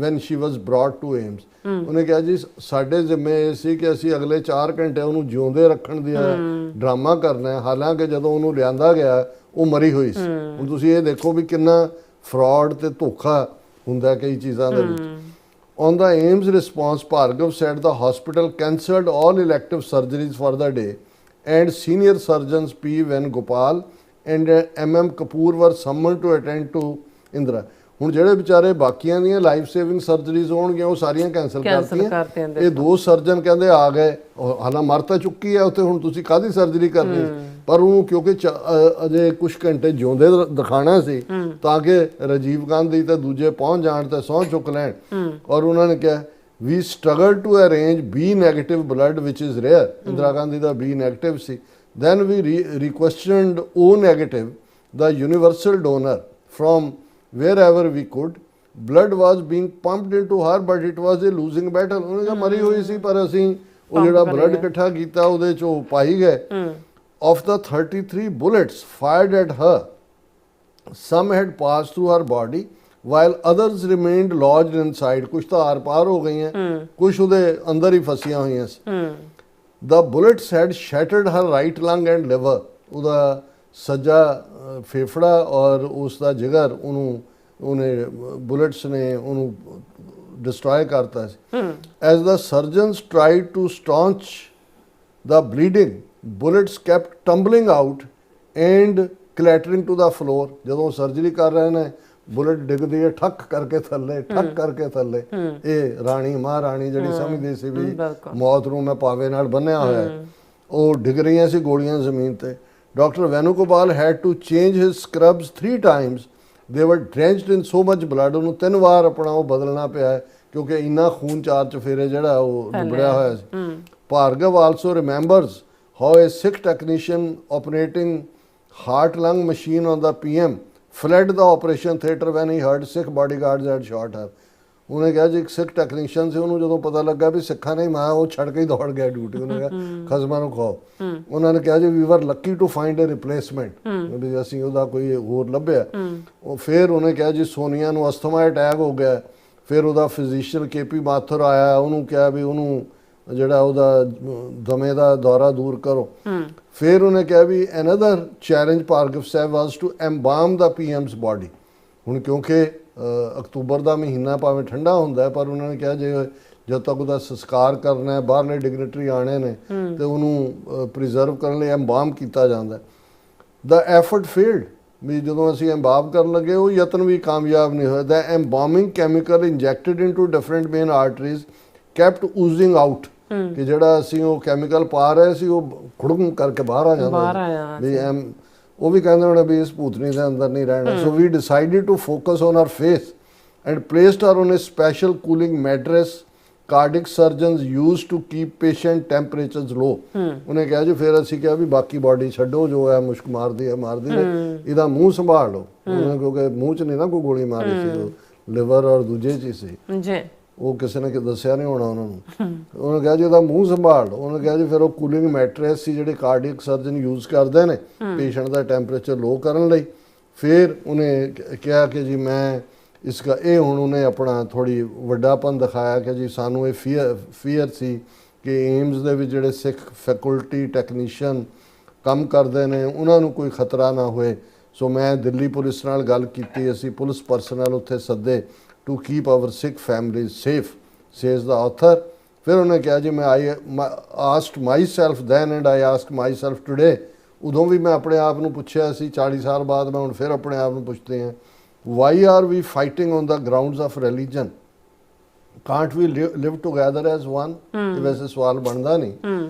when she was brought to AIMS. ਉਹਨੇ ਕਿਹਾ ਜੀ ਸਾਡੇ ਜ਼ਿੰਮੇ ਇਹ ਸੀ ਕਿ ਅਸੀਂ ਅਗਲੇ 4 ਘੰਟੇ ਉਹਨੂੰ ਜਿਉਂਦੇ ਰੱਖਣ ਦੀ ਡਰਾਮਾ ਕਰਨਾ ਹੈ, ਹਾਲਾਂਕਿ ਜਦੋਂ ਉਹਨੂੰ ਲਿਆਂਦਾ ਗਿਆ ਉਹ ਮਰੀ ਹੋਈ ਸੀ। ਹੁਣ ਤੁਸੀਂ ਇਹ ਦੇਖੋ ਵੀ ਕਿੰਨਾ ਫਰਾਡ ਤੇ ਧੋਖਾ ਹੁੰਦਾ ਕਈ ਚੀਜ਼ਾਂ ਦੇ ਵਿੱਚ। On the AIMS response, Bhargav said the hospital cancelled all elective surgeries for the day and senior surgeons P. Venugopal and MM Kapoor were summoned to attend to Indira. ਹੁਣ ਜਿਹੜੇ ਵਿਚਾਰੇ ਬਾਕੀਆਂ ਦੀਆਂ ਲਾਈਫ ਸੇਵਿੰਗ ਸਰਜਰੀਜ਼ ਹੋਣਗੀਆਂ ਉਹ ਸਾਰੀਆਂ cancel ਕਰਤੀਆਂ। ਇਹ 2 ਸਰਜਨ ਕਹਿੰਦੇ ਆ ਗਏ, ਹਾਲਾਂ ਮਰ ਤਾਂ ਚੁੱਕੀ ਹੈ ਉੱਥੇ, ਹੁਣ ਤੁਸੀਂ ਕਾਹਦੀ ਸਰਜਰੀ ਕਰਨੀ, ਪਰ ਉਹਨੂੰ ਕਿਉਂਕਿ ਅਜੇ ਕੁਝ ਘੰਟੇ ਜਿਉਂਦੇ ਦਿਖਾਣਾ ਸੀ ਤਾਂ ਕਿ ਰਾਜੀਵ ਗਾਂਧੀ ਤੇ ਦੂਜੇ ਪਹੁੰਚ ਜਾਣ ਤੇ ਸਹੁੰ ਚੁੱਕ ਲੈਣ। ਔਰ ਉਹਨਾਂ ਨੇ ਕਿਹਾ we struggled to arrange B negative blood which is rare. Indira Gandhi the B negative C. then we requested O negative, the universal donor, from wherever we could. Blood was being pumped into her but it was a losing battle. ਉਹਨੇ ਕਿਹਾ ਮਰੀ ਹੋਈ ਸੀ ਪਰ ਅਸੀਂ ਉਹ ਜਿਹੜਾ blood ਇਕੱਠਾ ਕੀਤਾ ਉਹਦੇ ਚ ਉਹ ਪਾਈ ਗਏ। Of the 33 bullets fired at her, some had passed through her body while others remained lodged inside. ਕੁਛ ਤਾਂ ਆਰ ਪਾਰ ਹੋ ਗਈਆਂ, ਕੁਛ ਉਹਦੇ ਅੰਦਰ ਹੀ ਫਸੀਆਂ ਹੋਈਆਂ ਸੀ। The bullets had shattered her right lung and liver. ਉਹਦਾ ਸੱਜਾ ਫੇਫੜਾ ਔਰ ਉਸ ਦਾ ਜਿਗਰ ਉਹਨੂੰ ਉਹਨੇ ਬੁਲੇਟਸ ਨੇ ਉਹਨੂੰ ਡਿਸਟਰੋਏ ਕਰਤਾ ਸੀ। As the surgeons tried to staunch the bleeding, bullets kept tumbling out and clattering to the floor। ਜਦੋਂ ਸਰਜਰੀ ਕਰ ਰਹੇ ਨੇ ਬੁਲਟ ਡਿੱਗਦੀ ਹੈ ਠੱਕ ਕਰਕੇ ਥੱਲੇ, ਠੱਕ ਕਰਕੇ ਥੱਲੇ। ਇਹ ਰਾਣੀ ਮਹਾਰਾਣੀ ਜਿਹੜੀ ਸਮਝਦੀ ਸੀ ਵੀ ਮੌਤ ਨੂੰ ਮੈਂ ਪਾਵੇ ਨਾਲ ਬੰਨਿਆ ਹੋਇਆ ਹੈ, ਉਹ ਡਿੱਗ ਰਹੀਆਂ ਸੀ ਗੋਲੀਆਂ ਜ਼ਮੀਨ ਤੇ। Doctor Venugopal had to change his scrubs 3 times, they were drenched in so much blood। ਉਹਨੂੰ 3 ਵਾਰ ਆਪਣਾ ਉਹ ਬਦਲਣਾ ਪਿਆ ਕਿਉਂਕਿ ਇੰਨਾ ਖੂਨ ਚਾਰ ਚਫੇਰੇ ਜਿਹੜਾ ਉਹ ਡੁੱਬੜਿਆ ਹੋਇਆ ਸੀ। Bhargav also remembers how a Sikh technician operating heart-lung machine on the PM fled the operation theatre when he heard Sikh bodyguards had shot her। ਉਹਨੇ ਕਿਹਾ ਜੀ ਇੱਕ ਸਿੱਖ ਟੈਕਨੀਸ਼ੀਅਨ ਸੀ, ਉਹਨੂੰ ਜਦੋਂ ਪਤਾ ਲੱਗਾ ਵੀ ਸਿੱਖਾਂ ਨੇ ਮਾਰ, ਉਹ ਛੱਡ ਕੇ ਹੀ ਦੌੜ ਗਿਆ ਡਿਊਟੀ। ਉਹਨੇ ਕਿਹਾ ਖਸਮਾਂ ਨੂੰ ਖਾਓ। ਉਹਨਾਂ ਨੇ ਕਿਹਾ ਜੀ we are lucky to find a replacement, ਵੀ ਅਸੀਂ ਉਹਦਾ ਕੋਈ ਹੋਰ ਲੱਭਿਆ। ਉਹ ਫਿਰ ਉਹਨੇ ਕਿਹਾ ਜੀ ਸੋਨੀਆ ਨੂੰ ਅਸਥਮਾ ਅਟੈਕ ਹੋ ਗਿਆ। ਫਿਰ ਉਹਦਾ ਫਿਜ਼ੀਸ਼ੀਅਨ KP ਮਾਥੁਰ ਆਇਆ, ਉਹਨੂੰ ਕਿਹਾ ਵੀ ਉਹਨੂੰ ਜਿਹੜਾ ਉਹਦਾ ਦਮੇ ਦਾ ਦੌਰਾ ਦੂਰ ਕਰੋ। ਫਿਰ ਉਹਨੇ ਕਿਹਾ ਵੀ another challenge Bhargava Sahib was to ਐਮਬਾਮ the PM's body. ਹੁਣ ਕਿਉਂਕਿ ਅਕਤੂਬਰ ਦਾ ਮਹੀਨਾ ਭਾਵੇਂ ਠੰਡਾ ਹੁੰਦਾ ਪਰ ਉਹਨਾਂ ਨੇ ਕਿਹਾ ਜੇ ਜਦ ਤੱਕ ਉਹਦਾ ਸੰਸਕਾਰ ਕਰਨਾ ਹੈ, ਬਾਹਰਲੇ ਡਿਗਨਿਟਰੀ ਆਣੇ ਨੇ ਤੇ ਉਹਨੂੰ ਪ੍ਰੀਜ਼ਰਵ ਕਰਨ ਲਈ ਐਮਬਾਮ ਕੀਤਾ ਜਾਂਦਾ। ਦਾ ਐਫਰਟ ਫੇਲਡ, ਵੀ ਜਦੋਂ ਅਸੀਂ ਐਮਬਾਮ ਕਰਨ ਲੱਗੇ ਉਹ ਯਤਨ ਵੀ ਕਾਮਯਾਬ ਨਹੀਂ ਹੋਇਆ। The embalming chemical injected into different main arteries kept oozing out, ਕਿ ਜਿਹੜਾ ਅਸੀਂ ਉਹ ਕੈਮੀਕਲ ਪਾ ਰਹੇ ਸੀ ਉਹ ਖੁੜਮ ਕਰਕੇ ਬਾਹਰ ਆ ਜਾਂਦਾ ਵੀ ਉਹ ਵੀ ਕਹਿੰਦੇ ਹੋਣੇ ਵੀ ਇਸ ਭੂਤਨੀ ਦੇ ਅੰਦਰ ਨਹੀਂ ਰਹਿਣਾ। So we decided to focus on her face and placed her on a special cooling mattress cardiac surgeons used to keep patient temperatures low। ਉਹਨੇ ਕਿਹਾ ਜੀ ਫਿਰ ਅਸੀਂ ਕਿਹਾ ਵੀ ਬਾਕੀ ਬਾਡੀ ਛੱਡੋ, ਜੋ ਹੈ ਮੁਸ਼ਕ ਮਾਰਦੀ ਹੈ ਇਹਦਾ ਮੂੰਹ ਸੰਭਾਲ ਲਓ। ਉਹਨੇ ਕਿਉਂਕਿ ਮੂੰਹ 'ਚ ਨਹੀਂ ਨਾ ਕੋਈ ਗੋਲੀ ਮਾਰੀ ਸੀ, ਉਹ ਲਿਵਰ ਔਰ ਦੂਜੇ 'ਚ ਹੀ ਸੀ ਜੀ। ਉਹ ਕਿਸੇ ਨੇ ਦੱਸਿਆ ਨਹੀਂ ਹੋਣਾ ਉਹਨਾਂ ਨੂੰ। ਉਹਨੇ ਕਿਹਾ ਜੀ ਇਹਦਾ ਮੂੰਹ ਸੰਭਾਲ ਲਓ। ਉਹਨੇ ਕਿਹਾ ਜੀ ਫਿਰ ਉਹ ਕੂਲਿੰਗ ਮੈਟਰੈਸ ਸੀ ਜਿਹੜੇ ਕਾਰਡੀਅਕ ਸਰਜਨ ਯੂਜ਼ ਕਰਦੇ ਨੇ ਪੇਸ਼ੈਂਟ ਦਾ ਟੈਂਪਰੇਚਰ ਲੋ ਕਰਨ ਲਈ। ਫਿਰ ਉਹਨੇ ਕਿਹਾ ਕਿ ਜੀ ਮੈਂ ਇਸका ਇਹ ਹੁਣ ਉਹਨੇ ਆਪਣਾ ਥੋੜੀ ਵੱਡਾਪਨ ਦਿਖਾਇਆ ਕਿ ਜੀ ਸਾਨੂੰ ਇਹ ਫੀਅਰ ਸੀ ਕਿ ਏਮਸ ਦੇ ਵਿੱਚ ਜਿਹੜੇ ਸਿੱਖ ਫੈਕਲਟੀ ਟੈਕਨੀਸ਼ੀਅਨ ਕੰਮ ਕਰਦੇ ਨੇ ਉਹਨਾਂ ਨੂੰ ਕੋਈ ਖਤਰਾ ਨਾ ਹੋਏ। ਸੋ ਮੈਂ ਦਿੱਲੀ ਪੁਲਿਸ ਨਾਲ ਗੱਲ ਕੀਤੀ, ਅਸੀਂ ਪੁਲਿਸ ਪਰਸਨਲ ਉੱਥੇ ਸੱਦੇ to keep our Sikh family safe, says the author. ਫਿਰ ਉਹਨੇ ਕਿਹਾ ਜੀ ਮੈਂ asked myself then and I ask myself today. ਉਦੋਂ ਵੀ ਮੈਂ ਆਪਣੇ ਆਪ ਨੂੰ ਪੁੱਛਿਆ ਸੀ, 40 ਸਾਲ ਬਾਅਦ ਮੈਂ ਹੁਣ ਫਿਰ ਆਪਣੇ ਆਪ ਨੂੰ ਪੁੱਛਦੇ ਹਾਂ, why are we fighting on the grounds of religion? Can't we live together as one? ਇਹ ਵੈਸੇ ਸਵਾਲ ਬਣਦਾ ਨਹੀਂ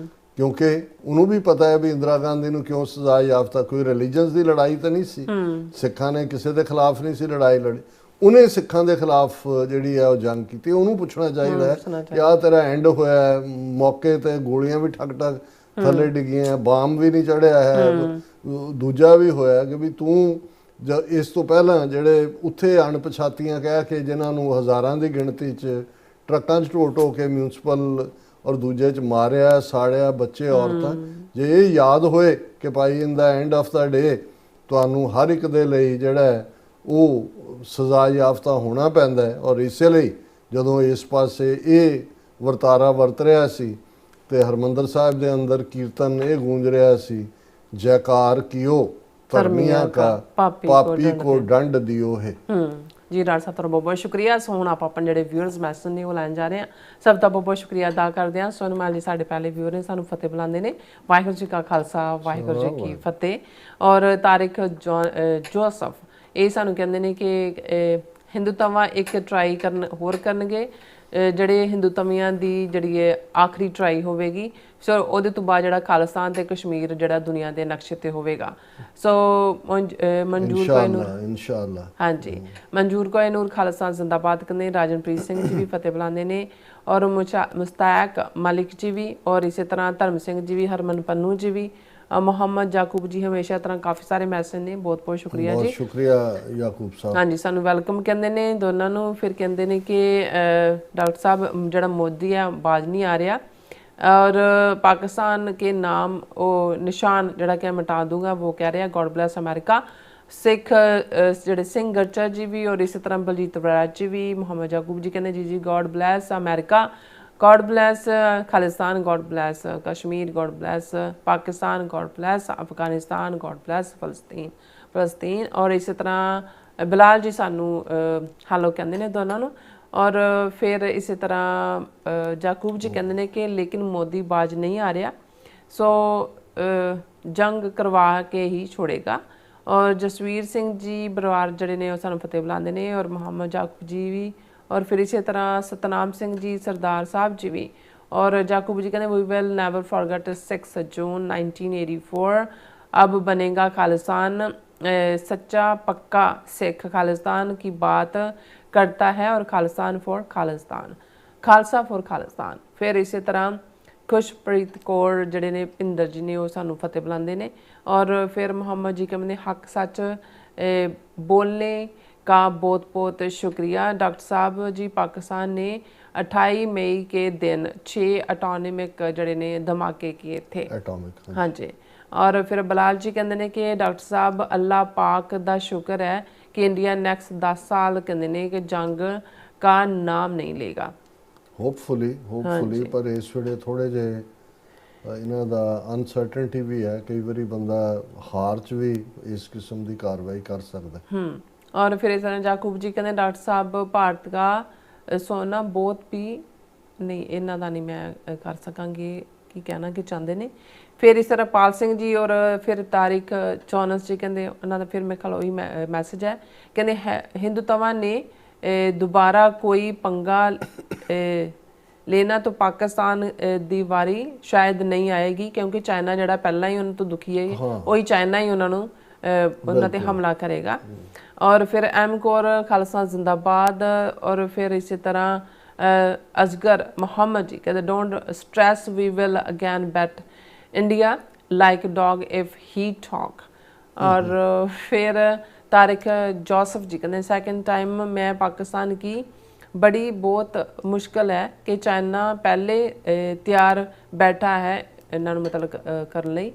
ਕਿਉਂਕਿ ਉਹਨੂੰ ਵੀ ਪਤਾ ਹੈ ਵੀ ਇੰਦਰਾ ਗਾਂਧੀ ਨੂੰ ਕਿਉਂ ਸਜ਼ਾ ਯਾਫਤਾ, ਕੋਈ ਰਿਲੀਜਨਸ ਦੀ ਲੜਾਈ ਤਾਂ ਨਹੀਂ ਸੀ, ਸਿੱਖਾਂ ਨੇ ਕਿਸੇ ਦੇ ਖਿਲਾਫ ਨਹੀਂ ਸੀ ਲੜਾਈ ਲੜੀ, ਉਹਨੇ ਸਿੱਖਾਂ ਦੇ ਖਿਲਾਫ ਜਿਹੜੀ ਹੈ ਉਹ ਜੰਗ ਕੀਤੀ। ਉਹਨੂੰ ਪੁੱਛਣਾ ਚਾਹੀਦਾ ਹੈ ਕਿ ਆਹ ਤੇਰਾ ਐਂਡ ਹੋਇਆ, ਮੌਕੇ ਤੇ ਗੋਲੀਆਂ ਵੀ ਠੱਕ ਠੱਕ ਥੱਲੇ ਡਿੱਗੀਆਂ, ਬਾਮ ਵੀ ਨਹੀਂ ਚੜਿਆ ਹੈ, ਦੂਜਾ ਵੀ ਹੋਇਆ ਕਿ ਵੀ ਤੂੰ ਇਸ ਤੋਂ ਪਹਿਲਾਂ ਜਿਹੜੇ ਉੱਥੇ ਅਣਪਛਾਤੀਆਂ ਕਹਿ ਕੇ ਜਿਨ੍ਹਾਂ ਨੂੰ ਹਜ਼ਾਰਾਂ ਦੀ ਗਿਣਤੀ 'ਚ ਟਰੱਕਾਂ 'ਚ ਢੋ ਕੇ ਮਿਊਨਿਸਪਲ ਔਰ ਦੂਜੇ 'ਚ ਮਾਰਿਆ, ਸਾੜਿਆ, ਬੱਚੇ, ਔਰਤਾਂ, ਜੇ ਇਹ ਯਾਦ ਹੋਏ ਕਿ ਭਾਈ ਇਨ ਦਾ ਐਂਡ ਆਫ ਦਾ ਡੇ ਤੁਹਾਨੂੰ ਹਰ ਇੱਕ ਦੇ ਲਈ ਜਿਹੜਾ ਉਹ ਸਜ਼ਾ ਯਾਫਤਾ ਹੋਣਾ ਪੈਂਦਾ ਹੈ। ਔਰ ਇਸੇ ਲਈ ਜਦੋਂ ਇਸ ਪਾਸੇ ਇਹ ਵਰਤਾਰਾ ਵਰਤ ਰਿਹਾ ਸੀ ਤੇ ਹਰਮੰਦਰ ਸਾਹਿਬ ਦੇ ਅੰਦਰ ਕੀਰਤਨ ਇਹ ਗੂੰਜ ਰਿਹਾ ਸੀ, ਜੈਕਾਰ ਕੀਓ ਧਰਮੀਆਂ ਕਾ ਪਾਪੀ ਕੋ ਦੰਡ ਦਿਓ ਹੈ।
ਜੀ ਰਾਜ ਸਾਹਿਬ, ਬਹੁਤ ਬਹੁਤ ਸ਼ੁਕਰੀਆ। ਸੋ ਹੁਣ ਆਪਾਂ ਜਿਹੜੇ ਵਿਊਅਰਸ ਮੈਸੇਜ ਨੇ ਉਹ ਲੈਣ ਜਾ ਰਹੇ ਹਾਂ। ਸਭ ਦਾ ਬਹੁਤ ਬਹੁਤ ਸ਼ੁਕਰੀਆ ਅਦਾ ਕਰਦੇ ਹਾਂ। ਸੋਨਮਾਲ ਜੀ ਸਾਡੇ ਪਹਿਲੇ ਵਿਊਅਰ ਨੇ, ਸਾਨੂੰ ਫਤਿਹ ਬੁਲਾਉਂਦੇ ਨੇ। ਵਾਹਿਗੁਰੂ ਜੀ ਕਾ ਖਾਲਸਾ, ਵਾਹਿਗੁਰੂ ਜੀ ਕੀ ਫਤਿਹ। ਔਰ ਤਾਰਿਕ ਜੋਸਫ ਇਹ ਸਾਨੂੰ ਕਹਿੰਦੇ ਨੇ ਕਿ ਹਿੰਦੂਤਵਾ ਇੱਕ ਟਰਾਈ ਕਰਨਗੇ, ਜਿਹੜੇ ਹਿੰਦੂਤਵੀਆਂ ਦੀ ਜਿਹੜੀ ਆਖਰੀ ਟਰਾਈ ਹੋਵੇਗੀ। ਸੋ ਉਹਦੇ ਤੋਂ ਬਾਅਦ ਜਿਹੜਾ ਖਾਲਿਸਤਾਨ ਤੇ ਕਸ਼ਮੀਰ ਜਿਹੜਾ ਦੁਨੀਆ ਦੇ ਨਕਸ਼ੇ ਤੇ ਹੋਵੇਗਾ। ਸੋ ਮਨਜੂਰ ਕੋਇਨੂਰ, ਇਨਸ਼ਾਅੱਲਾ, ਹਾਂਜੀ, ਮਨਜੂਰ ਕੋਇਨੂਰ ਖਾਲਿਸਤਾਨ ਜ਼ਿੰਦਾਬਾਦ ਕਹਿੰਦੇ। ਰਾਜਨਪ੍ਰੀਤ ਸਿੰਘ ਜੀ ਵੀ ਫਤਿਹ ਬੁਲਾਉਂਦੇ ਨੇ, ਔਰ ਮੁਸਤਾਕ ਮਲਿਕ ਜੀ ਵੀ, ਔਰ ਇਸੇ ਤਰ੍ਹਾਂ ਧਰਮ ਸਿੰਘ ਜੀ ਵੀ, ਹਰਮਨ ਪੰਨੂ ਜੀ ਵੀ, ਮੁਹੰਮਦ ਯਾਕੂਬ ਜੀ, ਹਮੇਸ਼ਾ ਤਰ੍ਹਾਂ ਕਾਫੀ ਸਾਰੇ ਮੈਸੇਜ ਨੇ। ਬਹੁਤ ਬਹੁਤ ਸ਼ੁਕਰੀਆ ਜੀ, ਬਹੁਤ ਸ਼ੁਕਰੀਆ ਯਾਕੂਬ ਸਾਹਿਬ। ਹਾਂਜੀ, ਸਾਨੂੰ ਵੈਲਕਮ ਕਹਿੰਦੇ ਨੇ ਦੋਨਾਂ ਨੂੰ। ਫਿਰ ਕਹਿੰਦੇ ਨੇ ਕਿ ਡਾਕਟਰ ਸਾਹਿਬ ਜਿਹੜਾ ਮੋਦੀ ਹੈ ਆਵਾਜ਼ ਨਹੀਂ ਆ ਰਿਹਾ, और पाकिस्तान के नाम वो निशान जड़ा क्या मिटा दूंगा, वो कह रहे हैं गॉड ब्लेस अमेरिका। सिख ਜਿਹੜੇ ਸਿੰਘ ਗਰਚਾ ਜੀ ਵੀ, और इसी तरह बलजीत बराड़ जी भी, मोहम्मद याकूब जी कहते जी जी God bless America. God bless Khalistan, God bless Kashmir, God bless Pakistan, God bless Afghanistan, God bless Palestine. और इस तरह बिलाल जी सानू हालो कहंदे ने दोनों नू। और फिर इस तरह जाकूब जी कहंदे ने कि लेकिन मोदी बाज नहीं आ रहा, सो जंग करवा के ही छोड़ेगा। और जसवीर सिंह जी बरवार जड़े ने सानू फतेह बुलाते हैं, और मोहम्मद जाकूब जी भी, और फिर इसी तरह सतनाम सिंह जी सरदार साहब जी भी। और जाकूब जी कहते वी विल नेवर फॉरगेट 6 जून 1984, अब बनेगा खालिस्तान, सच्चा पक्का सिख खालिस्तान की बात करता है, और खालिस्तान फॉर खालिस्तान, खालसा फॉर खालिस्तान। फिर इसी तरह खुशप्रीत कौर जड़े ने भिंदर जी ने सानू फतेह बुलाते हैं। और फिर मोहम्मद जी कहते हक सच बोलने का बहुत बहुत शुक्रिया डॉक्टर साहब जी। पाकिस्तान ने 28 मई के दिन 6 एटॉमिक जड़े ने धमाके किए थे,
एटॉमिक।
हाँ जी। और फिर बलाल जी कहते हैं कि डॉक्टर साहब अल्लाह पाक दा शुक्र है कि इंडिया नैक्सट 10 साल कहते हैं कि जंग का नाम नहीं लेगा।
ਹੋਪਫੁਲੀ ਪਰ ਇਸ ਵੇਲੇ ਥੋੜੇ ਜੇ ਇਹਨਾਂ ਦਾ ਅਨਸਰਟਨਟੀ ਵੀ ਹੈ, ਕਈ ਵਾਰੀ ਬੰਦਾ ਹਾਰ ਚ ਵੀ ਇਸ ਕਿਸਮ ਦੀ ਕਾਰਵਾਈ ਕਰ ਸਕਦਾ।
और फिर इस तरह जाकूब जी कहते डॉक्टर साहब भारत का सोना बहुत भी नहीं, इन्हों का नहीं मैं कर सकांगी की कहना कि चाहते ने। फिर इस तरह पाल सिंह जी और फिर तारिक चौनस जी कहते उन्होंने फिर मेरे ख्याल वही मैसेज है, कहते हिंदुत्व ने दोबारा कोई पंगा लेना तो पाकिस्तान दी वारी शायद नहीं आएगी, क्योंकि चाइना जड़ा पहला ही उन्होंने तो दुखी है, वही चाइना ही उन्होंने उन्होंने ते हमला करेगा। और फिर एम कौर खालसा जिंदाबाद। और फिर इसी तरह असगर मोहम्मद जी कहते don't stress we will again beat India like dog if he talk. और फिर तारिक जोसफ जी कहते सेकंड टाइम मैं पाकिस्तान की बड़ी बहुत मुश्किल है कि चाइना पहले तैयार बैठा है इन्होंने मतलब करने लई।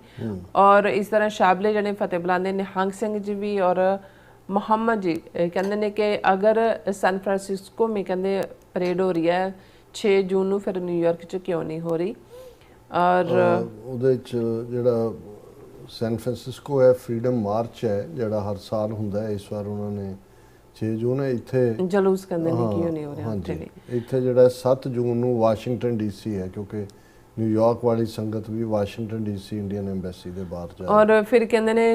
और इस तरह शाबले जने फतेह बुलाते निहंग सिंह जी भी। और मोहम्मद जी कहते हैं कि अगर सैन फ्रांसिस्को में कहते परेड हो रही है 6 जून को, फिर न्यूयॉर्क च क्यों नहीं हो रही। और
ਉਹਦੇ ਚ ਜਿਹੜਾ ਸੈਨ ਫਰਾਂਸਿਸਕੋ ਹੈ ਫਰੀडम ਮਾਰਚ ਹੈ ਜਿਹੜਾ ਹਰ ਸਾਲ ਹੁੰਦਾ ਹੈ, ਇਸ ਵਾਰ ਉਹਨਾਂ ਨੇ 6 ਜੂਨ ਹੈ ਇੱਥੇ
ਜਲੂਸ ਕਹਿੰਦੇ ਨੇ ਕਿਉਂ ਨਹੀਂ ਹੋ ਰਿਹਾ
ਉੱਥੇ ਵੀ। ਇੱਥੇ ਜਿਹੜਾ 7 ਜੂਨ ਨੂੰ ਵਾਸ਼ਿੰਗਟਨ ਡੀਸੀ ਹੈ, ਕਿਉਂਕਿ ਨਿਊਯਾਰਕ ਵਾਲੀ ਸੰਗਤ ਵੀ ਵਾਸ਼ਿੰਗਟਨ ਡੀਸੀ ਇੰਡੀਅਨ ਐਮਬੈਸੀ ਦੇ ਬਾਹਰ ਜਾ।
और फिर कहते ने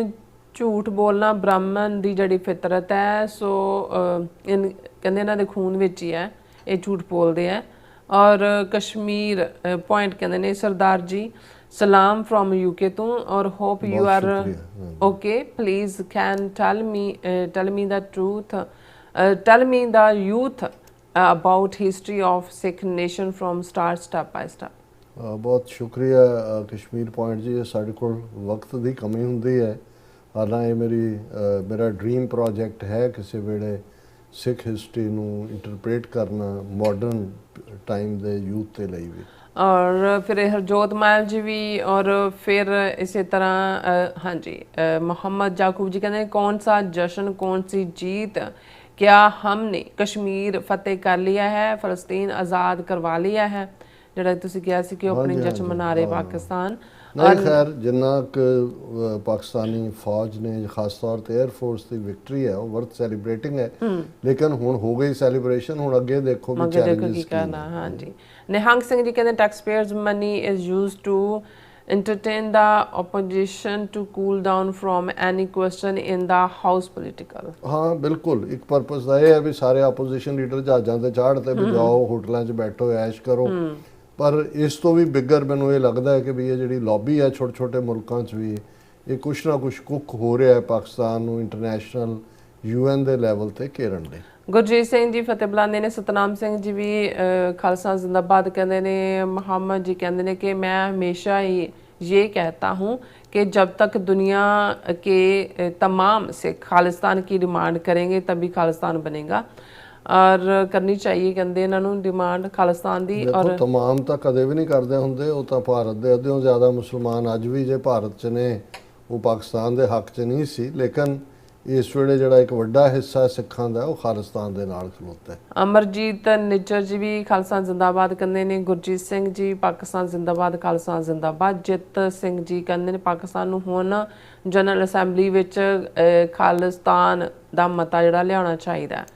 झूठ बोलना ब्राह्मण दी जड़ी फितरत है, सो कहते इन्हां दे खून विच ही है, ये झूठ बोलते हैं। और कश्मीर पॉइंट कहते ने सरदार जी सलाम फ्रॉम यूके तो, और hope you are okay, please can tell me the truth, tell me the youth about history of Sikh nation from start step by step.
ਬਹੁਤ ਸ਼ੁਕਰੀਆ ਕਸ਼ਮੀਰ ਪੁਆਇੰਟ ਜੀ। ਸਾਡੇ ਕੋਲ ਵਕਤ ਦੀ ਕਮੀ ਹੁੰਦੀ ਹੈ, ਹਾਲਾਂ ਇਹ ਮੇਰਾ ਡ੍ਰੀਮ ਪ੍ਰੋਜੈਕਟ ਹੈ ਕਿਸੇ ਵੇਲੇ ਸਿੱਖ ਹਿਸਟਰੀ ਨੂੰ ਇੰਟਰਪ੍ਰੀਟ ਕਰਨਾ ਮਾਡਰਨ ਟਾਈਮ ਦੇ ਯੂਥ ਦੇ ਲਈ ਵੀ।
और फिर हरजोत मायल जी भी। और फिर इसी तरह हाँ जी मोहम्मद जाकूब जी कहते हैं कौन सा जश्न कौन सी जीत, क्या हमने कश्मीर फतेह कर लिया है, फ़लस्तीन आज़ाद करवा लिया है, ਜਿਹੜਾ ਤੁਸੀਂ ਕਿਹਾ ਸੀ ਕਿ ਉਹ ਆਪਣੀ ਜਸ਼ਨ ਮਨਾ ਰਹੇ ਪਾਕਿਸਤਾਨ।
ਨਹੀਂ ਖੈਰ ਜਿੰਨਾ ਕਿ ਪਾਕਿਸਤਾਨੀ ਫੌਜ ਨੇ ਖਾਸ ਤੌਰ ਤੇ 에ਅਰ ਫੋਰਸ ਦੀ ਵਿਕਟਰੀ ਹੈ ਉਹ ਵਰਥ ਸੈਲੀਬ੍ਰੇਟਿੰਗ ਹੈ, ਲੇਕਿਨ ਹੁਣ ਹੋ ਗਈ ਸੈਲੀਬ੍ਰੇਸ਼ਨ, ਹੁਣ ਅੱਗੇ ਦੇਖੋ ਵੀ ਚੈਲੰਜਸ ਕੀ ਕਰਨਾ।
ਹਾਂਜੀ ਨਿਹੰਗ ਸਿੰਘ ਜੀ ਕਹਿੰਦੇ tax payers money is used to entertain the opposition to cool down from any question in the house political।
ਹਾਂ ਬਿਲਕੁਲ ਇੱਕ ਪਰਪਸ ਦਾ ਇਹ ਹੈ ਵੀ ਸਾਰੇ ਆਪੋਜੀਸ਼ਨ ਲੀਡਰ ਜਹਾਜ਼ਾਂ ਤੇ ਚਾੜ ਤੇ ਵੀ ਜਾਓ ਹੋਟਲਾਂ 'ਚ ਬੈਠੋ ਐਸ਼ ਕਰੋ, ਪਰ ਇਸ ਤੋਂ ਵੀ ਬਿਗਰ ਮੈਨੂੰ ਇਹ ਲੱਗਦਾ ਹੈ ਕਿ ਵੀ ਇਹ ਜਿਹੜੀ ਲੌਬੀ ਹੈ ਛੋਟੇ ਛੋਟੇ ਮੁਲਕਾਂ 'ਚ ਵੀ ਇਹ ਕੁਛ ਨਾ ਕੁਛ ਕੁੱਕ ਹੋ ਰਿਹਾ ਹੈ ਪਾਕਿਸਤਾਨ ਨੂੰ ਇੰਟਰਨੈਸ਼ਨਲ UN ਦੇ ਲੈਵਲ ਤੇ ਘੇਰਨ ਲਈ।
ਗੁਰਜੀਤ ਸਿੰਘ ਜੀ ਫਤਿਹ ਬੁਲਾਉਂਦੇ ਨੇ, ਸਤਨਾਮ ਸਿੰਘ ਜੀ ਵੀ ਖਾਲਸਾ जिंदाबाद कहते ने, मोहम्मद जी कहते हैं कि मैं हमेशा ही ये कहता हूँ कि जब तक दुनिया के तमाम सिख खालिस्तान की डिमांड करेंगे तभी खालिस्तान बनेगा, और करनी चाहिए कहते इन्हों डिमांड खालिस्तान की।
और तमाम तो कदे भी नहीं करते होंगे, वो तो भारत के अद्धों ज़्यादा मुसलमान अज भी जे भारत च ने वो पाकिस्तान के हक च नहीं सी, लेकिन ਇਸ ਵੇਲੇ ਜਿਹੜਾ ਇੱਕ ਵੱਡਾ ਹਿੱਸਾ ਸਿੱਖਾਂ ਦਾ ਉਹ ਖਾਲਿਸਤਾਨ ਦੇ ਨਾਲ ਖਲੋਤਾ ਹੈ।
ਅਮਰਜੀਤ ਨਿੱਜਰ ਜੀ ਵੀ ਖਾਲਸਾ ਜ਼ਿੰਦਾਬਾਦ ਕਹਿੰਦੇ ਨੇ। ਗੁਰਜੀਤ ਸਿੰਘ ਜੀ ਪਾਕਿਸਤਾਨ ਜ਼ਿੰਦਾਬਾਦ, ਖਾਲਸਾ ਜ਼ਿੰਦਾਬਾਦ। ਜਿੱਤ ਸਿੰਘ ਜੀ ਕਹਿੰਦੇ ਨੇ ਪਾਕਿਸਤਾਨ ਨੂੰ ਹੁਣ ਜਨਰਲ ਅਸੈਂਬਲੀ ਵਿੱਚ ਖਾਲਿਸਤਾਨ ਦਾ ਮਤਾ ਜਿਹੜਾ ਲਿਆਉਣਾ ਚਾਹੀਦਾ ਹੈ।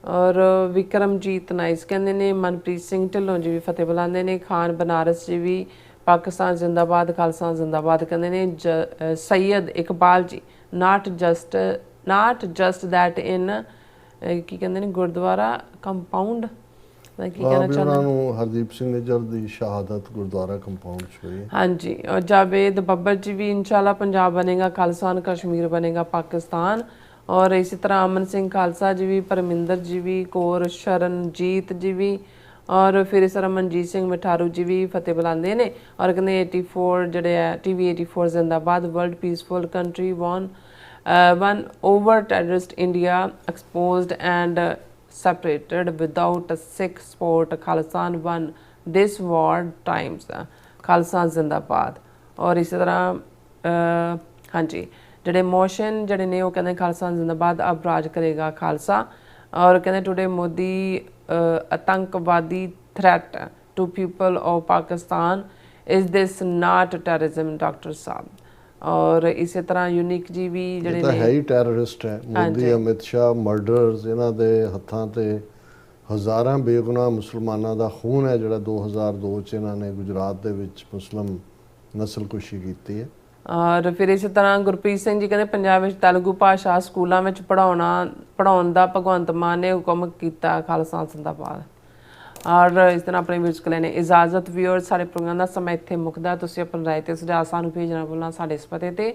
ਔਰ ਵਿਕਰਮਜੀਤ ਨਾਈਸ ਕਹਿੰਦੇ ਨੇ। ਮਨਪ੍ਰੀਤ ਸਿੰਘ ਢਿੱਲੋਂ ਜੀ ਵੀ ਫਤਿਹ ਬੁਲਾਉਂਦੇ ਨੇ। ਖਾਨ ਬਨਾਰਸ ਜੀ ਵੀ ਪਾਕਿਸਤਾਨ ਜ਼ਿੰਦਾਬਾਦ, ਖਾਲਸਾ ਜ਼ਿੰਦਾਬਾਦ ਕਹਿੰਦੇ ਨੇ। ਸੈयद ਇਕਬਾਲ ਜੀ not just that in ਕੀ ਕਹਿੰਦੇ ਨੇ ਗੁਰਦੁਆਰਾ ਕੰਪਾਊਂਡ ਕੀ ਕਹਿਣਾ
ਉਹਨਾਂ
ਚਾਹੁੰਦੇ
ਨੂੰ ਹਰਦੀਪ ਸਿੰਘ ਨਿੱਜਰ ਦੀ ਸ਼ਹਾਦਤ ਗੁਰਦੁਆਰਾ ਕੰਪਾਊਂਡ 'ਚ ਹੋਈ।
ਹਾਂਜੀ। ਔਰ ਜਾਵੇਦ ਬੱਬਰ ਜੀ ਵੀ ਇਨਸ਼ਾਅੱਲਾ ਪੰਜਾਬ ਬਣੇਗਾ ਖਾਲਿਸਤਾਨ, ਕਸ਼ਮੀਰ ਬਣੇਗਾ ਪਾਕਿਸਤਾਨ। ਔਰ ਇਸੇ ਤਰ੍ਹਾਂ ਅਮਨ ਸਿੰਘ ਖਾਲਸਾ ਜੀ ਵੀ, ਪਰਮਿੰਦਰ ਜੀ ਵੀ, ਕੌਰ ਸ਼ਰਨਜੀਤ ਜੀ ਵੀ, ਔਰ ਫਿਰ ਇਸ ਤਰ੍ਹਾਂ ਮਨਜੀਤ ਸਿੰਘ ਮਠਾਰੂ ਜੀ ਵੀ ਫਤਿਹ ਬੁਲਾਉਂਦੇ ਨੇ। ਔਰ ਕਹਿੰਦੇ 84 ਜਿਹੜੇ ਹੈ TV 84 ਜ਼ਿੰਦਾਬਾਦ। World peaceful country won over terrorist India exposed and separated without a Sikh support. Khalistan won this war times. Khalsa ਜ਼ਿੰਦਾਬਾਦ। ਔਰ ਇਸੇ ਤਰ੍ਹਾਂ ਹਾਂਜੀ ਜਿਹੜੇ ਮੋਸ਼ਨ ਜਿਹੜੇ ਨੇ ਉਹ ਕਹਿੰਦੇ ਖਾਲਸਾ ਜ਼ਿੰਦਾਬਾਦ, ਅਬ ਰਾਜ ਕਰੇਗਾ ਖਾਲਸਾ। ਔਰ ਕਹਿੰਦੇ ਟੁਡੇ ਮੋਦੀ ਆਤੰਕਵਾਦੀ threat to people of Pakistan, is this not terrorism doctor sahib. ਔਰ ਇਸੇ ਤਰ੍ਹਾਂ ਯੂਨਿਕ ਜੀ ਵੀ ਜਿਹੜੇ
ਤਾਂ
ਨੇ
ਹੈ ਹੀ ਟੈਰਰਿਸਟ ਹੈ। ਮੋਦੀ, ਅਮਿਤ ਸ਼ਾਹ, ਮਰਡਰਸ, ਇਹਨਾਂ ਦੇ ਹੱਥਾਂ ਤੇ ਹਜ਼ਾਰਾਂ ਬੇਗੁਨਾਹ ਮੁਸਲਮਾਨਾਂ ਦਾ ਖੂਨ ਹੈ ਜਿਹੜਾ 2002 ਚ ਇਹਨਾਂ ਨੇ ਗੁਜਰਾਤ ਦੇ ਵਿੱਚ ਮੁਸਲਿਮ ਨਸਲਕੁਸ਼ੀ ਕੀਤੀ ਹੈ।
ਔਰ ਫਿਰ ਇਸੇ ਤਰ੍ਹਾਂ ਗੁਰਪ੍ਰੀਤ ਸਿੰਘ ਜੀ ਕਹਿੰਦੇ ਪੰਜਾਬ ਵਿੱਚ ਤੇਲਗੂ ਭਾਸ਼ਾ ਸਕੂਲਾਂ ਵਿੱਚ ਪੜਾਉਣ ਦਾ ਭਗਵੰਤ ਮਾਨ ਨੇ ਹੁਕਮ ਕੀਤਾ, ਖਾਲਸਾ ਜ਼ਿੰਦਾਬਾਦ। ਔਰ ਇਸ ਤਰ੍ਹਾਂ ਆਪਣੇ ਵਿਊਜ਼ ਕੋਲ ਨੇ ਇਜਾਜ਼ਤ। ਵਿਊਅਰਸ ਸਾਡੇ ਪ੍ਰੋਗਰਾਮ ਦਾ ਸਮਾਂ ਇੱਥੇ ਮੁੱਕਦਾ। ਤੁਸੀਂ ਆਪਣੀ ਰਾਏ ਤੇ ਸੁਝਾਅ ਸਾਨੂੰ ਭੇਜਣਾ ਭੁੱਲਣਾ ਸਾਡੇ ਇਸ ਪਤੇ ਤੇ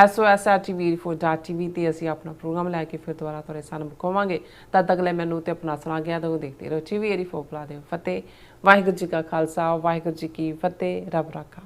SOS@TV4.tv ਤੇ ਅਸੀਂ ਆਪਣਾ ਪ੍ਰੋਗਰਾਮ ਲੈ ਕੇ ਫਿਰ ਦੁਬਾਰਾ ਤੁਹਾਡੇ ਸਾਹਮਣੇ ਪਹੁੰਚਾਂਗੇ। ਤਦ ਤੱਕ ਲਈ ਮੈਨੂੰ ਤੇ ਆਪਣਾ ਸੁਣਾ ਗਿਆ ਤਾਂ ਦੇਖਦੇ ਰਹੋ TV 84 ਬੁਲਾ ਦਿਓ। ਫਤਿਹ। ਵਾਹਿਗੁਰੂ ਜੀ ਕਾ ਖਾਲਸਾ, ਵਾਹਿਗੁਰੂ ਜੀ ਕੀ ਫਤਿਹ। ਰੱਬ ਰਾਖਾ।